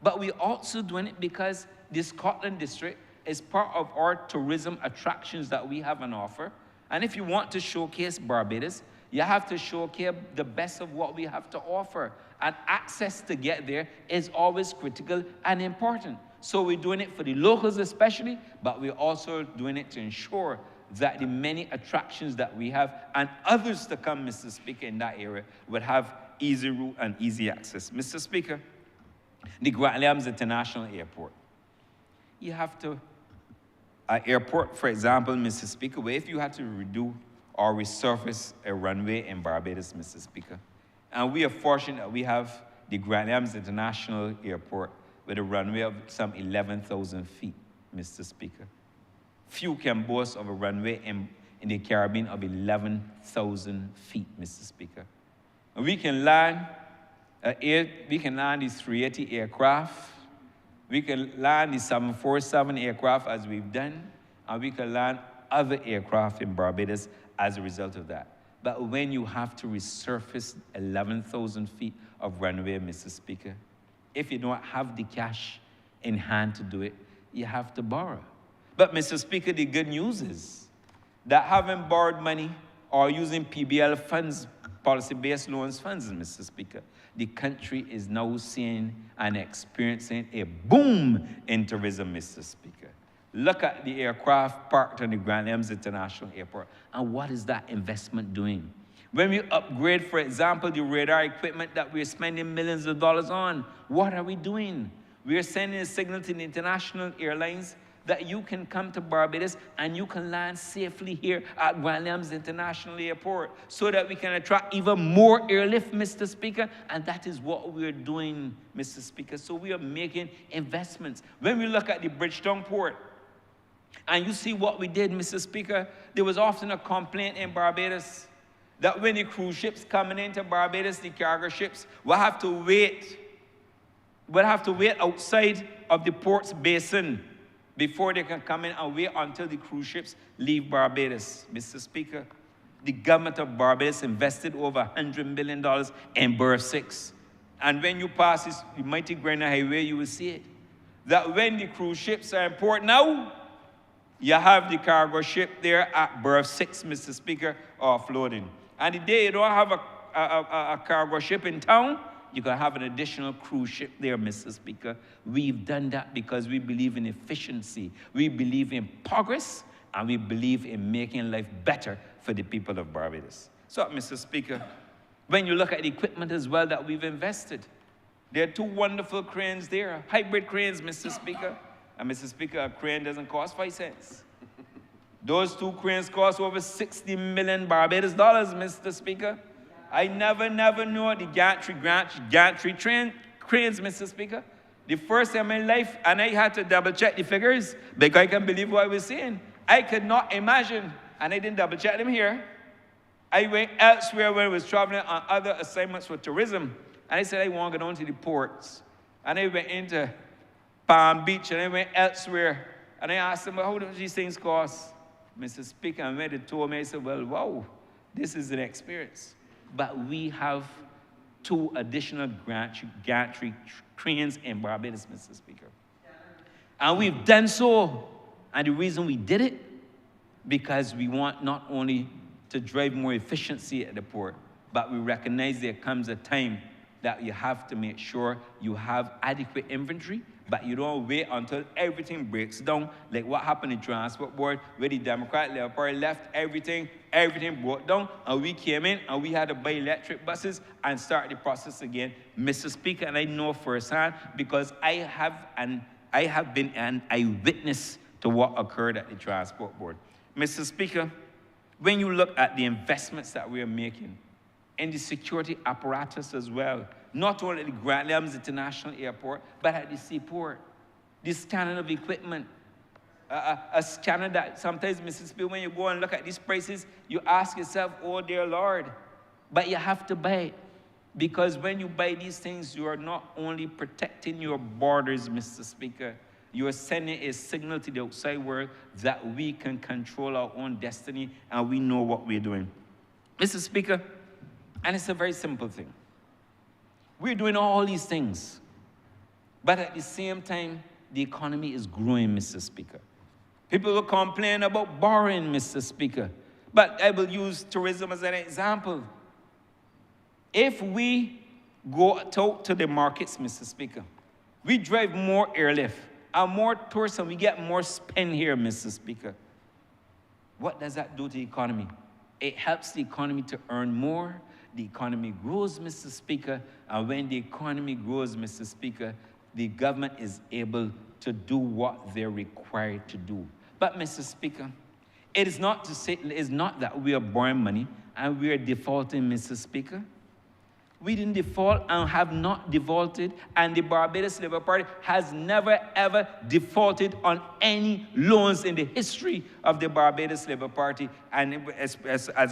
Speaker 9: but we're also doing it because the Scotland district is part of our tourism attractions that we have on offer. And if you want to showcase Barbados, you have to showcase the best of what we have to offer. And access to get there is always critical and important. So we're doing it for the locals especially, but we're also doing it to ensure that the many attractions that we have and others to come, Mr. Speaker, in that area would have easy route and easy access. Mr. Speaker, the Grant International Airport. You have to, an airport, for example, Mr. Speaker, where if you had to redo or resurface a runway in Barbados, Mr. Speaker, and we are fortunate that we have the Grant International Airport with a runway of some 11,000 feet, Mr. Speaker. Few can boast of a runway in the Caribbean of 11,000 feet, Mr. Speaker. And we can land these 380 aircraft. We can land the 747 aircraft as we've done, and we can land other aircraft in Barbados as a result of that. But when you have to resurface 11,000 feet of runway, Mr. Speaker, if you don't have the cash in hand to do it, you have to borrow. But, Mr. Speaker, the good news is that having borrowed money or using PBL funds, policy-based loans funds, Mr. Speaker, the country is now seeing and experiencing a boom in tourism, Mr. Speaker. Look at the aircraft parked on the Grand Lems International Airport, and what is that investment doing? When we upgrade, for example, the radar equipment that we're spending millions of dollars on, what are we doing? We are sending a signal to the international airlines that you can come to Barbados and you can land safely here at Grand Lems International Airport so that we can attract even more airlift, Mr. Speaker, and that is what we're doing, Mr. Speaker. So we are making investments. When we look at the Bridgetown port, and you see what we did, Mr. Speaker, there was often a complaint in Barbados that when the cruise ships coming into Barbados, the cargo ships, will have to wait outside of the port's basin before they can come in and wait until the cruise ships leave Barbados. Mr. Speaker, the government of Barbados invested over $100 million in Berth 6. And when you pass this mighty Grenada Highway, you will see it. That when the cruise ships are in port now, you have the cargo ship there at Berth 6, Mr. Speaker, offloading. And the day you don't have a cargo ship in town, you can have an additional cruise ship there, Mr. Speaker. We've done that because we believe in efficiency, we believe in progress, and we believe in making life better for the people of Barbados. So, Mr. Speaker, when you look at the equipment as well that we've invested, there are two wonderful cranes there, hybrid cranes, Mr. Speaker. And Mr. Speaker, a crane doesn't cost 5 cents. Those two cranes cost over 60 million Barbados dollars, Mr. Speaker. I never knew the gantry cranes, Mr. Speaker. The first time in life, and I had to double check the figures because I can't believe what I was saying. I could not imagine, and I didn't double check them here. I went elsewhere when I was traveling on other assignments for tourism, and I said I want to go down to the ports. And I went into Palm Beach, and I went elsewhere, and I asked them, well, how do these things cost? Mr. Speaker, and when they told me, I said, well, wow, this is an experience. But we have 2 additional gantry cranes in Barbados, Mr. Speaker. And we've done so, and the reason we did it, because we want not only to drive more efficiency at the port, but we recognize there comes a time that you have to make sure you have adequate inventory, but you don't wait until everything breaks down, like what happened in Transport Board, where the Democratic Labour Party left everything broke down, and we came in and we had to buy electric buses and start the process again. Mr. Speaker, and I know firsthand because I have been an eyewitness to what occurred at the Transport Board. Mr. Speaker, when you look at the investments that we are making in the security apparatus as well, not only at the Grand Lams International Airport, but at the seaport, the scanning of equipment, a scanner that sometimes, Mr. Speaker, when you go and look at these prices, you ask yourself, oh dear Lord, but you have to buy it. Because when you buy these things, you are not only protecting your borders, Mr. Speaker, you are sending a signal to the outside world that we can control our own destiny and we know what we're doing. Mr. Speaker, and it's a very simple thing. We're doing all these things, but at the same time, the economy is growing, Mr. Speaker. People will complain about borrowing, Mr. Speaker, but I will use tourism as an example. If we go out to the markets, Mr. Speaker, we drive more airlift and more tourism, we get more spend here, Mr. Speaker. What does that do to the economy? It helps the economy to earn more. The economy grows, Mr. Speaker, and when the economy grows, Mr. Speaker, the government is able to do what they're required to do. But, Mr. Speaker, it is not that we are borrowing money and we are defaulting, Mr. Speaker. We didn't default and have not defaulted, and the Barbados Labour Party has never, ever defaulted on any loans in the history of the Barbados Labour Party, and as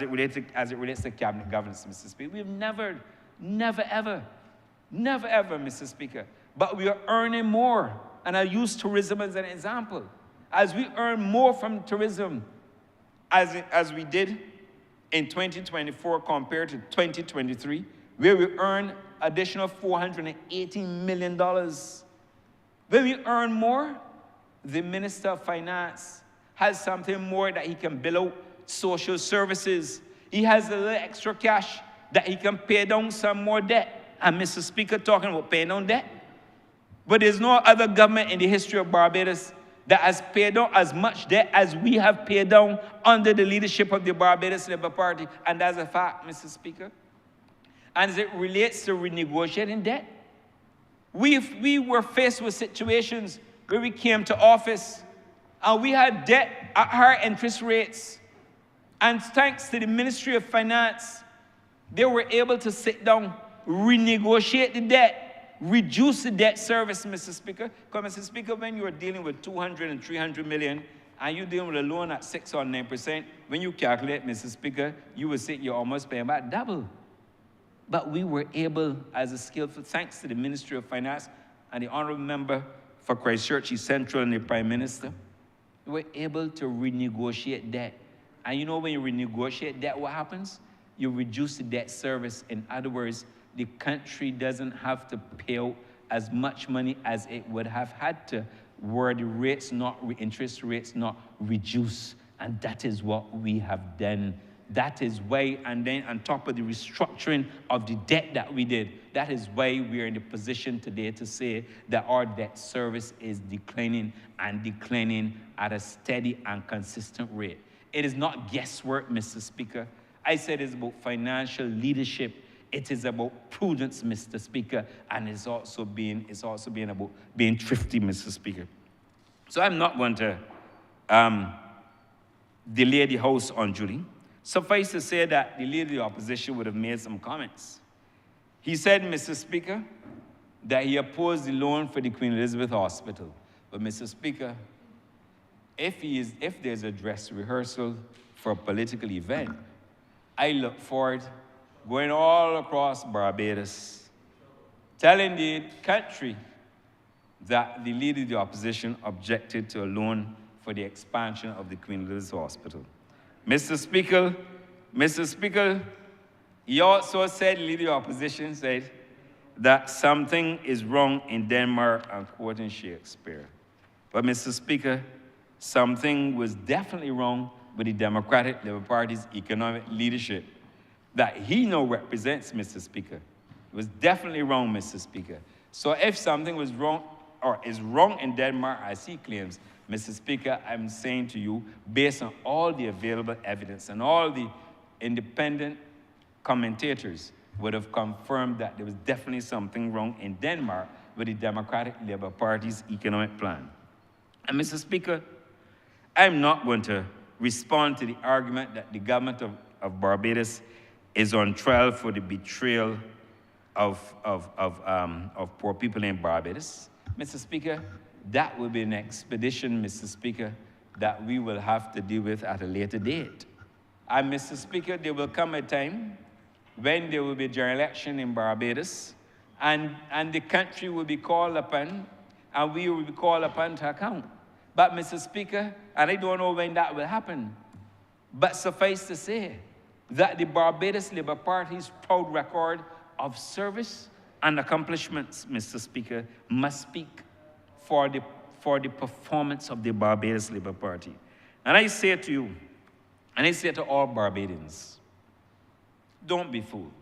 Speaker 9: it relates to cabinet governance, Mr. Speaker. We've never, ever, Mr. Speaker. But we are earning more, and I use tourism as an example. As we earn more from tourism, as we did in 2024 compared to 2023, where we earn additional $418 million. When we earn more, the Minister of Finance has something more that he can bill out social services. He has a little extra cash that he can pay down some more debt. And Mr. Speaker, talking about paying down debt. But there's no other government in the history of Barbados that has paid down as much debt as we have paid down under the leadership of the Barbados Labour Party. And that's a fact, Mr. Speaker. And as it relates to renegotiating debt, we were faced with situations where we came to office and we had debt at higher interest rates. And thanks to the Ministry of Finance, they were able to sit down, renegotiate the debt, reduce the debt service, Mr. Speaker. Because, Mr. Speaker, when you are dealing with 200 and 300 million, and you're dealing with a loan at 6 or 9%, when you calculate, Mr. Speaker, you will say you're almost paying about double. But we were able, as a skillful, thanks to the Ministry of Finance and the Honourable Member for Christchurch East Central and the Prime Minister, we were able to renegotiate debt. And you know when you renegotiate debt, what happens? You reduce the debt service. In other words, the country doesn't have to pay out as much money as it would have had to, were the interest rates not reduced. And that is what we have done. That is why, and then on top of the restructuring of the debt that we did, that is why we are in the position today to say that our debt service is declining and declining at a steady and consistent rate. It is not guesswork, Mr. Speaker. I said it's about financial leadership. It is about prudence, Mr. Speaker, and it's also being about being thrifty, Mr. Speaker. So I'm not going to delay the House unduly. Suffice to say that the Leader of the Opposition would have made some comments. He said, Mr. Speaker, that he opposed the loan for the Queen Elizabeth Hospital. But Mr. Speaker, if there's a dress rehearsal for a political event, I look forward going all across Barbados, telling the country that the leader of the opposition objected to a loan for the expansion of the Queen Elizabeth Hospital. Mr. Speaker, he also said, the leader of the opposition said, that something is wrong in Denmark, I'm quoting Shakespeare. But Mr. Speaker, something was definitely wrong with the Democratic Labour Party's economic leadership that he now represents, Mr. Speaker. It was definitely wrong, Mr. Speaker. So if something was wrong or is wrong in Denmark, as he claims, Mr. Speaker, I'm saying to you, based on all the available evidence and all the independent commentators would have confirmed that there was definitely something wrong in Denmark with the Democratic Labour Party's economic plan. And Mr. Speaker, I'm not going to respond to the argument that the government of Barbados is on trial for the betrayal of poor people in Barbados. Mr. Speaker, that will be an expedition, Mr. Speaker, that we will have to deal with at a later date. And Mr. Speaker, there will come a time when there will be a general election in Barbados, and the country will be called upon, and we will be called upon to account. But, Mr. Speaker, and I don't know when that will happen, but suffice to say that the Barbados Labour Party's proud record of service and accomplishments, Mr. Speaker, must speak for the performance of the Barbados Labour Party. And I say to you, and I say to all Barbadians, don't be fooled.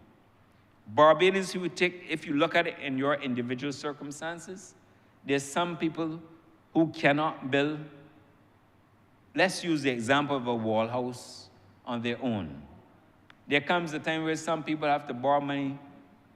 Speaker 9: Barbadians who would take, if you look at it in your individual circumstances, there's some people who cannot build, let's use the example of a wall house on their own. There comes a time where some people have to borrow money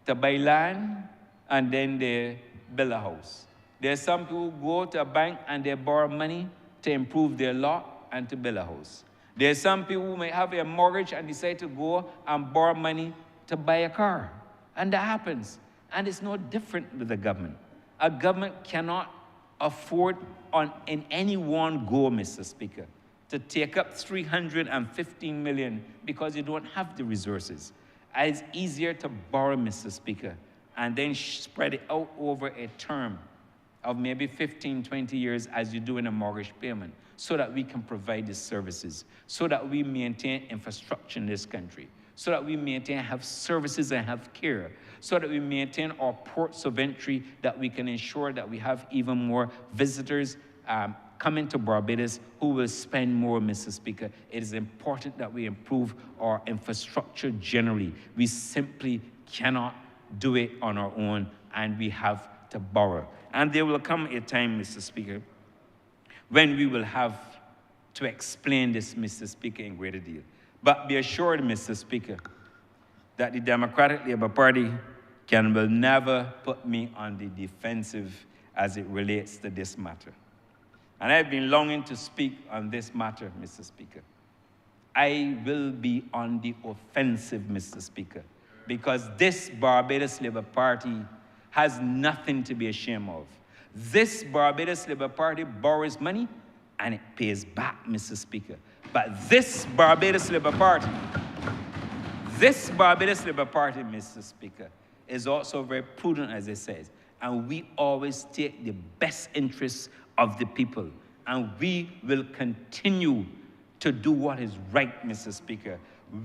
Speaker 9: to buy land and then they build a house. There's some people who go to a bank and they borrow money to improve their lot and to build a house. There's some people who may have a mortgage and decide to go and borrow money to buy a car. And that happens. And it's no different with the government. A government cannot afford in any one go, Mr. Speaker, to take up $315 million because you don't have the resources. It's easier to borrow, Mr. Speaker, and then spread it out over a term of maybe 15, 20 years as you do in a mortgage payment, so that we can provide the services, so that we maintain infrastructure in this country, so that we maintain health services and health care, so that we maintain our ports of entry, that we can ensure that we have even more visitors coming to Barbados who will spend more, Mr. Speaker. It is important that we improve our infrastructure generally. We simply cannot do it on our own, and we have to borrow. And there will come a time, Mr. Speaker, when we will have to explain this, Mr. Speaker, in greater deal. But be assured, Mr. Speaker, that the Democratic Labour Party will never put me on the defensive as it relates to this matter. And I've been longing to speak on this matter, Mr. Speaker. I will be on the offensive, Mr. Speaker, because this Barbados Labour Party has nothing to be ashamed of. This Barbados Labour Party borrows money and it pays back, Mr. Speaker. But this Barbados Labour Party, Mr. Speaker, is also very prudent, as it says. And we always take the best interests of the people. And we will continue to do what is right, Mr. Speaker.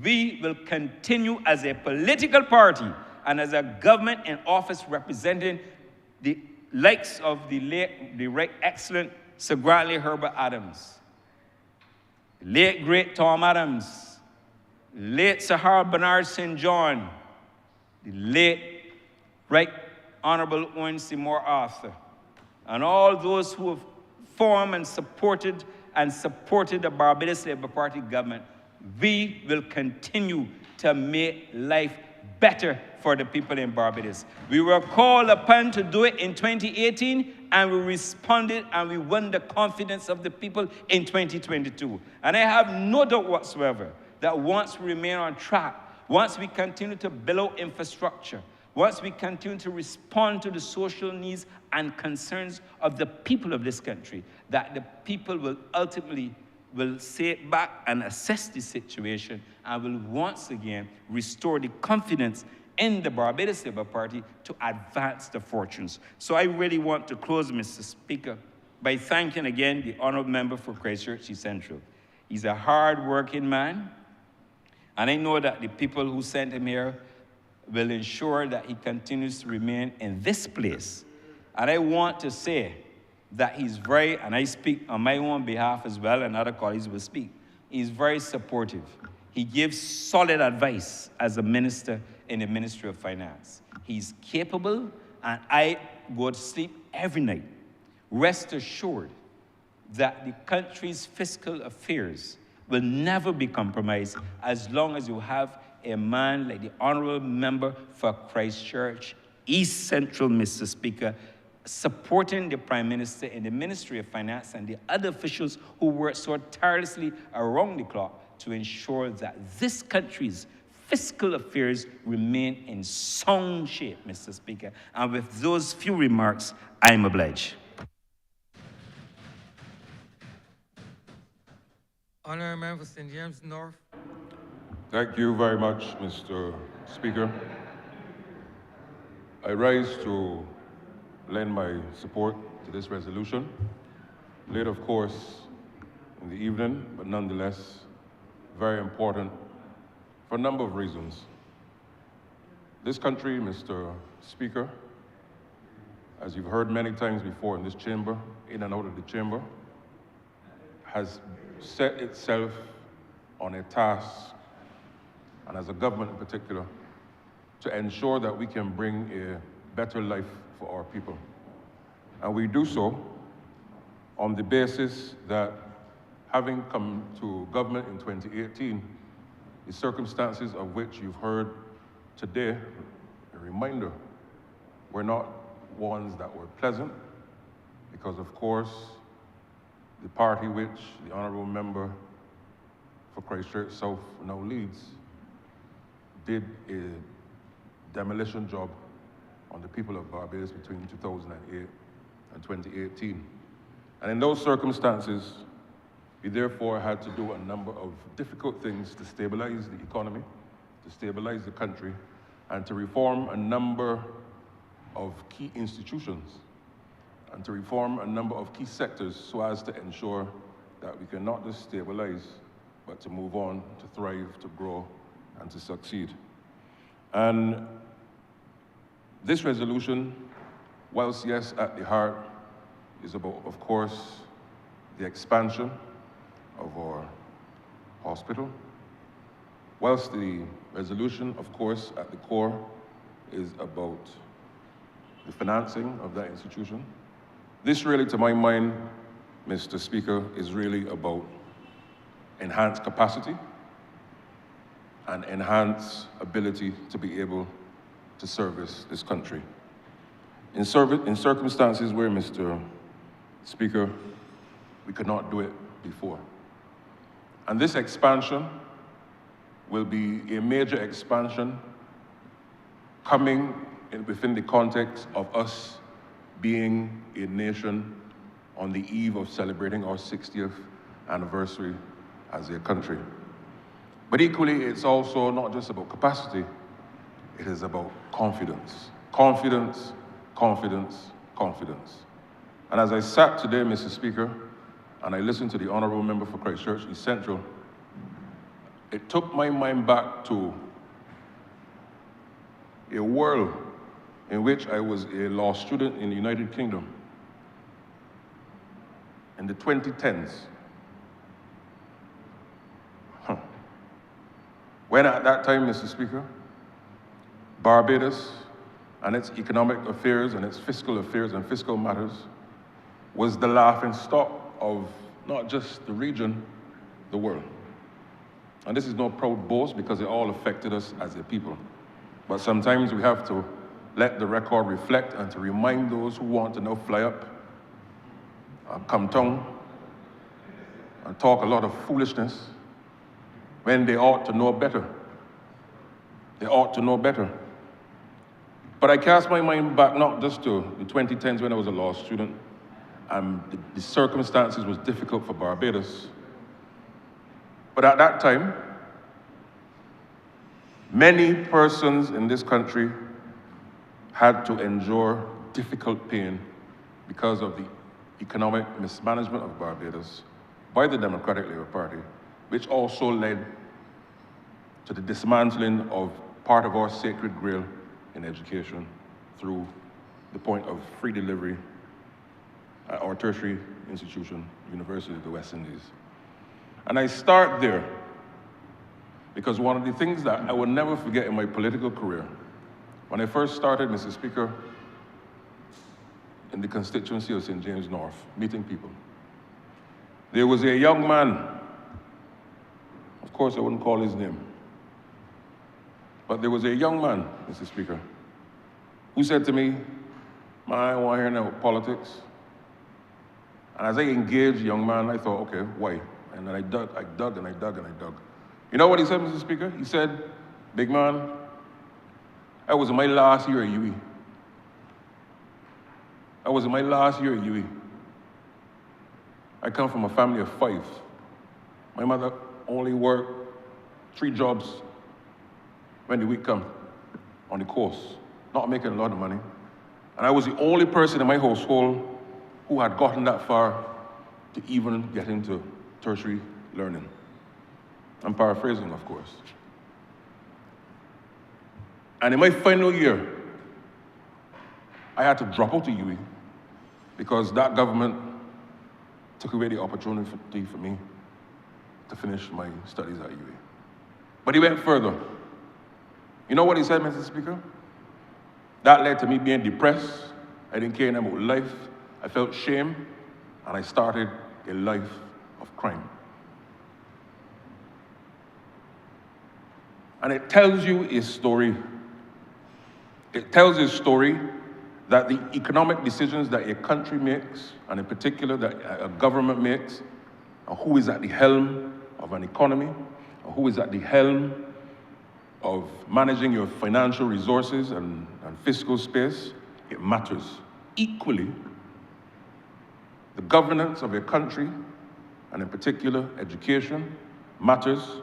Speaker 9: We will continue as a political party and as a government in office representing the likes of the right excellent Sir Grantley Herbert Adams, late great Tom Adams, late Sir Harold Bernard St. John, the late right Honourable Owen Seymour Arthur, and all those who have formed and supported the Barbados Labour Party government. We will continue to make life better for the people in Barbados. We were called upon to do it in 2018, and we responded and we won the confidence of the people in 2022. And I have no doubt whatsoever that once we remain on track, once we continue to build out infrastructure, once we continue to respond to the social needs and concerns of the people of this country, that the people will ultimately sit back and assess the situation and will once again restore the confidence in the Barbados Labour Party to advance the fortunes. So I really want to close, Mr. Speaker, by thanking again the Honourable Member for Christchurch East Central. He's a hard-working man, and I know that the people who sent him here will ensure that he continues to remain in this place. And I want to say that he's very, and I speak on my own behalf as well, and other colleagues will speak, he's very supportive. He gives solid advice as a minister in the Ministry of Finance. He's capable, and I go to sleep every night. Rest assured that the country's fiscal affairs will never be compromised as long as you have a man like the Honourable Member for Christchurch East Central, Mr. Speaker, supporting the Prime Minister in the Ministry of Finance and the other officials who work so tirelessly around the clock to ensure that this country's fiscal affairs remain in sound shape, Mr. Speaker. And with those few remarks, I'm obliged.
Speaker 1: Honourable Member for St. James North.
Speaker 3: Thank you very much, Mr. Speaker. I rise to lend my support to this resolution. Late, of course, in the evening, but nonetheless, very important for a number of reasons. This country, Mr. Speaker, as you've heard many times before in this chamber, in and out of the chamber, has set itself on a task, and as a government in particular, to ensure that we can bring a better life for our people. And we do so on the basis that, having come to government in 2018, the circumstances of which you've heard today, a reminder, were not ones that were pleasant, because of course, the party which the Honourable Member for Christchurch South now leads did a demolition job on the people of Barbados between 2008 and 2018. And in those circumstances, we therefore had to do a number of difficult things to stabilize the economy, to stabilize the country, and to reform a number of key institutions, and to reform a number of key sectors so as to ensure that we can not just stabilize, but to move on, to thrive, to grow, and to succeed. And this resolution, whilst yes, at the heart, is about, of course, the expansion of our hospital. Whilst the resolution, of course, at the core is about the financing of that institution, this really, to my mind, Mr. Speaker, is really about enhanced capacity and enhanced ability to be able to service this country. In circumstances where, Mr. Speaker, we could not do it before. And this expansion will be a major expansion coming within the context of us being a nation on the eve of celebrating our 60th anniversary as a country. But equally, it's also not just about capacity, it is about confidence. Confidence, confidence, confidence. And as I sat today, Mr. Speaker, and I listened to the Honourable Member for Christchurch East Central, it took my mind back to a world in which I was a law student in the United Kingdom in the 2010s. When at that time, Mr. Speaker, Barbados and its economic affairs and its fiscal affairs and fiscal matters was the laughing stock of not just the region, the world. And this is no proud boast because it all affected us as a people. But sometimes we have to let the record reflect and to remind those who want to now fly up, come down, and talk a lot of foolishness when they ought to know better. They ought to know better. But I cast my mind back not just to the 2010s when I was a law student, and the circumstances was difficult for Barbados. But at that time, many persons in this country had to endure difficult pain because of the economic mismanagement of Barbados by the Democratic Labour Party, which also led to the dismantling of part of our sacred grail in education through the point of free delivery at our tertiary institution, University of the West Indies. And I start there because one of the things that I will never forget in my political career, when I first started, Mr. Speaker, in the constituency of St. James North, meeting people, there was a young man, of course I wouldn't call his name, but there was a young man, Mr. Speaker, who said to me, "Man, I don't want to hear no politics." And as I engaged the young man, I thought, okay, why? And then I dug. You know what he said, Mr. Speaker? He said, "Big man, that was my last year at UE. That was my last year at UE. I come from a family of 5. My mother only worked 3 jobs when the week come on the course, not making a lot of money. And I was the only person in my household who had gotten that far to even get into tertiary learning." I'm paraphrasing, of course. And in my final year, I had to drop out of UE because that government took away the opportunity for me to finish my studies at UE. But he went further. You know what he said, Mr. Speaker? That led to me being depressed. I didn't care about life. I felt shame, and I started a life of crime. And it tells you a story. It tells a story that the economic decisions that a country makes, and in particular that a government makes, and who is at the helm of an economy, or who is at the helm of managing your financial resources and fiscal space, it matters. Equally, the governance of a country, and in particular education, matters,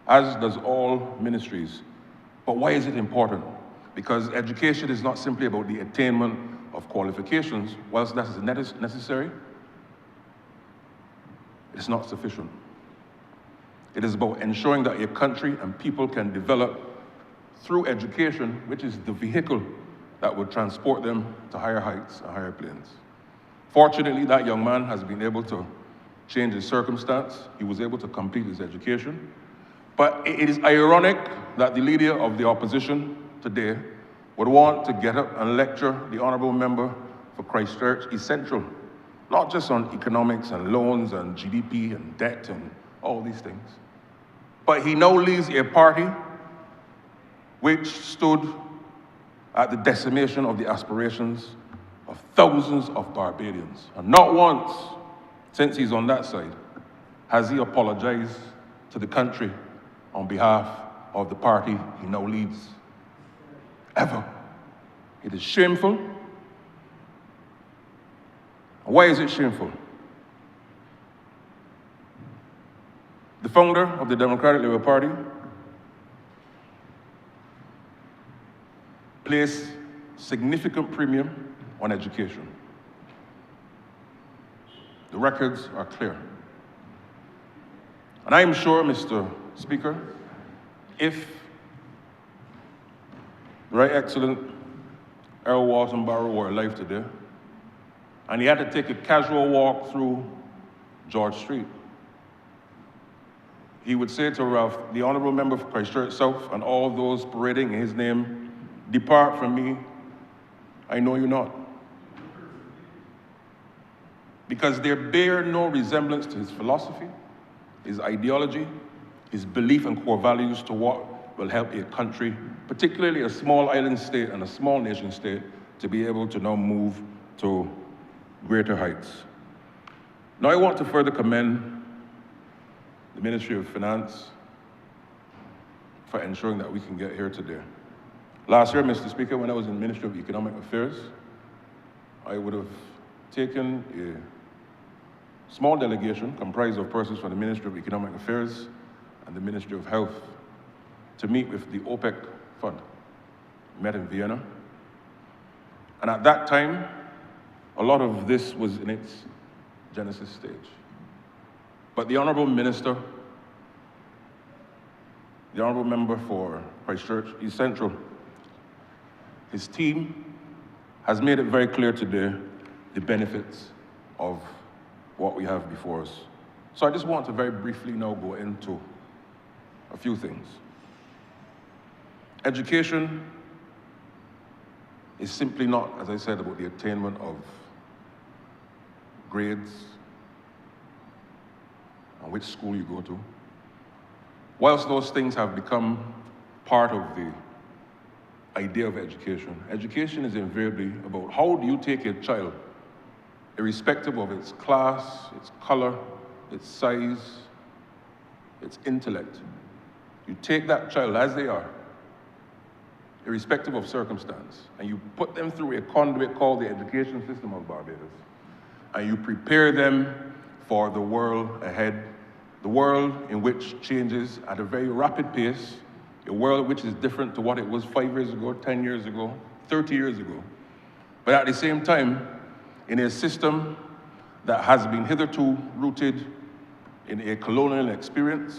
Speaker 3: as does all ministries. But why is it important? Because education is not simply about the attainment of qualifications. Whilst that is necessary, it's not sufficient. It is about ensuring that a country and people can develop through education, which is the vehicle that will transport them to higher heights and higher planes. Fortunately, that young man has been able to change his circumstance. He was able to complete his education. But it is ironic that the leader of the opposition today would want to get up and lecture the honourable member for Christchurch East Central, not just on economics and loans and GDP and debt and all these things. But he now leads a party which stood at the decimation of the aspirations of thousands of Barbadians. And not once, since he's on that side, has he apologized to the country on behalf of the party he now leads. Ever. It is shameful. Why is it shameful? The founder of the Democratic Labour Party placed significant premium on education. The records are clear. And I am sure, Mr. Speaker, if the Right Excellent Earl Walton Barrow were alive today, and he had to take a casual walk through George Street, he would say to Ralph, the honourable member for Christchurch South, and all those parading in his name, "Depart from me, I know you not." Because they bear no resemblance to his philosophy, his ideology, his belief and core values to what will help a country, particularly a small island state and a small nation state, to be able to now move to greater heights. Now I want to further commend the Ministry of Finance for ensuring that we can get here today. Last year, Mr. Speaker, when I was in the Ministry of Economic Affairs, I would have taken a small delegation comprised of persons from the Ministry of Economic Affairs and the Ministry of Health to meet with the OPEC fund. We met in Vienna. And at that time, a lot of this was in its genesis stage. But the Honourable Minister, the Honourable Member for Christchurch East Central, his team has made it very clear today the benefits of what we have before us. So I just want to very briefly now go into a few things. Education is simply not, as I said, about the attainment of grades and which school you go to. Whilst those things have become part of the idea of education, education is invariably about how do you take a child, irrespective of its class, its color, its size, its intellect. You take that child as they are, irrespective of circumstance, and you put them through a conduit called the education system of Barbados, and you prepare them for the world ahead, the world in which changes at a very rapid pace, a world which is different to what it was 5 years ago, 10 years ago, 30 years ago. But at the same time, in a system that has been hitherto rooted in a colonial experience,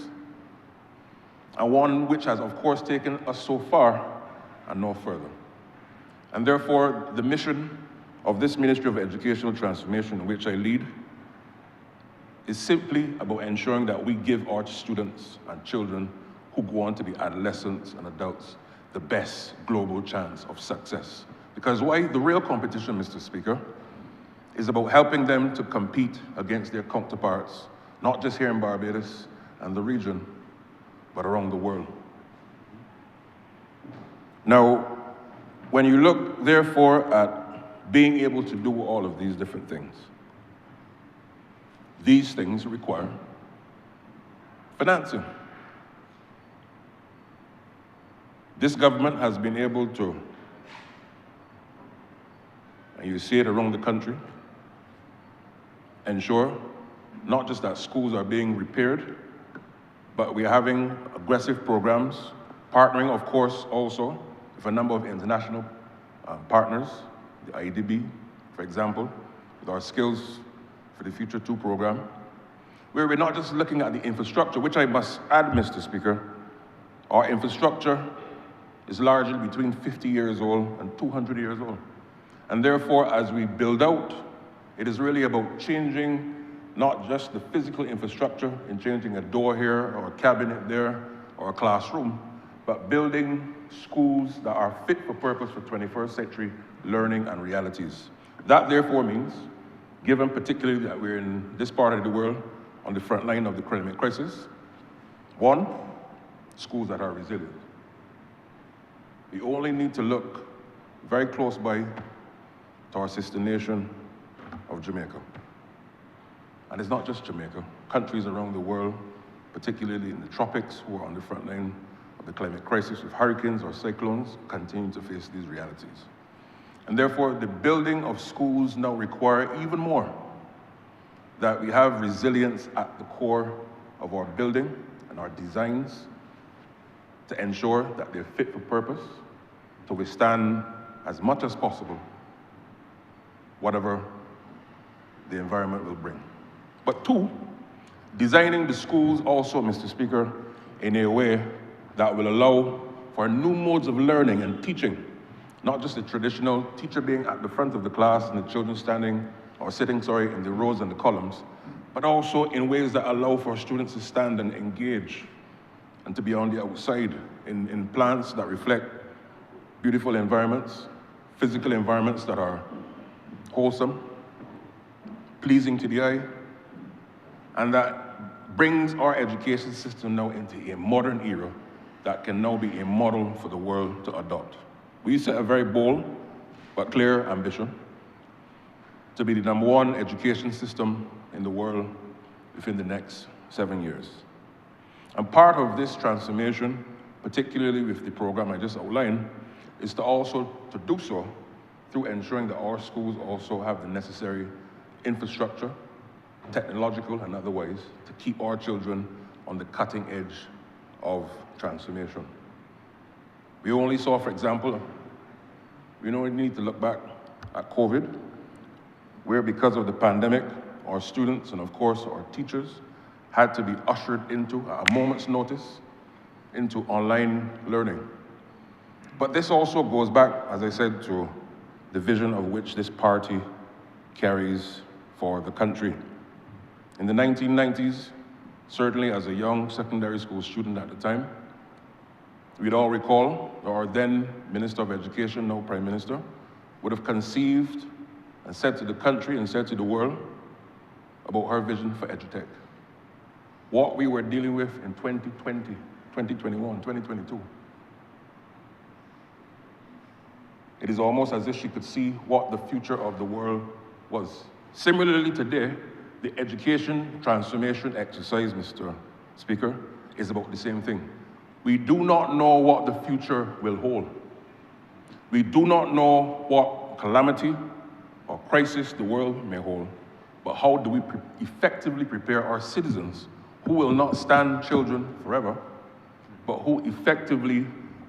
Speaker 3: and one which has, of course, taken us so far and no further. And therefore, the mission of this Ministry of Educational Transformation, which I lead, is simply about ensuring that we give our students and children who go on to be adolescents and adults the best global chance of success. Because why? The real competition, Mr. Speaker, is about helping them to compete against their counterparts, not just here in Barbados and the region, but around the world. Now, when you look, therefore, at being able to do all of these different things, these things require financing. This government has been able to, and you see it around the country, ensure not just that schools are being repaired, but we're having aggressive programs, partnering, of course, also with a number of international partners, the IDB, for example, with our Skills for the Future 2 program, where we're not just looking at the infrastructure, which I must add, Mr. Speaker, our infrastructure is largely between 50 years old and 200 years old. And therefore, as we build out, it is really about changing not just the physical infrastructure in changing a door here or a cabinet there or a classroom, but building schools that are fit for purpose for 21st century learning and realities. That therefore means, given particularly that we're in this part of the world on the front line of the climate crisis, one, schools that are resilient. We only need to look very close by to our sister nation of Jamaica. And it's not just Jamaica. Countries around the world, particularly in the tropics, who are on the front line of the climate crisis with hurricanes or cyclones, continue to face these realities. And therefore, the building of schools now require even more that we have resilience at the core of our building and our designs to ensure that they're fit for purpose, to withstand as much as possible whatever the environment will bring. But two, designing the schools also, Mr. Speaker, in a way that will allow for new modes of learning and teaching, not just the traditional teacher being at the front of the class and the children standing or sitting, in the rows and the columns, but also in ways that allow for students to stand and engage and to be on the outside in plants that reflect beautiful environments, physical environments that are wholesome, pleasing to the eye, and that brings our education system now into a modern era that can now be a model for the world to adopt. We set a very bold but clear ambition to be the #1 education system in the world within the next 7 years. And part of this transformation, particularly with the program I just outlined, is to also to do so through ensuring that our schools also have the necessary infrastructure, technological and otherwise, to keep our children on the cutting edge of transformation. We only saw, for example, we don't need to look back at COVID, where because of the pandemic, our students and of course our teachers had to be ushered into, at a moment's notice, into online learning. But this also goes back, as I said, to the vision of which this party carries for the country. In the 1990s, certainly as a young secondary school student at the time, we'd all recall our then Minister of Education, now Prime Minister, would have conceived and said to the country and said to the world about her vision for EduTech. What we were dealing with in 2020, 2021, 2022. It is almost as if she could see what the future of the world was. Similarly today, the education transformation exercise, Mr. Speaker, is about the same thing. We do not know what the future will hold. We do not know what calamity or crisis the world may hold, but how do we effectively prepare our citizens who will not stand children forever, but who effectively,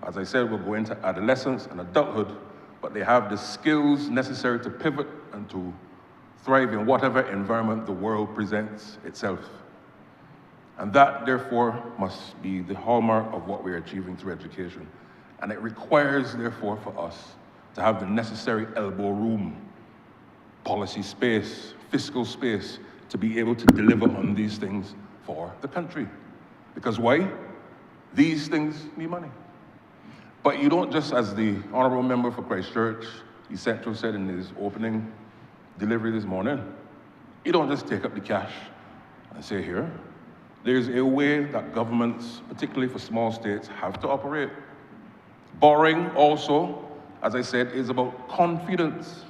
Speaker 3: as I said, will go into adolescence and adulthood, but they have the skills necessary to pivot and to thrive in whatever environment the world presents itself. And that, therefore, must be the hallmark of what we're achieving through education. And it requires, therefore, for us to have the necessary elbow room, policy space, fiscal space, to be able to deliver on these things for the country. Because why? These things need money. But you don't just, as the Honourable Member for Christchurch, East Central, said in his opening delivery this morning, you don't just take up the cash and say, here. There's a way that governments, particularly for small states, have to operate. Borrowing also, as I said, is about confidence.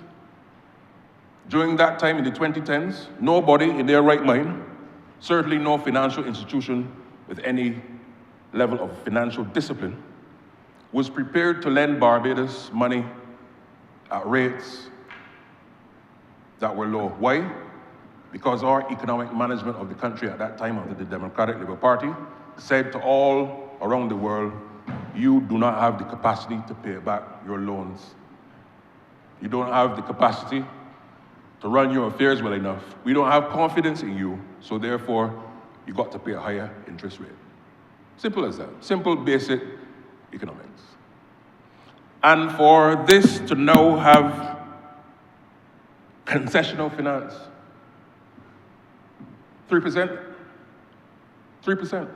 Speaker 3: During that time in the 2010s, nobody in their right mind, certainly no financial institution with any level of financial discipline, was prepared to lend Barbados money at rates that were low. Why? Because our economic management of the country at that time under the Democratic Labour Party said to all around the world, you do not have the capacity to pay back your loans. You don't have the capacity to run your affairs well enough. We don't have confidence in you, so therefore, you got to pay a higher interest rate. Simple as that. Simple, basic economics. And for this to now have concessional finance, 3%, 3%,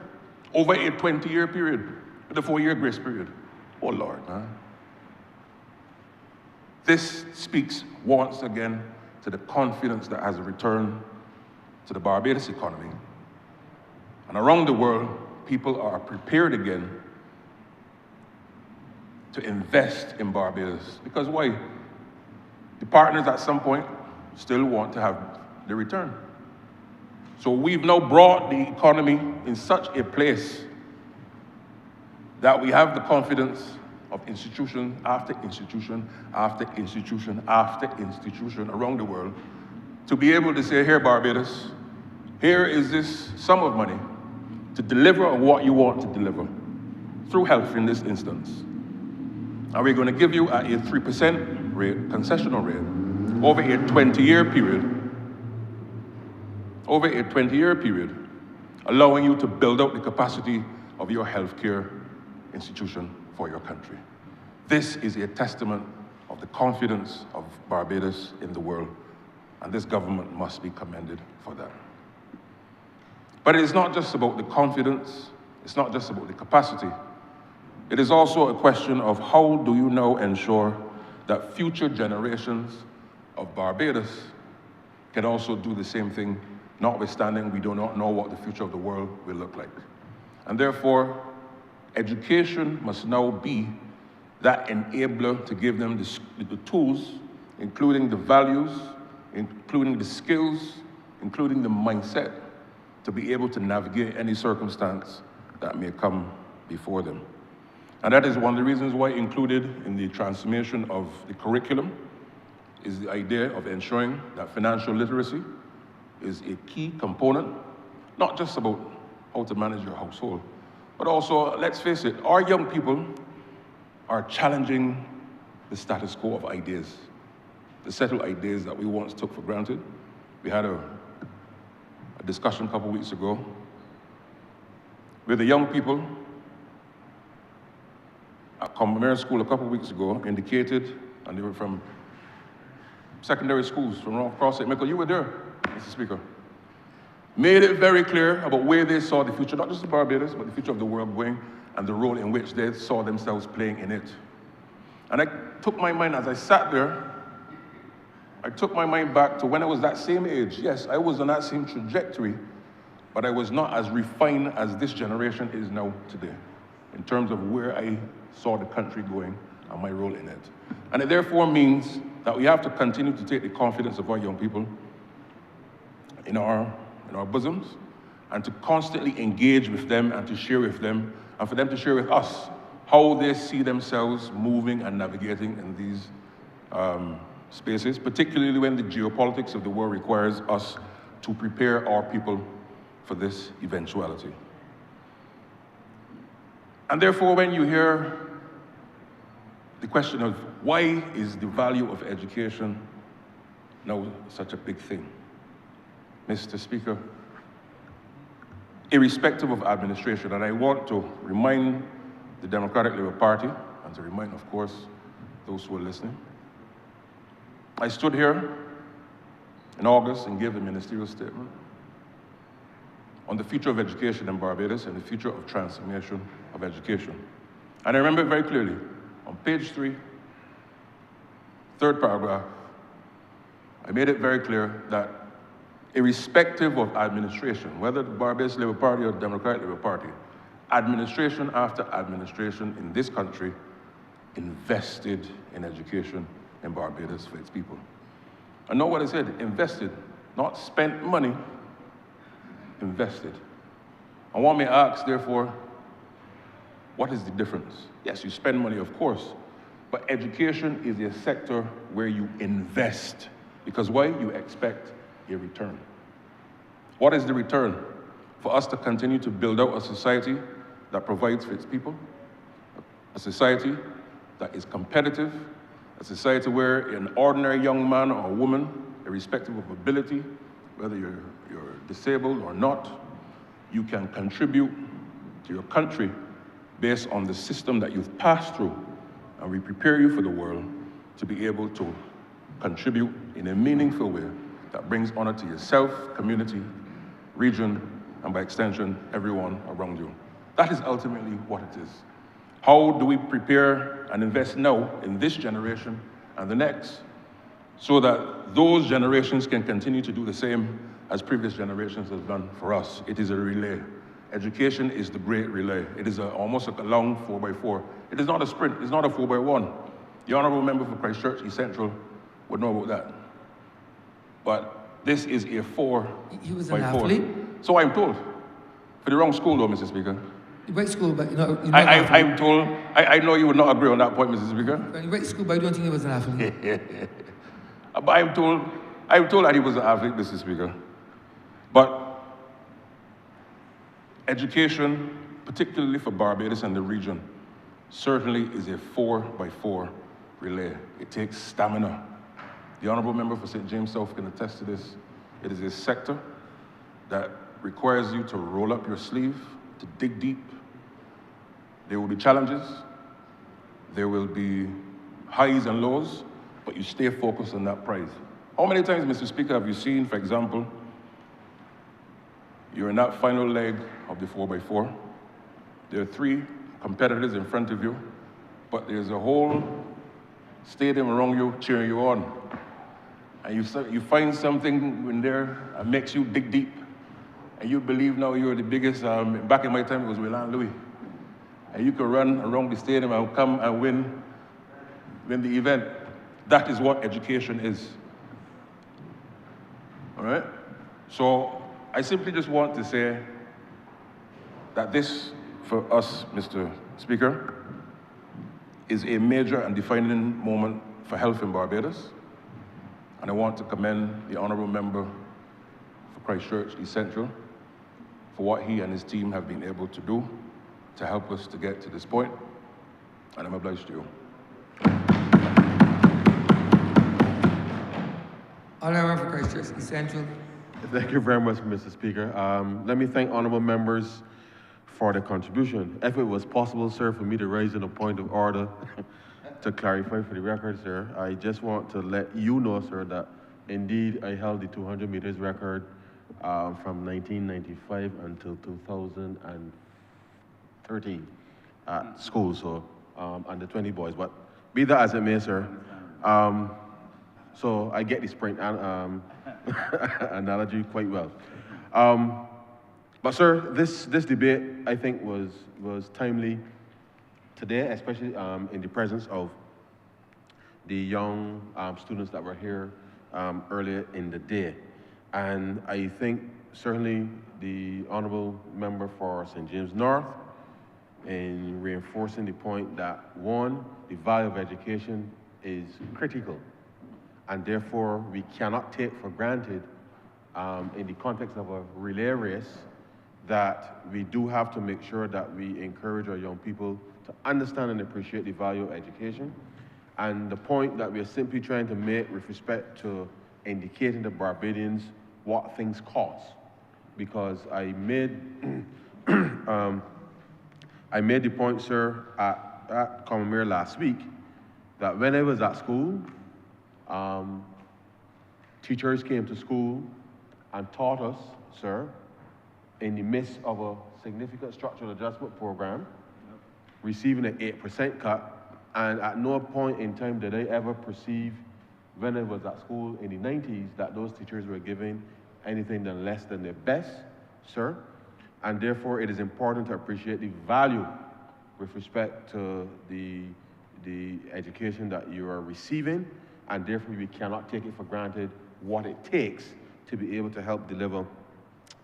Speaker 3: over a 20-year period, with a 4-year grace period. Oh Lord, man. This speaks once again to the confidence that has returned to the Barbados economy. And around the world, people are prepared again to invest in Barbados. Because why? The partners at some point still want to have the return. So we've now brought the economy in such a place that we have the confidence of institution after institution after institution after institution around the world to be able to say, here, Barbados, here is this sum of money to deliver on what you want to deliver through health in this instance. And we're going to give you at a 3% rate, concessional rate, over a 20-year period. Over a 20-year period, allowing you to build out the capacity of your healthcare institution for your country. This is a testament of the confidence of Barbados in the world, and this government must be commended for that. But it is not just about the confidence, it's not just about the capacity. It is also a question of how do you now ensure that future generations of Barbados can also do the same thing, notwithstanding we do not know what the future of the world will look like. And therefore, education must now be that enabler to give them the tools, including the values, including the skills, including the mindset, to be able to navigate any circumstance that may come before them. And that is one of the reasons why included in the transformation of the curriculum is the idea of ensuring that financial literacy is a key component, not just about how to manage your household, but also, let's face it, our young people are challenging the status quo of ideas, the settled ideas that we once took for granted. We had a discussion a couple of weeks ago where the young people at Commonwealth School a couple of weeks ago indicated, and they were from secondary schools from all across it. Michael, you were there, Mr. Speaker. Made it very clear about where they saw the future, not just of Barbados, but the future of the world going, and the role in which they saw themselves playing in it. And I took my mind, as I sat there, I took my mind back to when I was that same age. Yes, I was on that same trajectory, but I was not as refined as this generation is now today, in terms of where I saw the country going and my role in it. And it therefore means that we have to continue to take the confidence of our young people in our bosoms, and to constantly engage with them and to share with them, and for them to share with us how they see themselves moving and navigating in these spaces, particularly when the geopolitics of the world requires us to prepare our people for this eventuality. And therefore, when you hear the question of why is the value of education now such a big thing, Mr. Speaker, irrespective of administration, and I want to remind the Democratic Labour Party, and to remind, of course, those who are listening, I stood here in August and gave a ministerial statement on the future of education in Barbados and the future of transformation of education. And I remember it very clearly. On page 3, third paragraph, I made it very clear that irrespective of administration, whether the Barbados Labour Party or the Democratic Labour Party, administration after administration in this country invested in education in Barbados for its people. And know what I said, invested, not spent money, invested. I want me to ask, therefore, what is the difference? Yes, you spend money, of course, but education is a sector where you invest. Because why? You expect a return. What is the return? For us to continue to build out a society that provides for its people, a society that is competitive, a society where an ordinary young man or woman, irrespective of ability, whether you're disabled or not, you can contribute to your country based on the system that you've passed through, and we prepare you for the world to be able to contribute in a meaningful way that brings honor to yourself, community, region, and by extension, everyone around you. That is ultimately what it is. How do we prepare and invest now in this generation and the next so that those generations can continue to do the same as previous generations have done for us? It is a relay. Education is the great relay. It is almost like a long 4x4. It is not a sprint, it's not a 4x1. The Honourable Member for Christchurch East Central would know about that. But this is a 4x4.
Speaker 1: He was an athlete?
Speaker 3: So I'm told. For the wrong school though, Mr. Speaker.
Speaker 1: You went to school, but you're not an
Speaker 3: I'm
Speaker 1: athlete.
Speaker 3: told, I know you would not agree on that point, Mr. Speaker.
Speaker 1: You went to school, but you don't think he was an athlete?
Speaker 3: But I'm told that he was an athlete, Mr. Speaker. But education, particularly for Barbados and the region, certainly is a 4x4 relay. It takes stamina. The Honourable Member for St. James South can attest to this. It is a sector that requires you to roll up your sleeve, to dig deep. There will be challenges. There will be highs and lows, but you stay focused on that prize. How many times, Mr. Speaker, have you seen, for example, you're in that final leg of the 4x4. There are 3 competitors in front of you, but there's a whole stadium around you cheering you on. And you find something in there that makes you dig deep. And you believe now you're the biggest. Back in my time, it was Willan Louis. And you could run around the stadium and come and win the event. That is what education is. All right? So I simply just want to say that this, for us, Mr. Speaker, is a major and defining moment for health in Barbados. And I want to commend the Honourable Member for Christchurch East Central for what he and his team have been able to do to help us to get to this point. And I'm obliged to you.
Speaker 1: Honourable for Christchurch East Central.
Speaker 10: Thank you very much, Mr. Speaker. Let me thank honourable members for their contribution. If it was possible, sir, for me to raise in a point of order to clarify for the record, sir, I just want to let you know, sir, that indeed I held the 200 meters record from 1995 until 2013 at school, so under 20 boys. But be that as it may, sir, so I get the sprint analogy quite well. But sir, this debate, I think, was timely today, especially in the presence of the young students that were here earlier in the day. And I think certainly the honourable member for St. James North in reinforcing the point that, one, the value of education is critical, and therefore we cannot take for granted in the context of a relay race that we do have to make sure that we encourage our young people to understand and appreciate the value of education. And the point that we are simply trying to make with respect to indicating to Barbadians what things cost. Because I made, I made the point, sir, at Common last week, that when I was at school, teachers came to school and taught us, sir, in the midst of a significant structural adjustment program, receiving an 8% cut, and at no point in time did I ever perceive, when I was at school in the 90s, that those teachers were giving anything less than their best, sir. And therefore, it is important to appreciate the value with respect to the education that you are receiving, and therefore we cannot take it for granted what it takes to be able to help deliver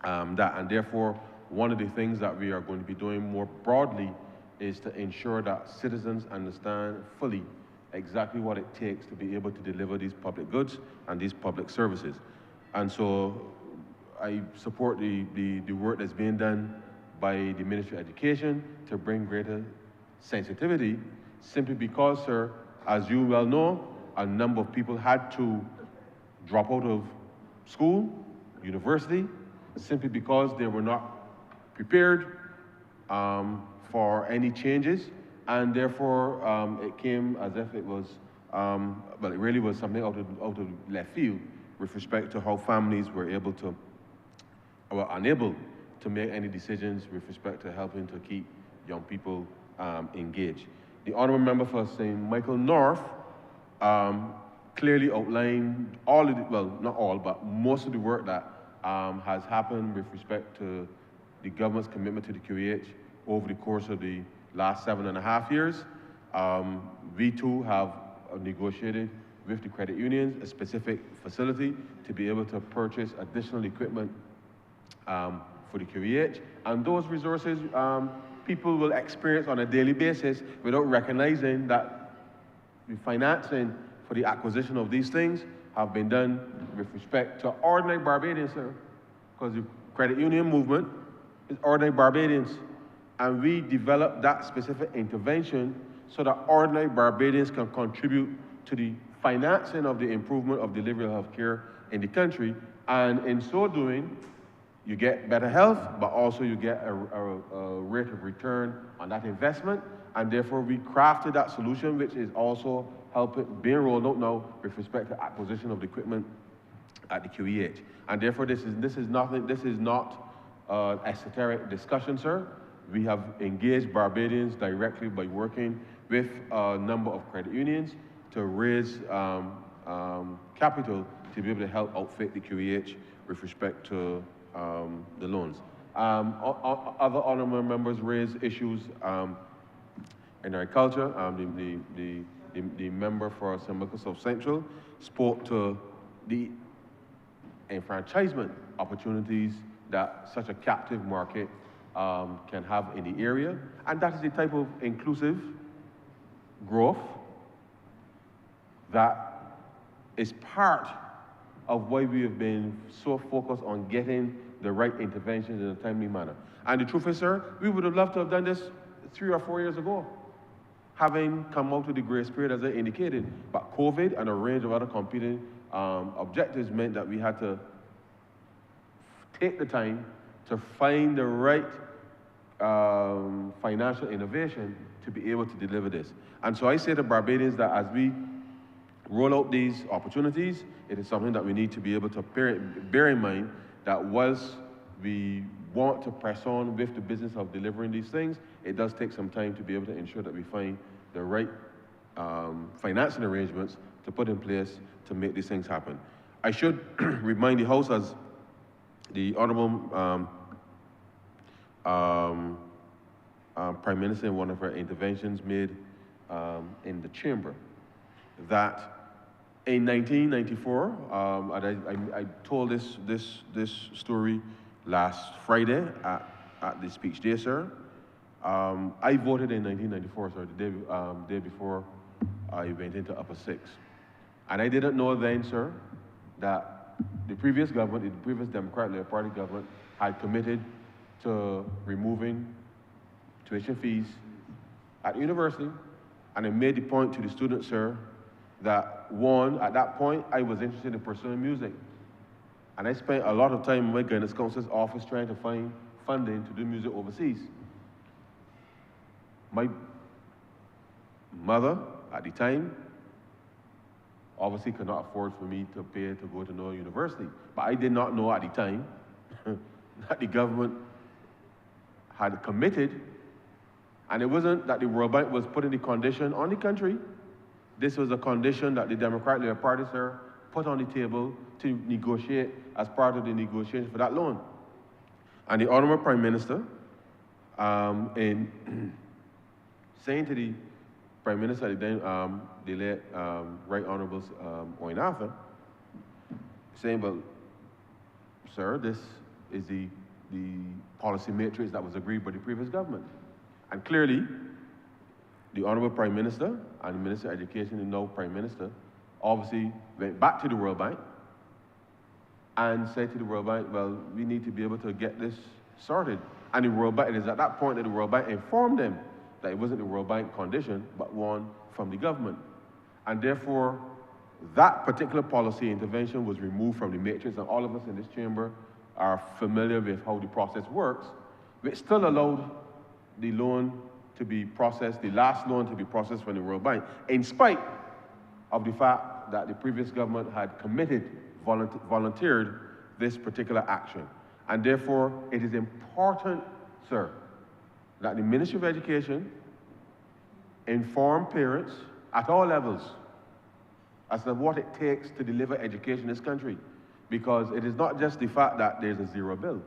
Speaker 10: that. And therefore, one of the things that we are going to be doing more broadly is to ensure that citizens understand fully exactly what it takes to be able to deliver these public goods and these public services. And so I support the work that's being done by the Ministry of Education to bring greater sensitivity, simply because, sir, as you well know, a number of people had to drop out of school, university, simply because they were not prepared for any changes, and therefore it came as if it was, well, it really was something out of left field with respect to how families were able to, or unable to make any decisions with respect to helping to keep young people engaged. The honourable member for St. Michael North clearly outlined all of the, well, not all, but most of the work that has happened with respect to the government's commitment to the QEH over the course of the last 7.5 years. We too have negotiated with the credit unions a specific facility to be able to purchase additional equipment for the QEH. And those resources people will experience on a daily basis without recognizing that the financing for the acquisition of these things have been done with respect to ordinary Barbadians, sir. Because the credit union movement is ordinary Barbadians. And we developed that specific intervention so that ordinary Barbadians can contribute to the financing of the improvement of delivery of health care in the country. And in so doing, you get better health, but also you get a rate of return on that investment. And therefore, we crafted that solution, which is also helping being rolled out now with respect to acquisition of the equipment at the QEH. And therefore, this is not esoteric discussion, sir. We have engaged Barbadians directly by working with a number of credit unions to raise capital to be able to help outfit the QEH with respect to the loans. Other honourable members raised issues in agriculture. The member for St. Michael South Central spoke to the enfranchisement opportunities that such a captive market can have in the area. And that is the type of inclusive growth that is part of why we have been so focused on getting the right interventions in a timely manner. And the truth is, sir, we would have loved to have done this 3 or 4 years ago, having come out of the grace period as I indicated. But COVID and a range of other competing objectives meant that we had to take the time to find the right financial innovation to be able to deliver this. And so I say to Barbadians that as we roll out these opportunities, it is something that we need to be able to bear in mind that whilst we want to press on with the business of delivering these things, it does take some time to be able to ensure that we find the right financing arrangements to put in place to make these things happen. I should remind the House, as the Honourable Prime Minister in one of her interventions made in the Chamber, that in 1994, and I told this story last Friday at the speech day, sir. I voted in 1994, sir, the day before I went into Upper Six. And I didn't know then, sir, that the previous government, the previous Democratic Labour Party government, had committed to removing tuition fees at the university. And I made the point to the students, sir, that one, at that point, I was interested in pursuing music. And I spent a lot of time in my guidance counselor's office trying to find funding to do music overseas. My mother, at the time, obviously could not afford for me to pay to go to no university. But I did not know at the time that the government had committed, and it wasn't that the World Bank was putting the condition on the country. This was a condition that the Democratic Labour Party, sir, put on the table to negotiate as part of the negotiation for that loan. And the Honourable Prime Minister, in saying to the Prime Minister at the time, the late Right Honourable Owen Arthur, saying, well, sir, this is the policy matrix that was agreed by the previous government. And clearly, the Honourable Prime Minister and the Minister of Education, the now Prime Minister, obviously went back to the World Bank and said to the World Bank, well, we need to be able to get this sorted. And the World Bank, it is at that point that the World Bank informed them that it wasn't the World Bank condition, but one from the government. And therefore, that particular policy intervention was removed from the matrix, and all of us in this chamber are familiar with how the process works, which still allowed the loan to be processed, the last loan to be processed from the World Bank, in spite of the fact that the previous government had committed, volunteered this particular action. And therefore, it is important, sir, that the Ministry of Education inform parents at all levels as to what it takes to deliver education in this country. Because it is not just the fact that there's a zero bill,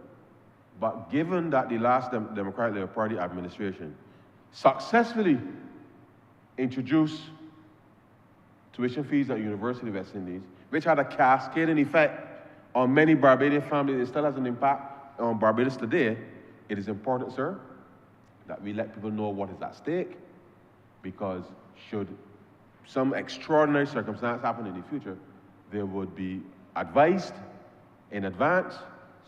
Speaker 10: but given that the last Democratic Labour Party administration successfully introduced tuition fees at University of West Indies, which had a cascading effect on many Barbadian families, it still has an impact on Barbados today. It is important, sir, that we let people know what is at stake, because should some extraordinary circumstance happen in the future, they would be advised in advance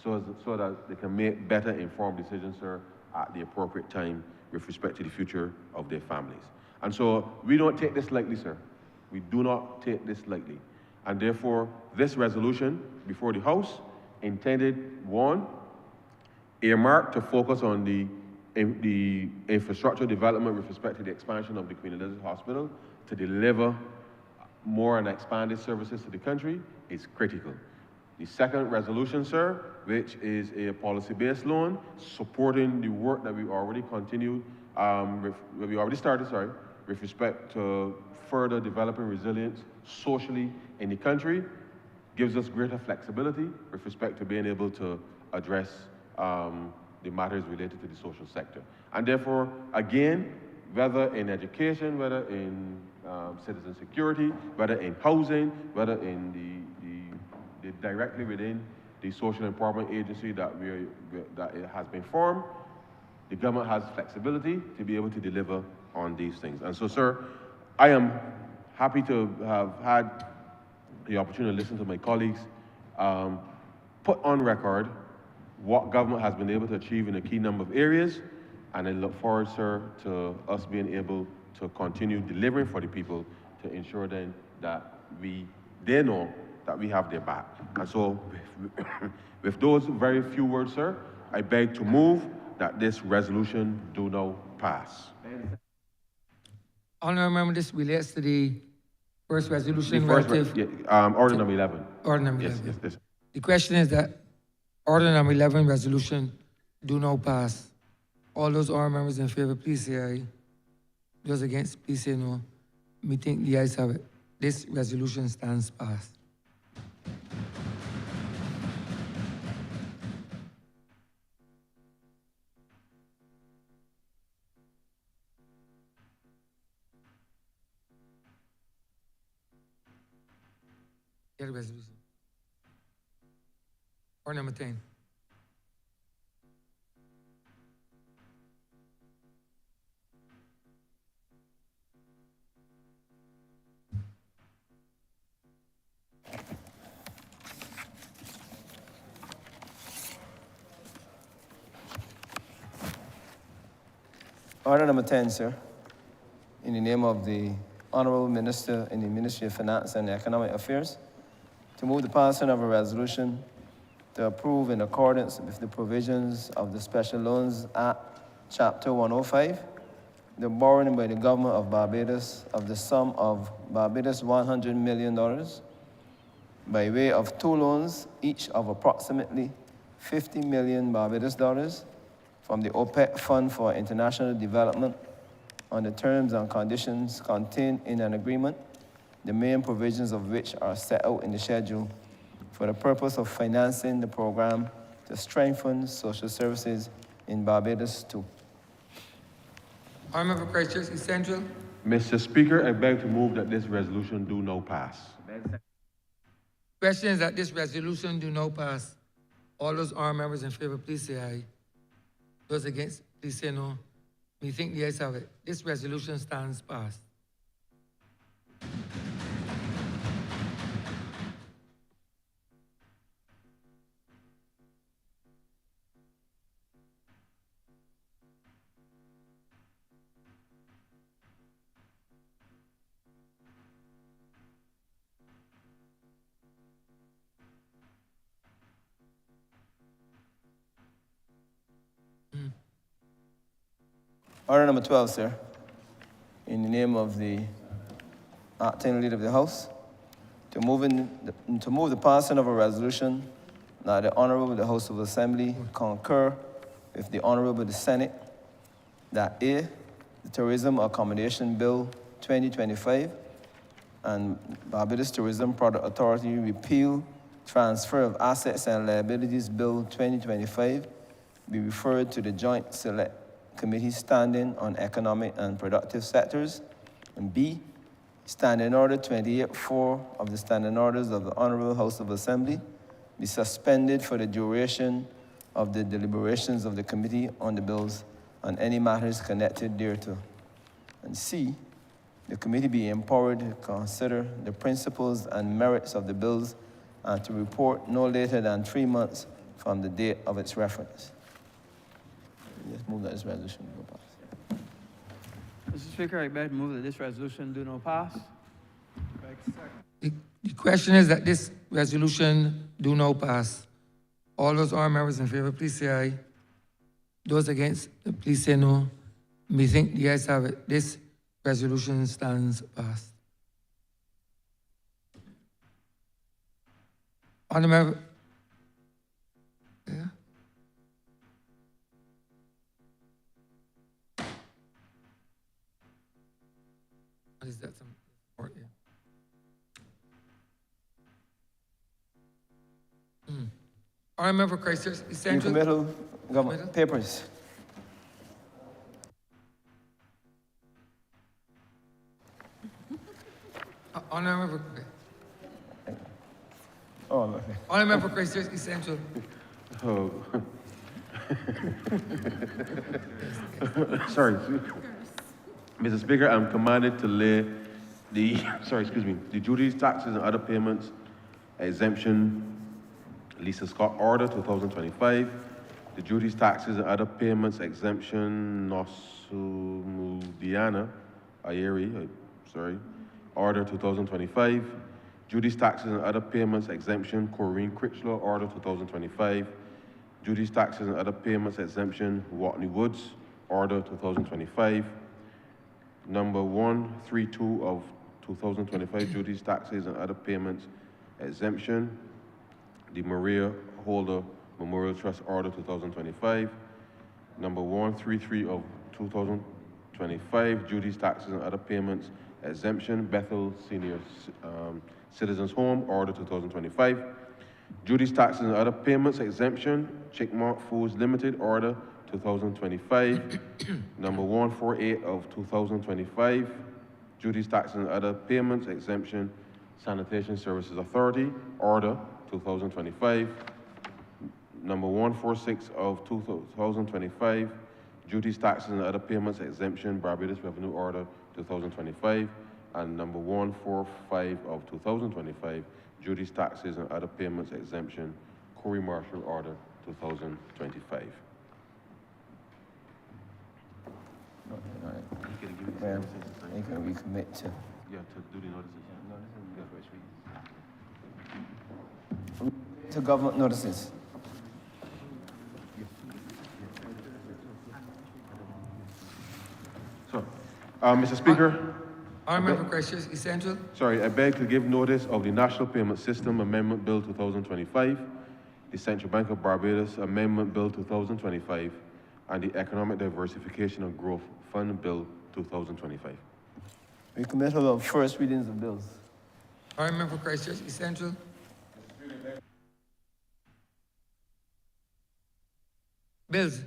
Speaker 10: so that they can make better informed decisions, sir, at the appropriate time with respect to the future of their families. And so we don't take this lightly, sir. We do not take this lightly. And therefore, this resolution before the House intended, one, earmarked to focus on the infrastructure development with respect to the expansion of the Queen Elizabeth Hospital to deliver more and expanded services to the country is critical. The second resolution, sir, which is a policy-based loan supporting the work that we already continued, we already started, sorry, with respect to further developing resilience socially in the country, gives us greater flexibility with respect to being able to address the matters related to the social sector. And therefore, again, whether in education, whether in citizen security, whether in housing, whether in the directly within the social empowerment agency that it has been formed, the government has flexibility to be able to deliver on these things. And so, sir, I am happy to have had the opportunity to listen to my colleagues put on record what government has been able to achieve in a key number of areas, and I look forward, sir, to us being able to continue delivering for the people to ensure then that they know that we have their back. And so, with those very few words, sir, I beg to move that this resolution do now pass.
Speaker 1: Honourable member, this relates to the first resolution
Speaker 10: The first,
Speaker 1: relative.
Speaker 10: order number 11.
Speaker 1: Order number
Speaker 10: Yes,
Speaker 1: 11.
Speaker 10: yes, this.
Speaker 1: The question is that order number 11 resolution do now pass. All those honourable members in favor, please say aye. Those against, please say no. Me think the ayes have it. This resolution stands passed. Get a resolution. Order number 10.
Speaker 11: Order number 10, sir. In the name of the Honourable Minister in the Ministry of Finance and Economic Affairs, to move the passing of a resolution to approve in accordance with the provisions of the Special Loans Act, Chapter 105, the borrowing by the Government of Barbados of the sum of Barbados $100 million by way of two loans, each of approximately 50 million Barbados dollars from the OPEC Fund for International Development on the terms and conditions contained in an agreement, the main provisions of which are set out in the schedule for the purpose of financing the program to strengthen social services in Barbados too.
Speaker 1: Honourable Christchurch East Central.
Speaker 10: Mr. Speaker, I beg to move that this resolution do now pass.
Speaker 1: Question is that this resolution do now pass. All those honourable members in favor, please say aye. Those against, please say no. We think the ayes have it. This resolution stands passed.
Speaker 11: Order number 12, sir. In the name of the acting leader of the House, to move the passing of a resolution that the Honourable the House of Assembly concur with the Honourable the Senate that A, the Tourism Accommodation Bill 2025 and Barbados Tourism Product Authority repeal Transfer of Assets and Liabilities Bill 2025 be referred to the Joint Select Committee standing on economic and productive sectors, and B, Standing Order 28-4 of the Standing Orders of the Honourable House of Assembly be suspended for the duration of the deliberations of the committee on the bills and any matters connected thereto. And C, the committee be empowered to consider the principles and merits of the bills and to report no later than 3 months from the date of its reference. Let's move that this resolution will pass.
Speaker 12: Mr. Speaker, I beg to move that this resolution do not pass.
Speaker 1: The question is that this resolution do not pass. All those honourable members in favor, please say aye. Those against, please say no. Me think the ayes have it. This resolution stands passed. Honourable member. Yeah. What is that? Some report, yeah. Honourable member Christchurch East Central.
Speaker 11: Committal government papers.
Speaker 1: Honourable
Speaker 11: Oh, okay.
Speaker 1: Honourable member Christchurch East Central.
Speaker 10: Oh. Sorry. Mr. Speaker, I'm commanded to lay the duties, taxes, and other payments exemption, Lisa Scott Order 2025. The duties, taxes, and other payments exemption, Nosumudiana Ayeri, Order 2025. Duties, taxes, and other payments exemption, Corrine Critchlow Order 2025. Duties, taxes, and other payments exemption, Watney Woods Order 2025. Number 132 of 2025, duties, taxes, and other payments exemption, the Maria Holder Memorial Trust Order 2025. Number 133 of 2025, duties, taxes, and other payments exemption, Bethel Senior Citizens Home Order 2025. Duties, taxes, and other payments exemption, Chickmont Foods Limited Order 2025. Number 148 of 2025, duties, taxes, and other payments exemption, Sanitation Services Authority Order 2025. Number 146 of 2025, duties, taxes, and other payments exemption, Barbados Revenue Order 2025. And number 145 of 2025, duties, taxes, and other payments exemption, Corey Marshall Order 2025.
Speaker 11: Well, you can recommit to.
Speaker 10: Yeah, to do the notices.
Speaker 11: To government notices.
Speaker 10: So, Mr. Speaker.
Speaker 1: Honourable Christchurch East Central.
Speaker 10: Sorry, I beg to give notice of the National Payment System Amendment Bill 2025, the Central Bank of Barbados Amendment Bill 2025, and the Economic Diversification and Growth Fund Bill 2025.
Speaker 11: Recommittal of first readings of bills.
Speaker 1: Honourable Christchurch East Central. Bills.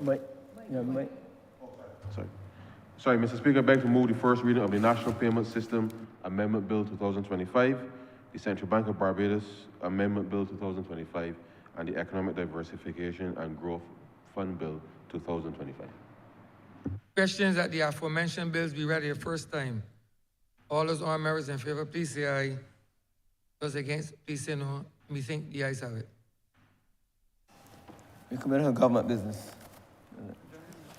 Speaker 11: Mike. Yeah, Mike.
Speaker 10: Sorry, Mr. Speaker, I beg to move the first reading of the National Payment System Amendment Bill 2025, the Central Bank of Barbados Amendment Bill 2025, and the Economic Diversification and Growth Fund Bill 2025.
Speaker 1: Questions that the aforementioned bills be read the first time. All those honourable members in favor, please say aye. Those against, please say no. Methinks the ayes have it.
Speaker 11: Recommittal of government business.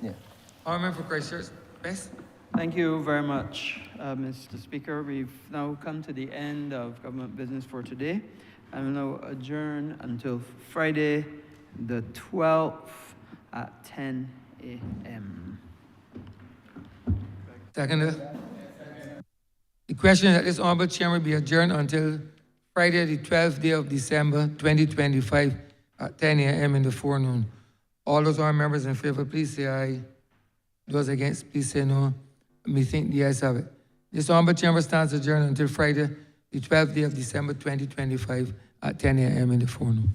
Speaker 11: Yeah.
Speaker 1: Honourable for Christchurch. Best.
Speaker 12: Thank you very much, Mr. Speaker. We've now come to the end of government business for today. I will now adjourn until Friday, the 12th at 10 a.m.
Speaker 1: Seconder. The question that this honourable chamber be adjourned until Friday, the 12th day of December, 2025 at 10 a.m. in the forenoon. All those honourable members in favor, please say aye. Those against, please say no. Methinks the ayes have it. This honourable chamber stands adjourned until Friday, the 12th day of December, 2025 at 10 a.m. in the forenoon.